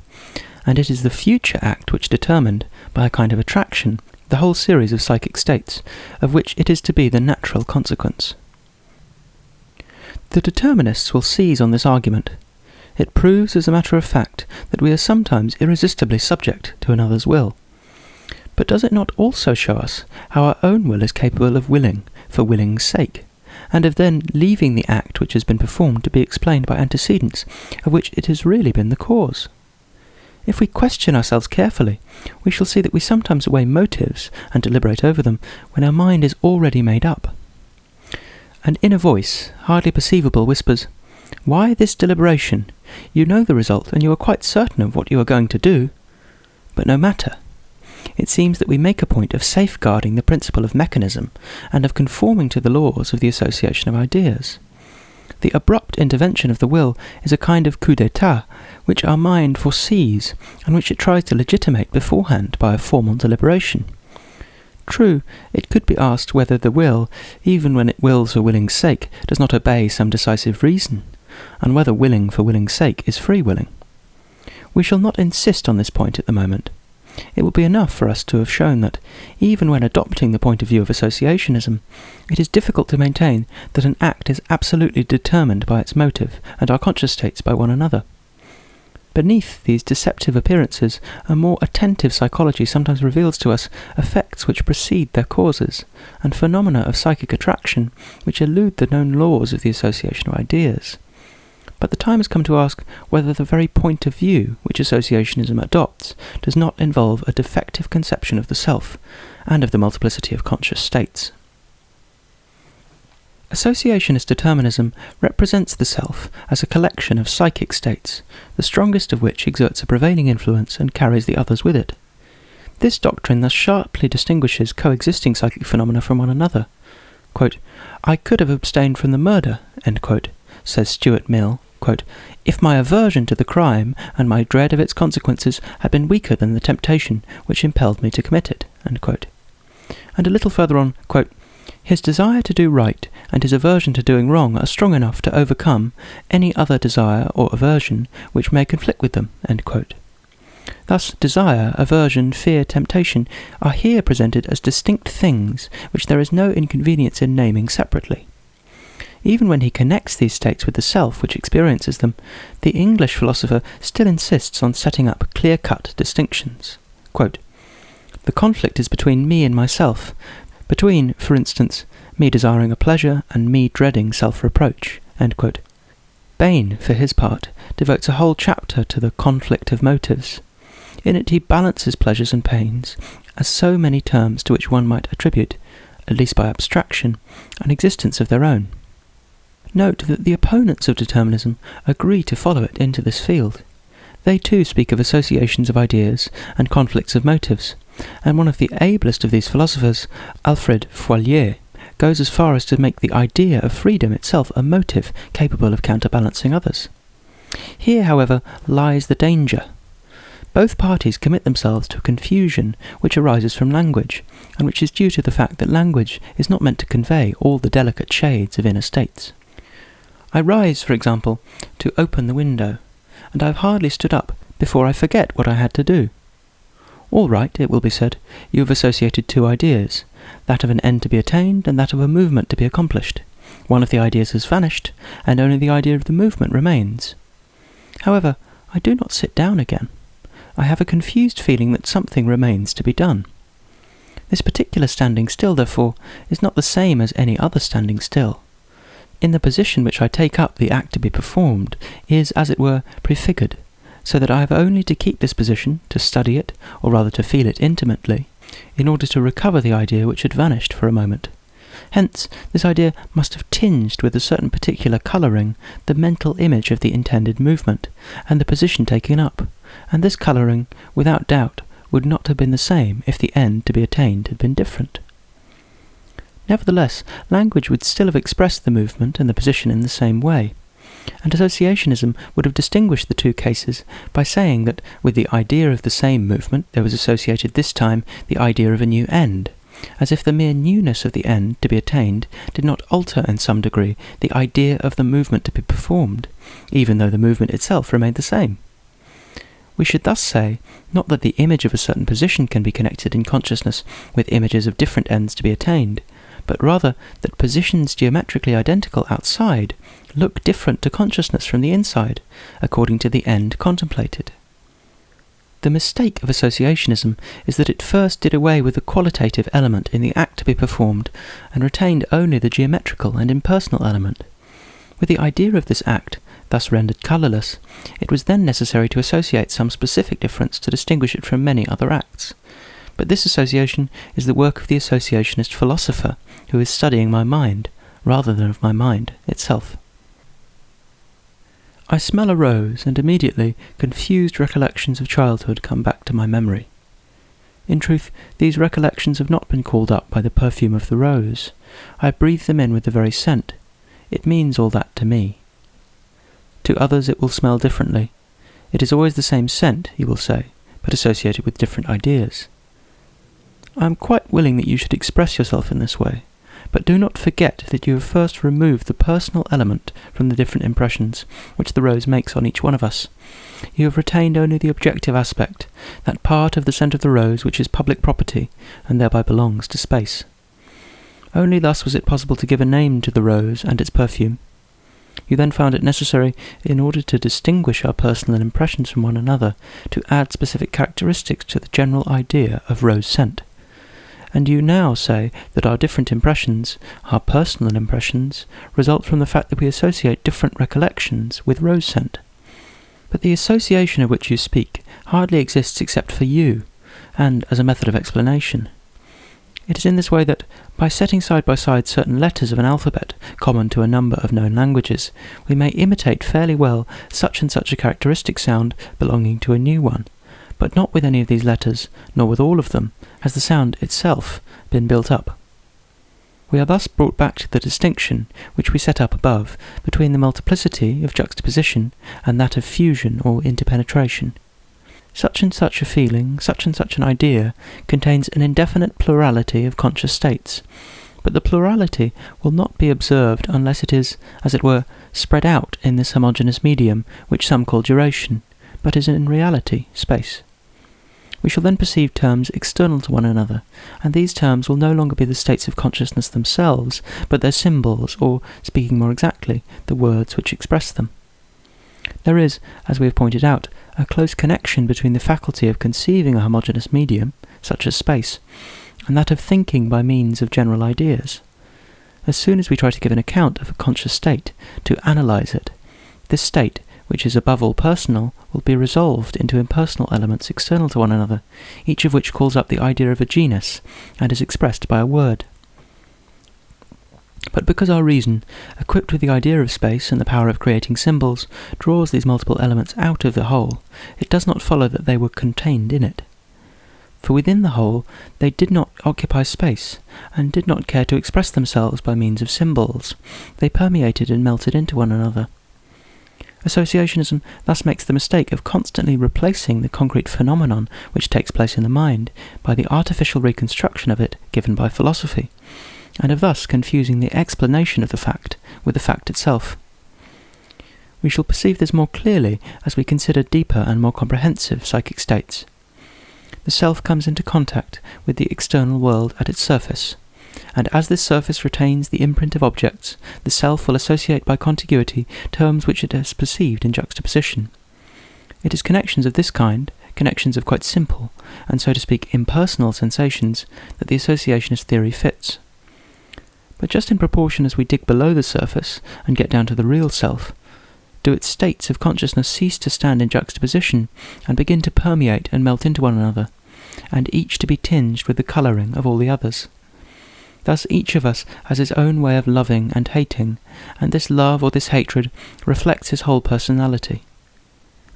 And it is the future act which determined, by a kind of attraction, the whole series of psychic states, of which it is to be the natural consequence. The determinists will seize on this argument. It proves as a matter of fact that we are sometimes irresistibly subject to another's will. But does it not also show us how our own will is capable of willing for willing's sake, and of then leaving the act which has been performed to be explained by antecedents of which it has really been the cause? If we question ourselves carefully, we shall see that we sometimes weigh motives and deliberate over them when our mind is already made up. An inner voice, hardly perceivable, whispers, "Why this deliberation? You know the result, and you are quite certain of what you are going to do." But no matter. It seems that we make a point of safeguarding the principle of mechanism and of conforming to the laws of the association of ideas. The abrupt intervention of the will is a kind of coup d'état which our mind foresees and which it tries to legitimate beforehand by a formal deliberation. True, it could be asked whether the will, even when it wills for willing's sake, does not obey some decisive reason, and whether willing for willing's sake is free willing. We shall not insist on this point at the moment. It will be enough for us to have shown that, even when adopting the point of view of associationism, it is difficult to maintain that an act is absolutely determined by its motive and our conscious states by one another. Beneath these deceptive appearances, a more attentive psychology sometimes reveals to us effects which precede their causes, and phenomena of psychic attraction which elude the known laws of the association of ideas. But the time has come to ask whether the very point of view which associationism adopts does not involve a defective conception of the self and of the multiplicity of conscious states. Associationist determinism represents the self as a collection of psychic states, the strongest of which exerts a prevailing influence and carries the others with it. This doctrine thus sharply distinguishes coexisting psychic phenomena from one another. Quote, "I could have abstained from the murder," end quote, says Stuart Mill, quote, "if my aversion to the crime and my dread of its consequences had been weaker than the temptation which impelled me to commit it," end quote. And a little further on, quote, "His desire to do right and his aversion to doing wrong are strong enough to overcome any other desire or aversion which may conflict with them," end quote. Thus, desire, aversion, fear, temptation are here presented as distinct things which there is no inconvenience in naming separately. Even when he connects these states with the self which experiences them, the English philosopher still insists on setting up clear-cut distinctions. Quote, "The conflict is between me and myself, between, for instance, me desiring a pleasure and me dreading self-reproach." End quote. Bain, for his part, devotes a whole chapter to the conflict of motives. In it he balances pleasures and pains as so many terms to which one might attribute, at least by abstraction, an existence of their own. Note that the opponents of determinism agree to follow it into this field. They too speak of associations of ideas and conflicts of motives, and one of the ablest of these philosophers, Alfred Foillier, goes as far as to make the idea of freedom itself a motive capable of counterbalancing others. Here, however, lies the danger. Both parties commit themselves to a confusion which arises from language, and which is due to the fact that language is not meant to convey all the delicate shades of inner states. I rise, for example, to open the window, and I have hardly stood up before I forget what I had to do. All right, it will be said, you have associated two ideas, that of an end to be attained and that of a movement to be accomplished. One of the ideas has vanished, and only the idea of the movement remains. However, I do not sit down again. I have a confused feeling that something remains to be done. This particular standing still, therefore, is not the same as any other standing still. In the position which I take up the act to be performed is, as it were, prefigured, so that I have only to keep this position, to study it, or rather to feel it intimately, in order to recover the idea which had vanished for a moment. Hence, this idea must have tinged with a certain particular colouring the mental image of the intended movement, and the position taken up, and this colouring, without doubt, would not have been the same if the end to be attained had been different. Nevertheless, language would still have expressed the movement and the position in the same way, and associationism would have distinguished the two cases by saying that with the idea of the same movement there was associated this time the idea of a new end, as if the mere newness of the end to be attained did not alter in some degree the idea of the movement to be performed, even though the movement itself remained the same. We should thus say, not that the image of a certain position can be connected in consciousness with images of different ends to be attained, but rather that positions geometrically identical outside look different to consciousness from the inside, according to the end contemplated. The mistake of associationism is that it first did away with the qualitative element in the act to be performed and retained only the geometrical and impersonal element. With the idea of this act, thus rendered colourless, it was then necessary to associate some specific difference to distinguish it from many other acts. But this association is the work of the associationist philosopher, who is studying my mind, rather than of my mind itself. I smell a rose, and immediately confused recollections of childhood come back to my memory. In truth, these recollections have not been called up by the perfume of the rose. I breathe them in with the very scent. It means all that to me. To others it will smell differently. It is always the same scent, you will say, but associated with different ideas. I am quite willing that you should express yourself in this way, but do not forget that you have first removed the personal element from the different impressions which the rose makes on each one of us. You have retained only the objective aspect, that part of the scent of the rose which is public property, and thereby belongs to space. Only thus was it possible to give a name to the rose and its perfume. You then found it necessary, in order to distinguish our personal impressions from one another, to add specific characteristics to the general idea of rose scent. And you now say that our different impressions, our personal impressions, result from the fact that we associate different recollections with rose scent. But the association of which you speak hardly exists except for you, and as a method of explanation. It is in this way that, by setting side by side certain letters of an alphabet common to a number of known languages, we may imitate fairly well such and such a characteristic sound belonging to a new one, but not with any of these letters, nor with all of them, has the sound itself been built up. We are thus brought back to the distinction which we set up above between the multiplicity of juxtaposition and that of fusion or interpenetration. Such and such a feeling, such and such an idea, contains an indefinite plurality of conscious states, but the plurality will not be observed unless it is, as it were, spread out in this homogeneous medium which some call duration, but is in reality space. We shall then perceive terms external to one another, and these terms will no longer be the states of consciousness themselves, but their symbols, or, speaking more exactly, the words which express them. There is, as we have pointed out, a close connection between the faculty of conceiving a homogeneous medium, such as space, and that of thinking by means of general ideas. As soon as we try to give an account of a conscious state, to analyse it, this state, which is above all personal, will be resolved into impersonal elements external to one another, each of which calls up the idea of a genus, and is expressed by a word. But because our reason, equipped with the idea of space and the power of creating symbols, draws these multiple elements out of the whole, it does not follow that they were contained in it. For within the whole they did not occupy space, and did not care to express themselves by means of symbols. They permeated and melted into one another. Associationism thus makes the mistake of constantly replacing the concrete phenomenon which takes place in the mind by the artificial reconstruction of it given by philosophy, and of thus confusing the explanation of the fact with the fact itself. We shall perceive this more clearly as we consider deeper and more comprehensive psychic states. The self comes into contact with the external world at its surface, and as this surface retains the imprint of objects, the self will associate by contiguity terms which it has perceived in juxtaposition. It is connections of this kind, connections of quite simple, and so to speak impersonal sensations, that the associationist theory fits. But just in proportion as we dig below the surface and get down to the real self, do its states of consciousness cease to stand in juxtaposition and begin to permeate and melt into one another, and each to be tinged with the colouring of all the others. Thus each of us has his own way of loving and hating, and this love or this hatred reflects his whole personality.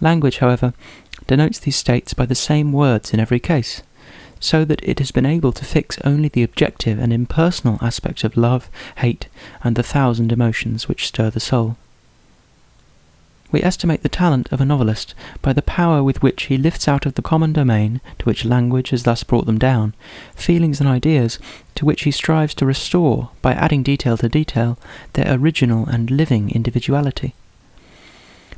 Language, however, denotes these states by the same words in every case, so that it has been able to fix only the objective and impersonal aspect of love, hate, and the thousand emotions which stir the soul. We estimate the talent of a novelist by the power with which he lifts out of the common domain, to which language has thus brought them down, feelings and ideas to which he strives to restore, by adding detail to detail, their original and living individuality.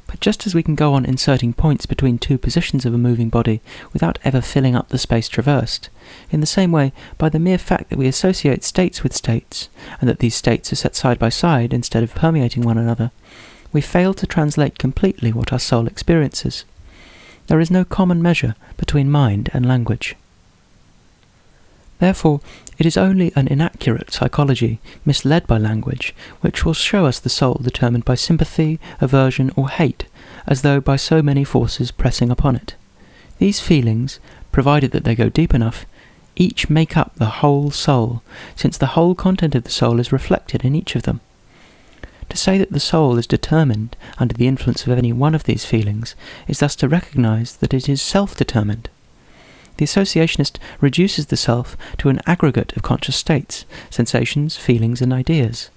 But just as we can go on inserting points between two positions of a moving body without ever filling up the space traversed, in the same way, by the mere fact that we associate states with states, and that these states are set side by side instead of permeating one another, we fail to translate completely what our soul experiences. There is no common measure between mind and language. Therefore, it is only an inaccurate psychology, misled by language, which will show us the soul determined by sympathy, aversion, or hate, as though by so many forces pressing upon it. These feelings, provided that they go deep enough, each make up the whole soul, since the whole content of the soul is reflected in each of them. To say that the soul is determined under the influence of any one of these feelings is thus to recognize that it is self-determined. The associationist reduces the self to an aggregate of conscious states, sensations, feelings, and ideas.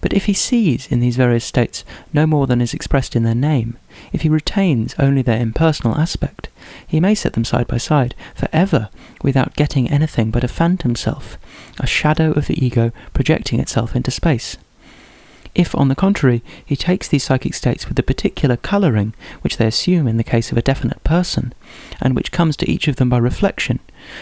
But if he sees in these various states no more than is expressed in their name, if he retains only their impersonal aspect, he may set them side by side forever without getting anything but a phantom self, a shadow of the ego projecting itself into space. If, on the contrary, he takes these psychic states with the particular colouring which they assume in the case of a definite person, and which comes to each of them by reflection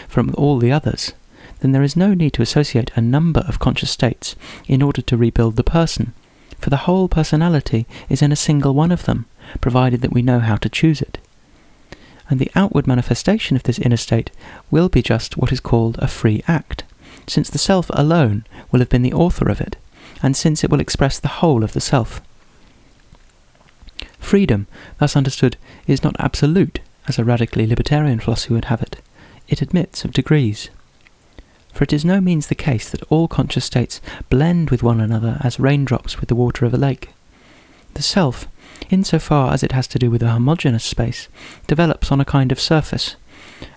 from all the others, then there is no need to associate a number of conscious states in order to rebuild the person, for the whole personality is in a single one of them, provided that we know how to choose it. And the outward manifestation of this inner state will be just what is called a free act, since the self alone will have been the author of it, and since it will express the whole of the self. Freedom, thus understood, is not absolute, as a radically libertarian philosophy would have it. It admits of degrees. For it is no means the case that all conscious states blend with one another as raindrops with the water of a lake. The self, insofar as it has to do with a homogeneous space, develops on a kind of surface,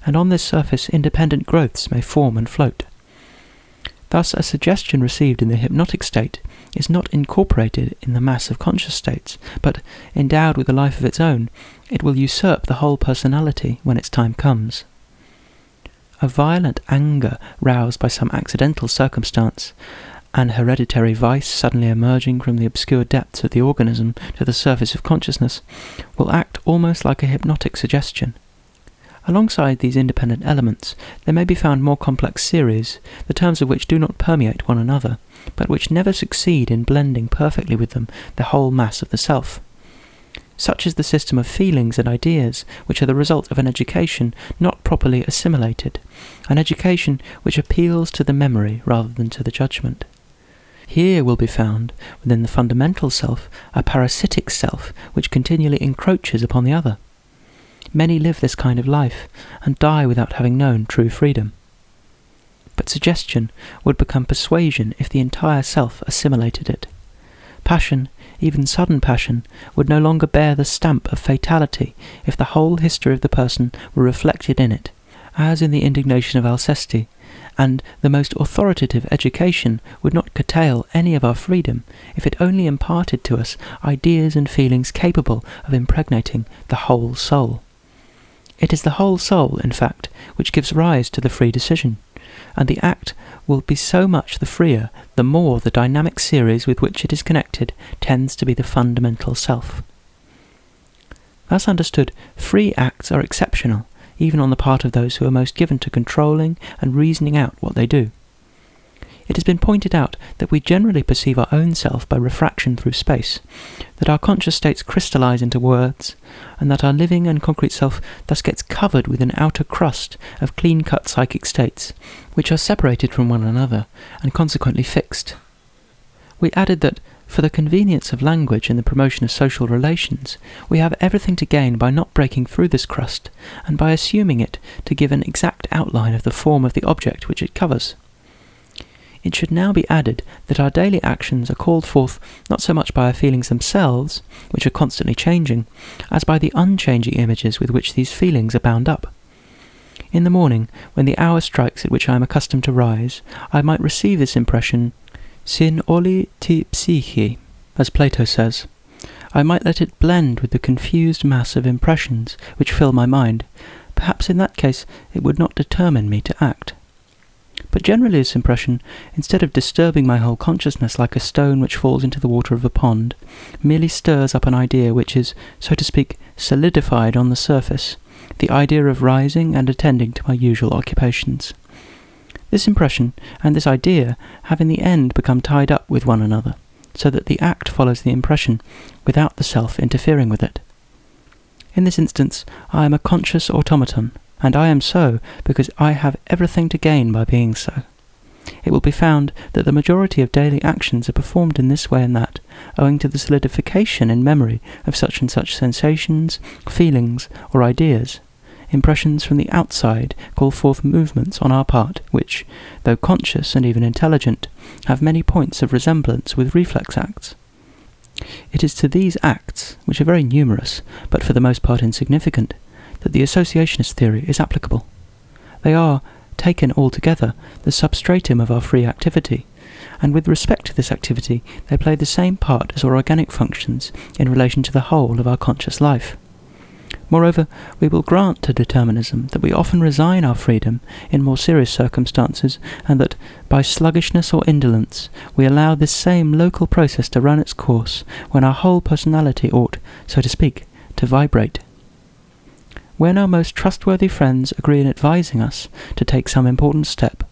and on this surface independent growths may form and float. Thus, a suggestion received in the hypnotic state is not incorporated in the mass of conscious states, but, endowed with a life of its own, it will usurp the whole personality when its time comes. A violent anger roused by some accidental circumstance, an hereditary vice suddenly emerging from the obscure depths of the organism to the surface of consciousness, will act almost like a hypnotic suggestion. Alongside these independent elements, there may be found more complex series, the terms of which do not permeate one another, but which never succeed in blending perfectly with them the whole mass of the self. Such is the system of feelings and ideas which are the result of an education not properly assimilated, an education which appeals to the memory rather than to the judgment. Here will be found, within the fundamental self, a parasitic self which continually encroaches upon the other. Many live this kind of life, and die without having known true freedom. But suggestion would become persuasion if the entire self assimilated it. Passion, even sudden passion, would no longer bear the stamp of fatality if the whole history of the person were reflected in it, as in the indignation of Alceste, and the most authoritative education would not curtail any of our freedom if it only imparted to us ideas and feelings capable of impregnating the whole soul. It is the whole soul, in fact, which gives rise to the free decision, and the act will be so much the freer the more the dynamic series with which it is connected tends to be the fundamental self. Thus understood, free acts are exceptional, even on the part of those who are most given to controlling and reasoning out what they do. It has been pointed out that we generally perceive our own self by refraction through space, that our conscious states crystallize into words, and that our living and concrete self thus gets covered with an outer crust of clean-cut psychic states, which are separated from one another and consequently fixed. We added that, for the convenience of language and the promotion of social relations, we have everything to gain by not breaking through this crust, and by assuming it to give an exact outline of the form of the object which it covers. It should now be added that our daily actions are called forth not so much by our feelings themselves, which are constantly changing, as by the unchanging images with which these feelings are bound up. In the morning, when the hour strikes at which I am accustomed to rise, I might receive this impression sin oli ti psyche, as Plato says. I might let it blend with the confused mass of impressions which fill my mind. Perhaps in that case it would not determine me to act. But generally this impression, instead of disturbing my whole consciousness like a stone which falls into the water of a pond, merely stirs up an idea which is, so to speak, solidified on the surface, the idea of rising and attending to my usual occupations. This impression and this idea have in the end become tied up with one another, so that the act follows the impression without the self interfering with it. In this instance, I am a conscious automaton, and I am so because I have everything to gain by being so. It will be found that the majority of daily actions are performed in this way and that, owing to the solidification in memory of such and such sensations, feelings, or ideas. Impressions from the outside call forth movements on our part which, though conscious and even intelligent, have many points of resemblance with reflex acts. It is to these acts, which are very numerous, but for the most part insignificant, that the associationist theory is applicable. They are, taken altogether, the substratum of our free activity, and with respect to this activity they play the same part as our organic functions in relation to the whole of our conscious life. Moreover, we will grant to determinism that we often resign our freedom in more serious circumstances, and that, by sluggishness or indolence, we allow this same local process to run its course when our whole personality ought, so to speak, to vibrate. When our most trustworthy friends agree in advising us to take some important step,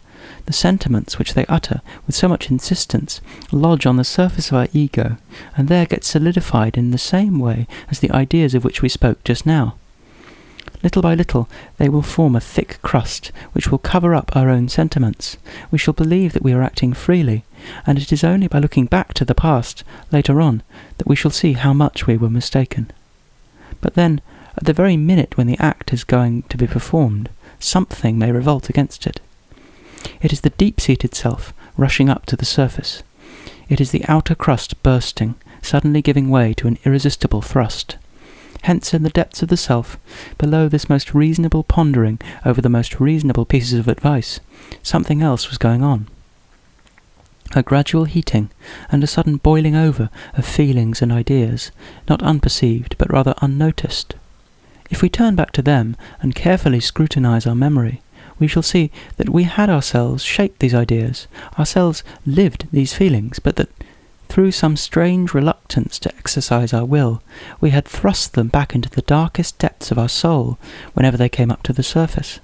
the sentiments which they utter with so much insistence lodge on the surface of our ego, and there get solidified in the same way as the ideas of which we spoke just now. Little by little they will form a thick crust which will cover up our own sentiments. We shall believe that we are acting freely, and it is only by looking back to the past, later on, that we shall see how much we were mistaken. But then, at the very minute when the act is going to be performed, something may revolt against it. It is the deep-seated self rushing up to the surface. It is the outer crust bursting, suddenly giving way to an irresistible thrust. Hence in the depths of the self, below this most reasonable pondering over the most reasonable pieces of advice, something else was going on. A gradual heating and a sudden boiling over of feelings and ideas, not unperceived but rather unnoticed. If we turn back to them and carefully scrutinize our memory, we shall see that we had ourselves shaped these ideas, ourselves lived these feelings, but that, through some strange reluctance to exercise our will, we had thrust them back into the darkest depths of our soul whenever they came up to the surface.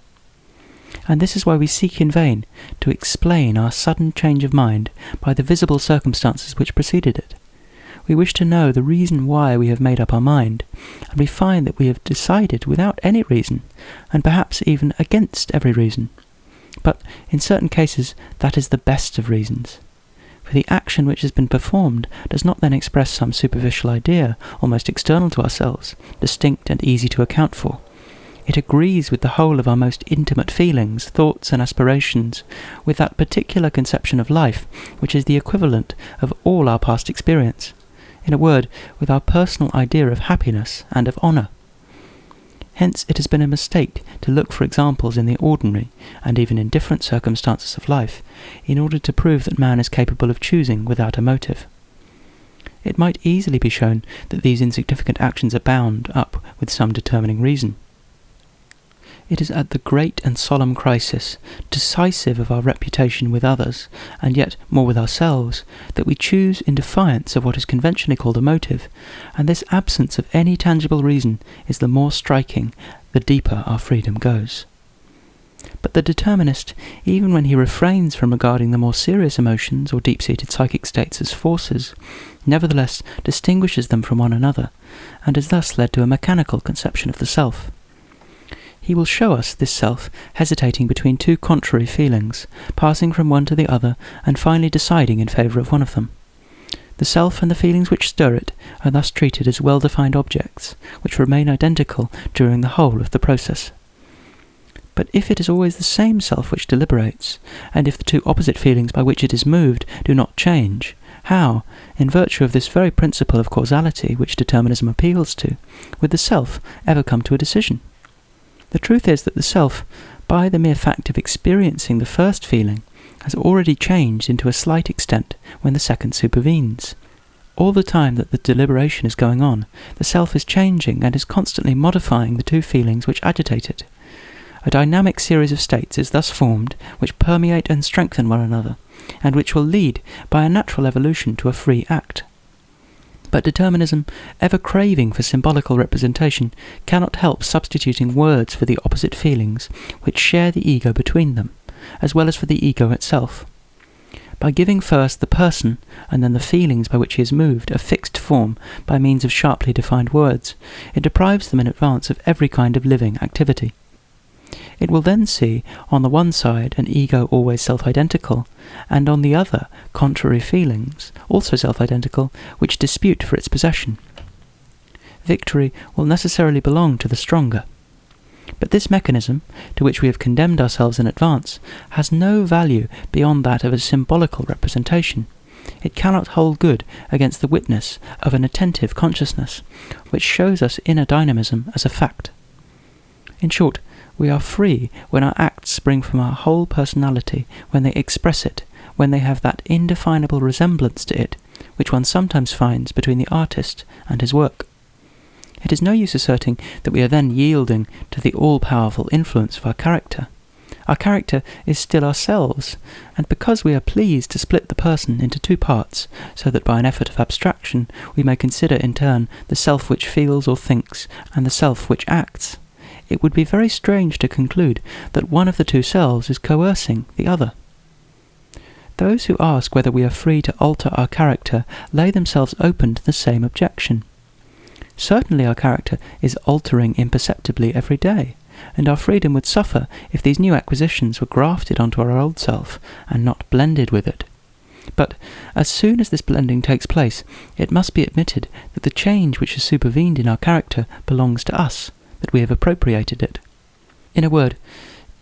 And this is why we seek in vain to explain our sudden change of mind by the visible circumstances which preceded it. We wish to know the reason why we have made up our mind, and we find that we have decided without any reason, and perhaps even against every reason. But in certain cases that is the best of reasons. For the action which has been performed does not then express some superficial idea, almost external to ourselves, distinct and easy to account for. It agrees with the whole of our most intimate feelings, thoughts and aspirations, with that particular conception of life which is the equivalent of all our past experience. In a word, with our personal idea of happiness and of honour. Hence it has been a mistake to look for examples in the ordinary, and even in different circumstances of life, in order to prove that man is capable of choosing without a motive. It might easily be shown that these insignificant actions are bound up with some determining reason. It is at the great and solemn crisis, decisive of our reputation with others, and yet more with ourselves, that we choose in defiance of what is conventionally called a motive, and this absence of any tangible reason is the more striking, the deeper our freedom goes. But the determinist, even when he refrains from regarding the more serious emotions or deep-seated psychic states as forces, nevertheless distinguishes them from one another, and is thus led to a mechanical conception of the self. He will show us this self hesitating between two contrary feelings, passing from one to the other, and finally deciding in favour of one of them. The self and the feelings which stir it are thus treated as well-defined objects, which remain identical during the whole of the process. But if it is always the same self which deliberates, and if the two opposite feelings by which it is moved do not change, how, in virtue of this very principle of causality which determinism appeals to, would the self ever come to a decision? The truth is that the self, by the mere fact of experiencing the first feeling, has already changed into a slight extent when the second supervenes. All the time that the deliberation is going on, the self is changing and is constantly modifying the two feelings which agitate it. A dynamic series of states is thus formed which permeate and strengthen one another, and which will lead, by a natural evolution, to a free act. But determinism, ever craving for symbolical representation, cannot help substituting words for the opposite feelings which share the ego between them, as well as for the ego itself. By giving first the person, and then the feelings by which he is moved, a fixed form by means of sharply defined words, it deprives them in advance of every kind of living activity. It will then see, on the one side, an ego always self-identical, and on the other, contrary feelings, also self-identical, which dispute for its possession. Victory will necessarily belong to the stronger. But this mechanism, to which we have condemned ourselves in advance, has no value beyond that of a symbolical representation. It cannot hold good against the witness of an attentive consciousness, which shows us inner dynamism as a fact. In short, we are free when our acts spring from our whole personality, when they express it, when they have that indefinable resemblance to it, which one sometimes finds between the artist and his work. It is no use asserting that we are then yielding to the all-powerful influence of our character. Our character is still ourselves, and because we are pleased to split the person into two parts, so that by an effort of abstraction we may consider in turn the self which feels or thinks, and the self which acts, it would be very strange to conclude that one of the two selves is coercing the other. Those who ask whether we are free to alter our character lay themselves open to the same objection. Certainly our character is altering imperceptibly every day, and our freedom would suffer if these new acquisitions were grafted onto our old self and not blended with it. But as soon as this blending takes place, it must be admitted that the change which has supervened in our character belongs to us, that we have appropriated it. In a word,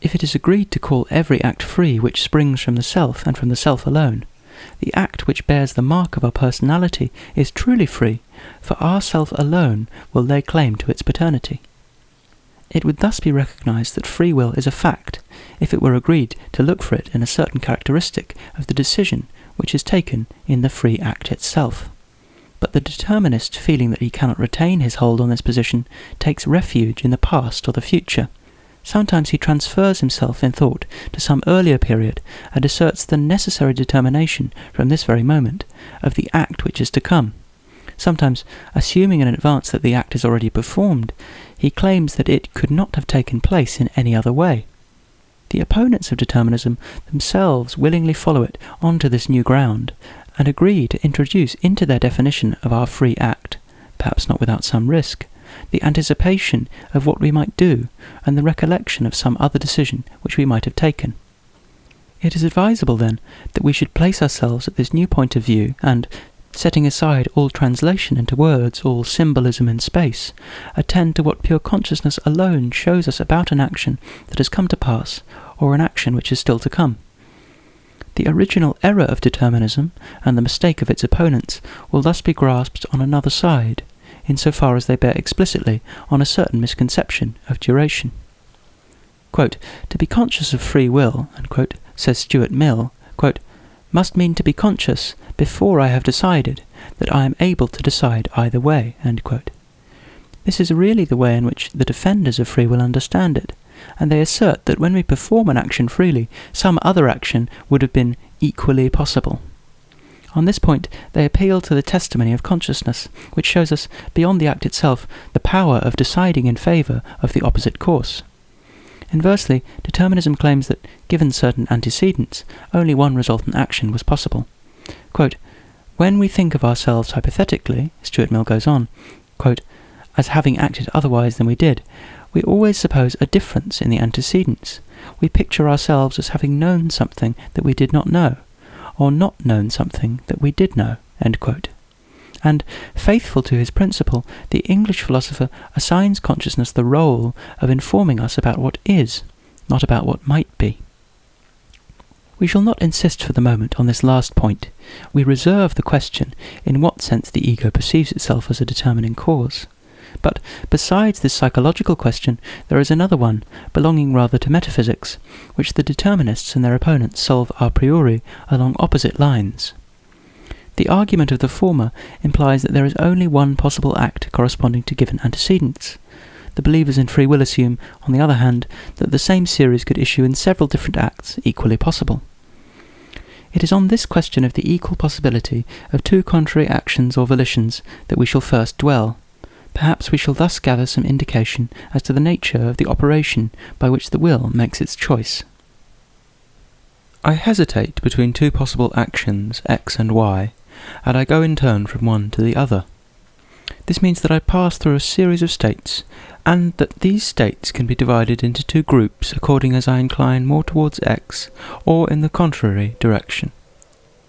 if it is agreed to call every act free which springs from the self and from the self alone, the act which bears the mark of our personality is truly free, for our self alone will lay claim to its paternity. It would thus be recognized that free will is a fact, if it were agreed to look for it in a certain characteristic of the decision which is taken in the free act itself. But the determinist, feeling that he cannot retain his hold on this position, takes refuge in the past or the future. Sometimes he transfers himself in thought to some earlier period and asserts the necessary determination from this very moment of the act which is to come. Sometimes, assuming in advance that the act is already performed, he claims that it could not have taken place in any other way. The opponents of determinism themselves willingly follow it onto this new ground, and agree to introduce into their definition of our free act, perhaps not without some risk, the anticipation of what we might do, and the recollection of some other decision which we might have taken. It is advisable, then, that we should place ourselves at this new point of view, and, setting aside all translation into words, all symbolism in space, attend to what pure consciousness alone shows us about an action that has come to pass, or an action which is still to come. The original error of determinism, and the mistake of its opponents, will thus be grasped on another side, insofar as they bear explicitly on a certain misconception of duration. Quote, "To be conscious of free will," unquote, says Stuart Mill, quote, "must mean to be conscious before I have decided that I am able to decide either way." End quote. This is really the way in which the defenders of free will understand it, and they assert that when we perform an action freely, some other action would have been equally possible. On this point, they appeal to the testimony of consciousness, which shows us, beyond the act itself, the power of deciding in favour of the opposite course. Inversely, determinism claims that, given certain antecedents, only one resultant action was possible. Quote, "When we think of ourselves hypothetically," Stuart Mill goes on, quote, "as having acted otherwise than we did, we always suppose a difference in the antecedents. We picture ourselves as having known something that we did not know, or not known something that we did know." End quote. And, faithful to his principle, the English philosopher assigns consciousness the role of informing us about what is, not about what might be. We shall not insist for the moment on this last point. We reserve the question in what sense the ego perceives itself as a determining cause. But besides this psychological question, there is another one, belonging rather to metaphysics, which the determinists and their opponents solve a priori along opposite lines. The argument of the former implies that there is only one possible act corresponding to given antecedents. the believers in free will assume, on the other hand, that the same series could issue in several different acts, equally possible. It is on this question of the equal possibility of two contrary actions or volitions that we shall first dwell. Perhaps we shall thus gather some indication as to the nature of the operation by which the will makes its choice. I hesitate between two possible actions, X and Y, and I go in turn from one to the other. This means that I pass through a series of states, and that these states can be divided into two groups according as I incline more towards X or in the contrary direction.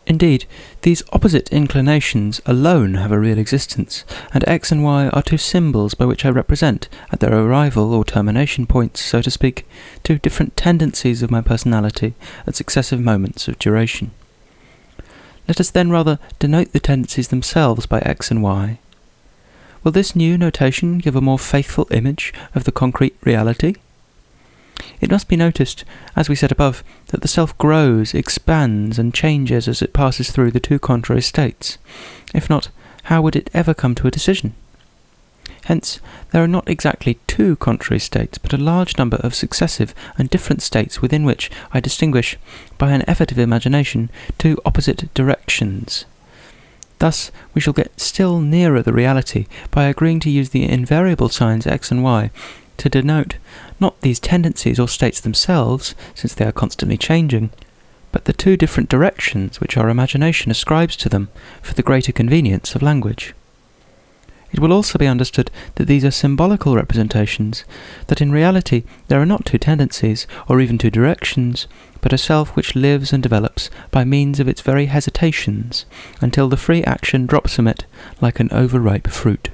Indeed, these opposite inclinations alone have a real existence, and X and Y are two symbols by which I represent, at their arrival or termination points, so to speak, two different tendencies of my personality at successive moments of duration. Let us then rather denote the tendencies themselves by X and Y. Will this new notation give a more faithful image of the concrete reality? It must be noticed, as we said above, that the self grows, expands, and changes as it passes through the two contrary states. If not, how would it ever come to a decision? Hence, there are not exactly two contrary states, but a large number of successive and different states within which I distinguish, by an effort of imagination, two opposite directions. Thus, we shall get still nearer the reality by agreeing to use the invariable signs X and Y to denote not these tendencies or states themselves, since they are constantly changing, but the two different directions which our imagination ascribes to them for the greater convenience of language. It will also be understood that these are symbolical representations, that in reality there are not two tendencies, or even two directions, but a self which lives and develops by means of its very hesitations, until the free action drops from it like an overripe fruit.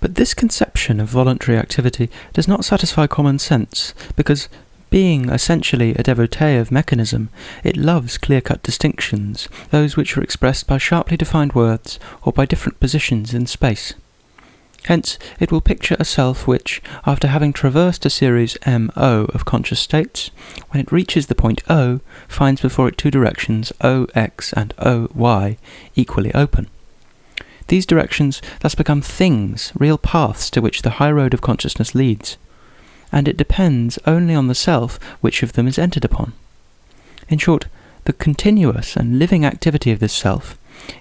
But this conception of voluntary activity does not satisfy common sense, because, being essentially a devotee of mechanism, it loves clear-cut distinctions, those which are expressed by sharply defined words or by different positions in space. Hence, it will picture a self which, after having traversed a series MO of conscious states, when it reaches the point O, finds before it two directions, OX and OY, equally open. These directions thus become things, real paths to which the high road of consciousness leads, and it depends only on the self which of them is entered upon. In short, the continuous and living activity of this self,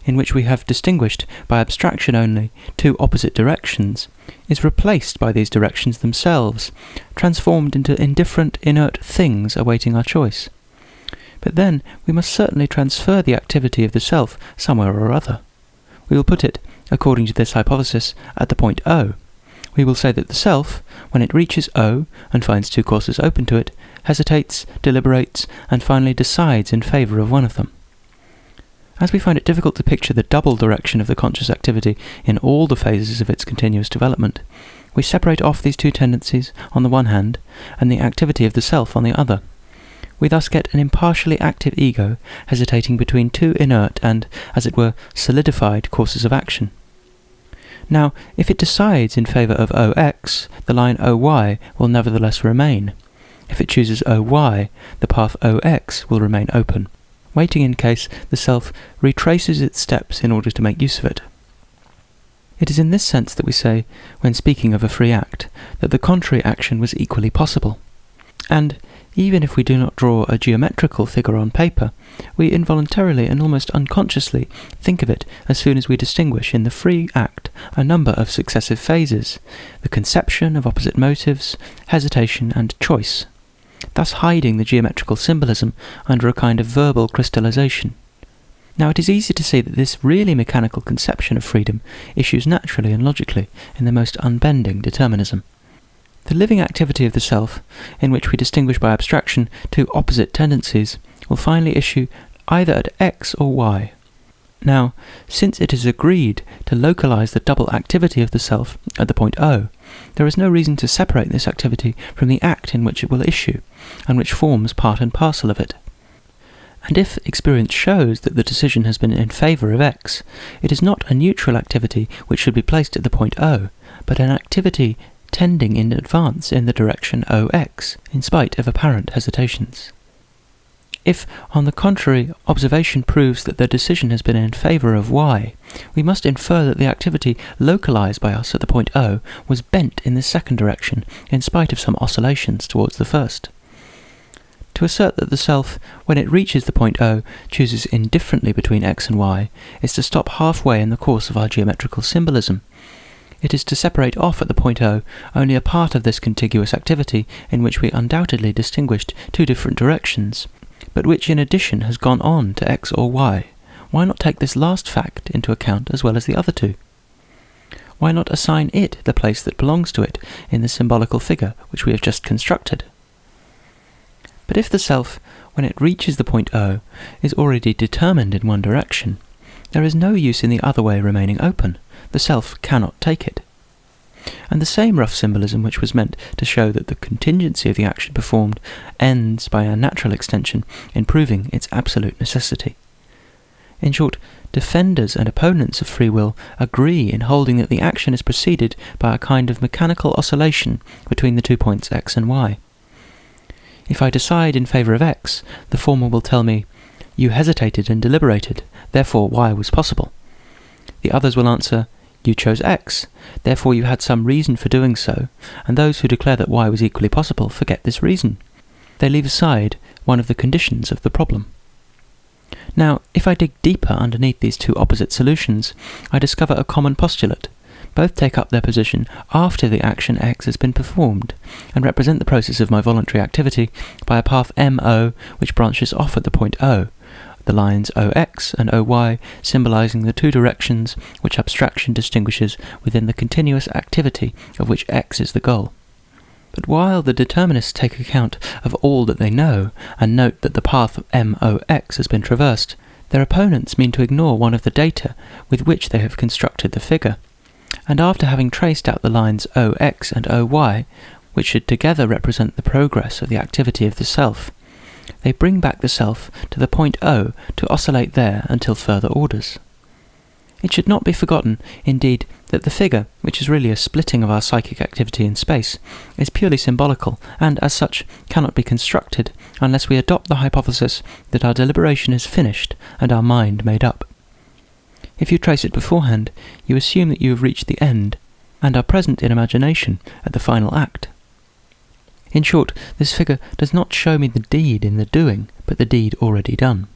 in which we have distinguished by abstraction only two opposite directions, is replaced by these directions themselves, transformed into indifferent, inert things awaiting our choice. But then we must certainly transfer the activity of the self somewhere or other. We will put it, according to this hypothesis, at the point O. We will say that the self, when it reaches O and finds two courses open to it, hesitates, deliberates, and finally decides in favour of one of them. As we find it difficult to picture the double direction of the conscious activity in all the phases of its continuous development, we separate off these two tendencies on the one hand, and the activity of the self on the other. We thus get an impartially active ego hesitating between two inert and, as it were, solidified courses of action. Now, if it decides in favour of OX, the line OY will nevertheless remain. If it chooses OY, the path OX will remain open, waiting in case the self retraces its steps in order to make use of it. It is in this sense that we say, when speaking of a free act, that the contrary action was equally possible. And, even if we do not draw a geometrical figure on paper, we involuntarily and almost unconsciously think of it as soon as we distinguish in the free act a number of successive phases, the conception of opposite motives, hesitation and choice, thus hiding the geometrical symbolism under a kind of verbal crystallization. Now it is easy to see that this really mechanical conception of freedom issues naturally and logically in the most unbending determinism. The living activity of the self, in which we distinguish by abstraction two opposite tendencies, will finally issue either at X or Y. Now, since it is agreed to localize the double activity of the self at the point O, there is no reason to separate this activity from the act in which it will issue, and which forms part and parcel of it. And if experience shows that the decision has been in favour of X, it is not a neutral activity which should be placed at the point O, but an activity tending in advance in the direction OX, in spite of apparent hesitations. If, on the contrary, observation proves that the decision has been in favour of y, we must infer that the activity localised by us at the point O was bent in the second direction, in spite of some oscillations towards the first. To assert that the self, when it reaches the point O, chooses indifferently between x and y, is to stop halfway in the course of our geometrical symbolism. It is to separate off at the point O only a part of this contiguous activity in which we undoubtedly distinguished two different directions, but which in addition has gone on to x or y. Why not take this last fact into account as well as the other two? Why not assign it the place that belongs to it in the symbolical figure which we have just constructed? But if the self, when it reaches the point O, is already determined in one direction, there is no use in the other way remaining open. The self cannot take it. And the same rough symbolism which was meant to show that the contingency of the action performed ends by a natural extension in proving its absolute necessity. In short, defenders and opponents of free will agree in holding that the action is preceded by a kind of mechanical oscillation between the 2 points x and y. If I decide in favour of x, the former will tell me, "You hesitated and deliberated, therefore y was possible." The others will answer, "You chose x, therefore you had some reason for doing so," and those who declare that y was equally possible forget this reason. They leave aside one of the conditions of the problem. Now, if I dig deeper underneath these two opposite solutions, I discover a common postulate. Both take up their position after the action x has been performed, and represent the process of my voluntary activity by a path MO which branches off at the point O, the lines OX and OY symbolizing the two directions which abstraction distinguishes within the continuous activity of which x is the goal. But while the determinists take account of all that they know, and note that the path MOX has been traversed, their opponents mean to ignore one of the data with which they have constructed the figure. And after having traced out the lines OX and OY, which should together represent the progress of the activity of the self, they bring back the self to the point O to oscillate there until further orders. It should not be forgotten, indeed, that the figure, which is really a splitting of our psychic activity in space, is purely symbolical, and as such cannot be constructed unless we adopt the hypothesis that our deliberation is finished and our mind made up. If you trace it beforehand, you assume that you have reached the end, and are present in imagination at the final act. In short, this figure does not show me the deed in the doing, but the deed already done.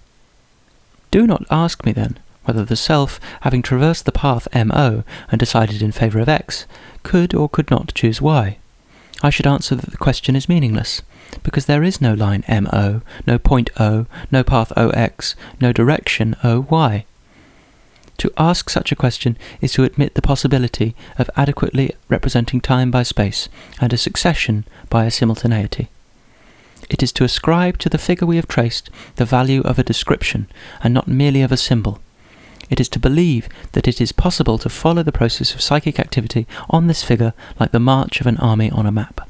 Do not ask me then whether the self, having traversed the path MO and decided in favour of x, could or could not choose y. I should answer that the question is meaningless, because there is no line MO, no point O, no path OX, no direction OY. To ask such a question is to admit the possibility of adequately representing time by space and a succession by a simultaneity. It is to ascribe to the figure we have traced the value of a description and not merely of a symbol. It is to believe that it is possible to follow the process of psychic activity on this figure like the march of an army on a map.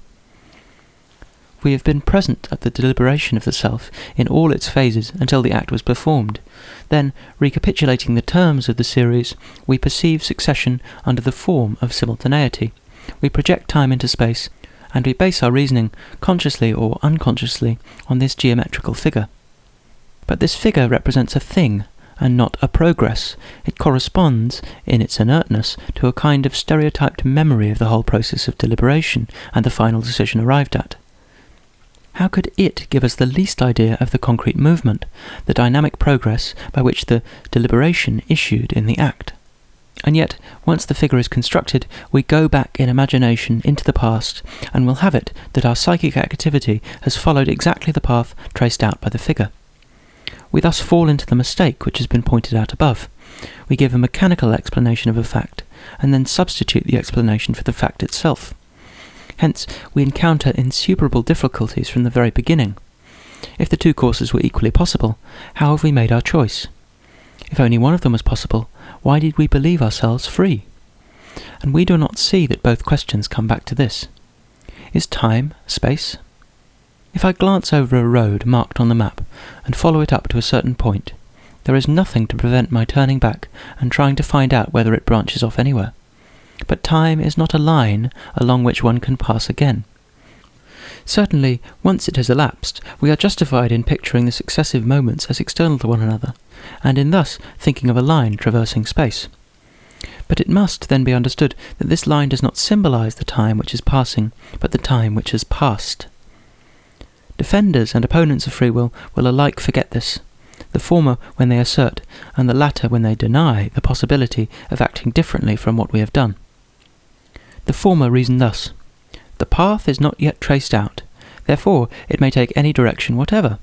We have been present at the deliberation of the self in all its phases until the act was performed. Then, recapitulating the terms of the series, we perceive succession under the form of simultaneity. We project time into space, and we base our reasoning, consciously or unconsciously, on this geometrical figure. But this figure represents a thing, and not a progress. It corresponds, in its inertness, to a kind of stereotyped memory of the whole process of deliberation and the final decision arrived at. How could it give us the least idea of the concrete movement, the dynamic progress by which the deliberation issued in the act? And yet, once the figure is constructed, we go back in imagination into the past, and will have it that our psychic activity has followed exactly the path traced out by the figure. We thus fall into the mistake which has been pointed out above. We give a mechanical explanation of a fact, and then substitute the explanation for the fact itself. Hence, we encounter insuperable difficulties from the very beginning. If the two courses were equally possible, how have we made our choice? If only one of them was possible, why did we believe ourselves free? And we do not see that both questions come back to this. Is time space? If I glance over a road marked on the map and follow it up to a certain point, there is nothing to prevent my turning back and trying to find out whether it branches off anywhere. But time is not a line along which one can pass again. Certainly, once it has elapsed, we are justified in picturing the successive moments as external to one another, and in thus thinking of a line traversing space. But it must then be understood that this line does not symbolize the time which is passing, but the time which has passed. Defenders and opponents of free will alike forget this, the former when they assert, and the latter when they deny the possibility of acting differently from what we have done. The former reason thus: the path is not yet traced out, therefore it may take any direction whatever.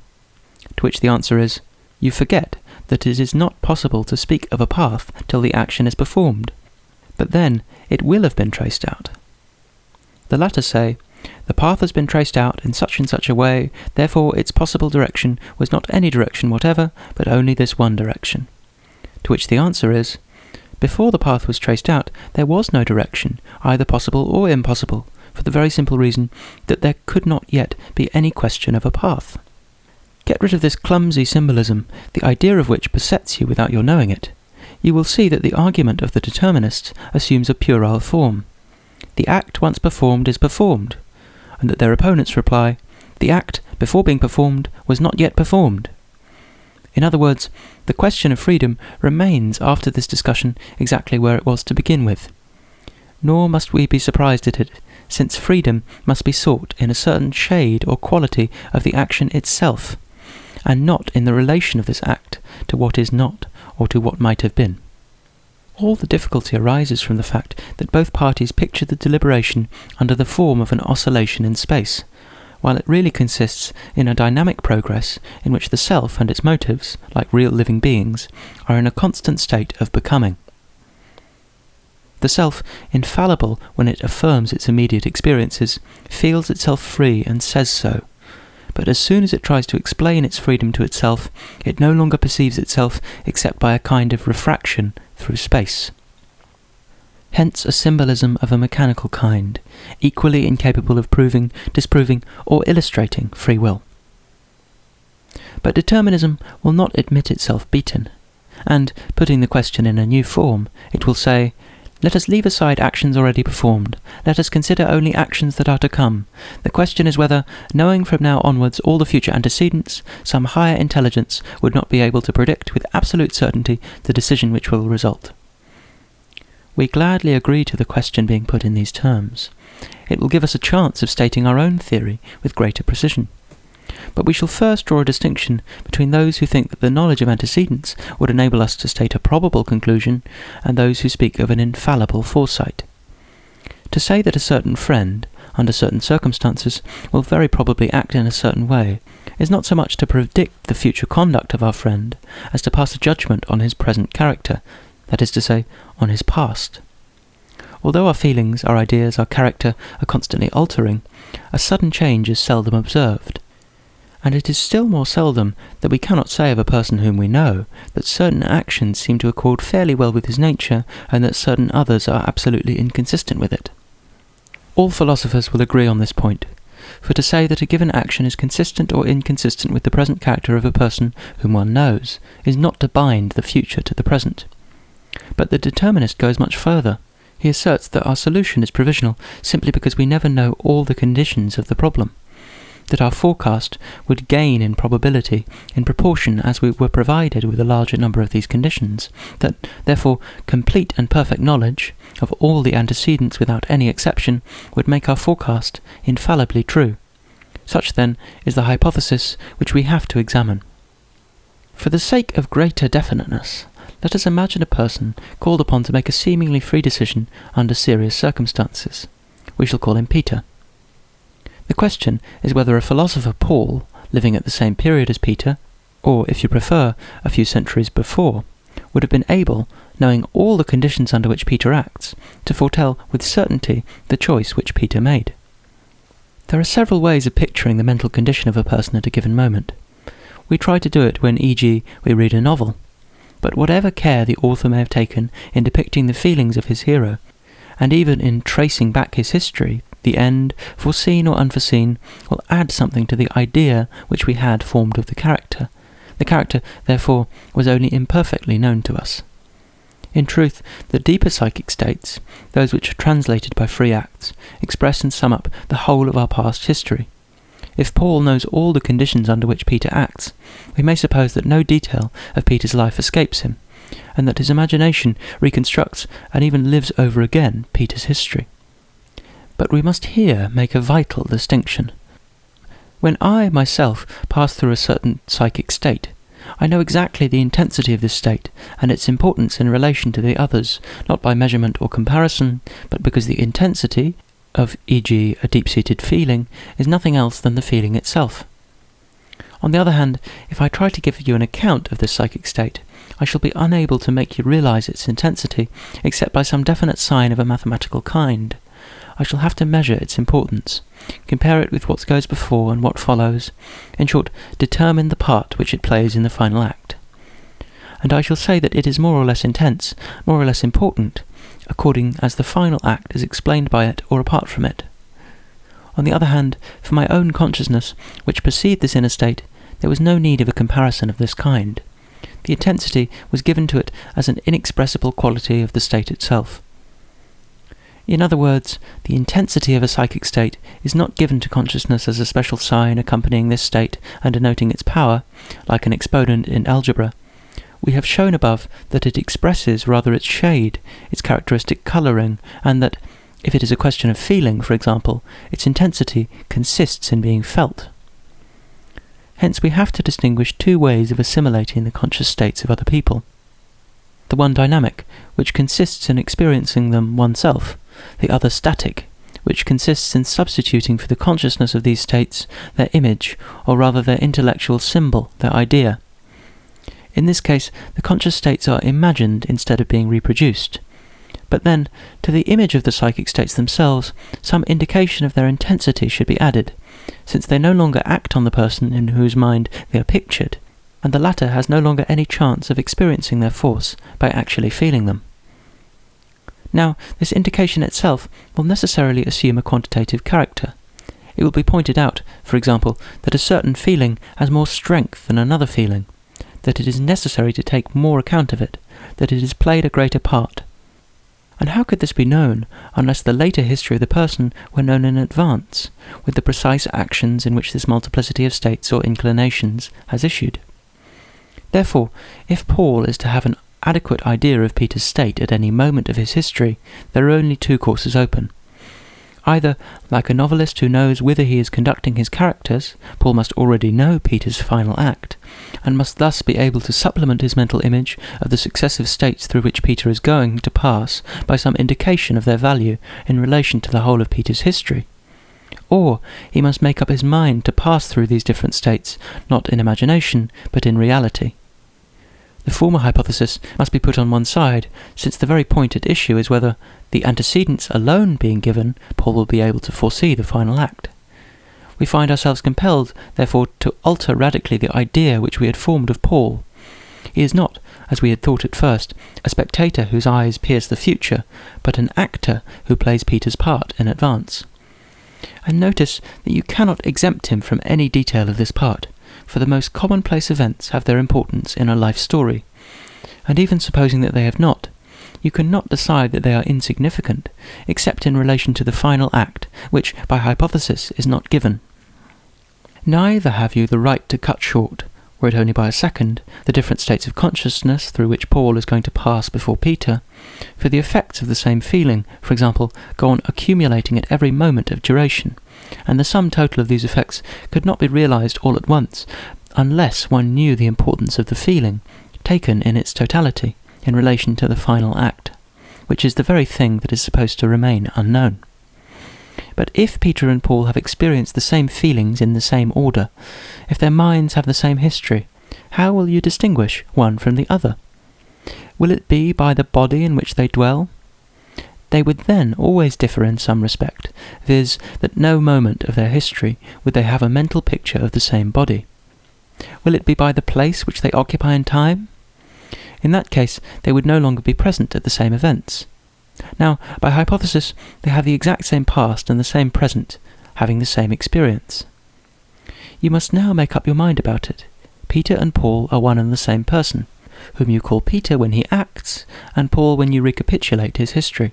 To which the answer is, you forget that it is not possible to speak of a path till the action is performed, but then it will have been traced out. The latter say, the path has been traced out in such and such a way, therefore its possible direction was not any direction whatever, but only this one direction. To which the answer is, before the path was traced out, there was no direction, either possible or impossible, for the very simple reason that there could not yet be any question of a path. Get rid of this clumsy symbolism, the idea of which besets you without your knowing it. You will see that the argument of the determinists assumes a puerile form. The act once performed is performed, and that their opponents reply, the act, before being performed, was not yet performed. In other words, the question of freedom remains after this discussion exactly where it was to begin with. Nor must we be surprised at it, since freedom must be sought in a certain shade or quality of the action itself, and not in the relation of this act to what is not or to what might have been. All the difficulty arises from the fact that both parties picture the deliberation under the form of an oscillation in space, while it really consists in a dynamic progress in which the self and its motives, like real living beings, are in a constant state of becoming. The self, infallible when it affirms its immediate experiences, feels itself free and says so. But as soon as it tries to explain its freedom to itself, it no longer perceives itself except by a kind of refraction through space. Hence a symbolism of a mechanical kind, equally incapable of proving, disproving, or illustrating free will. But determinism will not admit itself beaten, and, putting the question in a new form, it will say, let us leave aside actions already performed. Let us consider only actions that are to come. The question is whether, knowing from now onwards all the future antecedents, some higher intelligence would not be able to predict with absolute certainty the decision which will result. We gladly agree to the question being put in these terms. It will give us a chance of stating our own theory with greater precision. But we shall first draw a distinction between those who think that the knowledge of antecedents would enable us to state a probable conclusion, and those who speak of an infallible foresight. To say that a certain friend, under certain circumstances, will very probably act in a certain way, is not so much to predict the future conduct of our friend, as to pass a judgment on his present character, that is to say, on his past. Although our feelings, our ideas, our character are constantly altering, a sudden change is seldom observed. And it is still more seldom that we cannot say of a person whom we know that certain actions seem to accord fairly well with his nature, and that certain others are absolutely inconsistent with it. All philosophers will agree on this point, for to say that a given action is consistent or inconsistent with the present character of a person whom one knows is not to bind the future to the present. But the determinist goes much further. He asserts that our solution is provisional simply because we never know all the conditions of the problem, that our forecast would gain in probability in proportion as we were provided with a larger number of these conditions, that, therefore, complete and perfect knowledge of all the antecedents without any exception would make our forecast infallibly true. Such, then, is the hypothesis which we have to examine. For the sake of greater definiteness, let us imagine a person called upon to make a seemingly free decision under serious circumstances. We shall call him Peter. The question is whether a philosopher Paul, living at the same period as Peter, or, if you prefer, a few centuries before, would have been able, knowing all the conditions under which Peter acts, to foretell with certainty the choice which Peter made. There are several ways of picturing the mental condition of a person at a given moment. We try to do it when, e.g., we read a novel. But whatever care the author may have taken in depicting the feelings of his hero, and even in tracing back his history, the end, foreseen or unforeseen, will add something to the idea which we had formed of the character. The character, therefore, was only imperfectly known to us. In truth, the deeper psychic states, those which are translated by free acts, express and sum up the whole of our past history. If Paul knows all the conditions under which Peter acts, we may suppose that no detail of Peter's life escapes him, and that his imagination reconstructs and even lives over again Peter's history. But we must here make a vital distinction. When I myself pass through a certain psychic state, I know exactly the intensity of this state and its importance in relation to the others, not by measurement or comparison, but because the intensity of, e.g., a deep-seated feeling, is nothing else than the feeling itself. On the other hand, if I try to give you an account of this psychic state, I shall be unable to make you realize its intensity except by some definite sign of a mathematical kind. I shall have to measure its importance, compare it with what goes before and what follows, in short, determine the part which it plays in the final act. And I shall say that it is more or less intense, more or less important, according as the final act is explained by it or apart from it. On the other hand, for my own consciousness, which perceived this inner state, there was no need of a comparison of this kind. The intensity was given to it as an inexpressible quality of the state itself. In other words, the intensity of a psychic state is not given to consciousness as a special sign accompanying this state and denoting its power, like an exponent in algebra. We have shown above that it expresses rather its shade, its characteristic colouring, and that, if it is a question of feeling, for example, its intensity consists in being felt. Hence we have to distinguish two ways of assimilating the conscious states of other people. The one dynamic, which consists in experiencing them oneself, the other static, which consists in substituting for the consciousness of these states their image, or rather their intellectual symbol, their idea. In this case, the conscious states are imagined instead of being reproduced. But then, to the image of the psychic states themselves, some indication of their intensity should be added, since they no longer act on the person in whose mind they are pictured, and the latter has no longer any chance of experiencing their force by actually feeling them. Now, this indication itself will necessarily assume a quantitative character. It will be pointed out, for example, that a certain feeling has more strength than another feeling, that it is necessary to take more account of it, that it has played a greater part. And how could this be known unless the later history of the person were known in advance, with the precise actions in which this multiplicity of states or inclinations has issued? Therefore, if Paul is to have an adequate idea of Peter's state at any moment of his history, there are only two courses open. Either, like a novelist who knows whither he is conducting his characters, Paul must already know Peter's final act, and must thus be able to supplement his mental image of the successive states through which Peter is going to pass by some indication of their value in relation to the whole of Peter's history. Or he must make up his mind to pass through these different states, not in imagination, but in reality. The former hypothesis must be put on one side, since the very point at issue is whether, the antecedents alone being given, Paul will be able to foresee the final act. We find ourselves compelled, therefore, to alter radically the idea which we had formed of Paul. He is not, as we had thought at first, a spectator whose eyes pierce the future, but an actor who plays Peter's part in advance. And notice that you cannot exempt him from any detail of this part, for the most commonplace events have their importance in a life story, and even supposing that they have not, you cannot decide that they are insignificant, except in relation to the final act, which, by hypothesis, is not given. Neither have you the right to cut short, were it only by a second, the different states of consciousness through which Paul is going to pass before Peter, for the effects of the same feeling, for example, go on accumulating at every moment of duration, and the sum total of these effects could not be realized all at once, unless one knew the importance of the feeling, taken in its totality, in relation to the final act, which is the very thing that is supposed to remain unknown. But if Peter and Paul have experienced the same feelings in the same order, if their minds have the same history, how will you distinguish one from the other? Will it be by the body in which they dwell? They would then always differ in some respect, viz., that no moment of their history would they have a mental picture of the same body. Will it be by the place which they occupy in time? In that case, they would no longer be present at the same events. Now, by hypothesis, they have the exact same past and the same present, having the same experience. You must now make up your mind about it. Peter and Paul are one and the same person, whom you call Peter when he acts, and Paul when you recapitulate his history.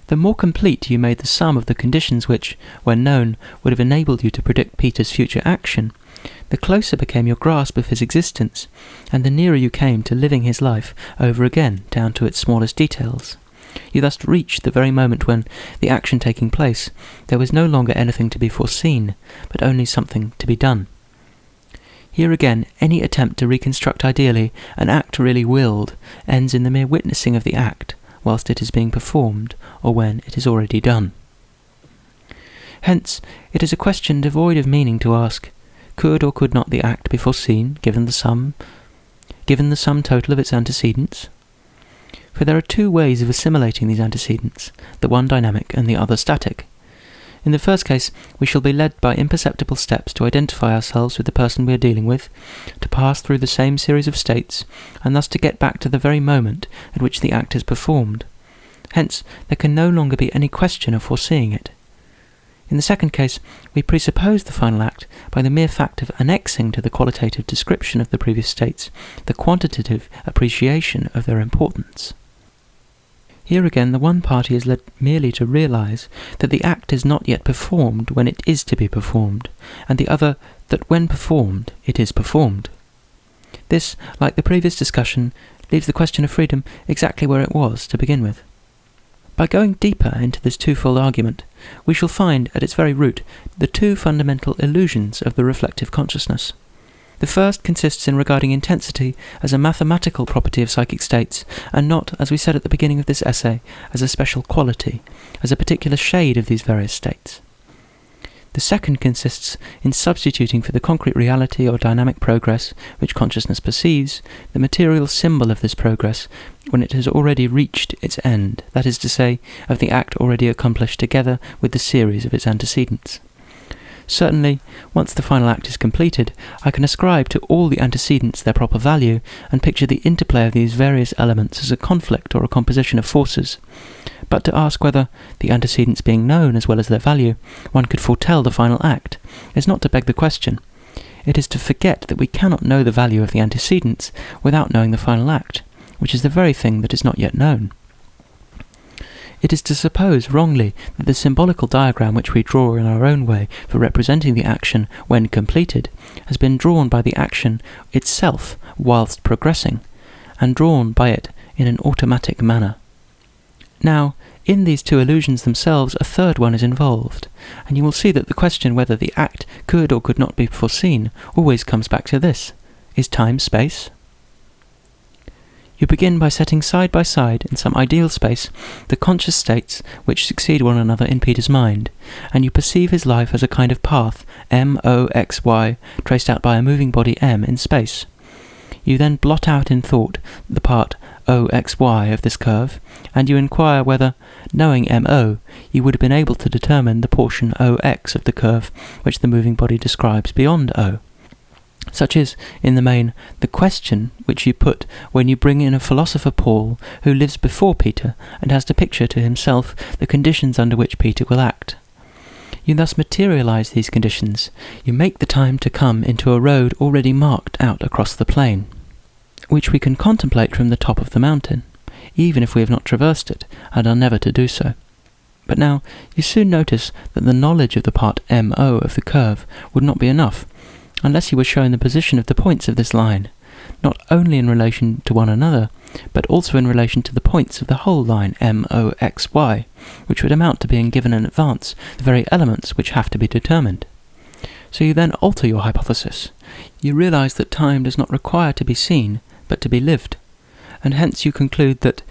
The more complete you made the sum of the conditions which, when known, would have enabled you to predict Peter's future action, the closer became your grasp of his existence, and the nearer you came to living his life over again down to its smallest details. You thus reached the very moment when, the action taking place, there was no longer anything to be foreseen, but only something to be done. Here again, any attempt to reconstruct ideally an act really willed ends in the mere witnessing of the act, whilst it is being performed, or when it is already done. Hence, it is a question devoid of meaning to ask, could or could not the act be foreseen, given the sum total of its antecedents? For there are two ways of assimilating these antecedents, the one dynamic and the other static. In the first case, we shall be led by imperceptible steps to identify ourselves with the person we are dealing with, to pass through the same series of states, and thus to get back to the very moment at which the act is performed. Hence, there can no longer be any question of foreseeing it. In the second case, we presuppose the final act by the mere fact of annexing to the qualitative description of the previous states the quantitative appreciation of their importance. Here again, the one party is led merely to realize that the act is not yet performed when it is to be performed, and the other that when performed, it is performed. This, like the previous discussion, leaves the question of freedom exactly where it was to begin with. By going deeper into this twofold argument, we shall find at its very root the two fundamental illusions of the reflective consciousness. The first consists in regarding intensity as a mathematical property of psychic states, and not, as we said at the beginning of this essay, as a special quality, as a particular shade of these various states. The second consists in substituting for the concrete reality or dynamic progress which consciousness perceives, the material symbol of this progress when it has already reached its end, that is to say, of the act already accomplished together with the series of its antecedents. Certainly, once the final act is completed, I can ascribe to all the antecedents their proper value, and picture the interplay of these various elements as a conflict or a composition of forces. But to ask whether, the antecedents being known as well as their value, one could foretell the final act, is not to beg the question. It is to forget that we cannot know the value of the antecedents without knowing the final act, which is the very thing that is not yet known. It is to suppose wrongly that the symbolical diagram which we draw in our own way for representing the action when completed has been drawn by the action itself whilst progressing, and drawn by it in an automatic manner. Now, in these two illusions themselves, a third one is involved, and you will see that the question whether the act could or could not be foreseen always comes back to this: is time space? You begin by setting side by side, in some ideal space, the conscious states which succeed one another in Peter's mind, and you perceive his life as a kind of path, M-O-X-Y, traced out by a moving body M in space. You then blot out in thought the part O-X-Y of this curve, and you inquire whether, knowing M-O, you would have been able to determine the portion O-X of the curve which the moving body describes beyond O. Such is, in the main, the question which you put when you bring in a philosopher Paul who lives before Peter and has to picture to himself the conditions under which Peter will act. You thus materialize these conditions. You make the time to come into a road already marked out across the plain, which we can contemplate from the top of the mountain, even if we have not traversed it and are never to do so. But now, you soon notice that the knowledge of the part MO of the curve would not be enough, unless you were shown the position of the points of this line, not only in relation to one another, but also in relation to the points of the whole line MOXY, which would amount to being given in advance the very elements which have to be determined. So you then alter your hypothesis. You realize that time does not require to be seen, but to be lived, and hence you conclude that,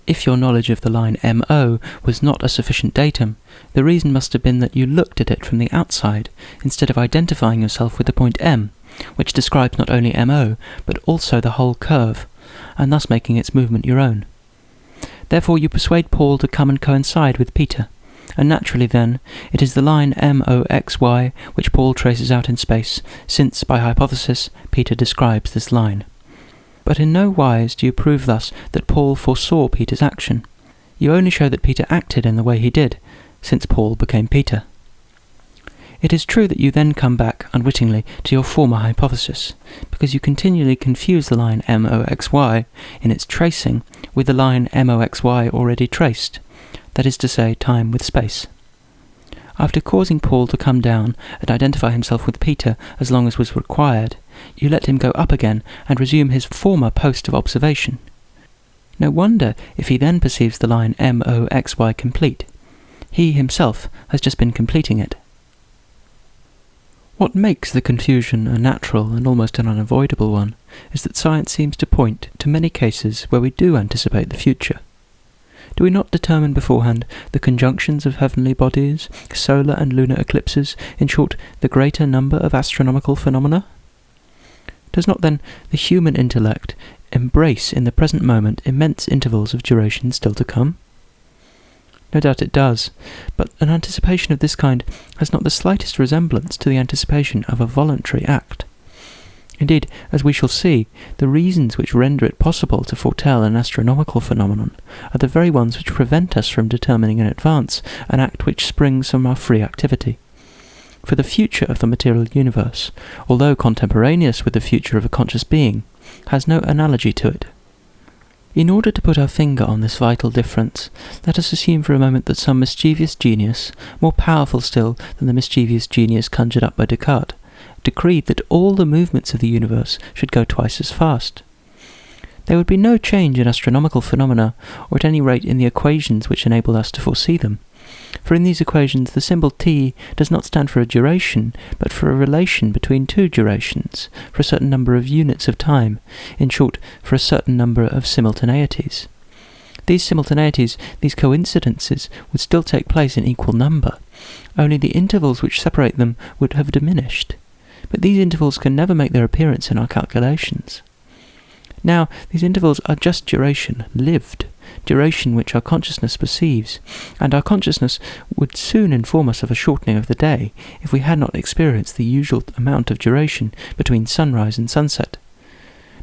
if your knowledge of the line MO was not a sufficient datum, the reason must have been that you looked at it from the outside, instead of identifying yourself with the point M, which describes not only MO, but also the whole curve, and thus making its movement your own. Therefore you persuade Paul to come and coincide with Peter, and naturally then, it is the line MOXY which Paul traces out in space, since, by hypothesis, Peter describes this line. But in no wise do you prove thus that Paul foresaw Peter's action. You only show that Peter acted in the way he did, since Paul became Peter. It is true that you then come back, unwittingly, to your former hypothesis, because you continually confuse the line MOXY in its tracing with the line MOXY already traced, that is to say, time with space. After causing Paul to come down and identify himself with Peter as long as was required, you let him go up again and resume his former post of observation. No wonder if he then perceives the line MOXY complete. He himself has just been completing it. What makes the confusion a natural and almost an unavoidable one is that science seems to point to many cases where we do anticipate the future. Do we not determine beforehand the conjunctions of heavenly bodies, solar and lunar eclipses, in short, the greater number of astronomical phenomena? Does not then the human intellect embrace in the present moment immense intervals of duration still to come? No doubt it does, but an anticipation of this kind has not the slightest resemblance to the anticipation of a voluntary act. Indeed, as we shall see, the reasons which render it possible to foretell an astronomical phenomenon are the very ones which prevent us from determining in advance an act which springs from our free activity. For the future of the material universe, although contemporaneous with the future of a conscious being, has no analogy to it. In order to put our finger on this vital difference, let us assume for a moment that some mischievous genius, more powerful still than the mischievous genius conjured up by Descartes, decreed that all the movements of the universe should go twice as fast. There would be no change in astronomical phenomena, or at any rate in the equations which enable us to foresee them. For in these equations the symbol t does not stand for a duration, but for a relation between two durations, for a certain number of units of time, in short, for a certain number of simultaneities. These simultaneities, these coincidences, would still take place in equal number, only the intervals which separate them would have diminished. But these intervals can never make their appearance in our calculations. Now, these intervals are just duration, lived, duration which our consciousness perceives, and our consciousness would soon inform us of a shortening of the day if we had not experienced the usual amount of duration between sunrise and sunset.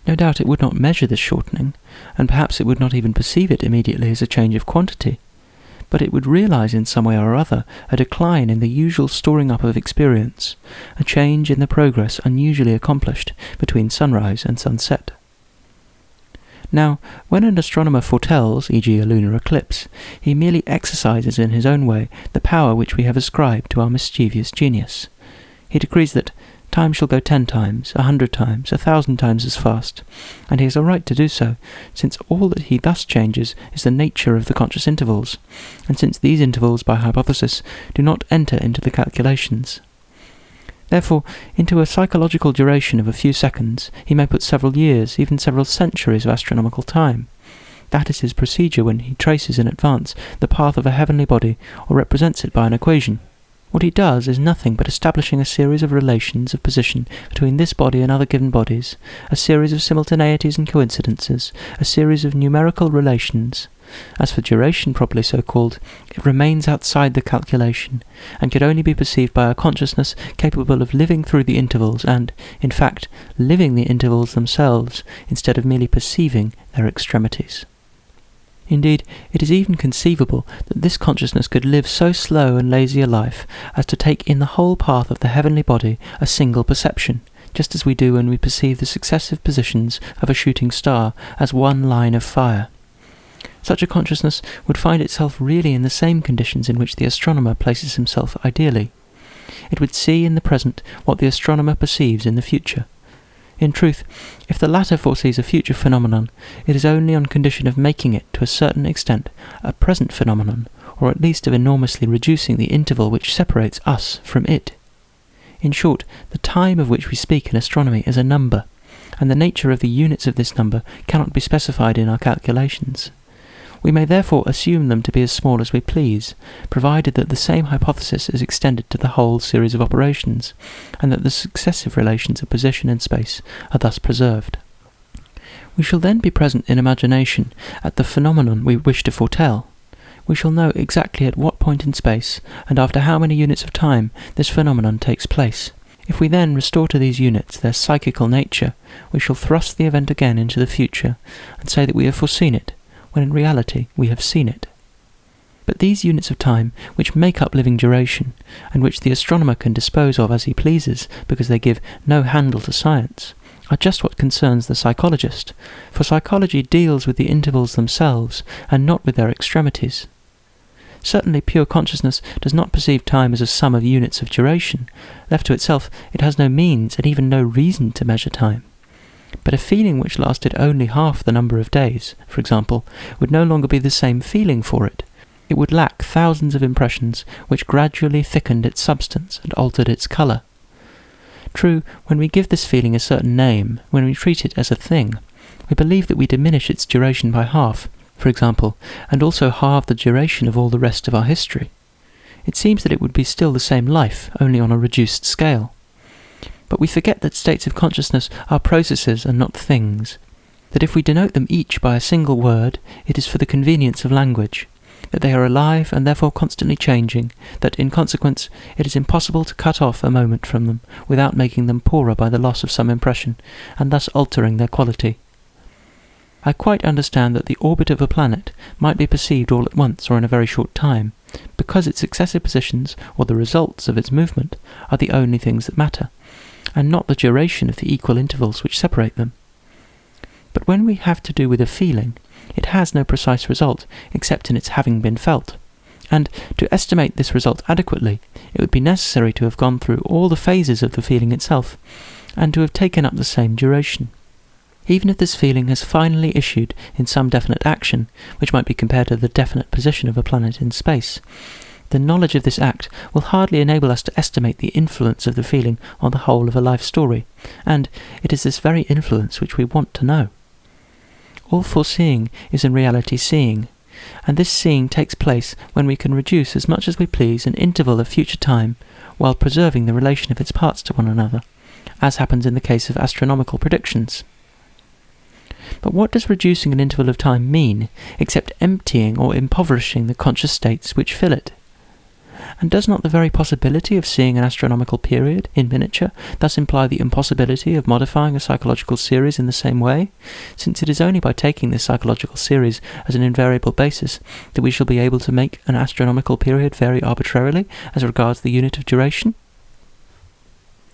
No doubt it would not measure this shortening, and perhaps it would not even perceive it immediately as a change of quantity, but it would realize in some way or other a decline in the usual storing up of experience, a change in the progress unusually accomplished between sunrise and sunset. Now, when an astronomer foretells, e.g. a lunar eclipse, he merely exercises in his own way the power which we have ascribed to our mischievous genius. He decrees that time shall go 10 times, 100 times, 1,000 times as fast, and he has a right to do so, since all that he thus changes is the nature of the conscious intervals, and since these intervals, by hypothesis, do not enter into the calculations. Therefore, into a psychological duration of a few seconds, he may put several years, even several centuries of astronomical time. That is his procedure when he traces in advance the path of a heavenly body, or represents it by an equation. What he does is nothing but establishing a series of relations of position between this body and other given bodies, a series of simultaneities and coincidences, a series of numerical relations. As for duration properly so called, it remains outside the calculation, and can only be perceived by a consciousness capable of living through the intervals and, in fact, living the intervals themselves, instead of merely perceiving their extremities. Indeed, it is even conceivable that this consciousness could live so slow and lazy a life as to take in the whole path of the heavenly body a single perception, just as we do when we perceive the successive positions of a shooting star as one line of fire. Such a consciousness would find itself really in the same conditions in which the astronomer places himself ideally. It would see in the present what the astronomer perceives in the future. In truth, if the latter foresees a future phenomenon, it is only on condition of making it, to a certain extent, a present phenomenon, or at least of enormously reducing the interval which separates us from it. In short, the time of which we speak in astronomy is a number, and the nature of the units of this number cannot be specified in our calculations. We may therefore assume them to be as small as we please, provided that the same hypothesis is extended to the whole series of operations, and that the successive relations of position and space are thus preserved. We shall then be present in imagination at the phenomenon we wish to foretell. We shall know exactly at what point in space, and after how many units of time, this phenomenon takes place. If we then restore to these units their psychical nature, we shall thrust the event again into the future, and say that we have foreseen it, when in reality we have seen it. But these units of time, which make up living duration, and which the astronomer can dispose of as he pleases, because they give no handle to science, are just what concerns the psychologist, for psychology deals with the intervals themselves, and not with their extremities. Certainly pure consciousness does not perceive time as a sum of units of duration. Left to itself, it has no means and even no reason to measure time. But a feeling which lasted only half the number of days, for example, would no longer be the same feeling for it. It would lack thousands of impressions which gradually thickened its substance and altered its colour. True, when we give this feeling a certain name, when we treat it as a thing, we believe that we diminish its duration by half, for example, and also halve the duration of all the rest of our history. It seems that it would be still the same life, only on a reduced scale. But we forget that states of consciousness are processes and not things, that if we denote them each by a single word, it is for the convenience of language, that they are alive and therefore constantly changing, that in consequence it is impossible to cut off a moment from them without making them poorer by the loss of some impression, and thus altering their quality. I quite understand that the orbit of a planet might be perceived all at once or in a very short time, because its successive positions, or the results of its movement, are the only things that matter, and not the duration of the equal intervals which separate them. But when we have to do with a feeling, it has no precise result except in its having been felt, and to estimate this result adequately, it would be necessary to have gone through all the phases of the feeling itself, and to have taken up the same duration. Even if this feeling has finally issued in some definite action, which might be compared to the definite position of a planet in space, the knowledge of this act will hardly enable us to estimate the influence of the feeling on the whole of a life story, and it is this very influence which we want to know. All foreseeing is in reality seeing, and this seeing takes place when we can reduce as much as we please an interval of future time while preserving the relation of its parts to one another, as happens in the case of astronomical predictions. But what does reducing an interval of time mean, except emptying or impoverishing the conscious states which fill it? And does not the very possibility of seeing an astronomical period in miniature thus imply the impossibility of modifying a psychological series in the same way, since it is only by taking this psychological series as an invariable basis that we shall be able to make an astronomical period vary arbitrarily as regards the unit of duration?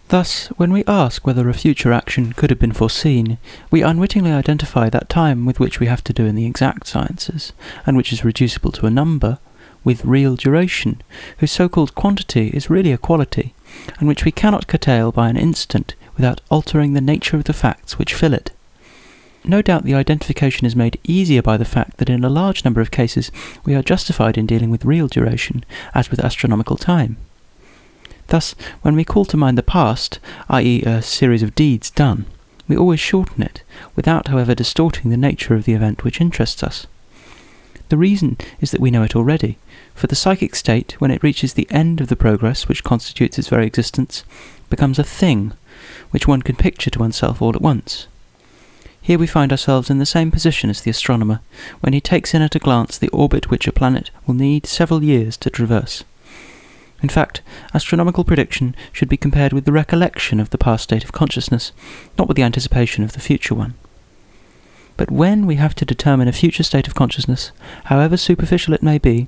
Thus, when we ask whether a future action could have been foreseen, we unwittingly identify that time with which we have to do in the exact sciences, and which is reducible to a number, with real duration, whose so-called quantity is really a quality, and which we cannot curtail by an instant without altering the nature of the facts which fill it. No doubt the identification is made easier by the fact that in a large number of cases we are justified in dealing with real duration, as with astronomical time. Thus, when we call to mind the past, i.e. a series of deeds done, we always shorten it, without however distorting the nature of the event which interests us. The reason is that we know it already, for the psychic state, when it reaches the end of the progress which constitutes its very existence, becomes a thing, which one can picture to oneself all at once. Here we find ourselves in the same position as the astronomer, when he takes in at a glance the orbit which a planet will need several years to traverse. In fact, astronomical prediction should be compared with the recollection of the past state of consciousness, not with the anticipation of the future one. But when we have to determine a future state of consciousness, however superficial it may be,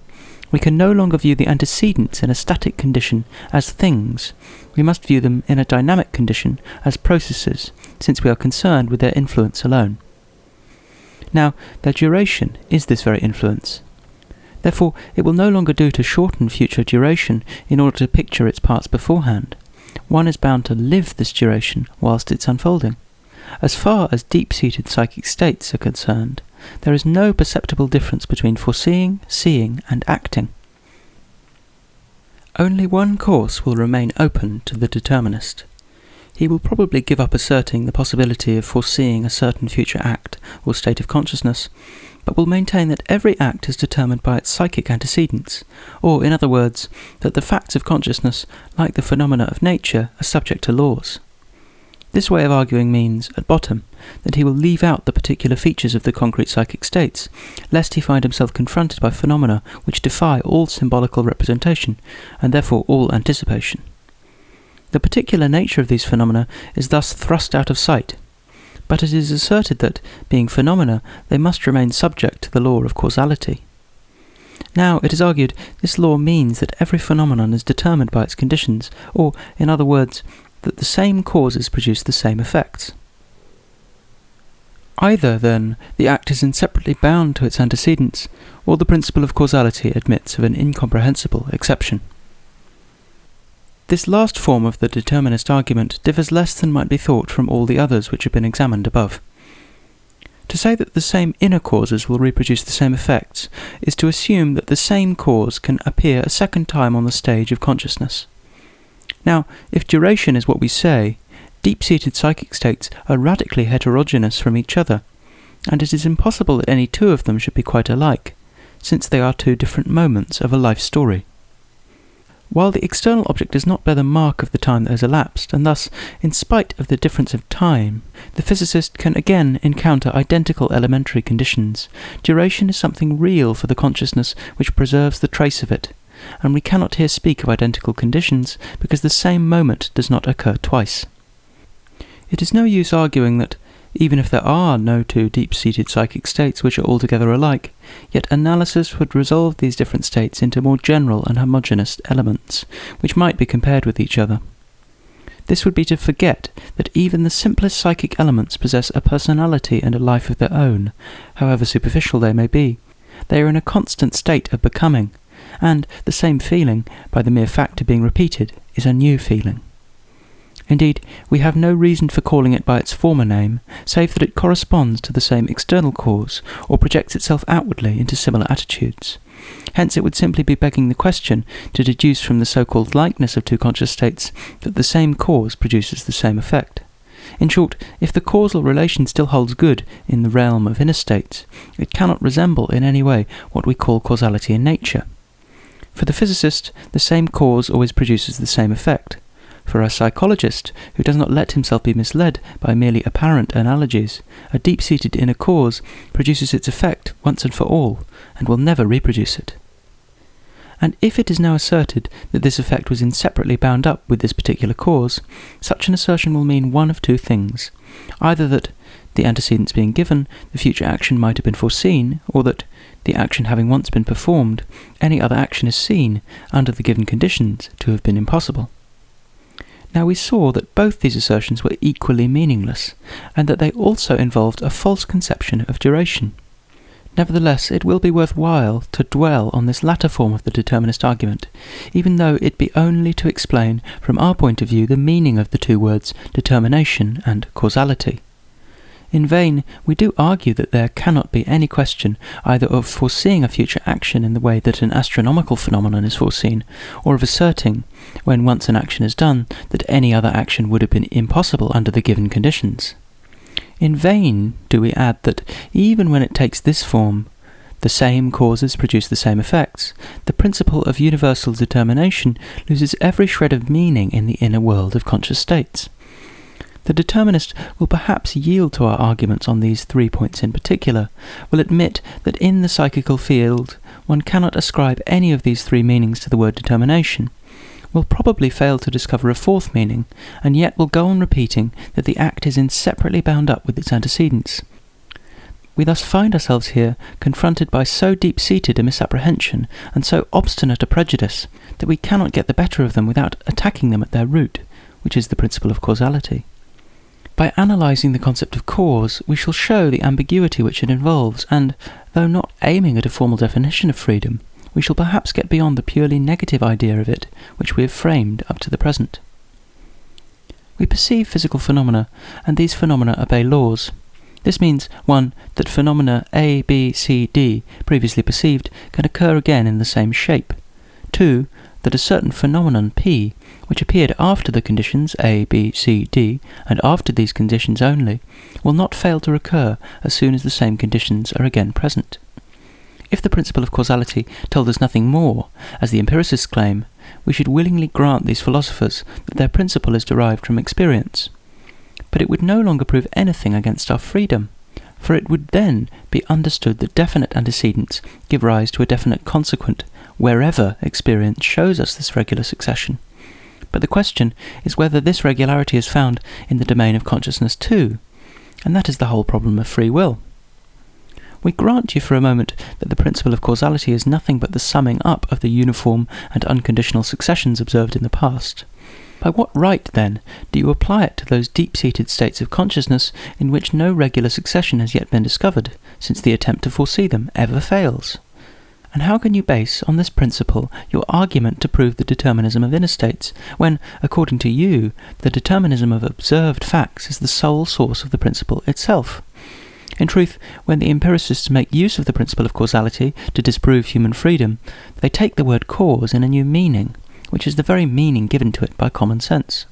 we can no longer view the antecedents in a static condition as things. We must view them in a dynamic condition as processes, since we are concerned with their influence alone. Now, their duration is this very influence. Therefore, it will no longer do to shorten future duration in order to picture its parts beforehand. One is bound to live this duration whilst it's unfolding. As far as deep-seated psychic states are concerned, there is no perceptible difference between foreseeing, seeing, and acting. Only one course will remain open to the determinist. He will probably give up asserting the possibility of foreseeing a certain future act or state of consciousness, but will maintain that every act is determined by its psychic antecedents, or, in other words, that the facts of consciousness, like the phenomena of nature, are subject to laws. This way of arguing means, at bottom, that he will leave out the particular features of the concrete psychic states, lest he find himself confronted by phenomena which defy all symbolical representation, and therefore all anticipation. The particular nature of these phenomena is thus thrust out of sight, but it is asserted that, being phenomena, they must remain subject to the law of causality. Now, it is argued, this law means that every phenomenon is determined by its conditions, or, in other words, that the same causes produce the same effects. Either, then, the act is inseparably bound to its antecedents, or the principle of causality admits of an incomprehensible exception. This last form of the determinist argument differs less than might be thought from all the others which have been examined above. To say that the same inner causes will reproduce the same effects is to assume that the same cause can appear a second time on the stage of consciousness. Now, if duration is what we say, deep-seated psychic states are radically heterogeneous from each other, and it is impossible that any two of them should be quite alike, since they are two different moments of a life story. While the external object does not bear the mark of the time that has elapsed, and thus, in spite of the difference of time, the physicist can again encounter identical elementary conditions, duration is something real for the consciousness which preserves the trace of it, and we cannot here speak of identical conditions because the same moment does not occur twice. It is no use arguing that, even if there are no two deep-seated psychic states which are altogether alike, yet analysis would resolve these different states into more general and homogeneous elements, which might be compared with each other. This would be to forget that even the simplest psychic elements possess a personality and a life of their own, however superficial they may be. They are in a constant state of becoming, and the same feeling, by the mere fact of being repeated, is a new feeling. Indeed, we have no reason for calling it by its former name, save that it corresponds to the same external cause, or projects itself outwardly into similar attitudes. Hence it would simply be begging the question to deduce from the so-called likeness of two conscious states that the same cause produces the same effect. In short, if the causal relation still holds good in the realm of inner states, it cannot resemble in any way what we call causality in nature. For the physicist, the same cause always produces the same effect. For a psychologist, who does not let himself be misled by merely apparent analogies, a deep-seated inner cause produces its effect once and for all, and will never reproduce it. And if it is now asserted that this effect was inseparably bound up with this particular cause, such an assertion will mean one of two things: either that, the antecedents being given, the future action might have been foreseen, or that, the action having once been performed, any other action is seen, under the given conditions, to have been impossible. Now we saw that both these assertions were equally meaningless, and that they also involved a false conception of duration. Nevertheless, it will be worthwhile to dwell on this latter form of the determinist argument, even though it be only to explain from our point of view the meaning of the two words determination and causality. In vain, we do argue that there cannot be any question either of foreseeing a future action in the way that an astronomical phenomenon is foreseen, or of asserting, when once an action is done, that any other action would have been impossible under the given conditions. In vain do we add that, even when it takes this form, the same causes produce the same effects, the principle of universal determination loses every shred of meaning in the inner world of conscious states. The determinist will perhaps yield to our arguments on these 3 points in particular, will admit that in the psychical field one cannot ascribe any of these 3 meanings to the word determination, will probably fail to discover a 4th meaning, and yet will go on repeating that the act is inseparably bound up with its antecedents. We thus find ourselves here confronted by so deep-seated a misapprehension and so obstinate a prejudice that we cannot get the better of them without attacking them at their root, which is the principle of causality. By analysing the concept of cause, we shall show the ambiguity which it involves, and, though not aiming at a formal definition of freedom, we shall perhaps get beyond the purely negative idea of it which we have framed up to the present. We perceive physical phenomena, and these phenomena obey laws. This means, 1, that phenomena A, B, C, D, previously perceived, can occur again in the same shape. 2, that a certain phenomenon P, which appeared after the conditions A, B, C, D, and after these conditions only, will not fail to recur as soon as the same conditions are again present. If the principle of causality told us nothing more, as the empiricists claim, we should willingly grant these philosophers that their principle is derived from experience. But it would no longer prove anything against our freedom, for it would then be understood that definite antecedents give rise to a definite consequent, wherever experience shows us this regular succession. But the question is whether this regularity is found in the domain of consciousness too, and that is the whole problem of free will. We grant you for a moment that the principle of causality is nothing but the summing up of the uniform and unconditional successions observed in the past. By what right, then, do you apply it to those deep-seated states of consciousness in which no regular succession has yet been discovered, since the attempt to foresee them ever fails? And how can you base on this principle your argument to prove the determinism of inner states, when, according to you, the determinism of observed facts is the sole source of the principle itself? In truth, when the empiricists make use of the principle of causality to disprove human freedom, they take the word cause in a new meaning, which is the very meaning given to it by common sense.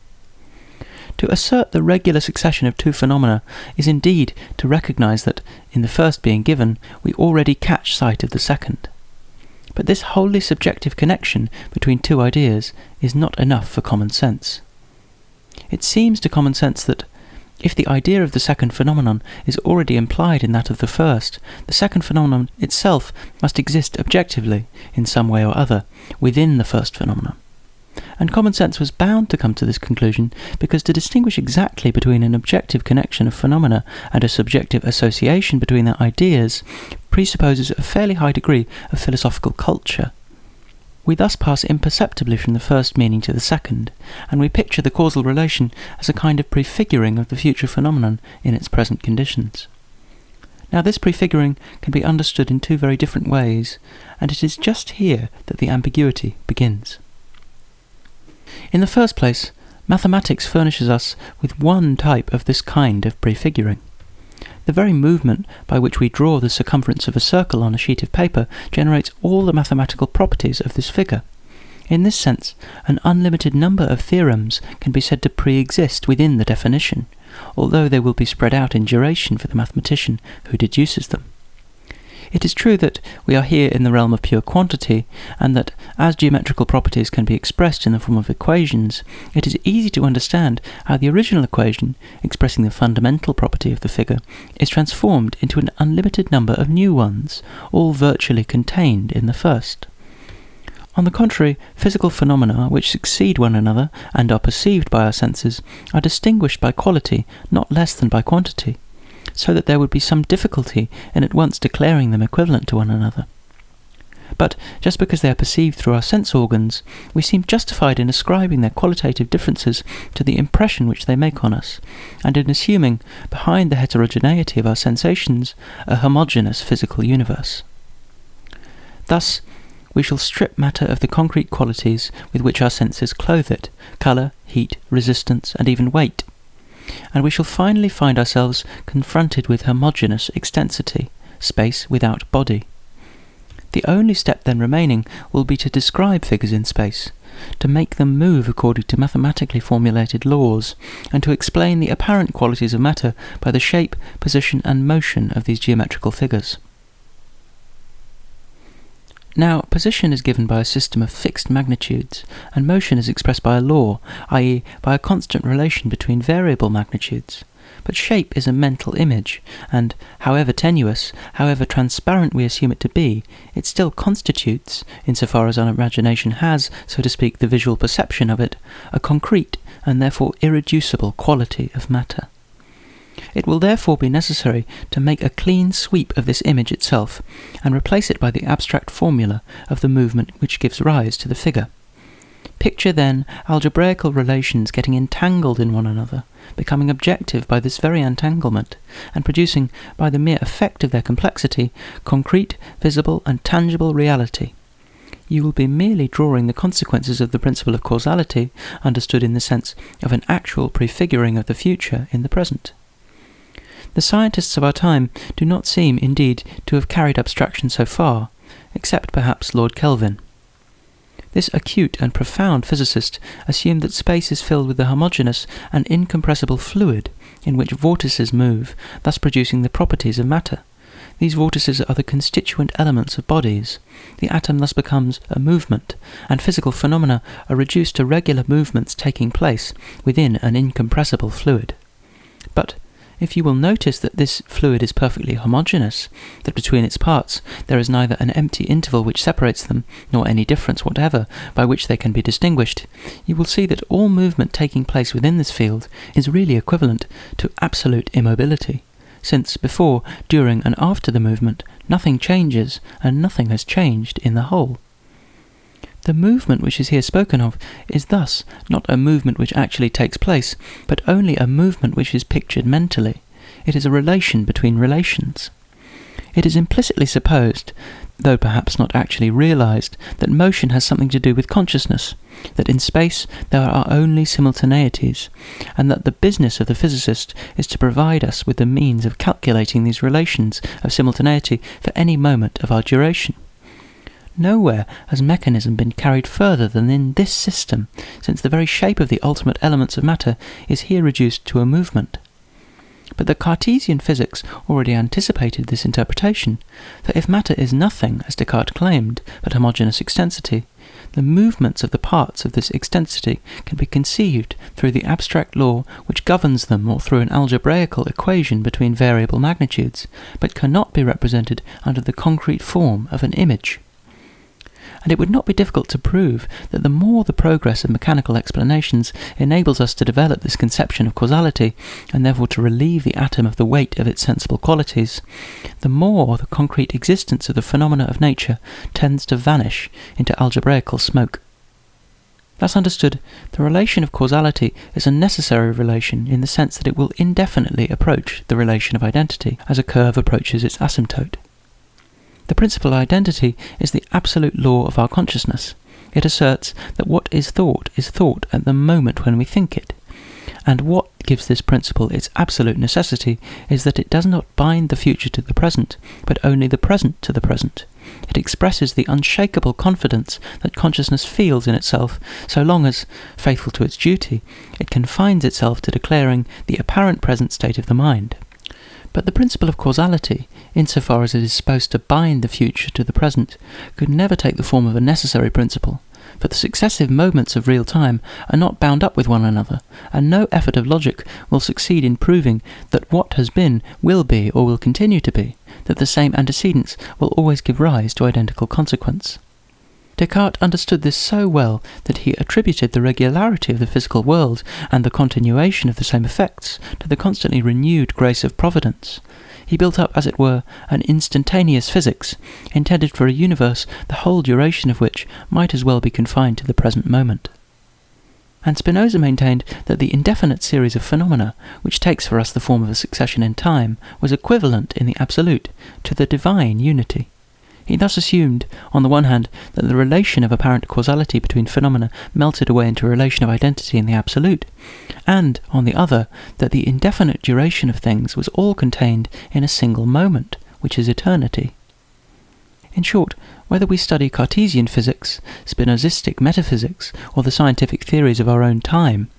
To assert the regular succession of two phenomena is indeed to recognize that, in the first being given, we already catch sight of the second. But this wholly subjective connection between two ideas is not enough for common sense. It seems to common sense that, if the idea of the second phenomenon is already implied in that of the first, the second phenomenon itself must exist objectively, in some way or other, within the first phenomenon. And common sense was bound to come to this conclusion, because to distinguish exactly between an objective connection of phenomena and a subjective association between their ideas presupposes a fairly high degree of philosophical culture. We thus pass imperceptibly from the first meaning to the second, and we picture the causal relation as a kind of prefiguring of the future phenomenon in its present conditions. Now this prefiguring can be understood in two very different ways, and it is just here that the ambiguity begins. In the first place, mathematics furnishes us with one type of this kind of prefiguring. The very movement by which we draw the circumference of a circle on a sheet of paper generates all the mathematical properties of this figure. In this sense, an unlimited number of theorems can be said to pre-exist within the definition, although they will be spread out in duration for the mathematician who deduces them. It is true that we are here in the realm of pure quantity, and that, as geometrical properties can be expressed in the form of equations, it is easy to understand how the original equation, expressing the fundamental property of the figure, is transformed into an unlimited number of new ones, all virtually contained in the first. On the contrary, physical phenomena which succeed one another and are perceived by our senses are distinguished by quality not less than by quantity, so that there would be some difficulty in at once declaring them equivalent to one another. But just because they are perceived through our sense organs, we seem justified in ascribing their qualitative differences to the impression which they make on us, and in assuming, behind the heterogeneity of our sensations, a homogeneous physical universe. Thus, we shall strip matter of the concrete qualities with which our senses clothe it, colour, heat, resistance, and even weight, and we shall finally find ourselves confronted with homogeneous extensity, space without body. The only step then remaining will be to describe figures in space, to make them move according to mathematically formulated laws, and to explain the apparent qualities of matter by the shape, position, and motion of these geometrical figures. Now, position is given by a system of fixed magnitudes, and motion is expressed by a law, i.e. by a constant relation between variable magnitudes. But shape is a mental image, and, however tenuous, however transparent we assume it to be, it still constitutes, insofar as our imagination has, so to speak, the visual perception of it, a concrete and therefore irreducible quality of matter. It will therefore be necessary to make a clean sweep of this image itself, and replace it by the abstract formula of the movement which gives rise to the figure. Picture then algebraical relations getting entangled in one another, becoming objective by this very entanglement, and producing, by the mere effect of their complexity, concrete, visible, and tangible reality. You will be merely drawing the consequences of the principle of causality, understood in the sense of an actual prefiguring of the future in the present. The scientists of our time do not seem, indeed, to have carried abstraction so far, except perhaps Lord Kelvin. This acute and profound physicist assumed that space is filled with a homogeneous and incompressible fluid in which vortices move, thus producing the properties of matter. These vortices are the constituent elements of bodies. The atom thus becomes a movement, and physical phenomena are reduced to regular movements taking place within an incompressible fluid. But if you will notice that this fluid is perfectly homogeneous, that between its parts there is neither an empty interval which separates them, nor any difference whatever by which they can be distinguished, you will see that all movement taking place within this field is really equivalent to absolute immobility, since before, during, and after the movement, nothing changes, and nothing has changed in the whole. The movement which is here spoken of is thus not a movement which actually takes place, but only a movement which is pictured mentally. It is a relation between relations. It is implicitly supposed, though perhaps not actually realized, that motion has something to do with consciousness, that in space there are only simultaneities, and that the business of the physicist is to provide us with the means of calculating these relations of simultaneity for any moment of our duration. Nowhere has mechanism been carried further than in this system, since the very shape of the ultimate elements of matter is here reduced to a movement. But the Cartesian physics already anticipated this interpretation, for if matter is nothing, as Descartes claimed, but homogeneous extensity, the movements of the parts of this extensity can be conceived through the abstract law which governs them or through an algebraical equation between variable magnitudes, but cannot be represented under the concrete form of an image. And it would not be difficult to prove that the more the progress of mechanical explanations enables us to develop this conception of causality, and therefore to relieve the atom of the weight of its sensible qualities, the more the concrete existence of the phenomena of nature tends to vanish into algebraical smoke. Thus understood, the relation of causality is a necessary relation in the sense that it will indefinitely approach the relation of identity, as a curve approaches its asymptote. The principle of identity is the absolute law of our consciousness. It asserts that what is thought at the moment when we think it. And what gives this principle its absolute necessity is that it does not bind the future to the present, but only the present to the present. It expresses the unshakable confidence that consciousness feels in itself, so long as, faithful to its duty, it confines itself to declaring the apparent present state of the mind. But the principle of causality, insofar as it is supposed to bind the future to the present, could never take the form of a necessary principle, for the successive moments of real time are not bound up with one another, and no effort of logic will succeed in proving that what has been will be or will continue to be, that the same antecedents will always give rise to identical consequence. Descartes understood this so well that he attributed the regularity of the physical world and the continuation of the same effects to the constantly renewed grace of providence. He built up, as it were, an instantaneous physics, intended for a universe the whole duration of which might as well be confined to the present moment. And Spinoza maintained that the indefinite series of phenomena, which takes for us the form of a succession in time, was equivalent in the absolute to the divine unity. He thus assumed, on the one hand, that the relation of apparent causality between phenomena melted away into a relation of identity in the absolute, and, on the other, that the indefinite duration of things was all contained in a single moment, which is eternity. In short, whether we study Cartesian physics, Spinozistic metaphysics, or the scientific theories of our own time,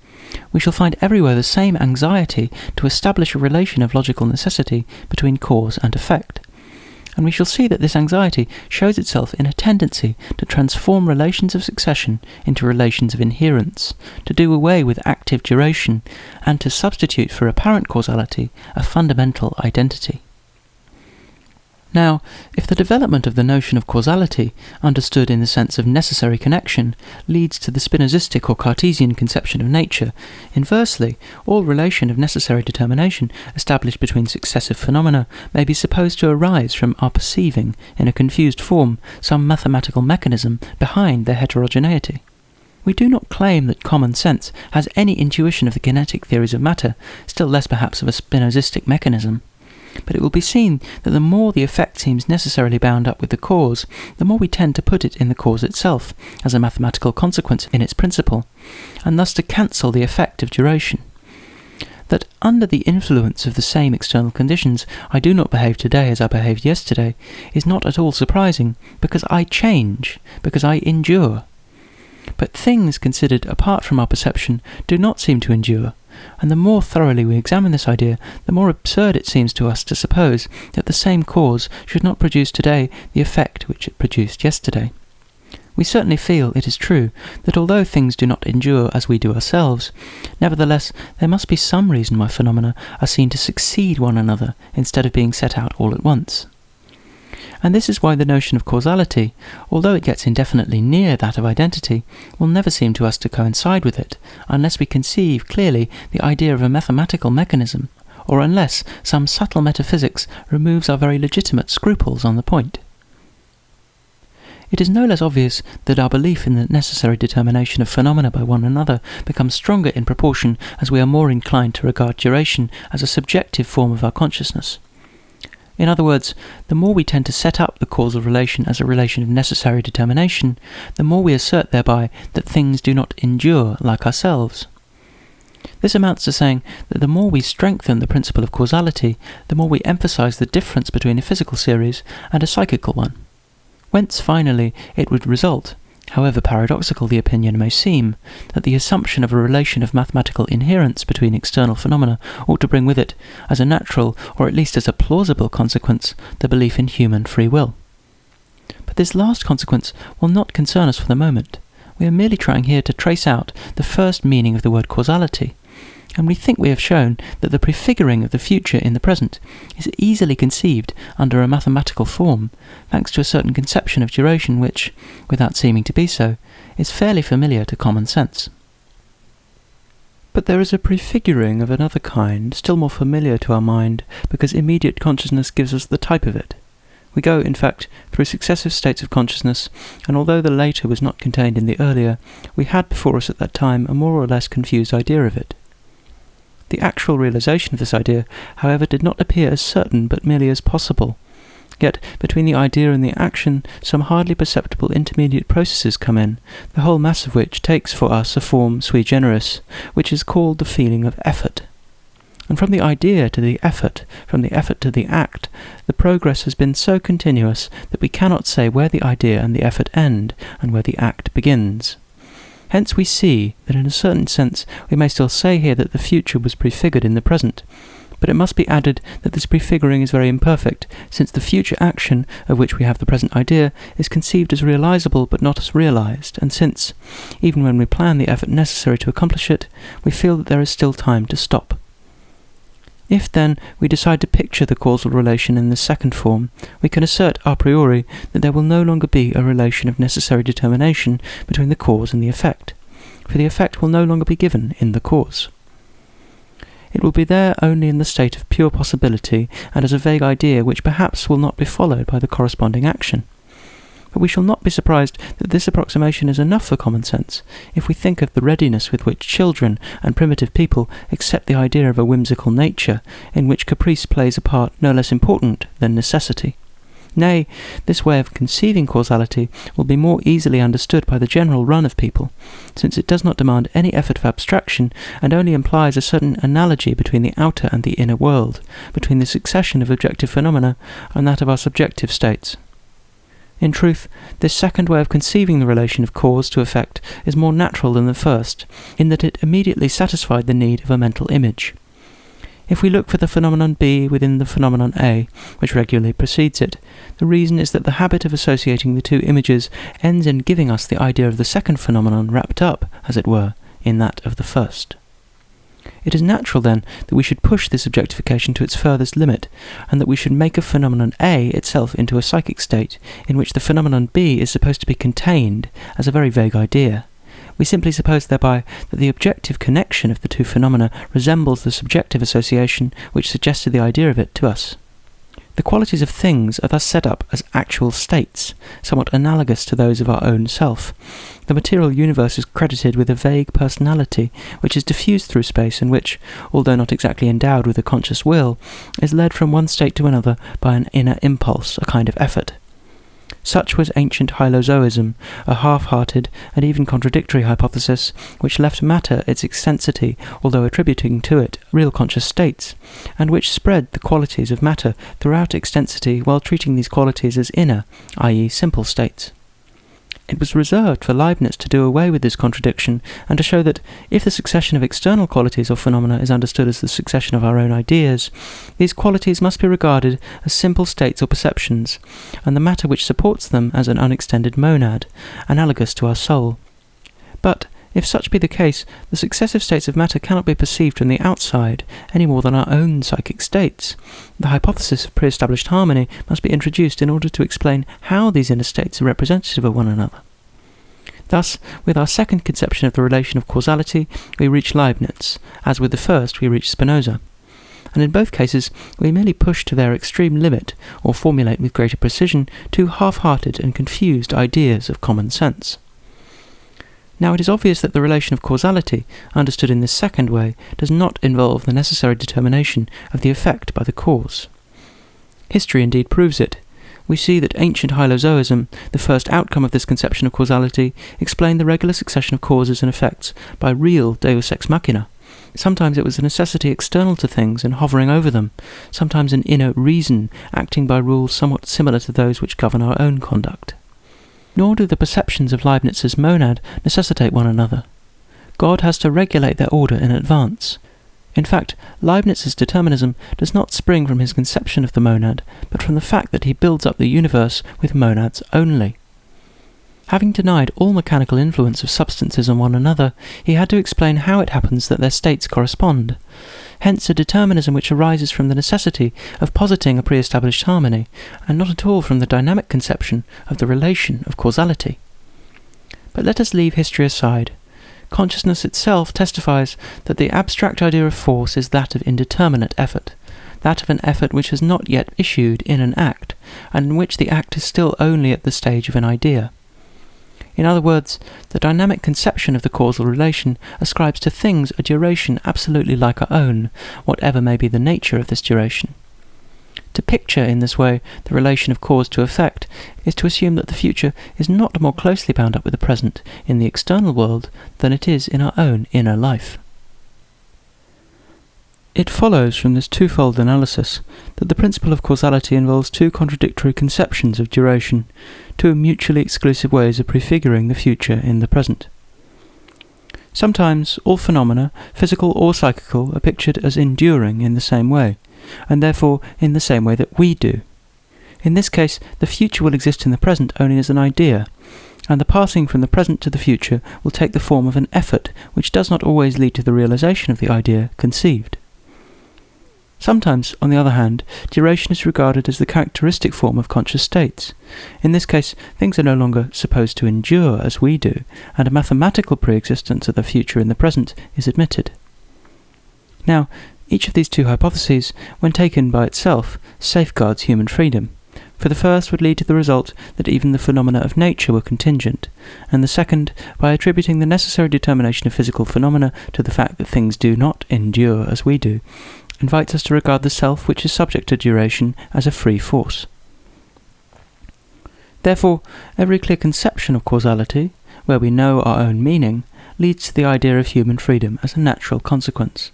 we shall find everywhere the same anxiety to establish a relation of logical necessity between cause and effect. And we shall see that this anxiety shows itself in a tendency to transform relations of succession into relations of inherence, to do away with active duration, and to substitute for apparent causality a fundamental identity. Now, if the development of the notion of causality, understood in the sense of necessary connection, leads to the Spinozistic or Cartesian conception of nature, inversely, all relation of necessary determination established between successive phenomena may be supposed to arise from our perceiving, in a confused form, some mathematical mechanism behind their heterogeneity. We do not claim that common sense has any intuition of the kinetic theories of matter, still less perhaps of a Spinozistic mechanism. But it will be seen that the more the effect seems necessarily bound up with the cause, the more we tend to put it in the cause itself, as a mathematical consequence in its principle, and thus to cancel the effect of duration. That under the influence of the same external conditions I do not behave today as I behaved yesterday is not at all surprising, because I change, because I endure. But things considered apart from our perception do not seem to endure, and the more thoroughly we examine this idea, the more absurd it seems to us to suppose that the same cause should not produce today the effect which it produced yesterday. We certainly feel, it is true, that although things do not endure as we do ourselves, nevertheless there must be some reason why phenomena are seen to succeed one another instead of being set out all at once. And this is why the notion of causality, although it gets indefinitely near that of identity, will never seem to us to coincide with it, unless we conceive clearly the idea of a mathematical mechanism, or unless some subtle metaphysics removes our very legitimate scruples on the point. It is no less obvious that our belief in the necessary determination of phenomena by one another becomes stronger in proportion as we are more inclined to regard duration as a subjective form of our consciousness. In other words, the more we tend to set up the causal relation as a relation of necessary determination, the more we assert thereby that things do not endure like ourselves. This amounts to saying that the more we strengthen the principle of causality, the more we emphasize the difference between a physical series and a psychical one. Whence, finally, it would result, however paradoxical the opinion may seem, that the assumption of a relation of mathematical inherence between external phenomena ought to bring with it, as a natural, or at least as a plausible consequence, the belief in human free will. But this last consequence will not concern us for the moment. We are merely trying here to trace out the first meaning of the word causality, and we think we have shown that the prefiguring of the future in the present is easily conceived under a mathematical form, thanks to a certain conception of duration which, without seeming to be so, is fairly familiar to common sense. But there is a prefiguring of another kind, still more familiar to our mind, because immediate consciousness gives us the type of it. We go, in fact, through successive states of consciousness, and although the later was not contained in the earlier, we had before us at that time a more or less confused idea of it. The actual realization of this idea, however, did not appear as certain, but merely as possible. Yet, between the idea and the action, some hardly perceptible intermediate processes come in, the whole mass of which takes for us a form sui generis, which is called the feeling of effort. And from the idea to the effort, from the effort to the act, the progress has been so continuous that we cannot say where the idea and the effort end, and where the act begins. Hence we see that in a certain sense we may still say here that the future was prefigured in the present, but it must be added that this prefiguring is very imperfect, since the future action, of which we have the present idea, is conceived as realizable but not as realized, and since, even when we plan the effort necessary to accomplish it, we feel that there is still time to stop. If, then, we decide to picture the causal relation in the second form, we can assert a priori that there will no longer be a relation of necessary determination between the cause and the effect, for the effect will no longer be given in the cause. It will be there only in the state of pure possibility and as a vague idea which perhaps will not be followed by the corresponding action. But we shall not be surprised that this approximation is enough for common sense, if we think of the readiness with which children and primitive people accept the idea of a whimsical nature, in which caprice plays a part no less important than necessity. Nay, this way of conceiving causality will be more easily understood by the general run of people, since it does not demand any effort of abstraction, and only implies a certain analogy between the outer and the inner world, between the succession of objective phenomena and that of our subjective states. In truth, this second way of conceiving the relation of cause to effect is more natural than the first, in that it immediately satisfied the need of a mental image. If we look for the phenomenon B within the phenomenon A, which regularly precedes it, the reason is that the habit of associating the two images ends in giving us the idea of the second phenomenon wrapped up, as it were, in that of the first. It is natural, then, that we should push this objectification to its furthest limit, and that we should make a phenomenon A itself into a psychic state, in which the phenomenon B is supposed to be contained, as a very vague idea. We simply suppose thereby that the objective connection of the two phenomena resembles the subjective association which suggested the idea of it to us. The qualities of things are thus set up as actual states, somewhat analogous to those of our own self. The material universe is credited with a vague personality, which is diffused through space and which, although not exactly endowed with a conscious will, is led from one state to another by an inner impulse, a kind of effort. Such was ancient hylozoism, a half-hearted and even contradictory hypothesis which left matter its extensity, although attributing to it real conscious states, and which spread the qualities of matter throughout extensity while treating these qualities as inner, i.e. simple states. It was reserved for Leibniz to do away with this contradiction and to show that if the succession of external qualities or phenomena is understood as the succession of our own ideas, these qualities must be regarded as simple states or perceptions, and the matter which supports them as an unextended monad, analogous to our soul. But, if such be the case, the successive states of matter cannot be perceived from the outside, any more than our own psychic states. The hypothesis of pre-established harmony must be introduced in order to explain how these inner states are representative of one another. Thus, with our second conception of the relation of causality, we reach Leibniz, as with the first we reach Spinoza. and in both cases we merely push to their extreme limit, or formulate with greater precision, two half-hearted and confused ideas of common sense. Now it is obvious that the relation of causality, understood in this second way, does not involve the necessary determination of the effect by the cause. History indeed proves it. We see that ancient hylozoism, the first outcome of this conception of causality, explained the regular succession of causes and effects by real deus ex machina. Sometimes it was a necessity external to things and hovering over them, sometimes an inner reason acting by rules somewhat similar to those which govern our own conduct. Nor do the perceptions of Leibniz's monad necessitate one another. God has to regulate their order in advance. In fact, Leibniz's determinism does not spring from his conception of the monad, but from the fact that he builds up the universe with monads only. Having denied all mechanical influence of substances on one another, he had to explain how it happens that their states correspond. Hence a determinism which arises from the necessity of positing a pre-established harmony, and not at all from the dynamic conception of the relation of causality. But let us leave history aside. Consciousness itself testifies that the abstract idea of force is that of indeterminate effort, that of an effort which has not yet issued in an act, and in which the act is still only at the stage of an idea. In other words, the dynamic conception of the causal relation ascribes to things a duration absolutely like our own, whatever may be the nature of this duration. To picture in this way the relation of cause to effect is to assume that the future is not more closely bound up with the present in the external world than it is in our own inner life. It follows from this twofold analysis that the principle of causality involves two contradictory conceptions of duration, two mutually exclusive ways of prefiguring the future in the present. Sometimes all phenomena, physical or psychical, are pictured as enduring in the same way, and therefore in the same way that we do. In this case, the future will exist in the present only as an idea, and the passing from the present to the future will take the form of an effort which does not always lead to the realization of the idea conceived. Sometimes, on the other hand, duration is regarded as the characteristic form of conscious states. In this case, things are no longer supposed to endure as we do, and a mathematical pre-existence of the future in the present is admitted. Now, each of these two hypotheses, when taken by itself, safeguards human freedom, for the first would lead to the result that even the phenomena of nature were contingent, and the second, by attributing the necessary determination of physical phenomena to the fact that things do not endure as we do, invites us to regard the self which is subject to duration as a free force. Therefore, every clear conception of causality, where we know our own meaning, leads to the idea of human freedom as a natural consequence.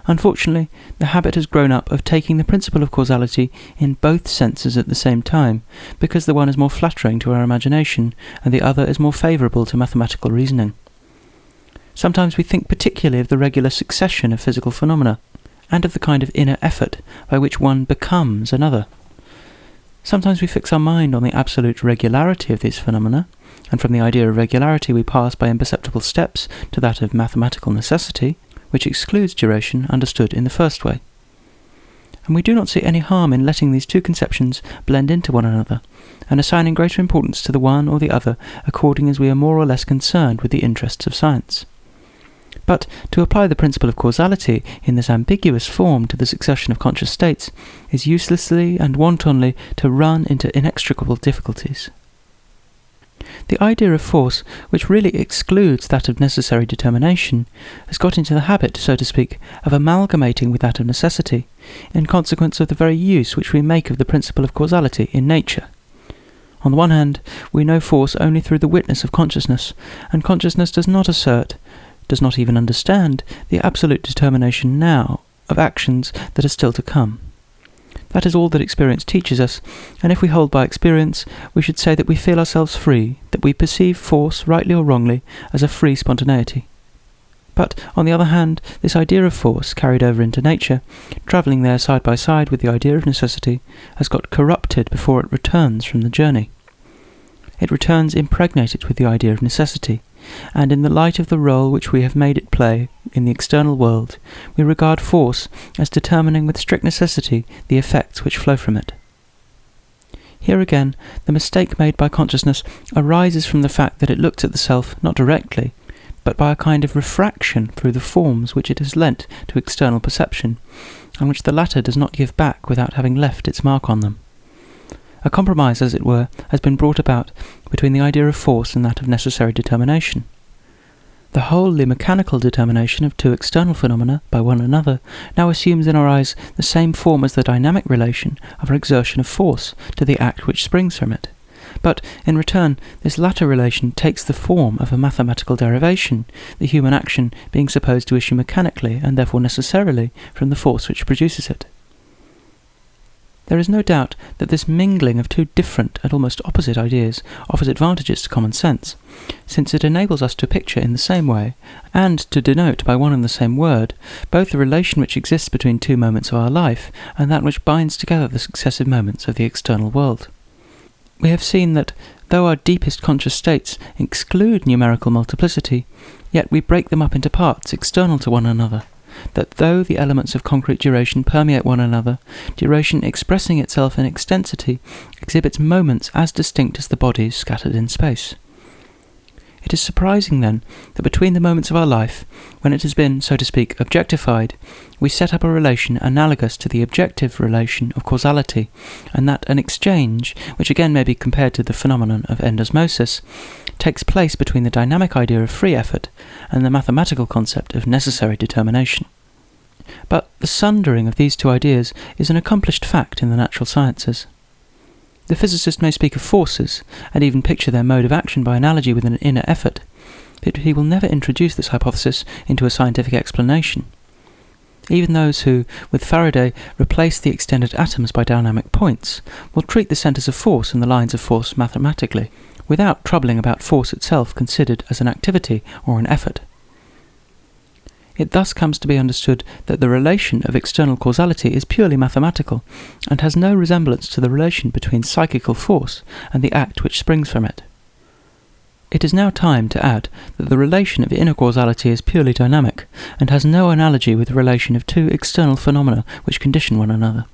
Unfortunately, the habit has grown up of taking the principle of causality in both senses at the same time, because the one is more flattering to our imagination, and the other is more favourable to mathematical reasoning. Sometimes we think particularly of the regular succession of physical phenomena, and of the kind of inner effort by which one becomes another. Sometimes we fix our mind on the absolute regularity of these phenomena, and from the idea of regularity we pass by imperceptible steps to that of mathematical necessity, which excludes duration understood in the first way. And we do not see any harm in letting these two conceptions blend into one another, and assigning greater importance to the one or the other according as we are more or less concerned with the interests of science. But to apply the principle of causality in this ambiguous form to the succession of conscious states is uselessly and wantonly to run into inextricable difficulties. The idea of force, which really excludes that of necessary determination, has got into the habit, so to speak, of amalgamating with that of necessity, in consequence of the very use which we make of the principle of causality in nature. On the one hand, we know force only through the witness of consciousness, and consciousness does not assert, does not even understand, the absolute determination now of actions that are still to come. That is all that experience teaches us, and if we hold by experience, we should say that we feel ourselves free, that we perceive force, rightly or wrongly, as a free spontaneity. But, on the other hand, this idea of force, carried over into nature, travelling there side by side with the idea of necessity, has got corrupted before it returns from the journey. It returns impregnated with the idea of necessity, and in the light of the role which we have made it play in the external world, we regard force as determining with strict necessity the effects which flow from it. Here again, the mistake made by consciousness arises from the fact that it looks at the self not directly, but by a kind of refraction through the forms which it has lent to external perception, and which the latter does not give back without having left its mark on them. A compromise, as it were, has been brought about between the idea of force and that of necessary determination. The wholly mechanical determination of two external phenomena by one another now assumes in our eyes the same form as the dynamic relation of our exertion of force to the act which springs from it. But, in return, this latter relation takes the form of a mathematical derivation, the human action being supposed to issue mechanically, and therefore necessarily, from the force which produces it. There is no doubt that this mingling of two different and almost opposite ideas offers advantages to common sense, since it enables us to picture in the same way, and to denote by one and the same word, both the relation which exists between two moments of our life, and that which binds together the successive moments of the external world. We have seen that, though our deepest conscious states exclude numerical multiplicity, yet we break them up into parts external to one another, that though the elements of concrete duration permeate one another, duration expressing itself in extensity exhibits moments as distinct as the bodies scattered in space. It is surprising, then, that between the moments of our life, when it has been, so to speak, objectified, we set up a relation analogous to the objective relation of causality, and that an exchange, which again may be compared to the phenomenon of endosmosis, takes place between the dynamic idea of free effort and the mathematical concept of necessary determination. But the sundering of these two ideas is an accomplished fact in the natural sciences. The physicist may speak of forces, and even picture their mode of action by analogy with an inner effort, but he will never introduce this hypothesis into a scientific explanation. Even those who, with Faraday, replace the extended atoms by dynamic points, will treat the centres of force and the lines of force mathematically, without troubling about force itself considered as an activity or an effort. It thus comes to be understood that the relation of external causality is purely mathematical, and has no resemblance to the relation between psychical force and the act which springs from it. It is now time to add that the relation of inner causality is purely dynamic, and has no analogy with the relation of two external phenomena which condition one another.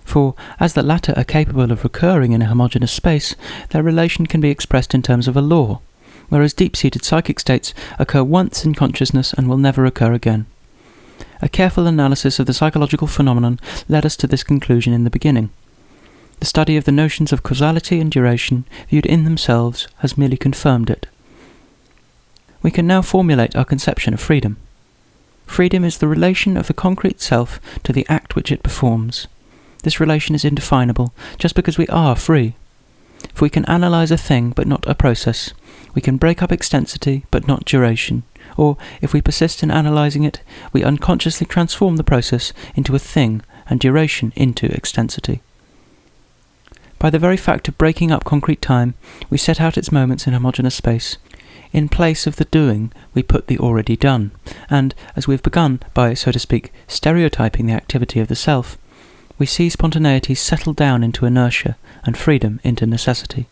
For, as the latter are capable of recurring in a homogeneous space, their relation can be expressed in terms of a law, whereas deep-seated psychic states occur once in consciousness and will never occur again. A careful analysis of the psychological phenomenon led us to this conclusion in the beginning. The study of the notions of causality and duration, viewed in themselves, has merely confirmed it. We can now formulate our conception of freedom. Freedom is the relation of the concrete self to the act which it performs. This relation is indefinable, just because we are free. If we can analyse a thing but not a process, we can break up extensity but not duration, or, if we persist in analysing it, we unconsciously transform the process into a thing and duration into extensity. By the very fact of breaking up concrete time, we set out its moments in homogeneous space. In place of the doing, we put the already done, and, as we have begun by, so to speak, stereotyping the activity of the self, we see spontaneity settle down into inertia and freedom into necessity.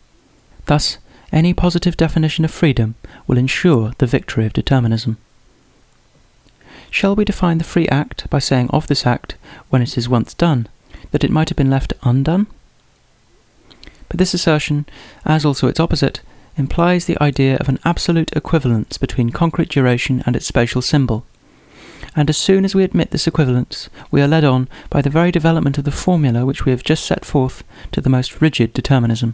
Thus, any positive definition of freedom will ensure the victory of determinism. Shall we define the free act by saying of this act, when it is once done, that it might have been left undone? But this assertion, as also its opposite, implies the idea of an absolute equivalence between concrete duration and its spatial symbol. And as soon as we admit this equivalence, we are led on, by the very development of the formula which we have just set forth, to the most rigid determinism.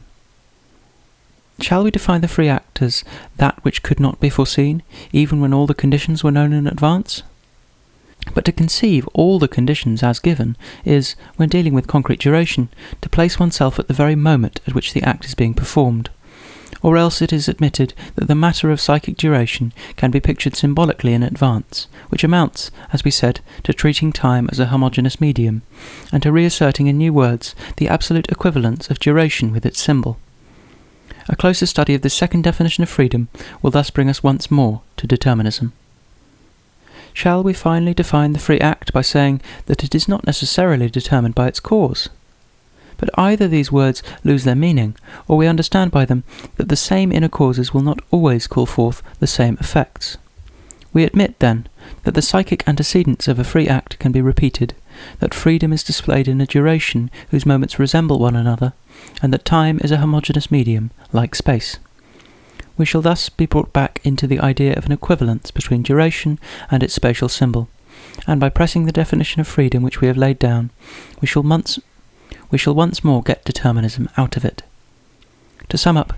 Shall we define the free act as that which could not be foreseen, even when all the conditions were known in advance? But to conceive all the conditions as given is, when dealing with concrete duration, to place oneself at the very moment at which the act is being performed. Or else it is admitted that the matter of psychic duration can be pictured symbolically in advance, which amounts, as we said, to treating time as a homogeneous medium, and to reasserting in new words the absolute equivalence of duration with its symbol. A closer study of this second definition of freedom will thus bring us once more to determinism. Shall we finally define the free act by saying that it is not necessarily determined by its cause? But either these words lose their meaning, or we understand by them that the same inner causes will not always call forth the same effects. We admit, then, that the psychic antecedents of a free act can be repeated, that freedom is displayed in a duration whose moments resemble one another, and that time is a homogeneous medium, like space. We shall thus be brought back into the idea of an equivalence between duration and its spatial symbol, and by pressing the definition of freedom which we have laid down, we shall once more get determinism out of it. To sum up,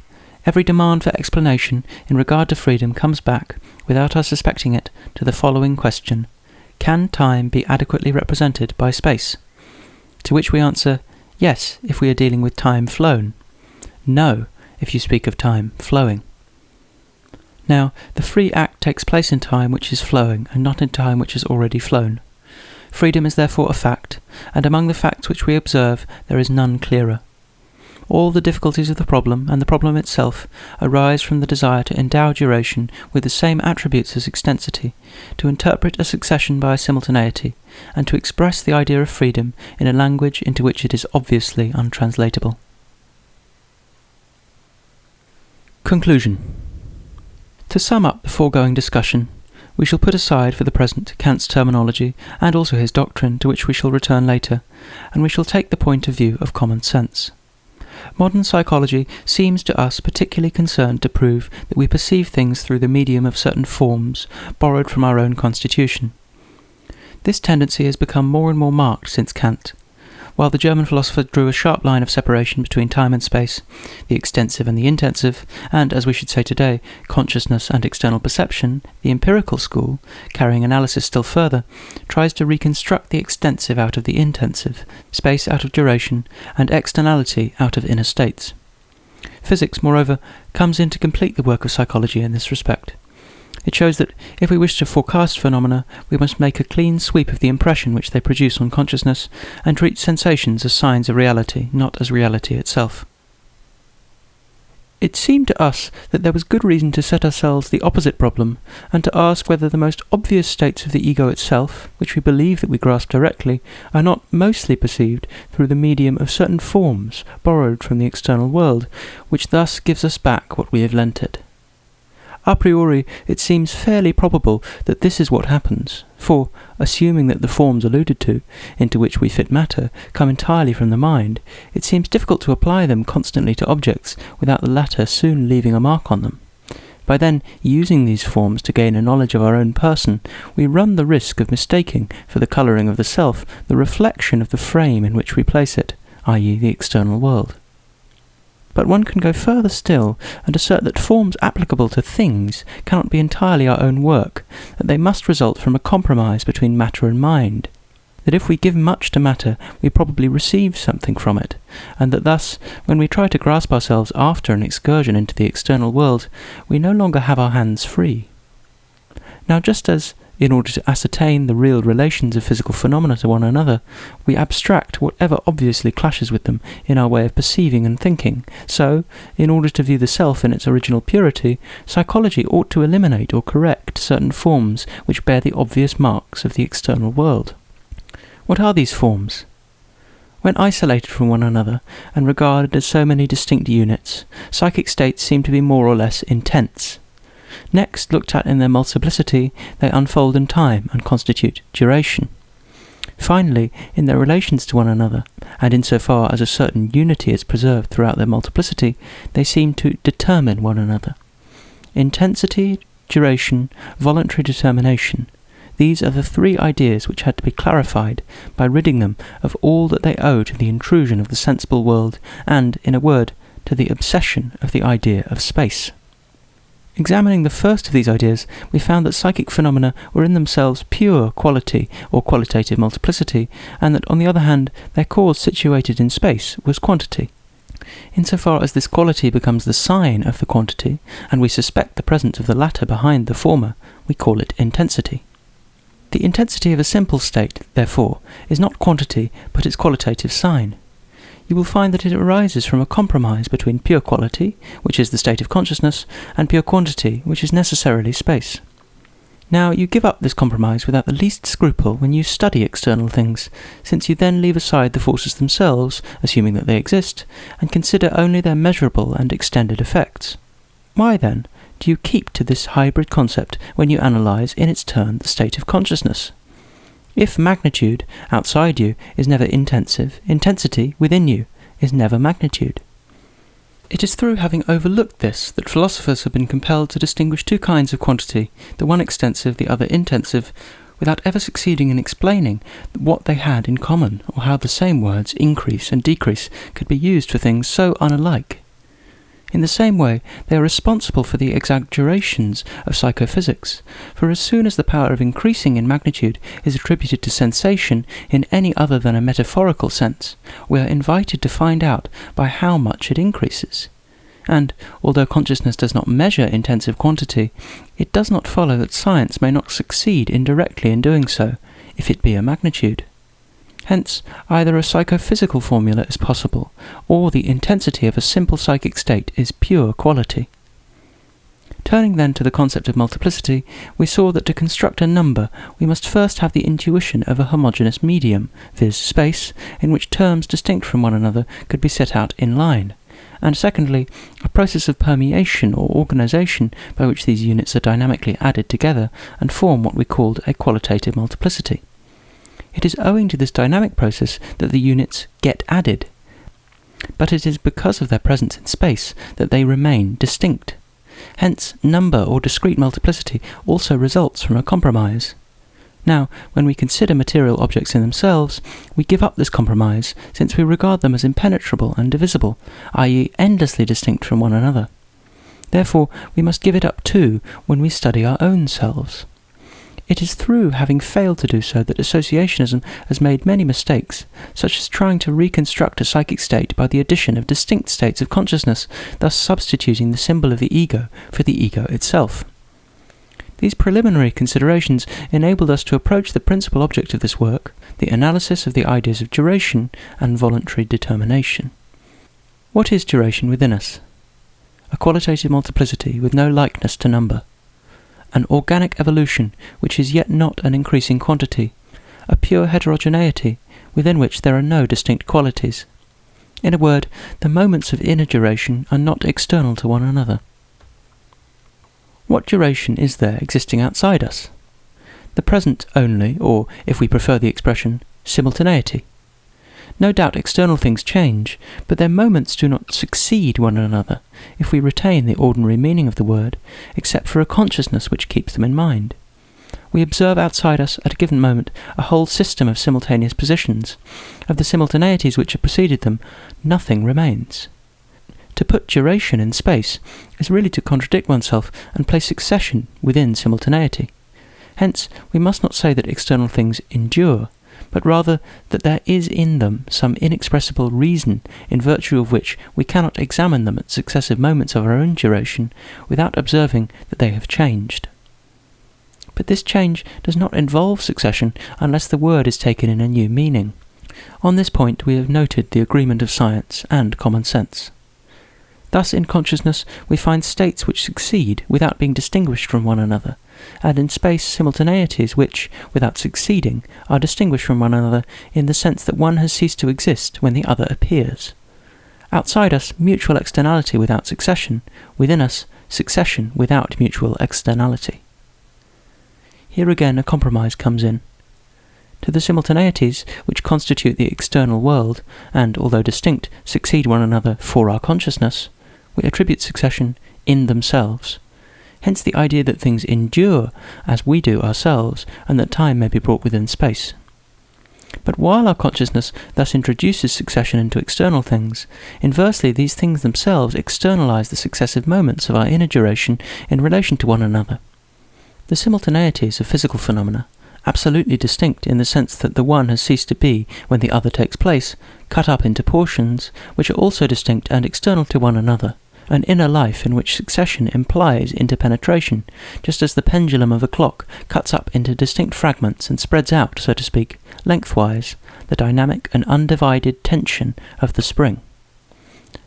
every demand for explanation in regard to freedom comes back, without our suspecting it, to the following question: can time be adequately represented by space? To which we answer, yes, if we are dealing with time flown. No, if you speak of time flowing. Now, the free act takes place in time which is flowing, and not in time which has already flown. Freedom is therefore a fact, and among the facts which we observe there is none clearer. All the difficulties of the problem, and the problem itself, arise from the desire to endow duration with the same attributes as extensity, to interpret a succession by a simultaneity, and to express the idea of freedom in a language into which it is obviously untranslatable. Conclusion. To sum up the foregoing discussion, we shall put aside for the present Kant's terminology and also his doctrine, to which we shall return later, and we shall take the point of view of common sense. Modern psychology seems to us particularly concerned to prove that we perceive things through the medium of certain forms borrowed from our own constitution. This tendency has become more and more marked since Kant. While the German philosopher drew a sharp line of separation between time and space, the extensive and the intensive, and, as we should say today, consciousness and external perception, the empirical school, carrying analysis still further, tries to reconstruct the extensive out of the intensive, space out of duration, and externality out of inner states. Physics, moreover, comes in to complete the work of psychology in this respect. It shows that if we wish to forecast phenomena, we must make a clean sweep of the impression which they produce on consciousness, and treat sensations as signs of reality, not as reality itself. It seemed to us that there was good reason to set ourselves the opposite problem, and to ask whether the most obvious states of the ego itself, which we believe that we grasp directly, are not mostly perceived through the medium of certain forms borrowed from the external world, which thus gives us back what we have lent it. A priori, it seems fairly probable that this is what happens, for, assuming that the forms alluded to, into which we fit matter, come entirely from the mind, it seems difficult to apply them constantly to objects without the latter soon leaving a mark on them. By then using these forms to gain a knowledge of our own person, we run the risk of mistaking for the colouring of the self the reflection of the frame in which we place it, i.e. the external world. But one can go further still and assert that forms applicable to things cannot be entirely our own work, that they must result from a compromise between matter and mind, that if we give much to matter we probably receive something from it, and that thus, when we try to grasp ourselves after an excursion into the external world, we no longer have our hands free. Now, just as, in order to ascertain the real relations of physical phenomena to one another, we abstract whatever obviously clashes with them in our way of perceiving and thinking, so, in order to view the self in its original purity, psychology ought to eliminate or correct certain forms which bear the obvious marks of the external world. What are these forms? When isolated from one another, and regarded as so many distinct units, psychic states seem to be more or less intense. Next, looked at in their multiplicity, they unfold in time and constitute duration. Finally, in their relations to one another, and insofar as a certain unity is preserved throughout their multiplicity, they seem to determine one another. Intensity, duration, voluntary determination, these are the three ideas which had to be clarified by ridding them of all that they owe to the intrusion of the sensible world and, in a word, to the obsession of the idea of space. Examining the first of these ideas, we found that psychic phenomena were in themselves pure quality or qualitative multiplicity, and that, on the other hand, their cause situated in space was quantity. Insofar as this quality becomes the sign of the quantity, and we suspect the presence of the latter behind the former, we call it intensity. The intensity of a simple state, therefore, is not quantity, but its qualitative sign. You will find that it arises from a compromise between pure quality, which is the state of consciousness, and pure quantity, which is necessarily space. Now, you give up this compromise without the least scruple when you study external things, since you then leave aside the forces themselves, assuming that they exist, and consider only their measurable and extended effects. Why, then, do you keep to this hybrid concept when you analyse, in its turn, the state of consciousness? If magnitude, outside you, is never intensive, intensity, within you, is never magnitude. It is through having overlooked this that philosophers have been compelled to distinguish two kinds of quantity, the one extensive, the other intensive, without ever succeeding in explaining what they had in common, or how the same words, increase and decrease, could be used for things so unalike. In the same way, they are responsible for the exaggerations of psychophysics, for as soon as the power of increasing in magnitude is attributed to sensation in any other than a metaphorical sense, we are invited to find out by how much it increases. And, although consciousness does not measure intensive quantity, it does not follow that science may not succeed indirectly in doing so, if it be a magnitude. Hence, either a psychophysical formula is possible, or the intensity of a simple psychic state is pure quality. Turning then to the concept of multiplicity, we saw that to construct a number, we must first have the intuition of a homogeneous medium, viz. Space, in which terms distinct from one another could be set out in line, and secondly, a process of permeation or organisation by which these units are dynamically added together and form what we called a qualitative multiplicity. It is owing to this dynamic process that the units get added, but it is because of their presence in space that they remain distinct. Hence, number or discrete multiplicity also results from a compromise. Now, when we consider material objects in themselves, we give up this compromise, since we regard them as impenetrable and divisible, i.e. endlessly distinct from one another. Therefore, we must give it up too when we study our own selves. It is through having failed to do so that associationism has made many mistakes, such as trying to reconstruct a psychic state by the addition of distinct states of consciousness, thus substituting the symbol of the ego for the ego itself. These preliminary considerations enabled us to approach the principal object of this work, the analysis of the ideas of duration and voluntary determination. What is duration within us? A qualitative multiplicity with no likeness to number. An organic evolution which is yet not an increasing quantity, a pure heterogeneity within which there are no distinct qualities. In a word, the moments of inner duration are not external to one another. What duration is there existing outside us? The present only, or, if we prefer the expression, simultaneity. No doubt external things change, but their moments do not succeed one another, if we retain the ordinary meaning of the word, except for a consciousness which keeps them in mind. We observe outside us at a given moment a whole system of simultaneous positions. Of the simultaneities which have preceded them, nothing remains. To put duration in space is really to contradict oneself and place succession within simultaneity. Hence, we must not say that external things endure, but rather that there is in them some inexpressible reason in virtue of which we cannot examine them at successive moments of our own duration without observing that they have changed. But this change does not involve succession unless the word is taken in a new meaning. On this point we have noted the agreement of science and common sense. Thus in consciousness we find states which succeed without being distinguished from one another, and in space simultaneities which, without succeeding, are distinguished from one another in the sense that one has ceased to exist when the other appears. Outside us, mutual externality without succession; within us, succession without mutual externality. Here again a compromise comes in. To the simultaneities which constitute the external world, and, although distinct, succeed one another for our consciousness, we attribute succession in themselves. Hence the idea that things endure as we do ourselves, and that time may be brought within space. But while our consciousness thus introduces succession into external things, inversely these things themselves externalize the successive moments of our inner duration in relation to one another. The simultaneities of physical phenomena, absolutely distinct in the sense that the one has ceased to be when the other takes place, cut up into portions, which are also distinct and external to one another, an inner life in which succession implies interpenetration, just as the pendulum of a clock cuts up into distinct fragments and spreads out, so to speak, lengthwise, the dynamic and undivided tension of the spring.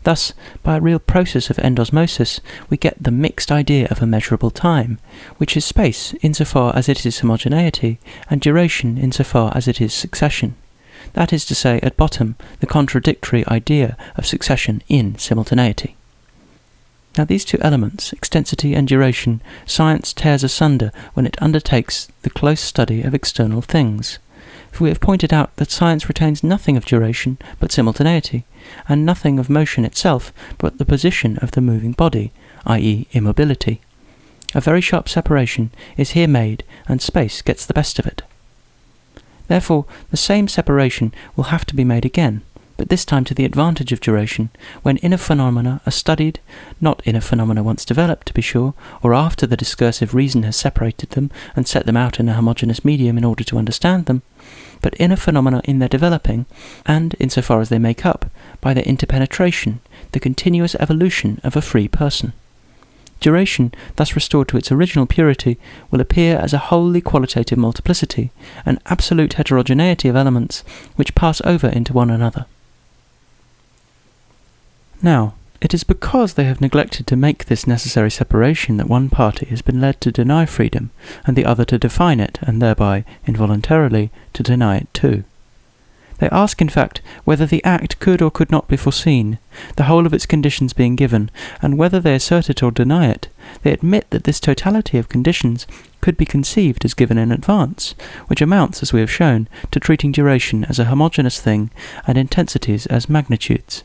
Thus, by a real process of endosmosis, we get the mixed idea of a measurable time, which is space insofar as it is homogeneity, and duration insofar as it is succession. That is to say, at bottom, the contradictory idea of succession in simultaneity. Now these two elements, extensity and duration, science tears asunder when it undertakes the close study of external things. for we have pointed out that science retains nothing of duration but simultaneity, and nothing of motion itself but the position of the moving body, i.e. immobility. A very sharp separation is here made, and space gets the best of it. Therefore, the same separation will have to be made again, but this time to the advantage of duration, when inner phenomena are studied, not inner phenomena once developed, to be sure, or after the discursive reason has separated them and set them out in a homogeneous medium in order to understand them, but inner phenomena in their developing, and, insofar as they make up, by their interpenetration, the continuous evolution of a free person. Duration, thus restored to its original purity, will appear as a wholly qualitative multiplicity, an absolute heterogeneity of elements which pass over into one another. Now, it is because they have neglected to make this necessary separation that one party has been led to deny freedom, and the other to define it, and thereby, involuntarily, to deny it too. They ask, in fact, whether the act could or could not be foreseen, the whole of its conditions being given, and whether they assert it or deny it, they admit that this totality of conditions could be conceived as given in advance, which amounts, as we have shown, to treating duration as a homogeneous thing and intensities as magnitudes.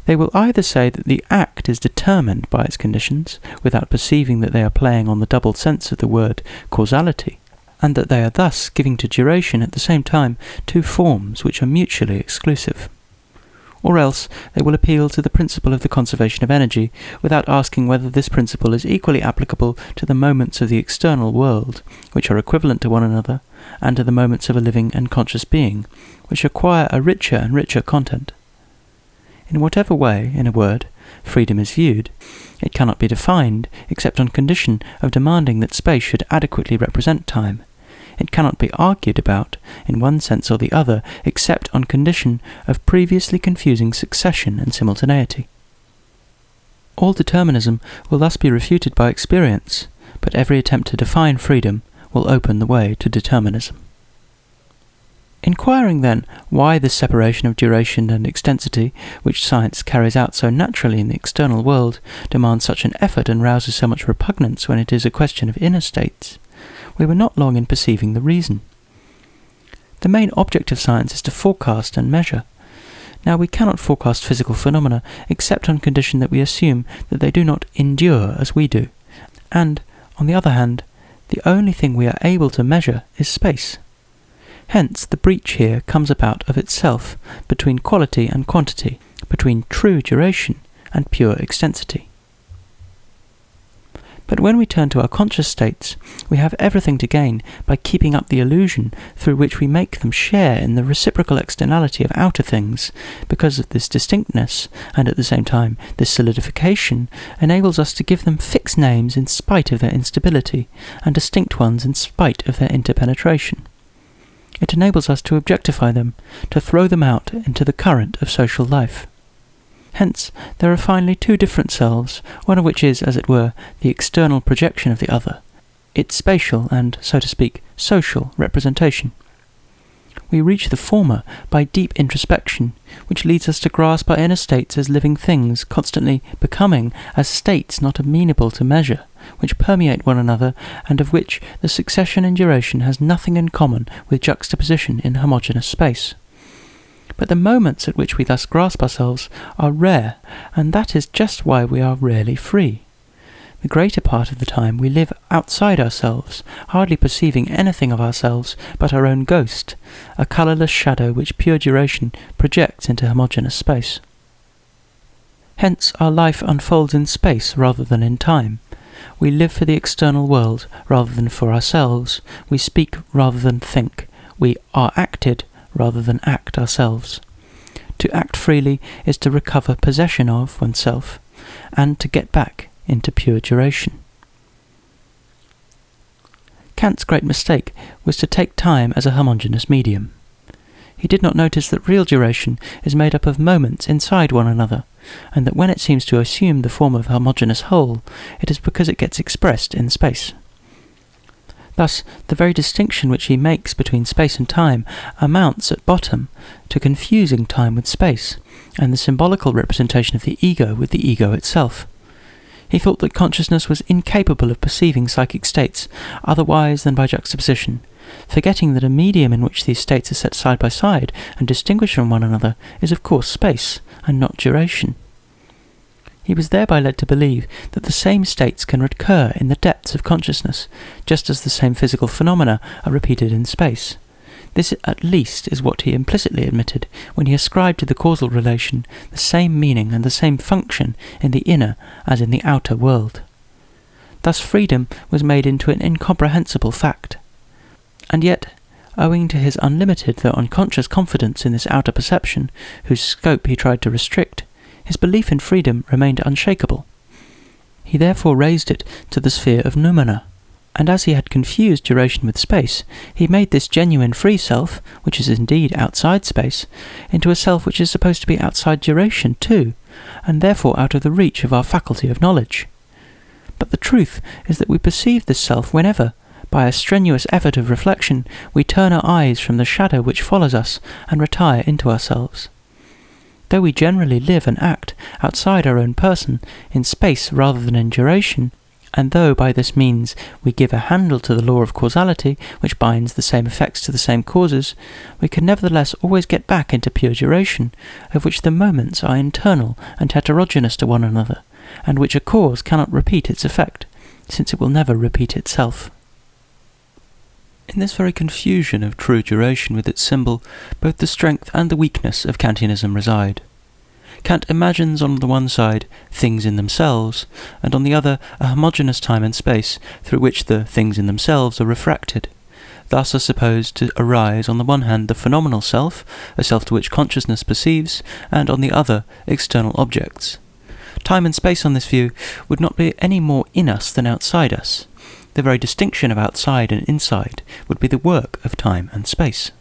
They will either say that the act is determined by its conditions, without perceiving that they are playing on the double sense of the word causality, and that they are thus giving to duration at the same time two forms which are mutually exclusive. Or else they will appeal to the principle of the conservation of energy, without asking whether this principle is equally applicable to the moments of the external world, which are equivalent to one another, and to the moments of a living and conscious being, which acquire a richer and richer content. In whatever way, in a word, freedom is viewed, it cannot be defined except on condition of demanding that space should adequately represent time. It cannot be argued about, in one sense or the other, except on condition of previously confusing succession and simultaneity. All determinism will thus be refuted by experience, but every attempt to define freedom will open the way to determinism. Inquiring, then, why this separation of duration and extensity, which science carries out so naturally in the external world, demands such an effort and rouses so much repugnance when it is a question of inner states, we were not long in perceiving the reason. The main object of science is to forecast and measure. Now, we cannot forecast physical phenomena except on condition that we assume that they do not endure as we do, and, on the other hand, the only thing we are able to measure is space. Hence, the breach here comes about of itself between quality and quantity, between true duration and pure extensity. But when we turn to our conscious states, we have everything to gain by keeping up the illusion through which we make them share in the reciprocal externality of outer things, because of this distinctness, and at the same time this solidification, enables us to give them fixed names in spite of their instability, and distinct ones in spite of their interpenetration. It enables us to objectify them, to throw them out into the current of social life. Hence, there are finally two different selves, one of which is, as it were, the external projection of the other, its spatial and, so to speak, social representation. We reach the former by deep introspection, which leads us to grasp our inner states as living things constantly becoming as states not amenable to measure, which permeate one another, and of which the succession and duration has nothing in common with juxtaposition in homogeneous space. But the moments at which we thus grasp ourselves are rare, and that is just why we are rarely free. The greater part of the time we live outside ourselves, hardly perceiving anything of ourselves but our own ghost, a colourless shadow which pure duration projects into homogeneous space. Hence our life unfolds in space rather than in time. We live for the external world rather than for ourselves. We speak rather than think. We are acted rather than act ourselves. To act freely is to recover possession of oneself, and to get back into pure duration. Kant's great mistake was to take time as a homogeneous medium. He did not notice that real duration is made up of moments inside one another, and that when it seems to assume the form of a homogeneous whole, it is because it gets expressed in space. Thus, the very distinction which he makes between space and time amounts, at bottom, to confusing time with space, and the symbolical representation of the ego with the ego itself. He thought that consciousness was incapable of perceiving psychic states otherwise than by juxtaposition, forgetting that a medium in which these states are set side by side and distinguished from one another is of course space, and not duration. He was thereby led to believe that the same states can recur in the depths of consciousness, just as the same physical phenomena are repeated in space. This at least is what he implicitly admitted when he ascribed to the causal relation the same meaning and the same function in the inner as in the outer world. Thus freedom was made into an incomprehensible fact. And yet, owing to his unlimited though unconscious confidence in this outer perception, whose scope he tried to restrict, his belief in freedom remained unshakable. He therefore raised it to the sphere of noumena, and as he had confused duration with space, he made this genuine free self, which is indeed outside space, into a self which is supposed to be outside duration too, and therefore out of the reach of our faculty of knowledge. But the truth is that we perceive this self whenever, by a strenuous effort of reflection, we turn our eyes from the shadow which follows us and retire into ourselves. Though we generally live and act outside our own person, in space rather than in duration, and though by this means we give a handle to the law of causality, which binds the same effects to the same causes, we can nevertheless always get back into pure duration, of which the moments are internal and heterogeneous to one another, and which a cause cannot repeat its effect, since it will never repeat itself. In this very confusion of true duration with its symbol, both the strength and the weakness of Kantianism reside. Kant imagines on the one side things in themselves, and on the other a homogeneous time and space through which the things in themselves are refracted. Thus are supposed to arise on the one hand the phenomenal self, a self to which consciousness perceives, and on the other external objects. Time and space on this view would not be any more in us than outside us. The very distinction of outside and inside would be the work of time and space.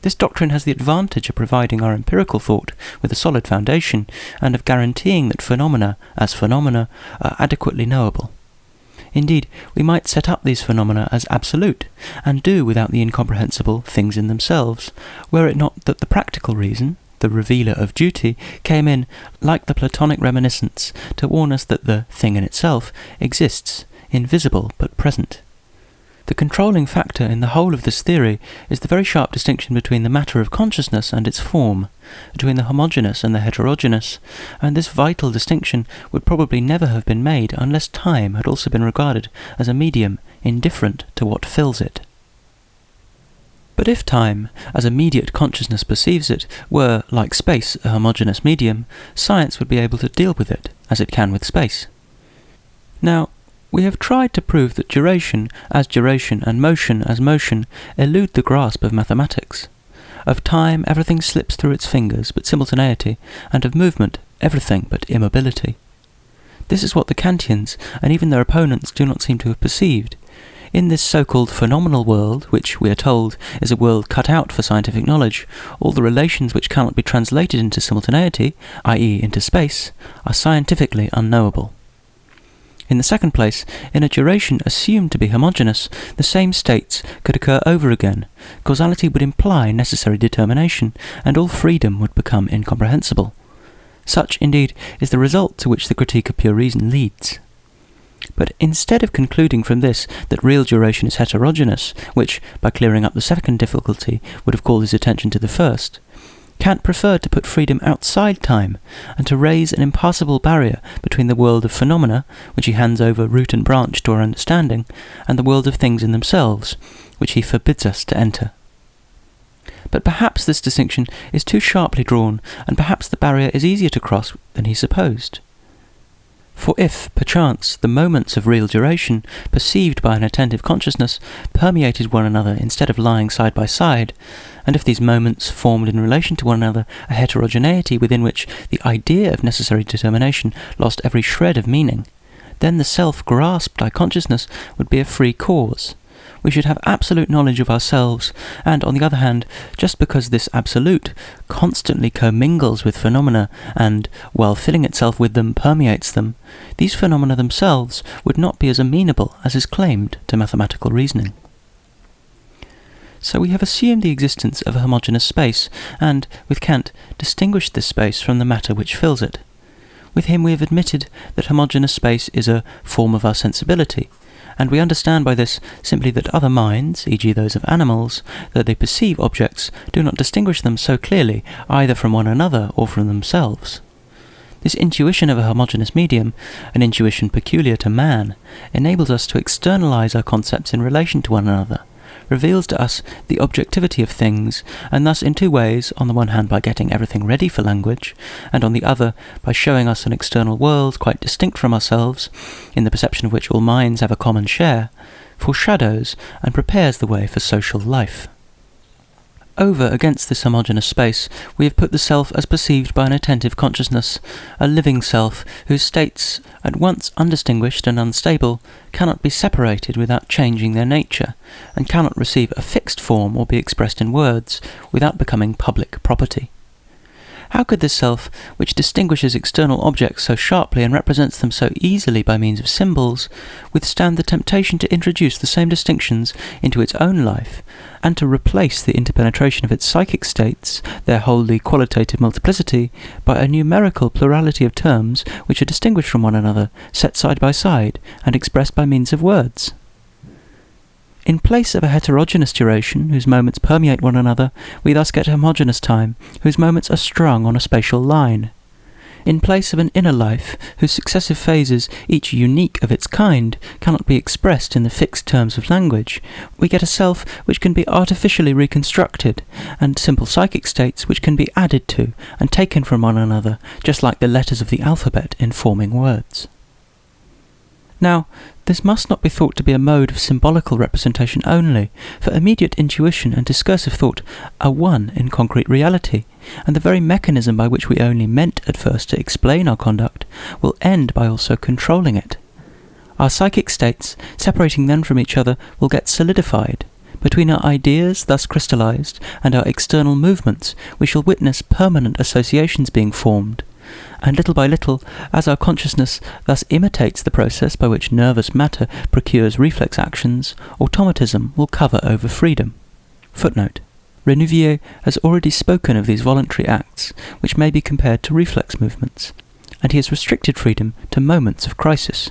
This doctrine has the advantage of providing our empirical thought with a solid foundation, and of guaranteeing that phenomena, as phenomena, are adequately knowable. Indeed, we might set up these phenomena as absolute, and do without the incomprehensible things in themselves, were it not that the practical reason, the revealer of duty, came in, like the Platonic reminiscence, to warn us that the thing in itself exists, invisible but present. The controlling factor in the whole of this theory is the very sharp distinction between the matter of consciousness and its form, between the homogeneous and the heterogeneous, and this vital distinction would probably never have been made unless time had also been regarded as a medium indifferent to what fills it. But if time, as immediate consciousness perceives it, were, like space, a homogeneous medium, science would be able to deal with it, as it can with space. Now, we have tried to prove that duration as duration and motion as motion elude the grasp of mathematics. Of time, everything slips through its fingers but simultaneity, and of movement, everything but immobility. This is what the Kantians, and even their opponents, do not seem to have perceived. In this so-called phenomenal world, which, we are told, is a world cut out for scientific knowledge, all the relations which cannot be translated into simultaneity, i.e. into space, are scientifically unknowable. In the second place, in a duration assumed to be homogeneous, the same states could occur over again, causality would imply necessary determination, and all freedom would become incomprehensible. Such, indeed, is the result to which the critique of pure reason leads. But instead of concluding from this that real duration is heterogeneous, which, by clearing up the second difficulty, would have called his attention to the first, Kant preferred to put freedom outside time, and to raise an impassable barrier between the world of phenomena, which he hands over root and branch to our understanding, and the world of things in themselves, which he forbids us to enter. But perhaps this distinction is too sharply drawn, and perhaps the barrier is easier to cross than he supposed. For if, perchance, the moments of real duration, perceived by an attentive consciousness, permeated one another instead of lying side by side, and if these moments formed in relation to one another a heterogeneity within which the idea of necessary determination lost every shred of meaning, then the self grasped by consciousness would be a free cause. We should have absolute knowledge of ourselves, and, on the other hand, just because this absolute constantly commingles with phenomena and, while filling itself with them, permeates them, these phenomena themselves would not be as amenable as is claimed to mathematical reasoning. So we have assumed the existence of a homogeneous space, and, with Kant, distinguished this space from the matter which fills it. With him we have admitted that homogeneous space is a form of our sensibility, and we understand by this simply that other minds, e.g. those of animals, though they perceive objects, do not distinguish them so clearly either from one another or from themselves. This intuition of a homogeneous medium, an intuition peculiar to man, enables us to externalize our concepts in relation to one another, reveals to us the objectivity of things, and thus in two ways, on the one hand by getting everything ready for language, and on the other by showing us an external world quite distinct from ourselves, in the perception of which all minds have a common share, foreshadows and prepares the way for social life. Over against this homogeneous space, we have put the self as perceived by an attentive consciousness, a living self whose states, at once undistinguished and unstable, cannot be separated without changing their nature, and cannot receive a fixed form or be expressed in words without becoming public property. How could this self, which distinguishes external objects so sharply and represents them so easily by means of symbols, withstand the temptation to introduce the same distinctions into its own life, and to replace the interpenetration of its psychic states, their wholly qualitative multiplicity, by a numerical plurality of terms which are distinguished from one another, set side by side, and expressed by means of words? In place of a heterogeneous duration, whose moments permeate one another, we thus get homogeneous time, whose moments are strung on a spatial line. In place of an inner life, whose successive phases, each unique of its kind, cannot be expressed in the fixed terms of language, we get a self which can be artificially reconstructed, and simple psychic states which can be added to and taken from one another, just like the letters of the alphabet in forming words. Now, this must not be thought to be a mode of symbolical representation only, for immediate intuition and discursive thought are one in concrete reality, and the very mechanism by which we only meant at first to explain our conduct will end by also controlling it. Our psychic states, separating them from each other, will get solidified. Between our ideas, thus crystallized, and our external movements, we shall witness permanent associations being formed. And little by little, as our consciousness thus imitates the process by which nervous matter procures reflex actions, automatism will cover over freedom. Footnote. Renouvier has already spoken of these voluntary acts, which may be compared to reflex movements, and he has restricted freedom to moments of crisis.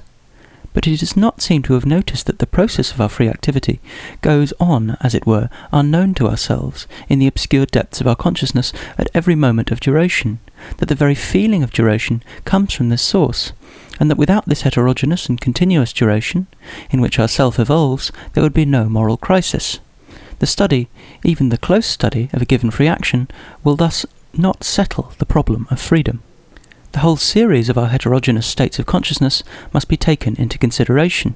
But he does not seem to have noticed that the process of our free activity goes on, as it were, unknown to ourselves, in the obscure depths of our consciousness at every moment of duration, that the very feeling of duration comes from this source, and that without this heterogeneous and continuous duration, in which our self evolves, there would be no moral crisis. The study, even the close study, of a given free action will thus not settle the problem of freedom. The whole series of our heterogeneous states of consciousness must be taken into consideration.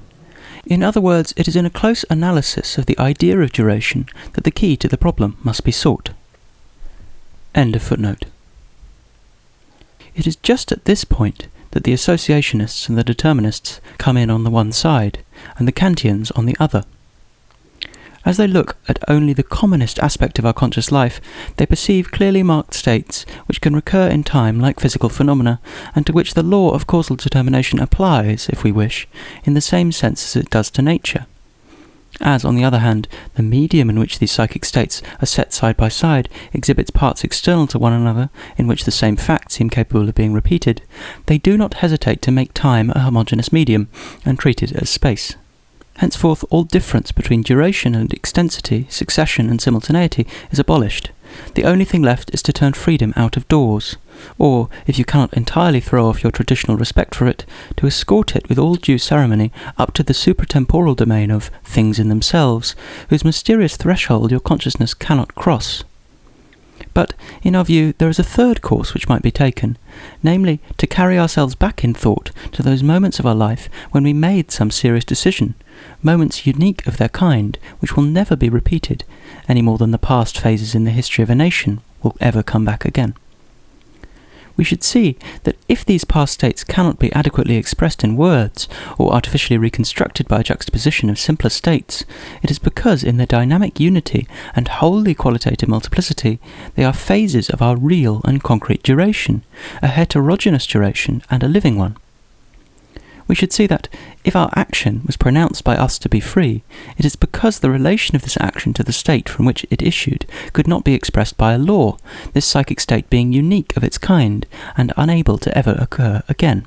In other words, it is in a close analysis of the idea of duration that the key to the problem must be sought. End of footnote. It is just at this point that the associationists and the determinists come in on the one side, and the Kantians on the other. As they look at only the commonest aspect of our conscious life, they perceive clearly marked states which can recur in time like physical phenomena, and to which the law of causal determination applies, if we wish, in the same sense as it does to nature. As, on the other hand, the medium in which these psychic states are set side by side exhibits parts external to one another, in which the same facts seem capable of being repeated, they do not hesitate to make time a homogeneous medium, and treat it as space. Henceforth, all difference between duration and extensity, succession and simultaneity is abolished. The only thing left is to turn freedom out of doors, or, if you cannot entirely throw off your traditional respect for it, to escort it with all due ceremony up to the supratemporal domain of things in themselves, whose mysterious threshold your consciousness cannot cross. But, in our view, there is a third course which might be taken, namely, to carry ourselves back in thought to those moments of our life when we made some serious decision, moments unique of their kind, which will never be repeated, any more than the past phases in the history of a nation will ever come back again. We should see that if these past states cannot be adequately expressed in words, or artificially reconstructed by a juxtaposition of simpler states, it is because in their dynamic unity and wholly qualitative multiplicity, they are phases of our real and concrete duration, a heterogeneous duration and a living one. We should see that, if our action was pronounced by us to be free, it is because the relation of this action to the state from which it issued could not be expressed by a law, this psychic state being unique of its kind, and unable to ever occur again.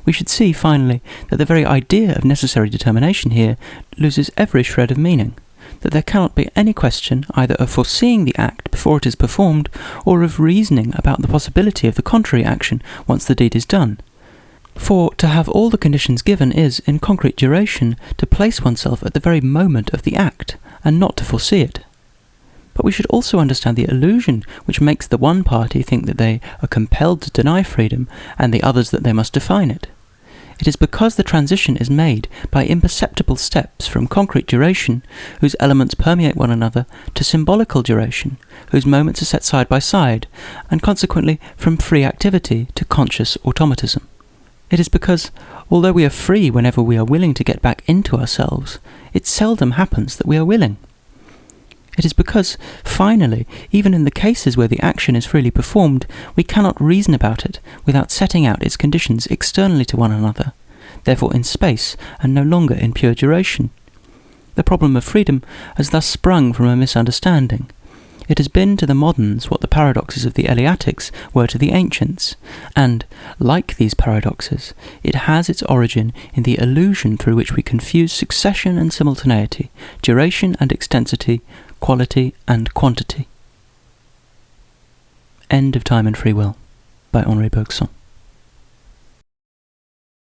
We should see, finally, that the very idea of necessary determination here loses every shred of meaning, that there cannot be any question either of foreseeing the act before it is performed, or of reasoning about the possibility of the contrary action once the deed is done. For to have all the conditions given is, in concrete duration, to place oneself at the very moment of the act, and not to foresee it. But we should also understand the illusion which makes the one party think that they are compelled to deny freedom, and the others that they must define it. It is because the transition is made by imperceptible steps from concrete duration, whose elements permeate one another, to symbolical duration, whose moments are set side by side, and consequently from free activity to conscious automatism. It is because, although we are free whenever we are willing to get back into ourselves, it seldom happens that we are willing. It is because, finally, even in the cases where the action is freely performed, we cannot reason about it without setting out its conditions externally to one another, therefore in space and no longer in pure duration. The problem of freedom has thus sprung from a misunderstanding. It has been to the moderns what the paradoxes of the Eleatics were to the ancients, and, like these paradoxes, it has its origin in the illusion through which we confuse succession and simultaneity, duration and extensity, quality and quantity. End of Time and Free Will by Henri Bergson.